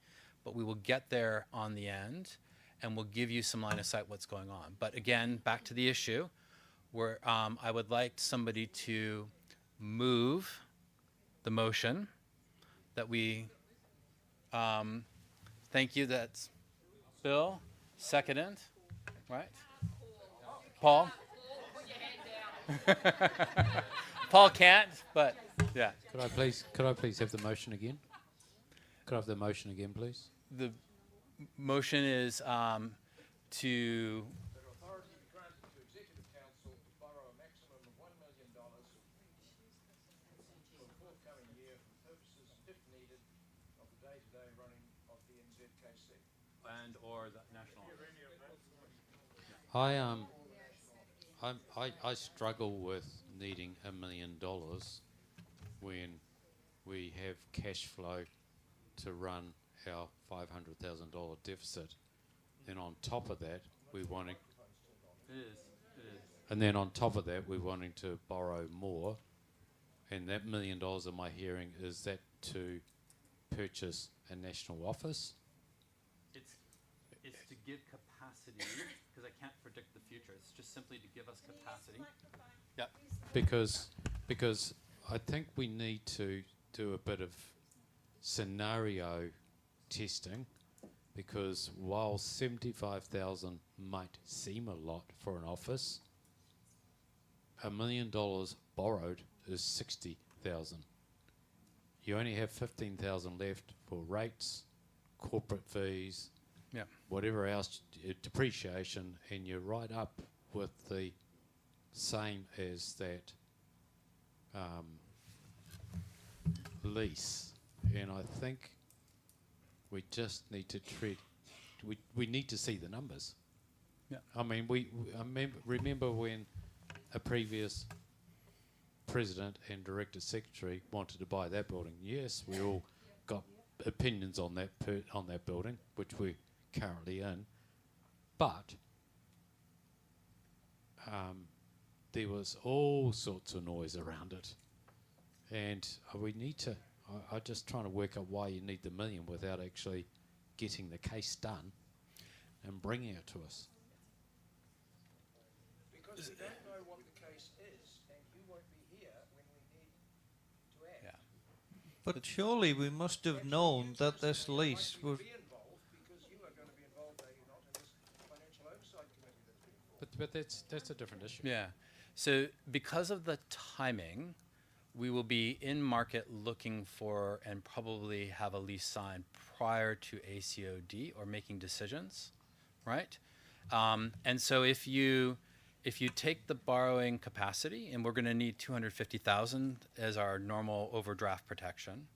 but we will get there on the end, and we'll give you some line of sight what's going on. But again, back to the issue, where I would like somebody to move the motion that we, thank you, that's Bill, seconded, right? Paul? Paul can't, but yeah. Could I please have the motion again? Could I have the motion again, please? The motion is to and or the national I struggle with needing $1 million when we have cash flow to run our $500,000 deficit, and on top of that we're wanting. It is. And then on top of that we're wanting to borrow more, and that $1 million in my hearing is that to purchase a national office. It's to give capacity, because I can't predict the future. It's just simply to give us capacity. Yep. Because I think we need to do a bit of scenario testing, because while 75,000 might seem a lot for an office, $1 million borrowed is 60,000. You only have 15,000 left for rates, corporate fees, whatever else, depreciation, and you're right up with the same as that lease. And I think we just need to we need to see the numbers. Yeah. I mean, remember when a previous president and director secretary wanted to buy that building? Yes, we all got opinions on that building, which we're currently in, but there was all sorts of noise around it, and we need to. I'm just trying to work out why you need the $1 million without actually getting the case done and bringing it to us. Because we don't know what the case is, and you won't be here when we need to act. Yeah. But surely we must have known that this lease would. But that's a different issue. Yeah. So because of the timing, we will be in market looking for and probably have a lease signed prior to ACOD or making decisions, right? And so if you take the borrowing capacity, and we're going to need 250,000 as our normal overdraft protection.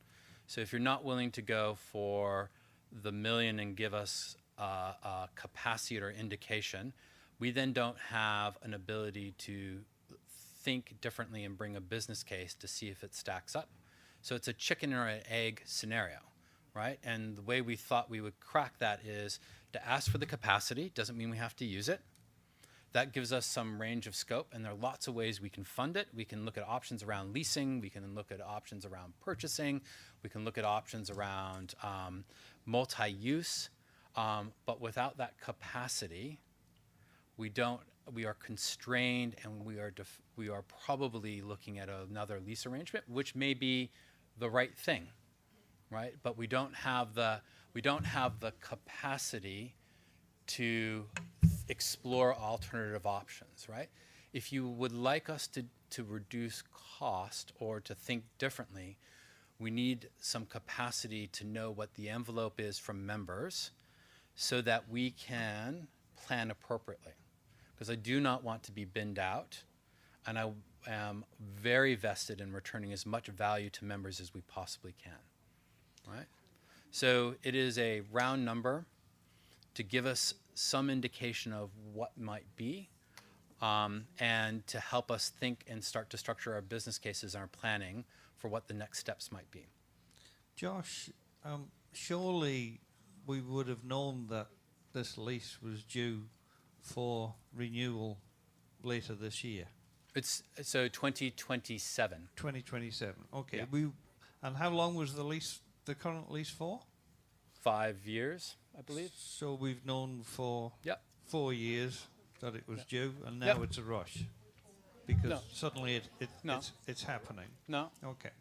So if you're not willing to go for the $1 million and give us a capacity or indication, we then don't have an ability to think differently and bring a business case to see if it stacks up. So it's a chicken or an egg scenario, right? And the way we thought we would crack that is to ask for the capacity. Doesn't mean we have to use it. That gives us some range of scope, and there are lots of ways we can fund it. We can look at options around leasing. We can look at options around purchasing. We can look at options around multi-use. But without that capacity, we are constrained, and we are probably looking at another lease arrangement, which may be the right thing, right? But we don't have the capacity to explore alternative options, right? If you would like us to reduce cost or to think differently, we need some capacity to know what the envelope is from members so that we can plan appropriately. Because I do not want to be binned out, and I am very vested in returning as much value to members as we possibly can, right? So it is a round number to give us some indication of what might be. and to help us think and start to structure our business cases and our planning for what the next steps might be. Josh, surely we would have known that this lease was due for renewal later this year. It's so 2027. 2027. Okay. Yeah. And how long was the current lease for? 5 years, I believe. So we've known for Yep. 4 years that it was due, and now Yep. it's a rush because No. suddenly No. it's happening. No. Okay.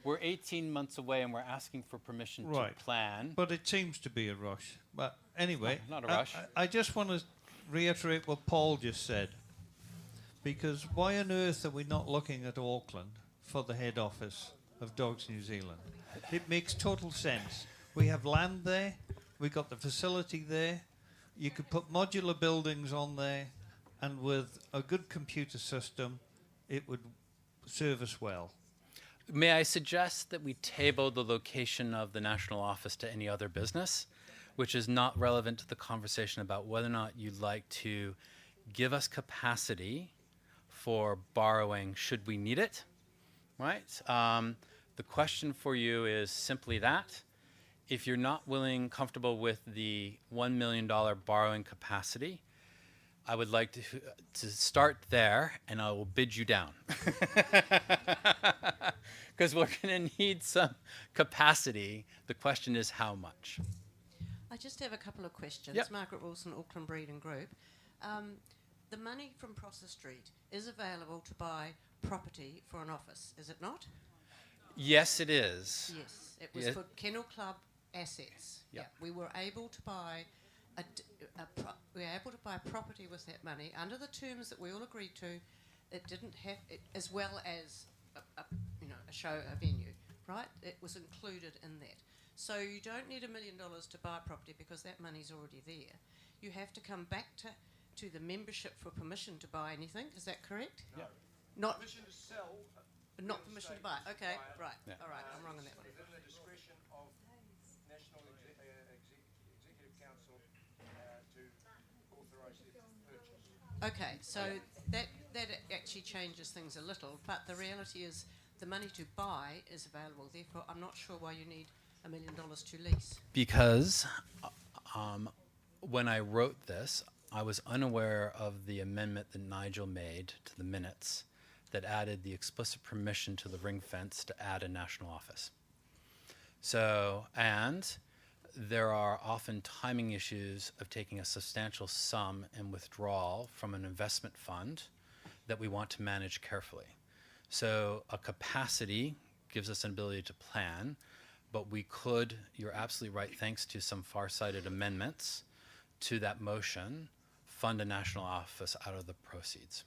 We're 18 months away, and we're asking for permission Right. to plan. But it seems to be a rush. But anyway, Not a rush. I just want to reiterate what Paul just said. Because why on earth are we not looking at Auckland for the head office of Dogs New Zealand? It makes total sense. We have land there. We got the facility there. You could put modular buildings on there, and with a good computer system, it would serve us well. May I suggest that we table the location of the national office to any other business, which is not relevant to the conversation about whether or not you'd like to give us capacity for borrowing should we need it, right? The question for you is simply that. If you're not comfortable with the $1 million borrowing capacity, I would like to start there, and I will bid you down. Because we're going to need some capacity. The question is how much. I just have a couple of questions. Yep. Margaret Wilson, Auckland Breeding Group. The money from Prosser Street is available to buy property for an office, is it not? Yes, it is. Yes, it was Yes. for Kennel Club assets. Yep. Yeah, we were able to buy property with that money under the terms that we all agreed to. It didn't have it, as well as a show, a venue, right? It was included in that. So you don't need $1 million to buy property because that money's already there. You have to come back to the membership for permission to buy anything. Is that correct? No. Not permission to sell, but not permission to buy. Okay, right. Yeah. All right. I'm wrong on that one. Within the discretion of National Executive Council to authorise the purchase. Okay, so that actually changes things a little, but the reality is the money to buy is available. Therefore, I'm not sure why you need $1 million to lease. Because when I wrote this, I was unaware of the amendment that Nigel made to the minutes that added the explicit permission to the ring fence to add a national office. So, and there are often timing issues of taking a substantial sum and withdrawal from an investment fund that we want to manage carefully. So a capacity gives us an ability to plan, but we could, you're absolutely right, thanks to some far-sighted amendments to that motion, fund a national office out of the proceeds.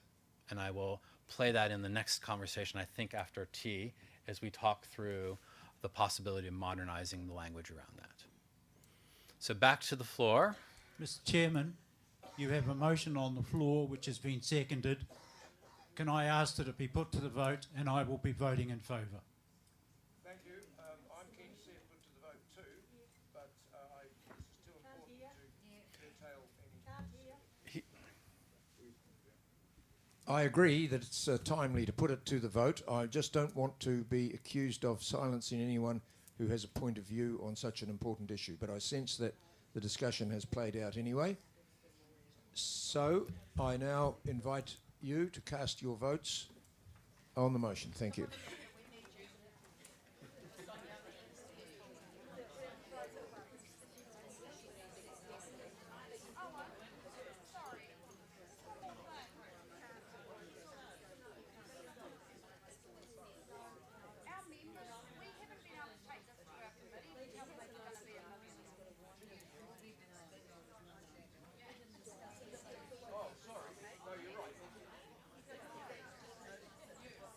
And I will play that in the next conversation, I think after tea, as we talk through the possibility of modernizing the language around that. So back to the floor. Mr. Chairman, you have a motion on the floor which has been seconded. Can I ask that it be put to the vote, and I will be voting in favour. Thank you. I'm keen to see it put to the vote too, but this is too important to curtail any. I agree that it's timely to put it to the vote. I just don't want to be accused of silencing anyone who has a point of view on such an important issue. But I sense that the discussion has played out anyway. So I now invite you to cast your votes on the motion. Thank you.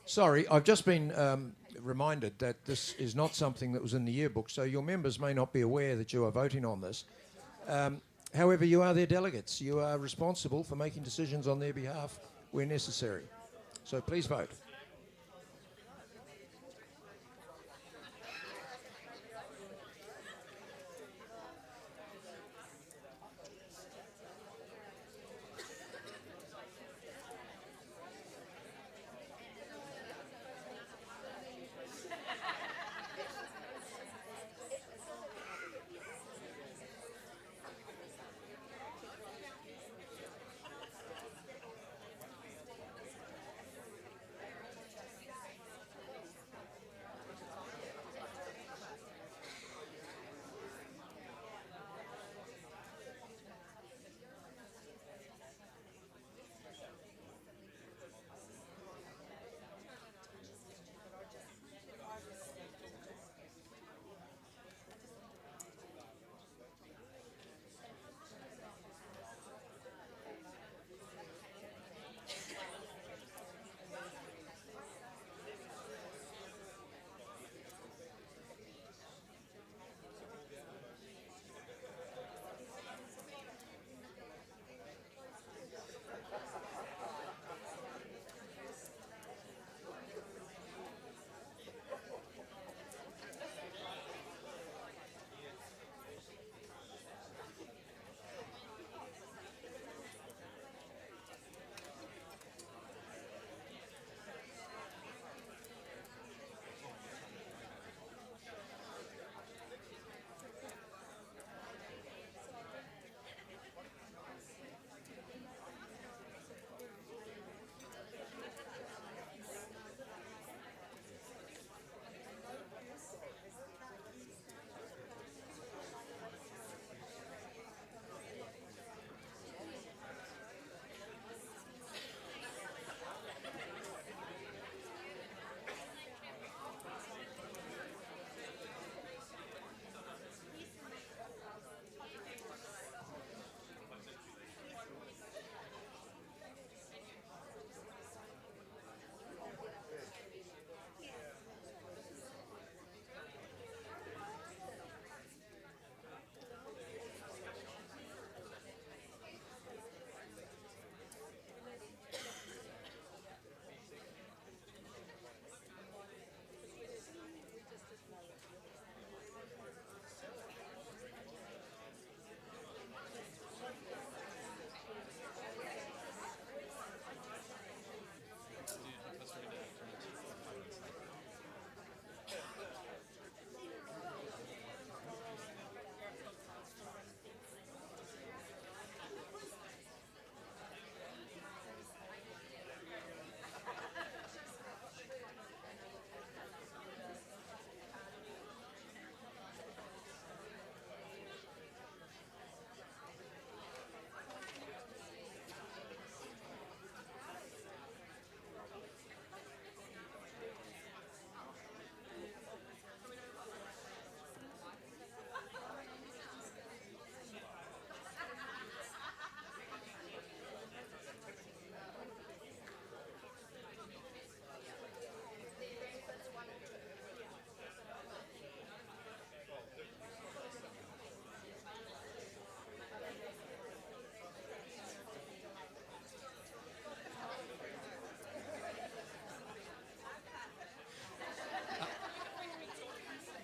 Sorry, I've just been reminded that this is not something that was in the yearbook, so your members may not be aware that you are voting on this. However, you are their delegates. You are responsible for making decisions on their behalf where necessary. So please vote.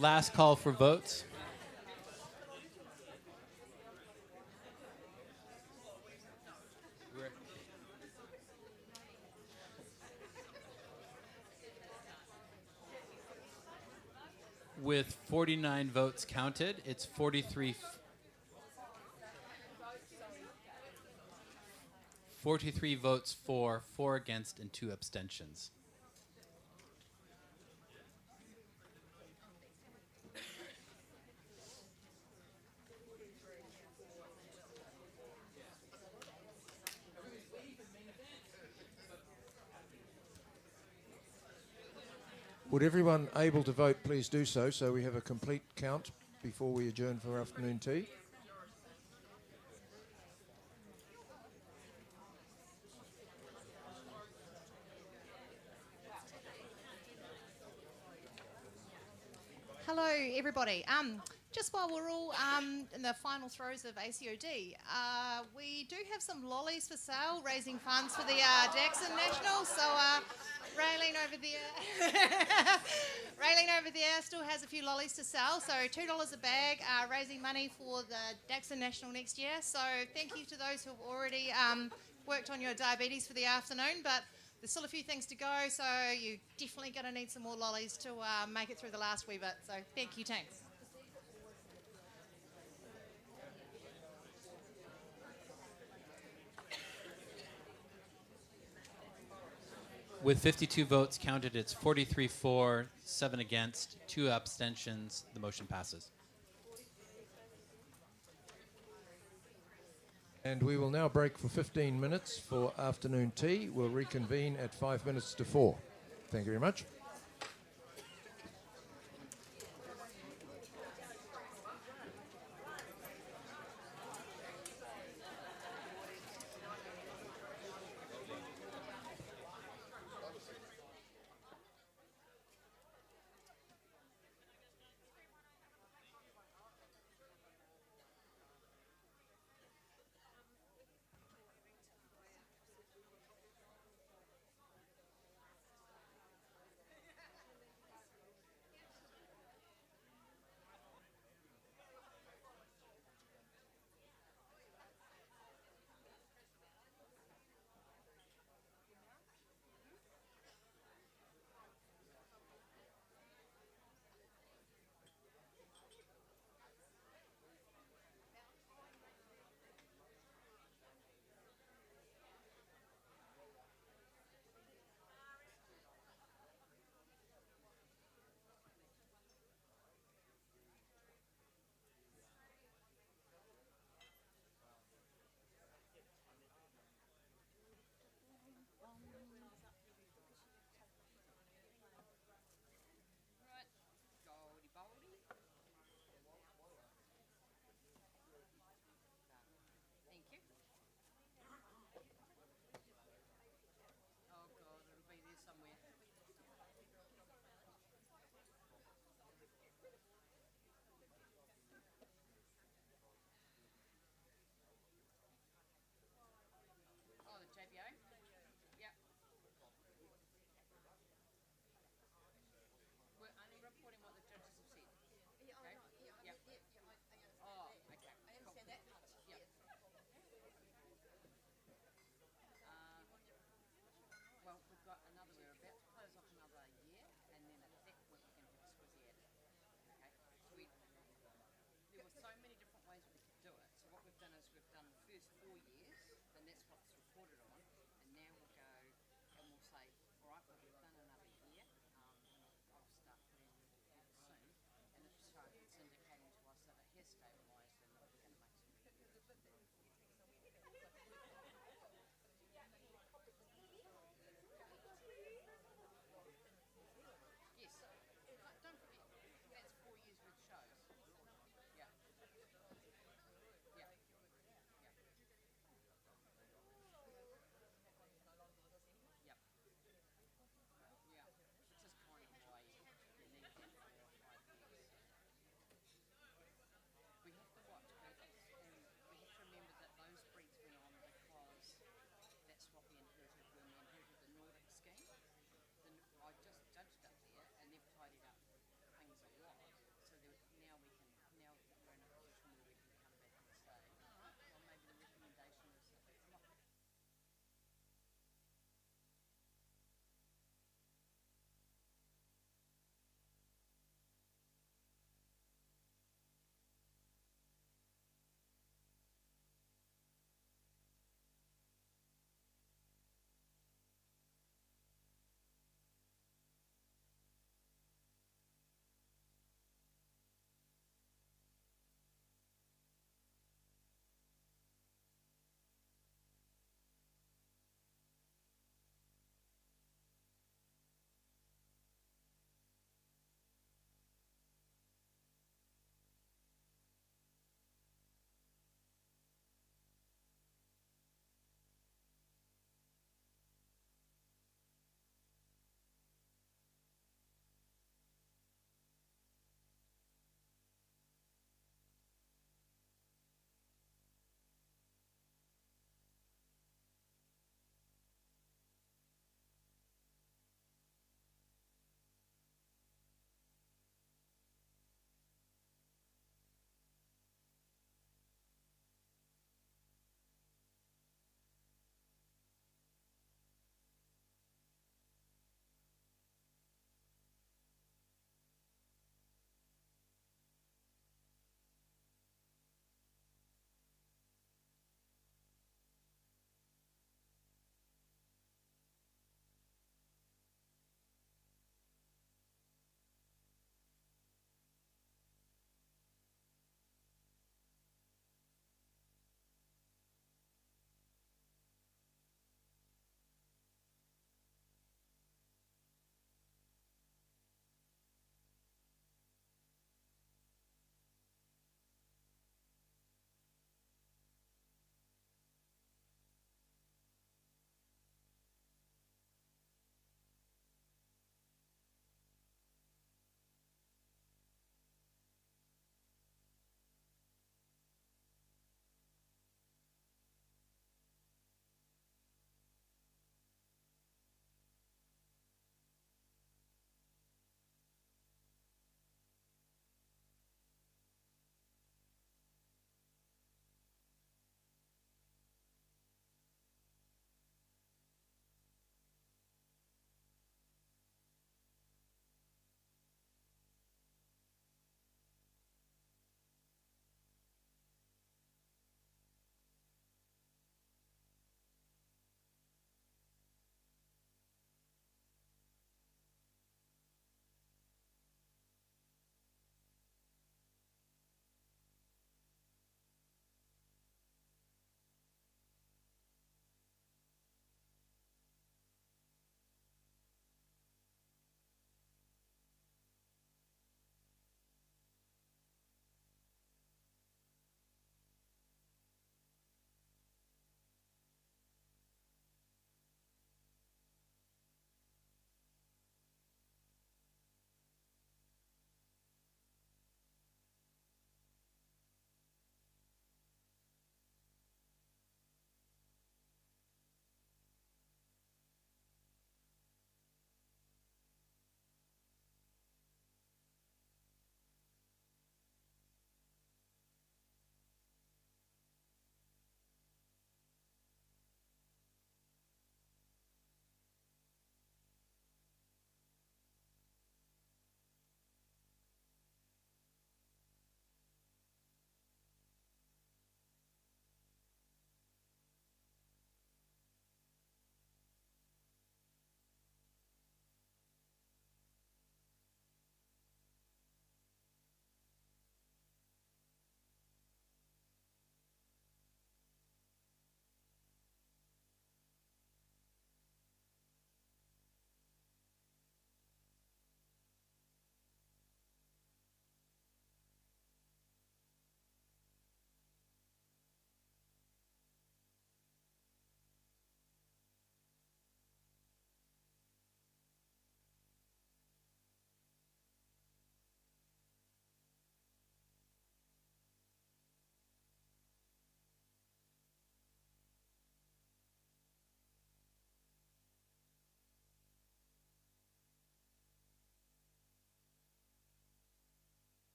Last call for votes. With 49 votes counted, it's 43 votes for, 4 against, and 2 abstentions. Would everyone able to vote please do so we have a complete count before we adjourn for afternoon tea? Hello, everybody. Just while we're all in the final throes of ACOD, we do have some lollies for sale, raising funds for the Jackson National. So Raylene over there still has a few lollies to sell. So $2 a bag, raising money for the Jackson National next year. So thank you to those who have already worked on your diabetes for the afternoon. But there's still a few things to go, so you're definitely going to need some more lollies to make it through the last wee bit. So thank you, thanks. With 52 votes counted, it's 43 for, 7 against, 2 abstentions. The motion passes. And we will now break for 15 minutes for afternoon tea. We'll reconvene at 5 minutes to 4. Thank you very much.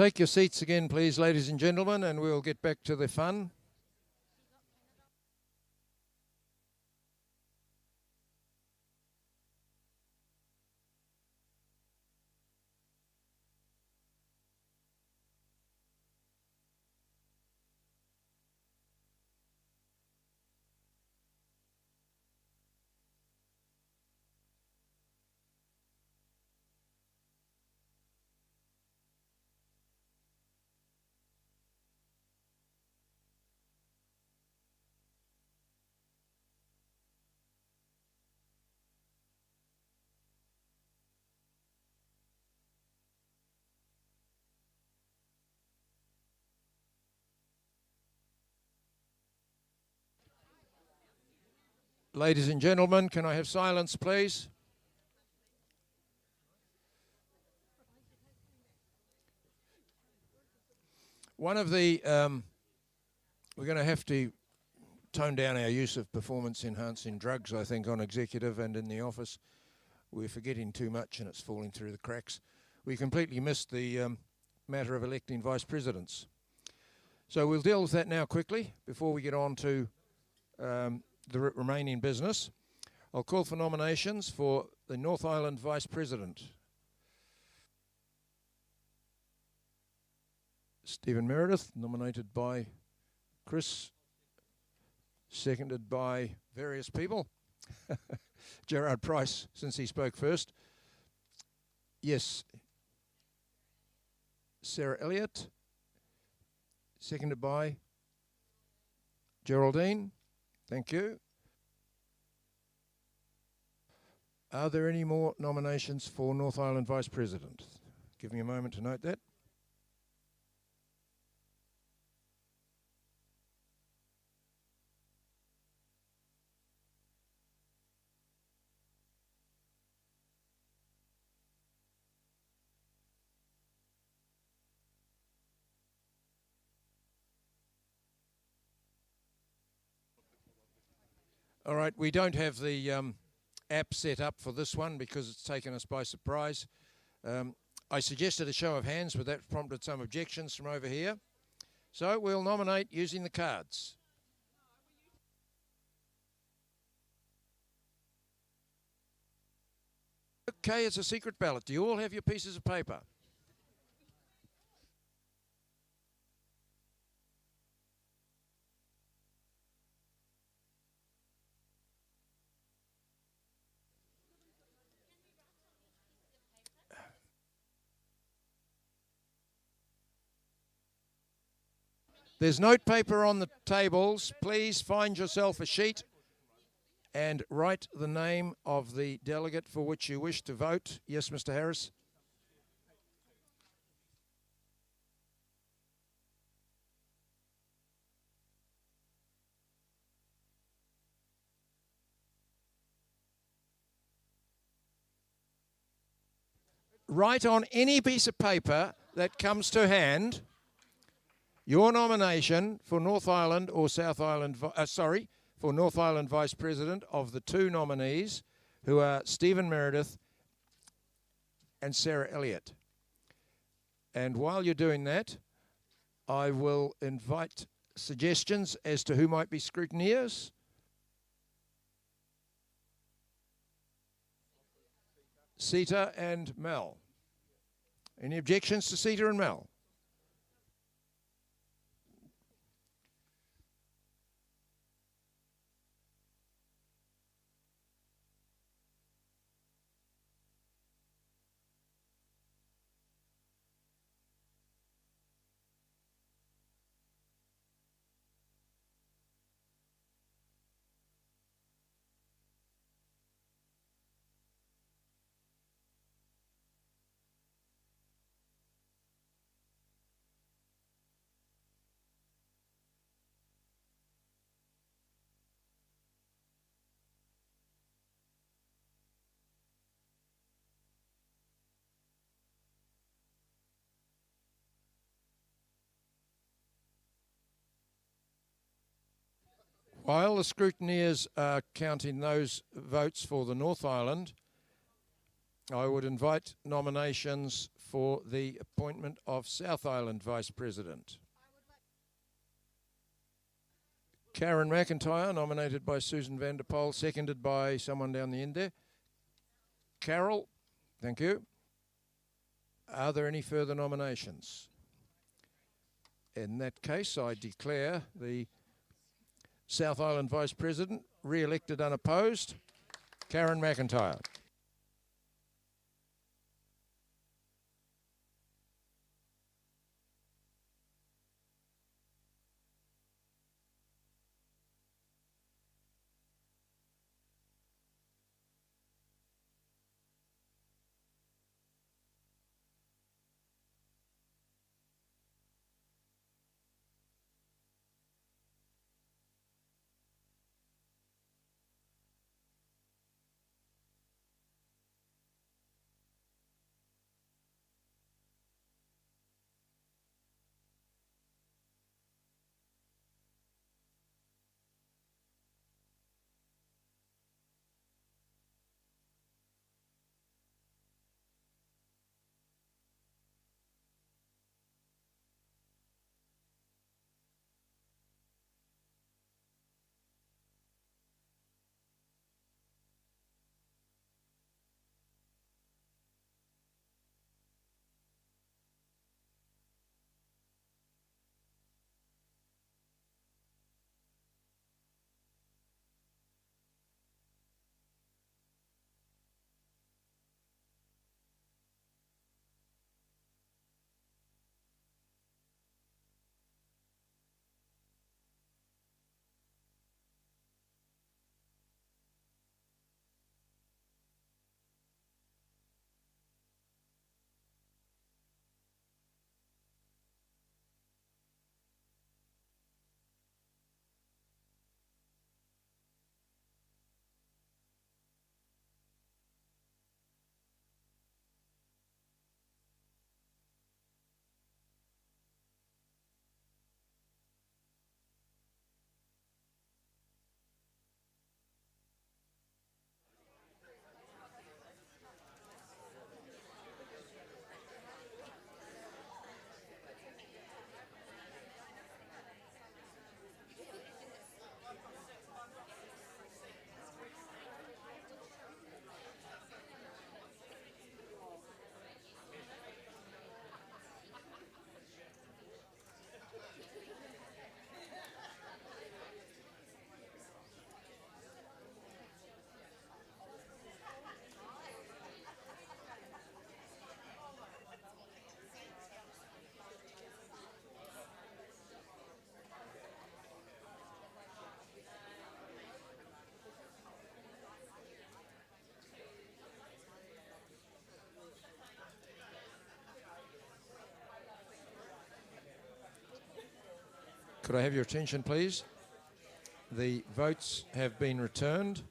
take your seats again, please, ladies and gentlemen, and we'll get back to the fun. Ladies and gentlemen, can I have silence, please? One of the, we're going to have to tone down our use of performance-enhancing drugs, I think, on executive and in the office. We're forgetting too much and it's falling through the cracks. We completely missed the matter of electing vice presidents. So we'll deal with that now quickly before we get on to the remaining business. I'll call for nominations for the North Island Vice President. Stephen Meredith, nominated by Chris, seconded by various people. Gerard Price, since he spoke first. Yes. Sarah Elliott, seconded by Geraldine. Thank you. Are there any more nominations for North Island Vice President? Give me a moment to note that. All right, we don't have the app set up for this one because it's taken us by surprise. I suggested a show of hands, but that prompted some objections from over here. So we'll nominate using the cards. Okay, it's a secret ballot. Do you all have your pieces of paper? There's note paper on the tables. Please find yourself a sheet and write the name of the delegate for which you wish to vote. Yes, Mr. Harris. Write on any piece of paper that comes to hand your nomination for North Island or South Island, for North Island Vice President of the two nominees who are Stephen Meredith and Sarah Elliott. And while you're doing that, I will invite suggestions as to who might be scrutineers. Sita and Mel. Any objections to Sita and Mel? While the scrutineers are counting those votes for the North Island, I would invite nominations for the appointment of South Island Vice President. Karen McIntyre, nominated by Susan van der Pol, seconded by someone down the end there. Carol, thank you. Are there any further nominations? In that case, I declare the South Island Vice President re-elected unopposed, Karen McIntyre. Could I have your attention, please? The votes have been returned.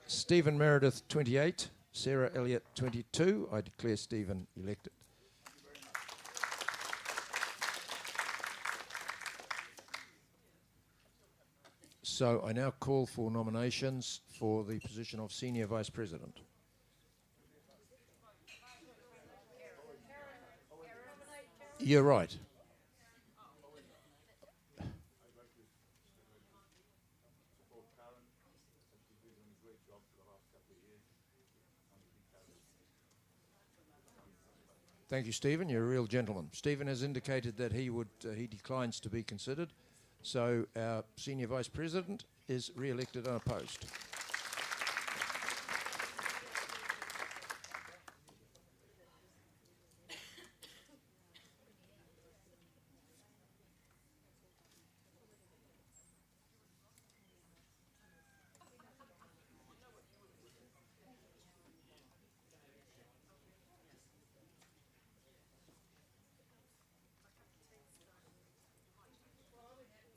Stephen Meredith, 28. Sarah Elliott, 22. I declare Stephen elected. So I now call for nominations for the position of Senior Vice President. You're right. Thank you, Stephen. You're a real gentleman. Stephen has indicated that he declines to be considered. So our Senior Vice President is re-elected unopposed.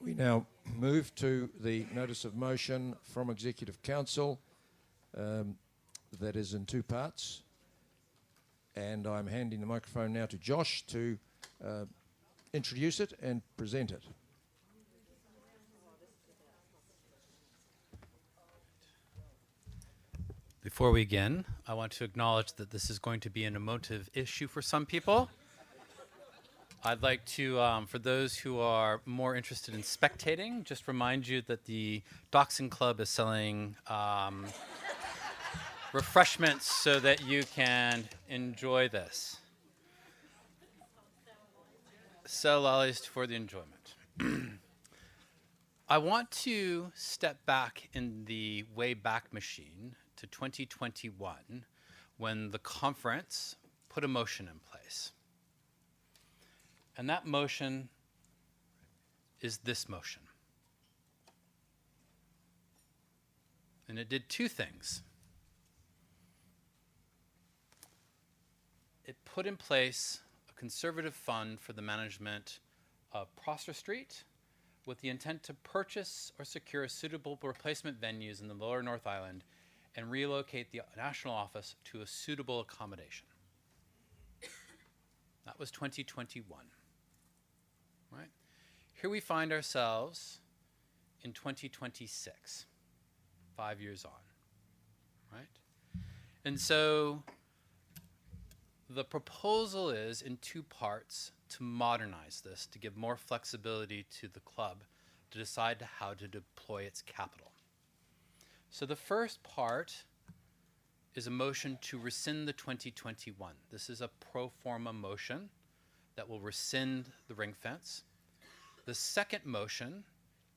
We now move to the notice of motion from Executive Council that is in two parts. And I'm handing the microphone now to Josh to introduce it and present it. Before we begin, I want to acknowledge that this is going to be an emotive issue for some people. I'd like to, for those who are more interested in spectating, just remind you that the Dachshund Club is selling refreshments so that you can enjoy this. Sell lollies for the enjoyment. I want to step back in the way back machine to 2021 when the conference put a motion in place. And that motion is this motion. And it did two things. It put in place a conservative fund for the management of Prosser Street with the intent to purchase or secure suitable replacement venues in the lower North Island and relocate the national office to a suitable accommodation. That was 2021. Right? Here we find ourselves in 2026, 5 years on. Right? And so the proposal is in two parts to modernize this, to give more flexibility to the club to decide how to deploy its capital. So the first part is a motion to rescind the 2021. This is a pro forma motion that will rescind the ring fence. The second motion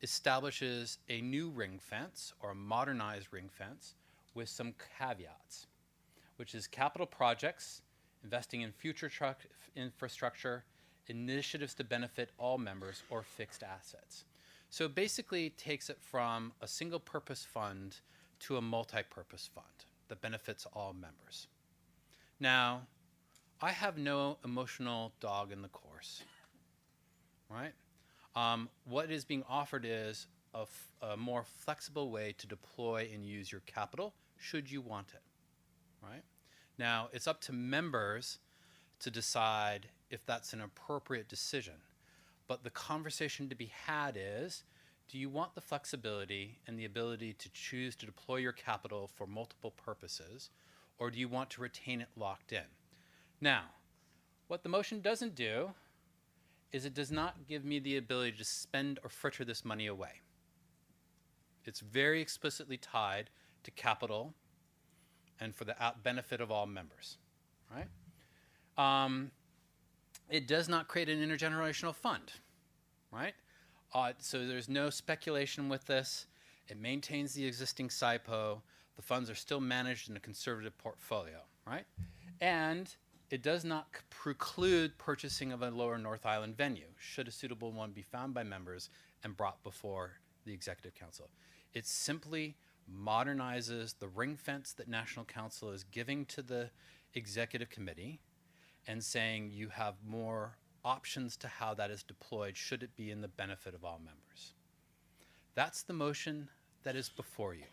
establishes a new ring fence or a modernized ring fence with some caveats, which is capital projects, investing in future infrastructure, initiatives to benefit all members, or fixed assets. So basically it takes it from a single purpose fund to a multi-purpose fund that benefits all members. Now, I have no emotional dog in the course, right? What is being offered is a more flexible way to deploy and use your capital should you want it, right? Now, it's up to members to decide if that's an appropriate decision. But the conversation to be had is, do you want the flexibility and the ability to choose to deploy your capital for multiple purposes, or do you want to retain it locked in? Now, what the motion doesn't do is it does not give me the ability to spend or fritter this money away. It's very explicitly tied to capital and for the benefit of all members, right? It does not create an intergenerational fund, right? So there's no speculation with this. It maintains the existing SIPO. The funds are still managed in a conservative portfolio, right? And it does not preclude purchasing of a lower North Island venue, should a suitable one be found by members and brought before the Executive Council. It simply modernizes the ring fence that National Council is giving to the Executive Committee and saying you have more options to how that is deployed should it be in the benefit of all members. That's the motion that is before you,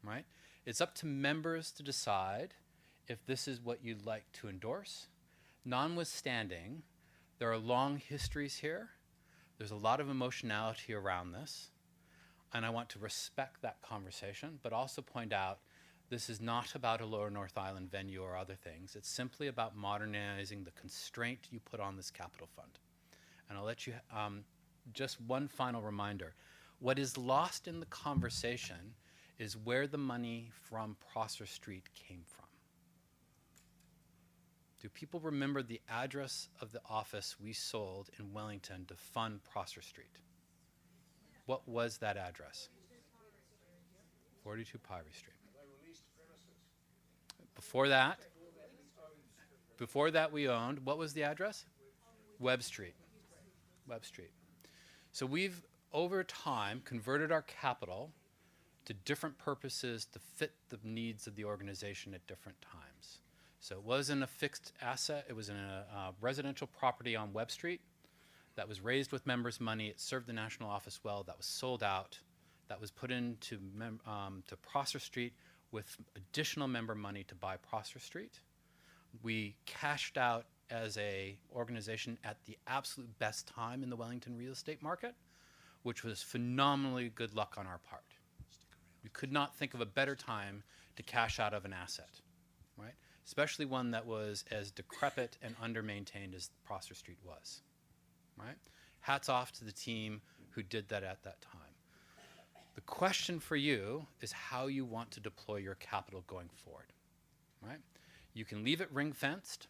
right? It's up to members to decide if this is what you'd like to endorse. Notwithstanding, there are long histories here. There's a lot of emotionality around this, and I want to respect that conversation, but also point out this is not about a lower North Island venue or other things. It's simply about modernizing the constraint you put on this capital fund. And I'll let you, just one final reminder. What is lost in the conversation is where the money from Prosser Street came from. Do people remember the address of the office we sold in Wellington to fund Prosser Street? What was that address? 42 Pyrie Street. Before that we owned, what was the address? Webb Street. Webb Street. So we've, over time, converted our capital to different purposes to fit the needs of the organization at different times. So it wasn't a fixed asset. It was in a residential property on Webb Street that was raised with members' money. It served the national office well. That was sold out. That was put into to Prosser Street with additional member money to buy Prosser Street. We cashed out as a organization at the absolute best time in the Wellington real estate market, which was phenomenally good luck on our part. You could not think of a better time to cash out of an asset, right? Especially one that was as decrepit and under-maintained as Prosser Street was, right? Hats off to the team who did that at that time. The question for you is how you want to deploy your capital going forward, right? You can leave it ring-fenced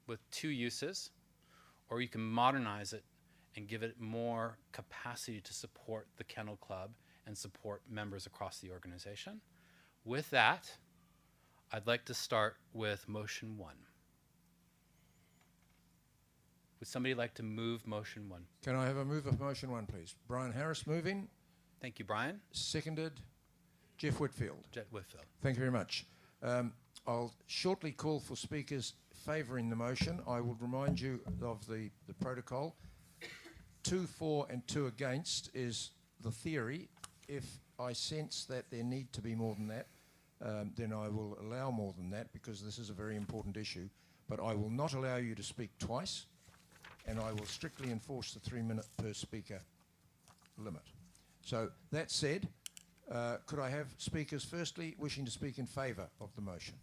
with 2 uses, or you can modernize it and give it more capacity to support the Kennel Club and support members across the organization. With that, I'd like to start with motion 1. Would somebody like to move motion 1? Can I have a move of motion 1, please? Brian Harris moving. Thank you, Brian. Seconded, Jeff Whitfield. Jeff Whitfield. Thank you very much. I'll shortly call for speakers favouring the motion. I will remind you of the protocol. 2 for and 2 against is the theory. If I sense that there need to be more than that, then I will allow more than that, because this is a very important issue. But I will not allow you to speak twice, and I will strictly enforce the 3-minute per speaker limit. So that said, could I have speakers firstly wishing to speak in favour of the motion?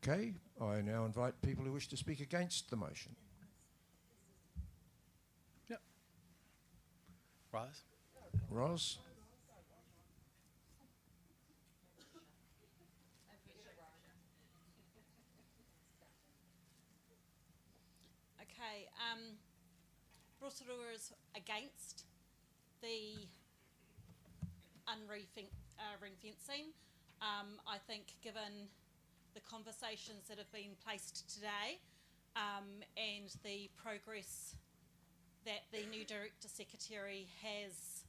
Okay, I now invite people who wish to speak against the motion. Yep. Roz? Roz? Okay, Rotorua is against the ring fencing. I think given the conversations that have been placed today and the progress that the new Director Secretary has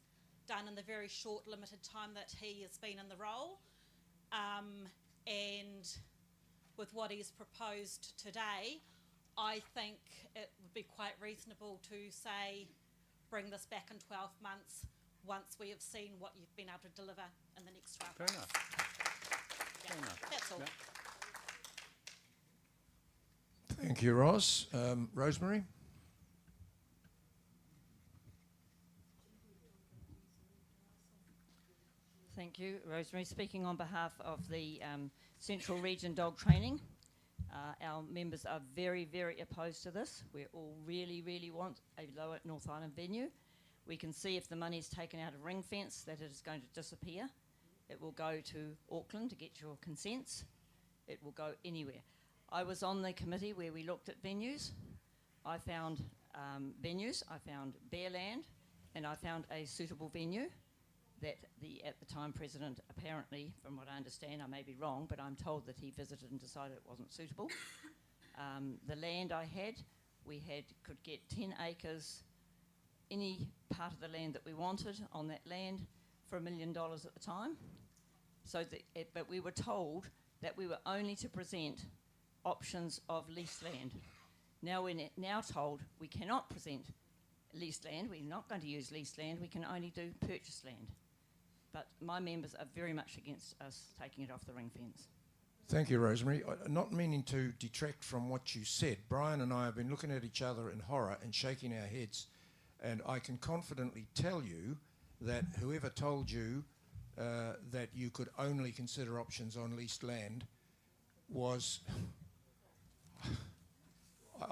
done in the very short limited time that he has been in the role, and with what he's proposed today, I think it would be quite reasonable to say bring this back in 12 months once we have seen what you've been able to deliver in the next 12 Fair months. enough. Yeah, Fair enough. that's all. Yep. Thank you, Roz. Rosemary? Thank you, Rosemary. Speaking on behalf of the Central Region Dog Training, our members are very, very opposed to this. We all really, really want a lower North Island venue. We can see if the money is taken out of ring fence that it is going to disappear. It will go to Auckland to get your consents. It will go anywhere. I was on the committee where we looked at venues. I found venues, I found bare land, and I found a suitable venue that at the time President, apparently, from what I understand, I may be wrong, but I'm told that he visited and decided it wasn't suitable. The land I had, could get 10 acres, any part of the land that we wanted on that land for $1 million at the time. So, but we were told that we were only to present options of leased land. Now we're now told we cannot present leased land. We're not going to use leased land. We can only do purchased land. But my members are very much against us taking it off the ring fence. Thank you, Rosemary. Not meaning to detract from what you said, Brian and I have been looking at each other in horror and shaking our heads, and I can confidently tell you that whoever told you that you could only consider options on leased land was...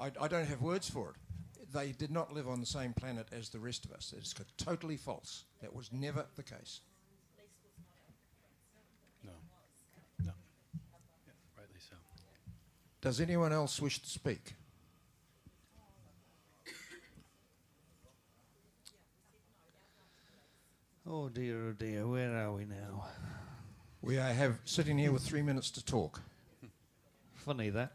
I don't have words for it. They did not live on the same planet as the rest of us. It's totally false. That was never the case. No. No. Yeah, rightly so. Does anyone else wish to speak? Oh dear, where are we now? We are sitting here with 3 minutes to talk. Funny that.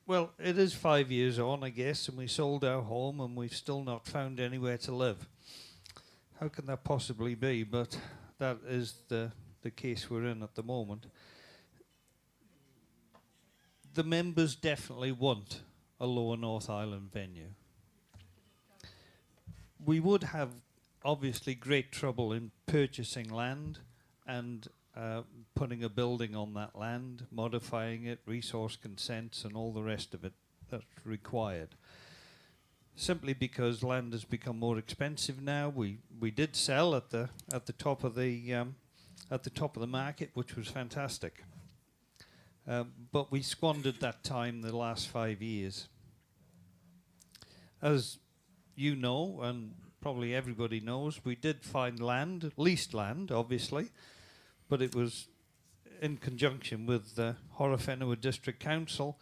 Well, it is 5 years on, I guess, and we sold our home and we've still not found anywhere to live. How can that possibly be? But that is the case we're in at the moment. The members definitely want a Lower North Island venue. We would have obviously great trouble in purchasing land and putting a building on that land, modifying it, resource consents, and all the rest of it that's required. Simply because land has become more expensive now. We did sell at the top of the market, which was fantastic. But we squandered that time the last 5 years. As you know, and probably everybody knows, we did find land, leased land, obviously, but it was in conjunction with the Horowhenua District Council,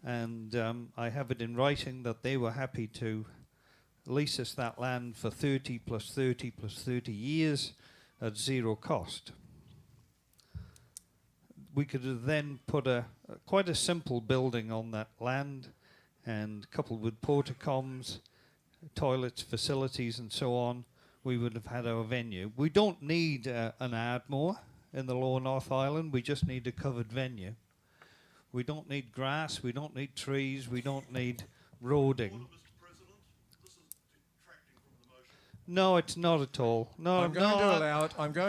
and I have it in writing that they were happy to lease us that land for 30 plus 30 plus 30 years at zero cost. We could have then put quite a simple building on that land, and coupled with portacoms, toilets, facilities, and so on, we would have had our venue. We don't need an Ardmore in the Lower North Island. We just need a covered venue. We don't need grass. We don't need trees. We don't need roading. No, it's not at all. No, I'm going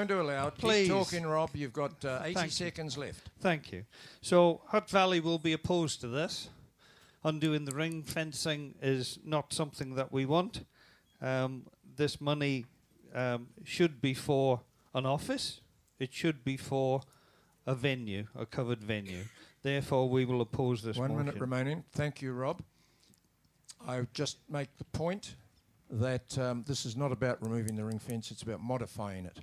to allow it. Please. Keep talking, Rob. You've got 80 Thank seconds left. Thank you. So Hutt Valley will be opposed to this. Undoing the ring fencing is not something that we want. This money should be for an office. It should be for a venue, a covered venue. Therefore, we will oppose this motion. 1 minute remaining. Thank you, Rob. I just make the point that this is not about removing the ring fence, it's about modifying it.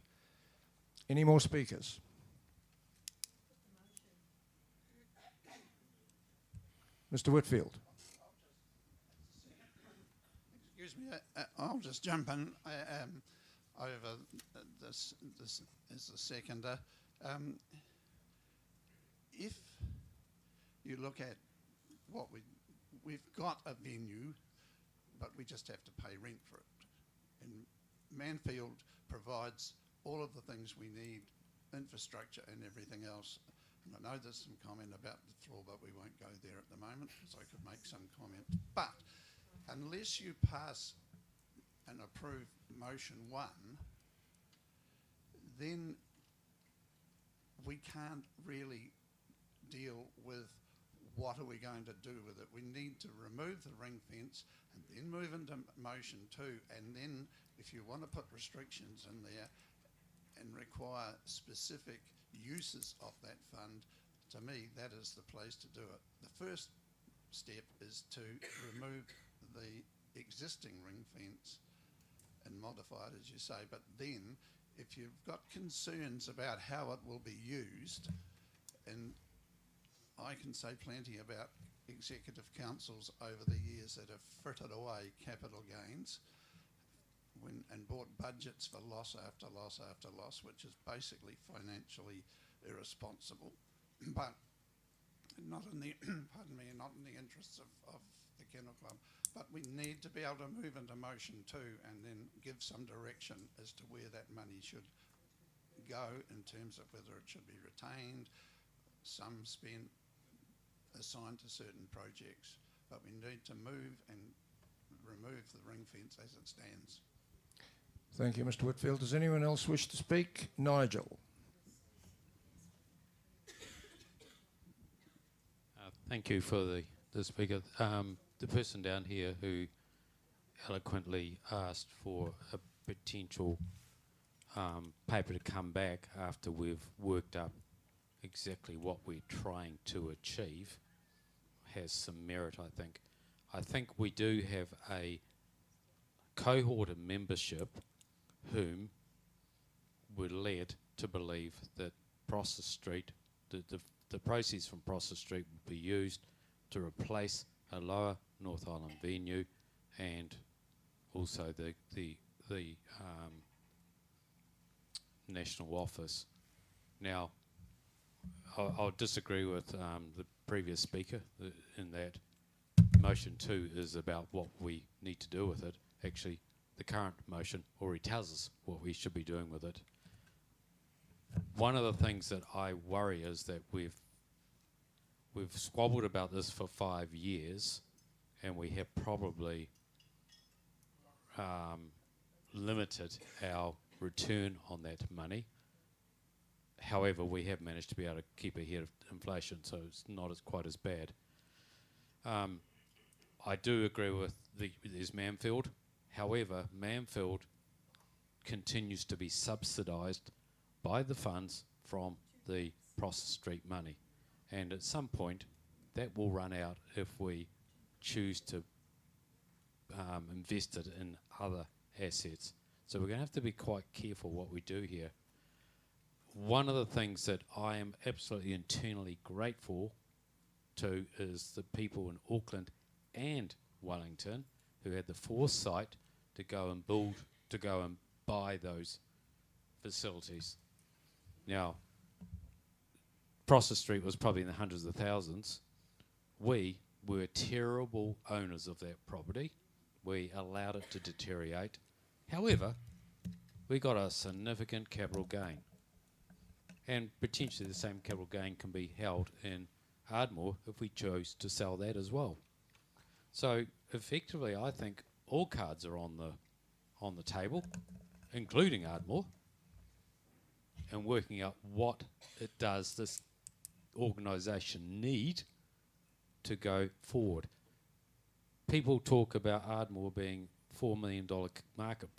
Any more speakers? Mr. Whitfield. Excuse me, I'll just jump in over this as a seconder. If you look at what we've got a venue, but we just have to pay rent for it. And Manfield provides all of the things we need, infrastructure and everything else. And I know there's some comment about the floor, but we won't go there at the moment, so I could make some comment. But unless you pass and approve motion 1, then we can't really deal with what are we going to do with it. We need to remove the ring fence and then move into motion 2, and then if you want to put restrictions in there and require specific uses of that fund, to me that is the place to do it. The first step is to remove the existing ring fence and modify it, as you say, but then if you've got concerns about how it will be used, and I can say plenty about executive councils over the years that have frittered away capital gains and bought budgets for loss after loss after loss, which is basically financially irresponsible, but not in the pardon me, not in the interests of the Kennel Club. But we need to be able to move into motion 2 and then give some direction as to where that money should go in terms of whether it should be retained, some spent, assigned to certain projects. But we need to move and remove the ring fence as it stands. Thank you, Mr. Whitfield. Does anyone else wish to speak? Nigel. Thank you for the speaker. The person down here who eloquently asked for a potential paper to come back after we've worked up exactly what we're trying to achieve has some merit, I think. I think we do have a cohort of membership whom were led to believe that Prosser Street, the proceeds from Prosser Street would be used to replace a lower North Island venue and also the national office. Now, I'll disagree with the previous speaker in that motion 2 is about what we need to do with it. Actually, the current motion already tells us what we should be doing with it. One of the things that I worry is that we've squabbled about this for 5 years, and we have probably limited our return on that money. However, we have managed to be able to keep ahead of inflation, so it's not quite as bad. I do agree with there's Manfield. However, Manfield continues to be subsidised by the funds from the Prosser Street money. And at some point, that will run out if we choose to invest it in other assets. So we're going to have to be quite careful what we do here. One of the things that I am absolutely internally grateful to is the people in Auckland and Wellington who had the foresight to go and buy those facilities. Now, Prosser Street was probably in the hundreds of thousands. We were terrible owners of that property. We allowed it to deteriorate. However, we got a significant capital gain. And potentially the same capital gain can be held in Ardmore if we chose to sell that as well. So effectively, I think all cards are on the table, including Ardmore, and working out what it does this organisation need to go forward. People talk about Ardmore being $4 million market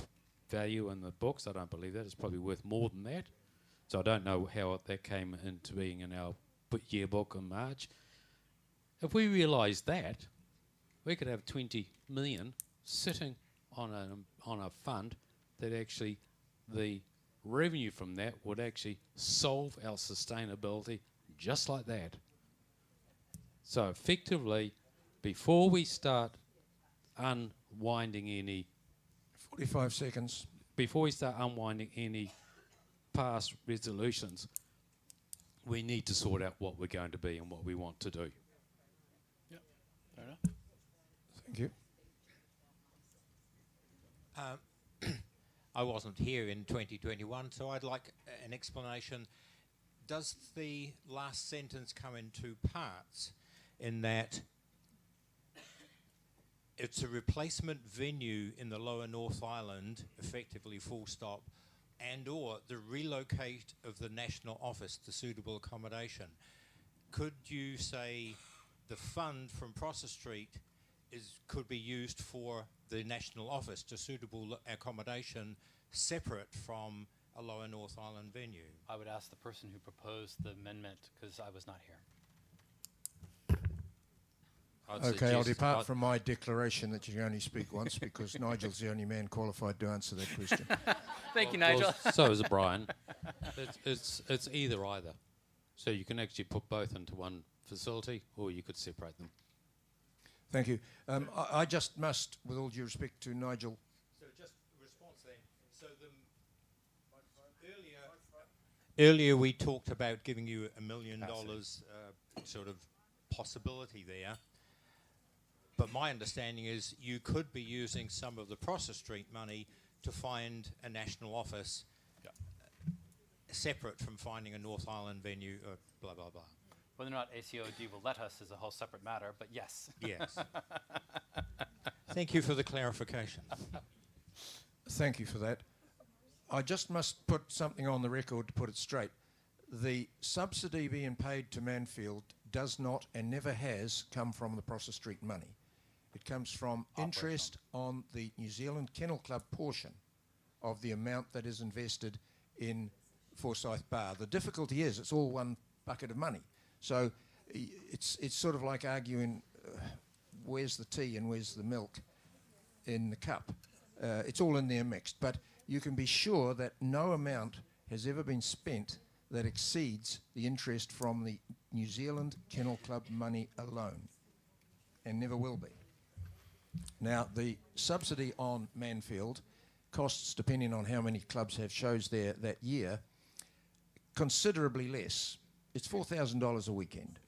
value in the books. I don't believe that. It's probably worth more than that. So I don't know how that came into being in our yearbook in March. If we realise that, we could have 20 million sitting on a fund that actually the revenue from that would actually solve our sustainability just like that. So effectively, before we start unwinding any 45 seconds. Before we start unwinding any past resolutions, we need to sort out what we're going to be and what we want to do. Yep, fair enough. Thank you. I wasn't here in 2021, so I'd like an explanation. Does the last sentence come in two parts, in that it's a replacement venue in the Lower North Island, effectively full stop, and or the relocate of the national office to suitable accommodation? Could you say the fund from Prosser Street could be used for the national office to suitable accommodation separate from a Lower North Island venue? I would ask the person who proposed the amendment, because I was not here. Okay, I'll depart from my declaration that you can only speak once, because Nigel's the only man qualified to answer that question. Thank you, Nigel. Well, so is Brian. It's either. So you can actually put both into one facility, or you could separate them. Thank you. I just must, with all due respect to Nigel. So just a response then. So earlier we talked about giving you $1 million sort of possibility there. But my understanding is you could be using some of the Prosser Street money to find a national office separate from finding a North Island venue, or blah, blah, blah. Whether or not ACOD will let us is a whole separate matter, but yes. Yes. Thank you for the clarification. Thank you for that. I just must put something on the record to put it straight. The subsidy being paid to Manfield does not and never has come from the Prosser Street money. It comes from interest on the New Zealand Kennel Club portion of the amount that is invested in Forsyth Bar. The difficulty is it's all one bucket of money. So it's sort of like arguing where's the tea and where's the milk in the cup. It's all in there mixed. But you can be sure that no amount has ever been spent that exceeds the interest from the New Zealand Kennel Club money alone, and never will be. Now, the subsidy on Manfield costs, depending on how many clubs have shows there that year, considerably less. It's $4,000 a weekend.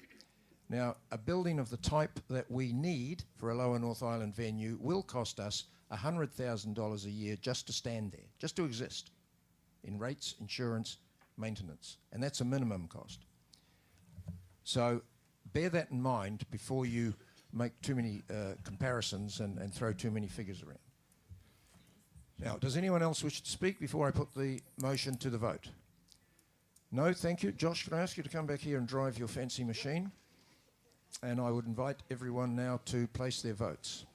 Now, a building of the type that we need for a Lower North Island venue will cost us $100,000 a year just to stand there, just to exist, in rates, insurance, maintenance, and that's a minimum cost. So bear that in mind before you make too many comparisons and throw too many figures around. Now, does anyone else wish to speak before I put the motion to the vote? No, thank you. Josh, can I ask you to come back here and drive your fancy machine? And I would invite everyone now to place their votes.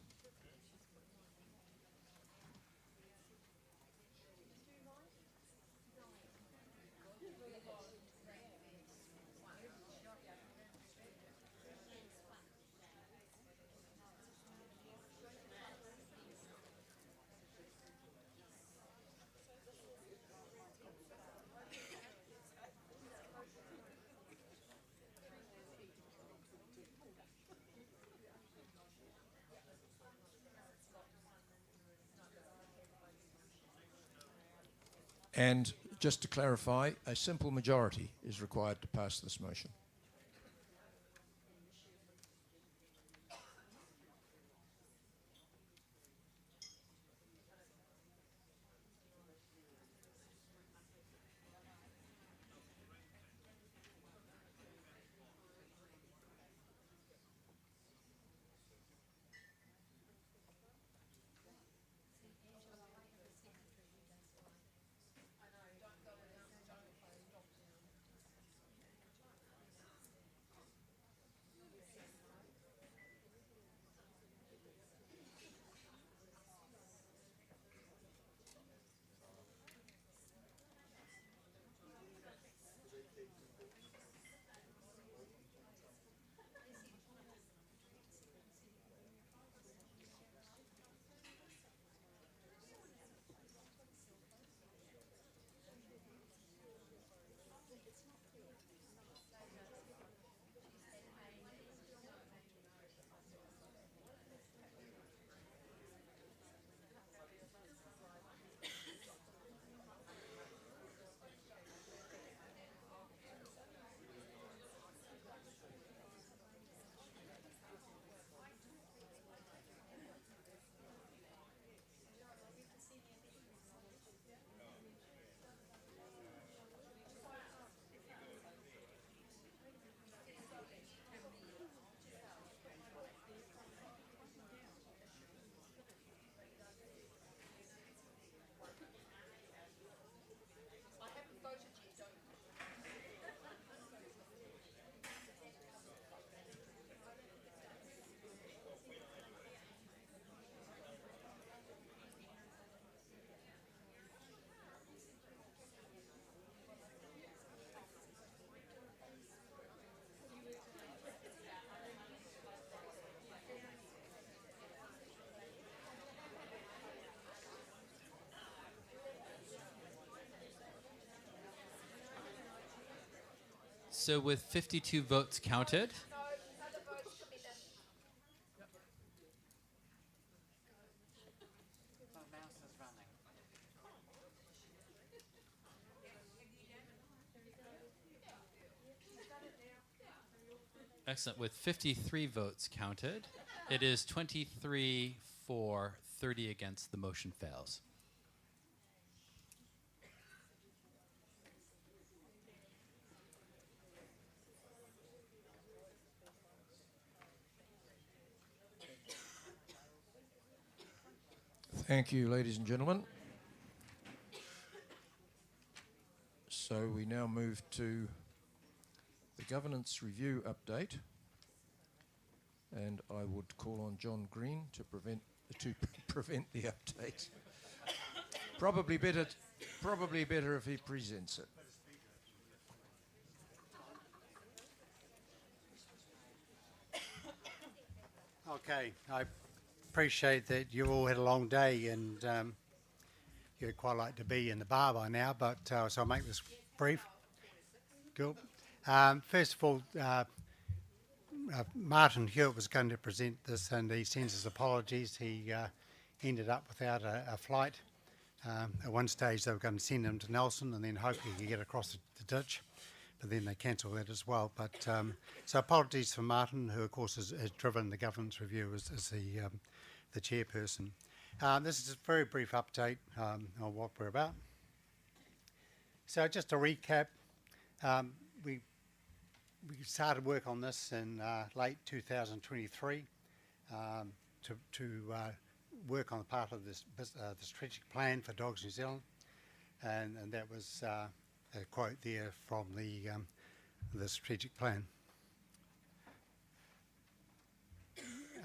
And just to clarify, a simple majority is required to pass this motion. So with 52 votes counted, excellent. With 53 votes counted, it is 23 for, 30 against. The motion fails. Thank you, ladies and gentlemen. So we now move to the governance review update, and I would call on John Green to prevent the update. Probably better if he presents it. Okay, I appreciate that you all had a long day and you'd quite like to be in the bar by now, but so I'll make this brief. Cool. First of all, Martin Hewitt was going to present this and he sends his apologies. He ended up without a flight. At one stage they were going to send him to Nelson and then hope he could get across the ditch, but then they cancelled that as well. But so apologies for Martin, who of course has driven the governance review as the chairperson. This is a very brief update on what we're about. So just to recap, we started work on this in late 2023 to work on the part of this the strategic plan for Dogs New Zealand, and that was a quote there from the strategic plan.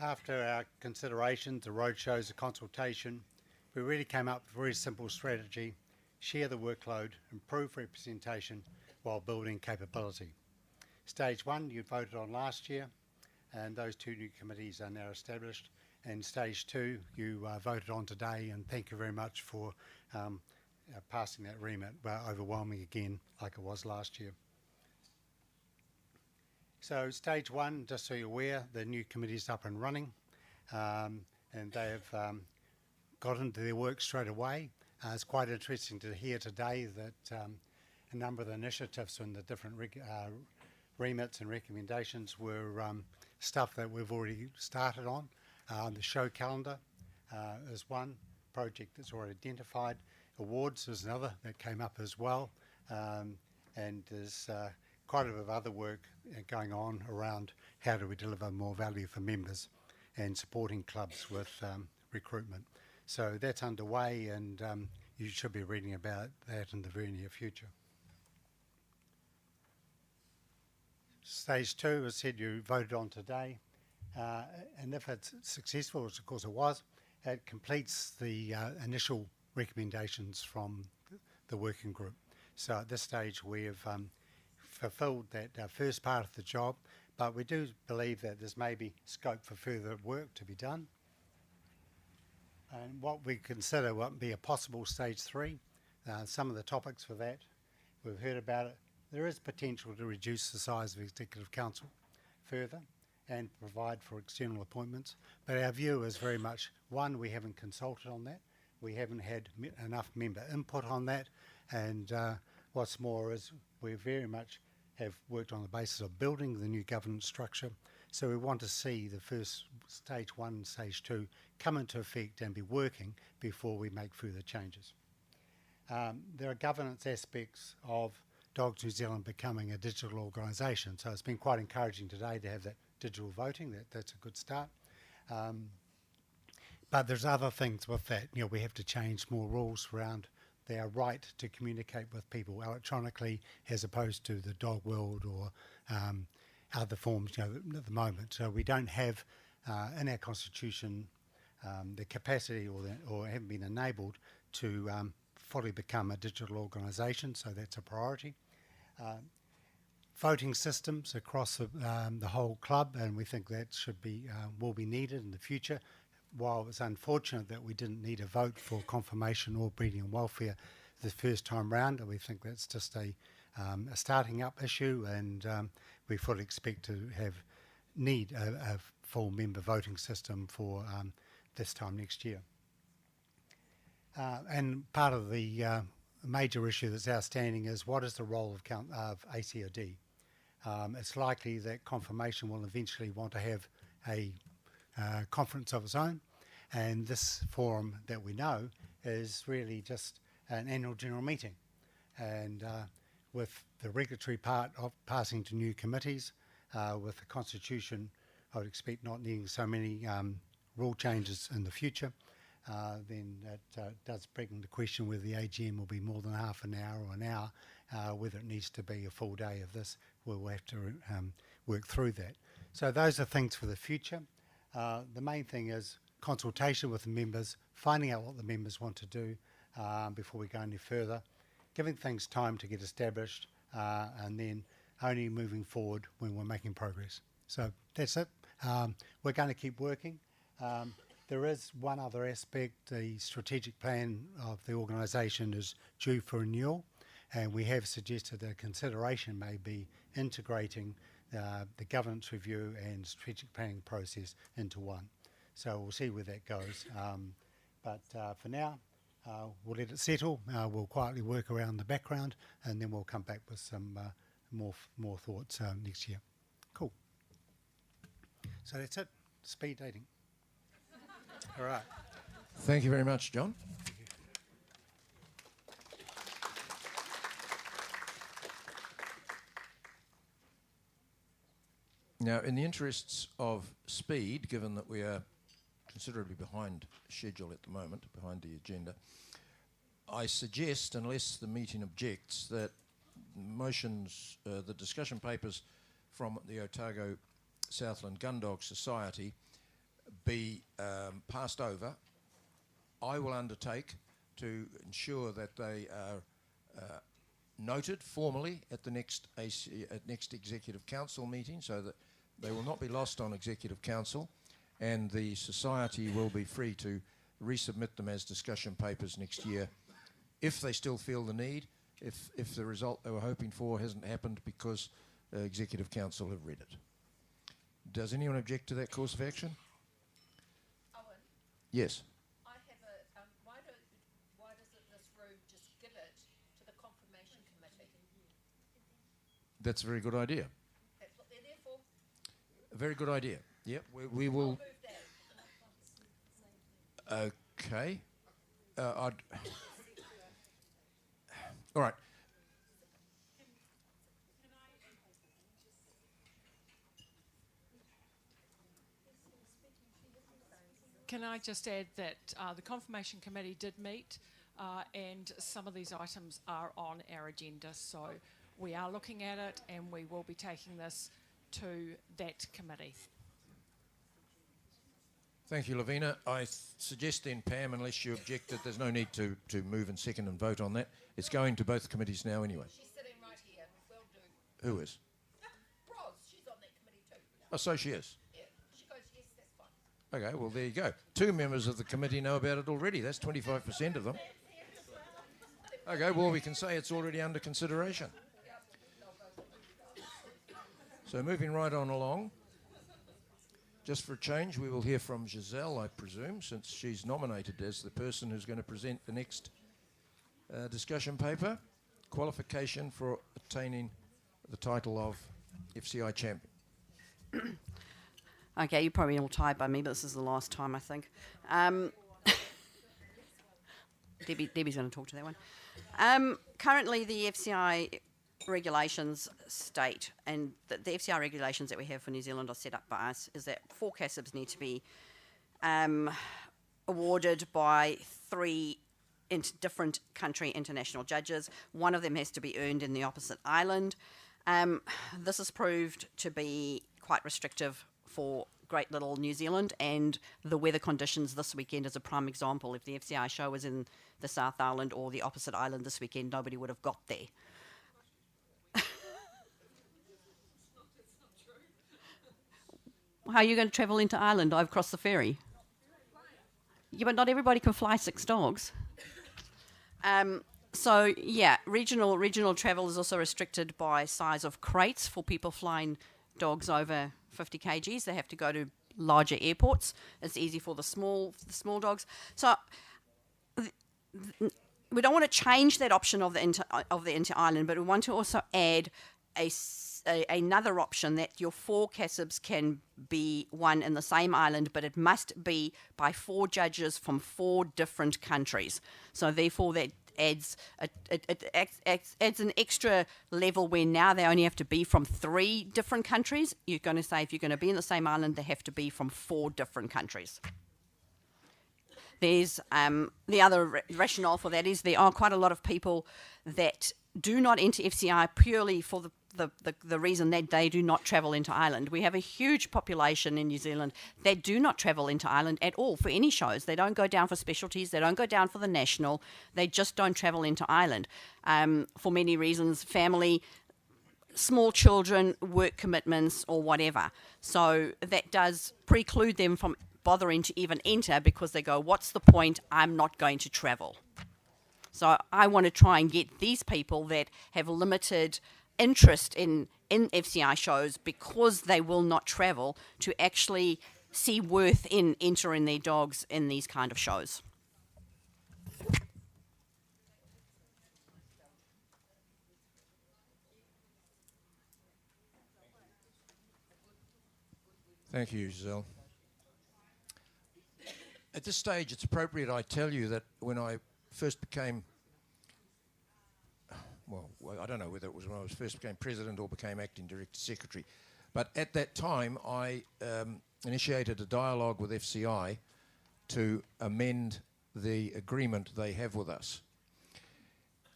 After our considerations, the roadshows, the consultation, we really came up with a very simple strategy: share the workload, improve representation while building capability. Stage 1 you voted on last year, and those 2 new committees are now established. And stage 2 you voted on today, and thank you very much for passing that remit, overwhelming again like it was last year. So stage 1, just so you're aware, the new committee is up and running, and they have got into their work straight away. It's quite interesting to hear today that a number of the initiatives and the different remits and recommendations were stuff that we've already started on. The show calendar is one project that's already identified. Awards is another that came up as well, and there's quite a bit of other work going on around how do we deliver more value for members and supporting clubs with recruitment. So that's underway, and you should be reading about that in the very near future. Stage 2, as said, you voted on today, and if it's successful, which of course it was, it completes the initial recommendations from the working group. So at this stage we have fulfilled that first part of the job, but we do believe that there's maybe scope for further work to be done. And what we consider what would be a possible stage 3, some of the topics for that, we've heard about it. There is potential to reduce the size of Executive Council further and provide for external appointments. But our view is very much, one, we haven't consulted on that. We haven't had enough member input on that. And what's more is we very much have worked on the basis of building the new governance structure. So we want to see the first stage 1 and stage 2 come into effect and be working before we make further changes. There are governance aspects of Dogs New Zealand becoming a digital organisation. So it's been quite encouraging today to have that digital voting. That's a good start. But there's other things with that. You know, we have to change more rules around their right to communicate with people electronically as opposed to the dog world or other forms, you know, at the moment. So we don't have in our constitution the capacity or haven't been enabled to fully become a digital organisation. So that's a priority. Voting systems across the whole club, and we think that should be will be needed in the future. While it's unfortunate that we didn't need a vote for confirmation or breeding and welfare the first time round, we think that's just a starting up issue, and we fully expect to need a full member voting system for this time next year. And part of the major issue that's outstanding is what is the role of ACOD? It's likely that confirmation will eventually want to have a conference of its own, and this forum that we know is really just an annual general meeting, and with the regulatory part of passing to new committees, with the constitution I would expect not needing so many rule changes in the future, then that does bring into question whether the AGM will be more than half an hour or an hour, whether it needs to be a full day of this. We'll have to work through that. So those are things for the future. The main thing is consultation with the members, finding out what the members want to do before we go any further, giving things time to get established, and then only moving forward when we're making progress. So that's it. We're going to keep working. There is one other aspect. The strategic plan of the organisation is due for renewal, and we have suggested that consideration may be integrating the governance review and strategic planning process into one. So we'll see where that goes. But for now, we'll let it settle. We'll quietly work around the background, and then we'll come back with some more thoughts next year. Cool. So that's it. Speed dating. All right. Thank you very much, John. Now, in the interests of speed, given that we are considerably behind schedule at the moment, behind the agenda, I suggest, unless the meeting objects, that motions, the discussion papers from the Otago Southland Gun Dog Society be passed over, I will undertake to ensure that they are noted formally at the next next Executive Council meeting, so that they will not be lost on Executive Council, and the Society will be free to resubmit them as discussion papers next year if they still feel the need, if the result they were hoping for hasn't happened because Executive Council have read it. Does anyone object to that course of action? Owen? Yes. I have a, why doesn't this room just give it to the confirmation committee? That's a very good idea. That's what they're there for. A very good idea. Yep, we will. I'll move that. Okay. All right. Can I just add that the confirmation committee did meet and some of these items are on our agenda, so we are looking at it and we will be taking this to that committee. Thank you, Lavina. I suggest then, Pam, unless you object, that there's no need to move and second and vote on that. It's going to both committees now anyway. She's sitting right here. Will do. Who is? Bros, she's on that committee too. Oh, so she is. Yeah, she goes, yes, that's fine. Okay, well, there you go. 2 members of the committee know about it already. That's 25% of them. Okay, well, we can say it's already under consideration. So moving right on along, just for a change, we will hear from Giselle, I presume, since she's nominated as the person who's going to present the next discussion paper, qualification for attaining the title of FCI champion. Okay, you're probably all tired by me, but this is the last time, I think. Debbie's going to talk to that one. Currently, the FCI regulations state, and the FCI regulations that we have for New Zealand are set up by us, is that 4 CASIBs need to be awarded by 3 different country international judges. One of them has to be earned in the opposite island. This has proved to be quite restrictive for Great Little New Zealand, and the weather conditions this weekend is a prime example. If the FCI show was in the South Island or the opposite island this weekend, nobody would have got there. How are you going to travel into Ireland? I've crossed the ferry. Yeah, but not everybody can fly 6 dogs. So yeah, regional travel is also restricted by size of crates for people flying dogs over 50 kgs. They have to go to larger airports. It's easy for the small dogs. So we don't want to change that option of the inter-island, but we want to also add another option that your 4 CASIBs can be won in the same island, but it must be by 4 judges from 4 different countries. So therefore that adds an extra level where now they only have to be from 3 different countries. You're going to say if you're going to be in the same island, they have to be from 4 different countries. There's the other rationale for that is there are quite a lot of people that do not enter FCI purely for the reason that they do not travel into Ireland. We have a huge population in New Zealand that do not travel into Ireland at all for any shows. They don't go down for specialties. They don't go down for the national. They just don't travel into Ireland for many reasons, family, small children, work commitments, or whatever. So that does preclude them from bothering to even enter because they go, what's the point? I'm not going to travel. So I want to try and get these people that have limited interest in FCI shows because they will not travel to actually see worth in entering their dogs in these kind of shows. Thank you, Giselle. At this stage, it's appropriate I tell you that when I first became, well, I don't know whether it was when I first became president or became acting director secretary, but at that time I initiated a dialogue with FCI to amend the agreement they have with us.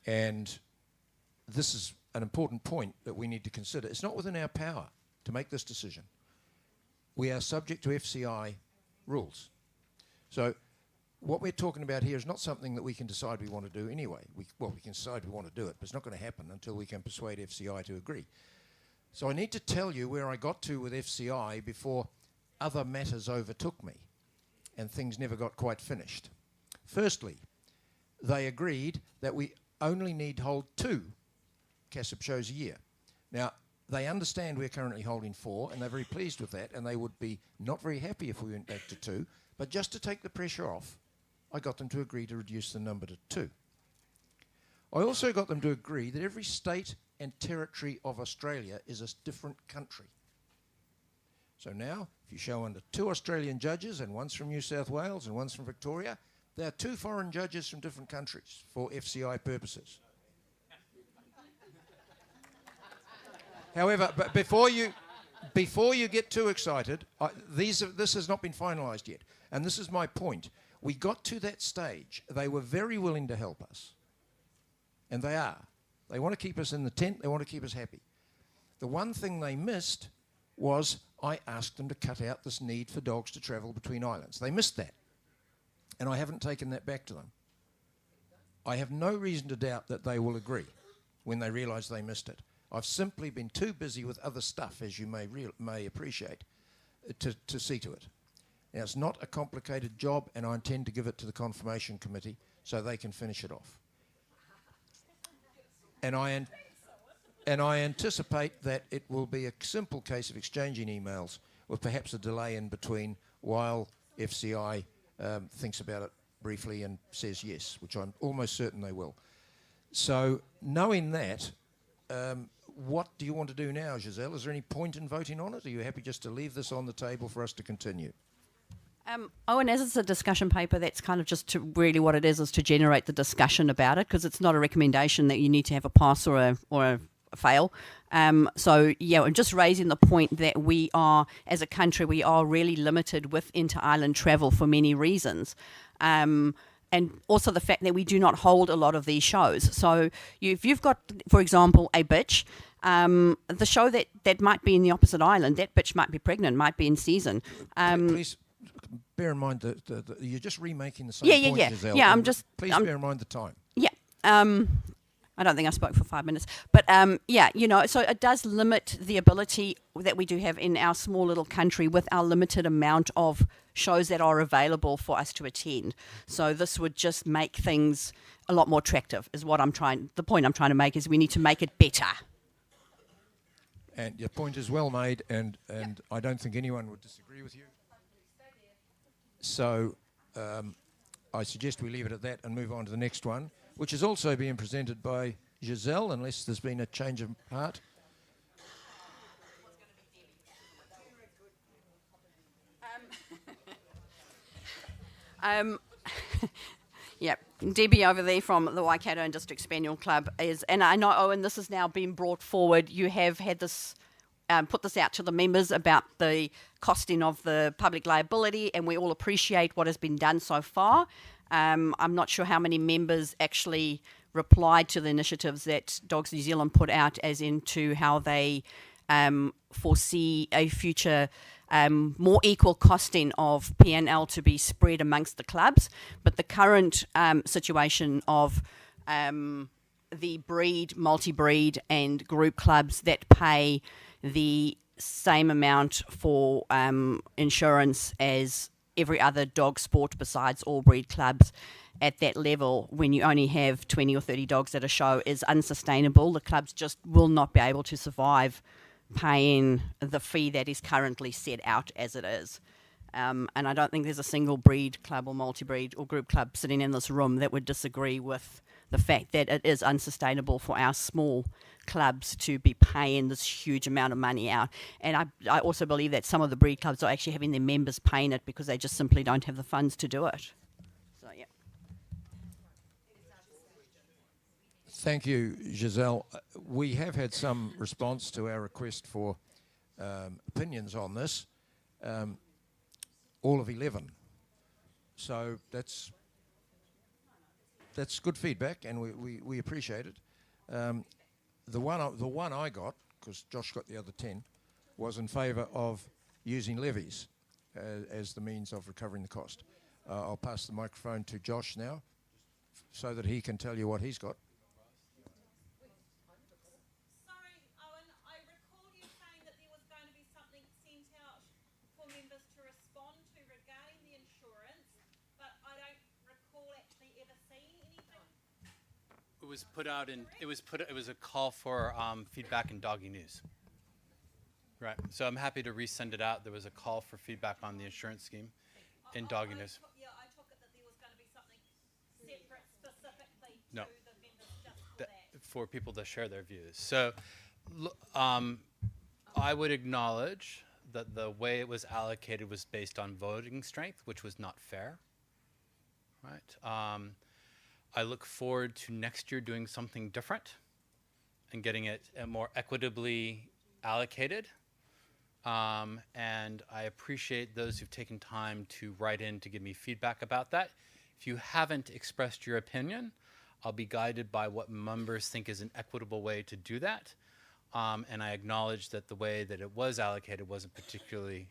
And this is an important point that we need to consider. It's not within our power to make this decision. We are subject to FCI rules. So what we're talking about here is not something that we can decide we want to do anyway. We can decide we want to do it, but it's not going to happen until we can persuade FCI to agree. So I need to tell you where I got to with FCI before other matters overtook me and things never got quite finished. Firstly, they agreed that we only need to hold 2 CASIP shows a year. Now, they understand we're currently holding 4, and they're very pleased with that, and they would be not very happy if we went back to 2, but just to take the pressure off, I got them to agree to reduce the number to 2. I also got them to agree that every state and territory of Australia is a different country. So now, if you show under 2 Australian judges, and one's from New South Wales and one's from Victoria, there are 2 foreign judges from different countries for FCI purposes. However, but before you get too excited, this has not been finalised yet, and this is my point. We got to that stage. They were very willing to help us, and they are. They want to keep us in the tent. They want to keep us happy. The one thing they missed was I asked them to cut out this need for dogs to travel between islands. They missed that, and I haven't taken that back to them. I have no reason to doubt that they will agree when they realise they missed it. I've simply been too busy with other stuff, as you may appreciate, to see to it. Now, it's not a complicated job, and I intend to give it to the Confirmation Committee so they can finish it off. And I anticipate that it will be a simple case of exchanging emails with perhaps a delay in between while FCI thinks about it briefly and says yes, which I'm almost certain they will. So, knowing that, what do you want to do now, Giselle? Is there any point in voting on it? Are you happy just to leave this on the table for us to continue? And as it's a discussion paper, that's kind of just really what it is to generate the discussion about it, because it's not a recommendation that you need to have a pass or a fail. So, yeah, I'm just raising the point that we are, as a country, we are really limited with inter-island travel for many reasons. And also the fact that we do not hold a lot of these shows. So if you've got, for example, a bitch, the show that might be in the opposite island, that bitch might be pregnant, might be in season. Please bear in mind that you're just remaking the same point, Giselle. Yeah, Please bear in mind the time. Yeah. I don't think I spoke for 5 minutes. But, so it does limit the ability that we do have in our small little country with our limited amount of shows that are available for us to attend. So this would just make things a lot more attractive, is what the point I'm trying to make is we need to make it better. And your point is well made, and I don't think anyone would disagree with you. So I suggest we leave it at that and move on to the next one, which is also being presented by Giselle, unless there's been a change of heart. Yeah, Debbie over there from the Waikato and District Spaniel Club is, and I know, Owen, this has now been brought forward. You have had this, put this out to the members about the costing of the public liability, and we all appreciate what has been done so far. I'm not sure how many members actually replied to the initiatives that Dogs New Zealand put out, as into how they foresee a future more equal costing of P&L to be spread amongst the clubs. But the current situation of the breed, multi-breed and group clubs that pay the same amount for insurance as every other dog sport besides all breed clubs at that level, when you only have 20 or 30 dogs at a show, is unsustainable. The clubs just will not be able to survive paying the fee that is currently set out as it is. And I don't think there's a single breed club or multi-breed or group club sitting in this room that would disagree with the fact that it is unsustainable for our small clubs to be paying this huge amount of money out. And I also believe that some of the breed clubs are actually having their members paying it because they just simply don't have the funds to do it. So, yeah. Thank you, Giselle. We have had some response to our request for opinions on this, all of 11. So that's good feedback, and we appreciate it. the one I got, because Josh got the other 10, was in favour of using levies as the means of recovering the cost. I'll pass the microphone to Josh now, so that he can tell you what he's got. Sorry, Owen, I recall you saying that there was going to be something sent out for members to respond to regarding the insurance, but I don't recall actually ever seeing anything. It was put out in. It was a call for feedback in Doggy News. Right. So I'm happy to resend it out. There was a call for feedback on the insurance scheme in Doggy News. Yeah, I took it that there was going to be something separate specifically No. to the members just for that. For people to share their views. So, I would acknowledge that the way it was allocated was based on voting strength, which was not fair. Right. I look forward to next year doing something different and getting it more equitably allocated. And I appreciate those who've taken time to write in to give me feedback about that. If you haven't expressed your opinion, I'll be guided by what members think is an equitable way to do that. And I acknowledge that the way that it was allocated wasn't particularly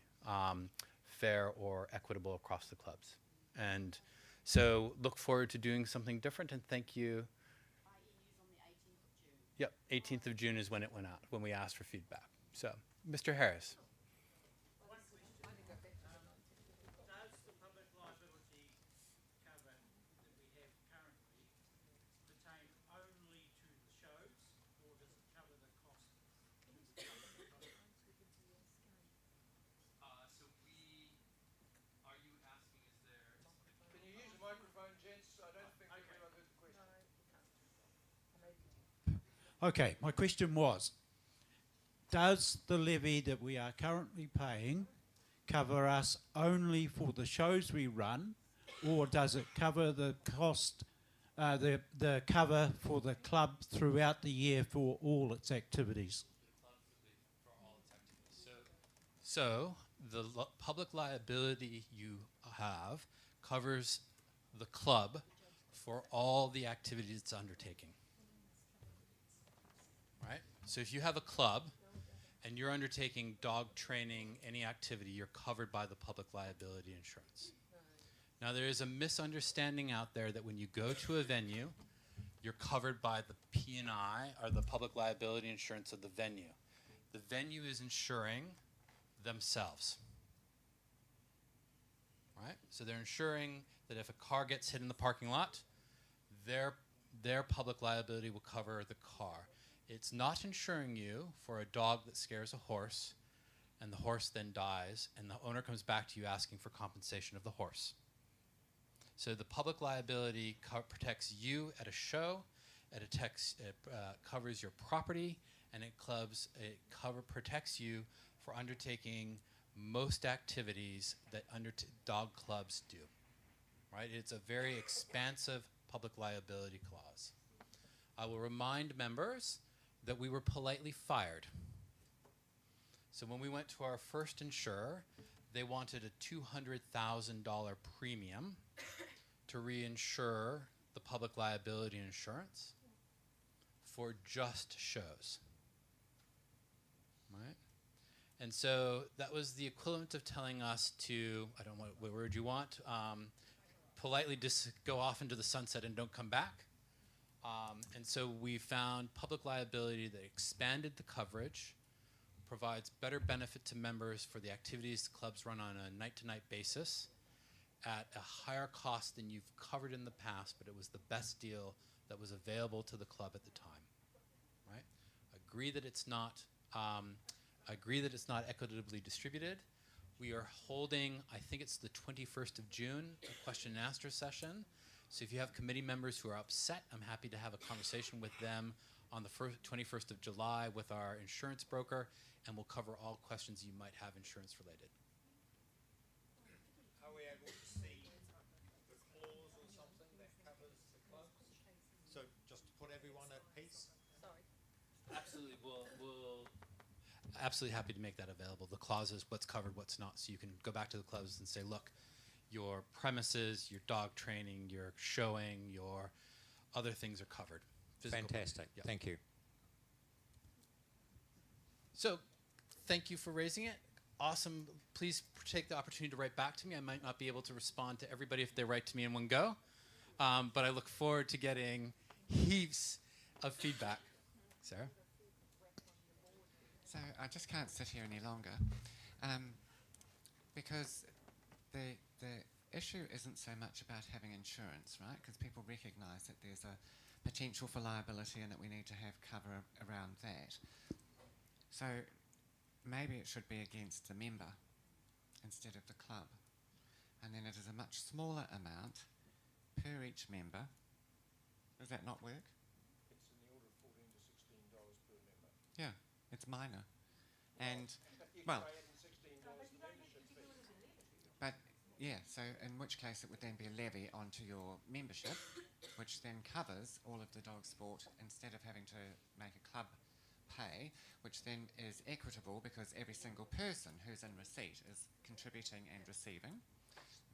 fair or equitable across the clubs. And so look forward to doing something different, and thank you. Yep, 18th of June is when it went out, when we asked for feedback. So, Mr. Harris. Okay, my question was, does the levy that we are currently paying cover us only for the shows we run, or does it cover the cost, the cover for the club throughout the year for all its activities? So the public liability you have covers the club for all the activities it's undertaking. Right? So if you have a club and you're undertaking dog training, any activity, you're covered by the public liability insurance. Now there is a misunderstanding out there that when you go to a venue, you're covered by the P&I, or the public liability insurance of the venue. The venue is insuring themselves. Right? So they're ensuring that if a car gets hit in the parking lot, their public liability will cover the car. It's not insuring you for a dog that scares a horse and the horse then dies and the owner comes back to you asking for compensation of the horse. So the public liability protects you at a show, it covers your property, and it protects you for undertaking most activities that dog clubs do. Right? It's a very expansive public liability clause. I will remind members that we were politely fired. So when we went to our first insurer, they wanted a $200,000 premium to reinsure the public liability insurance for just shows. Right? And so that was the equivalent of telling us to, I don't know what word you want, politely just go off into the sunset and don't come back. And so we found public liability that expanded the coverage, provides better benefit to members for the activities the clubs run on a night-to-night basis at a higher cost than you've covered in the past, but it was the best deal that was available to the club at the time. Right? Agree that it's not equitably distributed. We are holding, I think it's the 21st of June, a question and answer session. So if you have committee members who are upset, I'm happy to have a conversation with them on the 21st of July with our insurance broker, and we'll cover all questions you might have insurance related. Are we able to see the clause or something that covers the clubs? So just to put everyone at peace? Sorry. Absolutely, we'll absolutely happy to make that available. The clauses, what's covered, what's not, so you can go back to the clubs and say, look, your premises, your dog training, your showing, your other things are covered. Fantastic. Yep. Thank you. So, thank you for raising it. Awesome. Please take the opportunity to write back to me. I might not be able to respond to everybody if they write to me in one go, but I look forward to getting heaps of feedback. Sarah? So I just can't sit here any longer because the issue isn't so much about having insurance, right? Because people recognise that there's a potential for liability and that we need to have cover around that. So maybe it should be against the member instead of the club. And then it is a much smaller amount per each member. Does that not work? It's in the order of $14 to $16 per member. Yeah, it's minor. And, well, but yeah, so in which case it would then be a levy onto your membership, which then covers all of the dog sport instead of having to make a club pay, which then is equitable because every single person who's in receipt is contributing and receiving,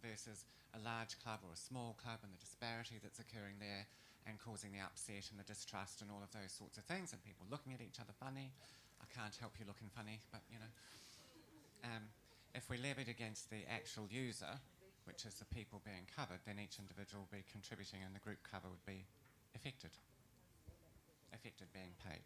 versus a large club or a small club and the disparity that's occurring there and causing the upset and the distrust and all of those sorts of things and people looking at each other funny. I can't help you looking funny, but you know. If we levied against the actual user, which is the people being covered, then each individual would be contributing and the group cover would be affected being paid.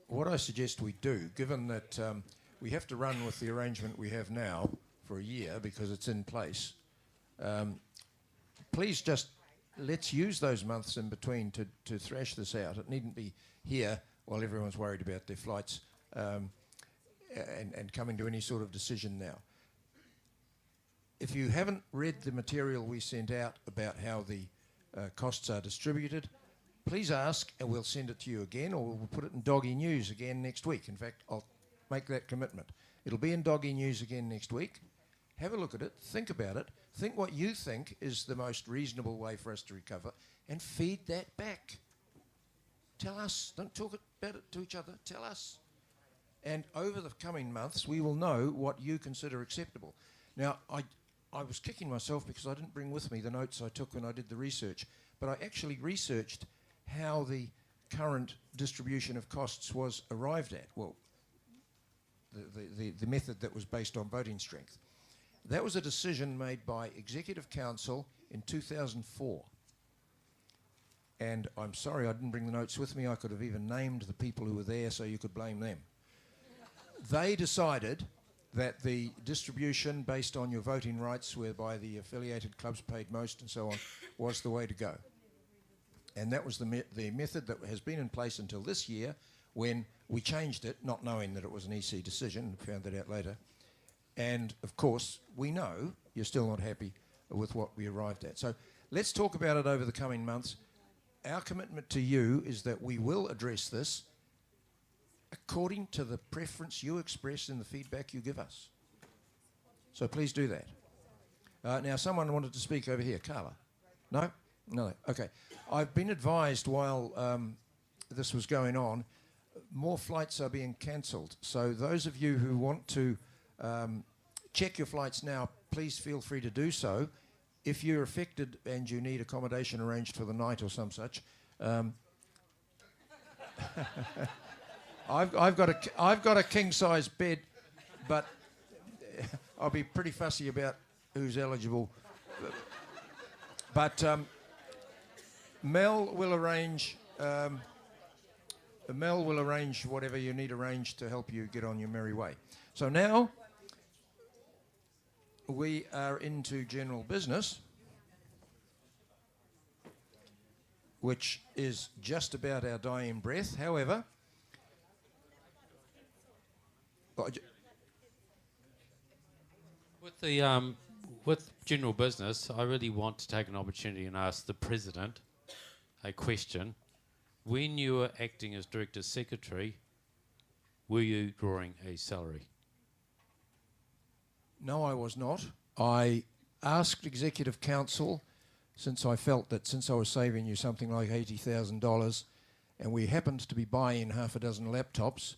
What I suggest we do, given that we have to run with the arrangement we have now for a year because it's in place, please just let's use those months in between to thrash this out. It needn't be here while everyone's worried about their flights and coming to any sort of decision now. If you haven't read the material we sent out about how the costs are distributed, please ask and we'll send it to you again, or we'll put it in Doggy News again next week. In fact, I'll make that commitment. It'll be in Doggy News again next week. Have a look at it, think about it, think what you think is the most reasonable way for us to recover, and feed that back. Tell us, don't talk about it to each other, tell us. And over the coming months, we will know what you consider acceptable. Now, I was kicking myself because I didn't bring with me the notes I took when I did the research, but I actually researched how the current distribution of costs was arrived at. Well, the method that was based on voting strength. That was a decision made by Executive Council in 2004. And I'm sorry I didn't bring the notes with me. I could have even named the people who were there so you could blame them. They decided that the distribution based on your voting rights, whereby the affiliated clubs paid most and so on, was the way to go. And that was the method that has been in place until this year, when we changed it, not knowing that it was an EC decision, found that out later. And, of course, we know you're still not happy with what we arrived at. So let's talk about it over the coming months. Our commitment to you is that we will address this according to the preference you express in the feedback you give us. So please do that. Now, someone wanted to speak over here. Carla? No? No. Okay. I've been advised while this was going on, more flights are being cancelled. So those of you who want to check your flights now, please feel free to do so. If you're affected and you need accommodation arranged for the night or some such, I've got a king-size bed, but I'll be pretty fussy about who's eligible. But Mel will arrange whatever you need arranged to help you get on your merry way. So now we are into general business, which is just about our dying breath. However, with general business, I really want to take an opportunity and ask the President a question. When you were acting as Director Secretary, were you drawing a salary? No, I was not. I asked Executive Council, since I felt that since I was saving you something like $80,000 and we happened to be buying half a dozen laptops,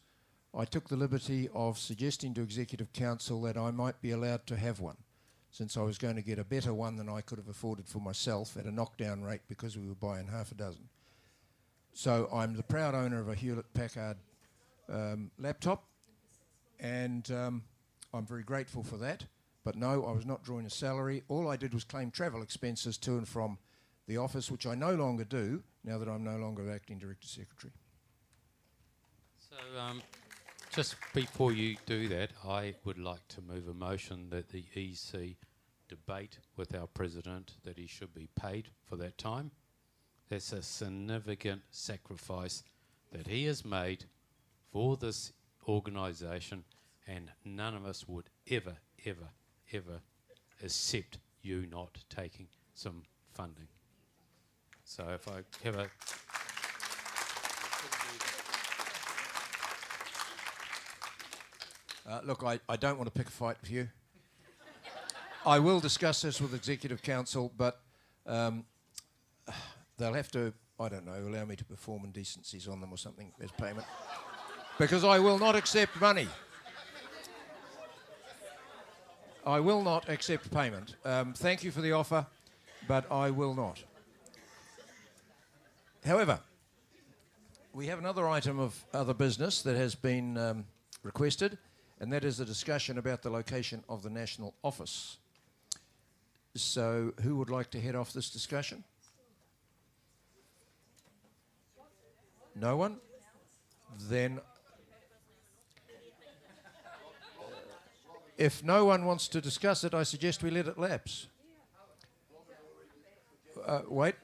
I took the liberty of suggesting to Executive Council that I might be allowed to have one. since I was going to get a better one than I could have afforded for myself at a knockdown rate because we were buying half a dozen. So I'm the proud owner of a Hewlett-Packard laptop, and I'm very grateful for that. But no, I was not drawing a salary. All I did was claim travel expenses to and from the office, which I no longer do now that I'm no longer acting Director Secretary. So just before you do that, I would like to move a motion that the EC debate with our President that he should be paid for that time. That's a significant sacrifice that he has made for this organisation, and none of us would ever, ever, ever accept you not taking some funding. So if I have a... Look, I don't want to pick a fight with you. I will discuss this with Executive Council, but they'll have to, I don't know, allow me to perform indecencies on them or something as payment. Because I will not accept money. I will not accept payment. Thank you for the offer, but I will not. However, we have another item of other business that has been requested, and that is a discussion about the location of the National Office. So, who would like to head off this discussion? No one? Then, if no one wants to discuss it, I suggest we let it lapse. Wait,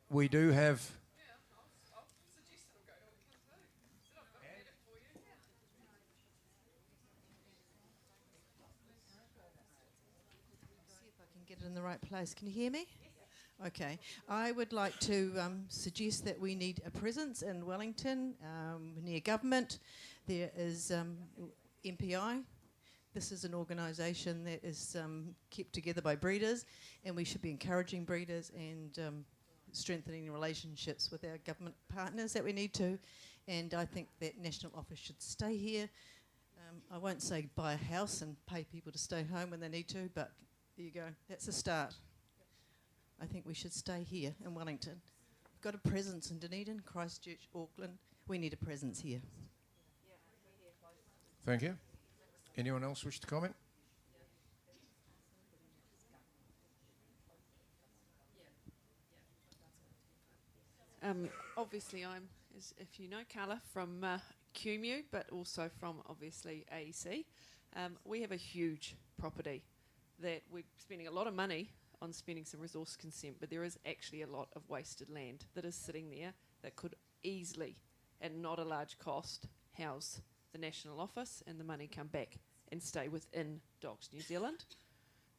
we do have... See if I can get it in the right place. Can you hear me? Okay. I would like to suggest that we need a presence in Wellington, near government. There is MPI. This is an organisation that is kept together by breeders, and we should be encouraging breeders and strengthening relationships with our government partners that we need to. And I think that National Office should stay here. I won't say buy a house and pay people to stay home when they need to, but there you go. That's a start. I think we should stay here in Wellington. We've got a presence in Dunedin, Christchurch, Auckland. We need a presence here. Thank you. Anyone else wish to comment? Obviously, I'm, as if you know, Carla, from QMU, but also from, obviously, AEC. We have a huge property that we're spending a lot of money on spending some resource consent, but there is actually a lot of wasted land that is sitting there that could easily, at not a large cost, house the National Office and the money come back and stay within Dogs New Zealand.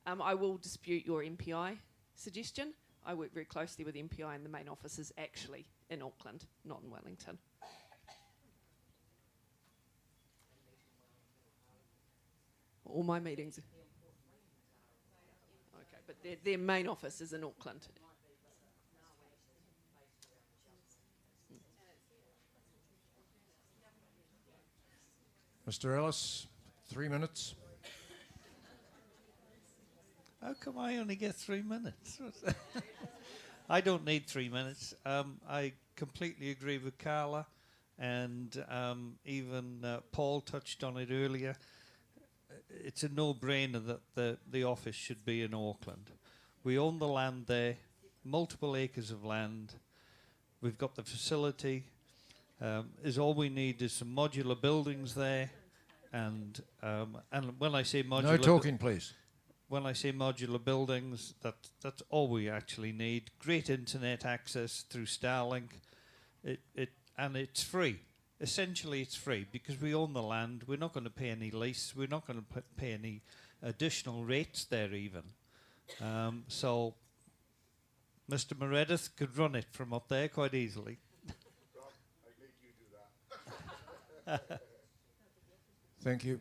I will dispute your MPI suggestion. I work very closely with MPI, and the main office is actually in Auckland, not in Wellington. All my meetings. Okay, but their main office is in Auckland. Mr. Ellis, 3 minutes. How come I only get 3 minutes? I don't need 3 minutes. I completely agree with Carla, and even Paul touched on it earlier. It's a no-brainer that the office should be in Auckland. We own the land there, multiple acres of land. We've got the facility. All we need is some modular buildings there, and when I say modular, no talking, please. When I say modular buildings, that's all we actually need. Great internet access through Starlink, and it's free. Essentially, it's free because we own the land. We're not going to pay any lease. We're not going to pay any additional rates there even. So, Mr. Meredith could run it from up there quite easily. Thank you.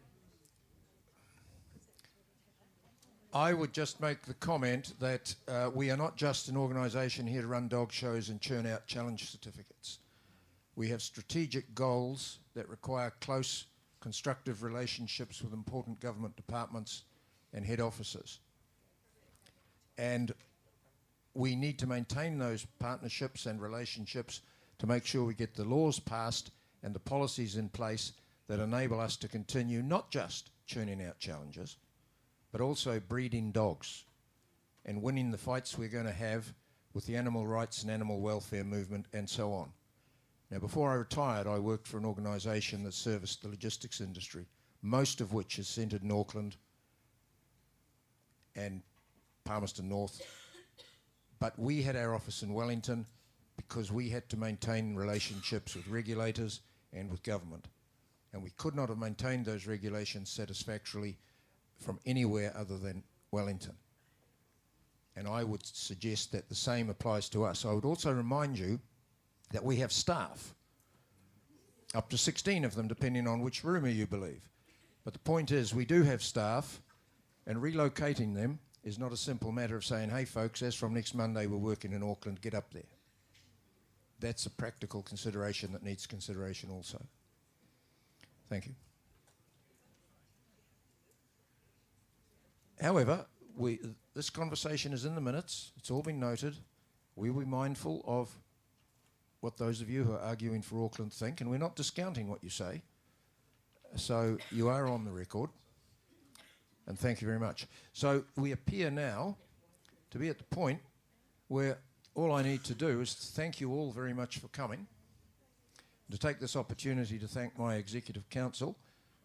I would just make the comment that we are not just an organisation here to run dog shows and churn out challenge certificates. We have strategic goals that require close, constructive relationships with important government departments and head offices. And we need to maintain those partnerships and relationships to make sure we get the laws passed and the policies in place that enable us to continue not just churning out challenges, but also breeding dogs and winning the fights we're going to have with the animal rights and animal welfare movement and so on. Now, before I retired, I worked for an organisation that serviced the logistics industry, most of which is centred in Auckland and Palmerston North. But we had our office in Wellington because we had to maintain relationships with regulators and with government. And we could not have maintained those regulations satisfactorily from anywhere other than Wellington. And I would suggest that the same applies to us. I would also remind you that we have staff, up to 16 of them, depending on which rumour you believe. But the point is, we do have staff, and relocating them is not a simple matter of saying, hey folks, as from next Monday we're working in Auckland, get up there. That's a practical consideration that needs consideration also. Thank you. However, this conversation is in the minutes. It's all been noted. We will be mindful of what those of you who are arguing for Auckland think, and we're not discounting what you say. So you are on the record, and thank you very much. So we appear now to be at the point where all I need to do is thank you all very much for coming, to take this opportunity to thank my Executive Council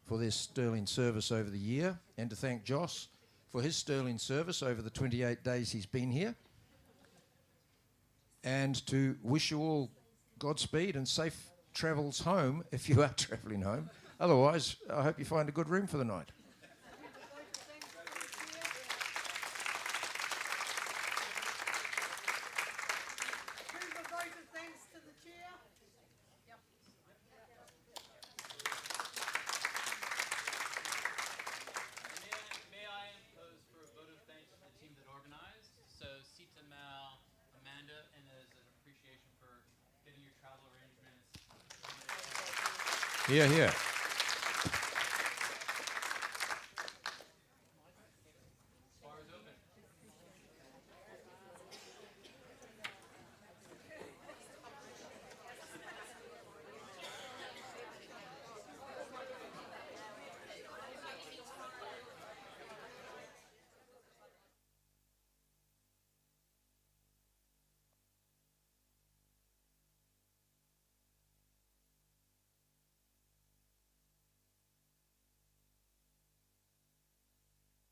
for their sterling service over the year, and to thank Joss for his sterling service over the 28 days he's been here, and to wish you all Godspeed and safe travels home if you are travelling home. Otherwise, I hope you find a good room for the night. Here, here.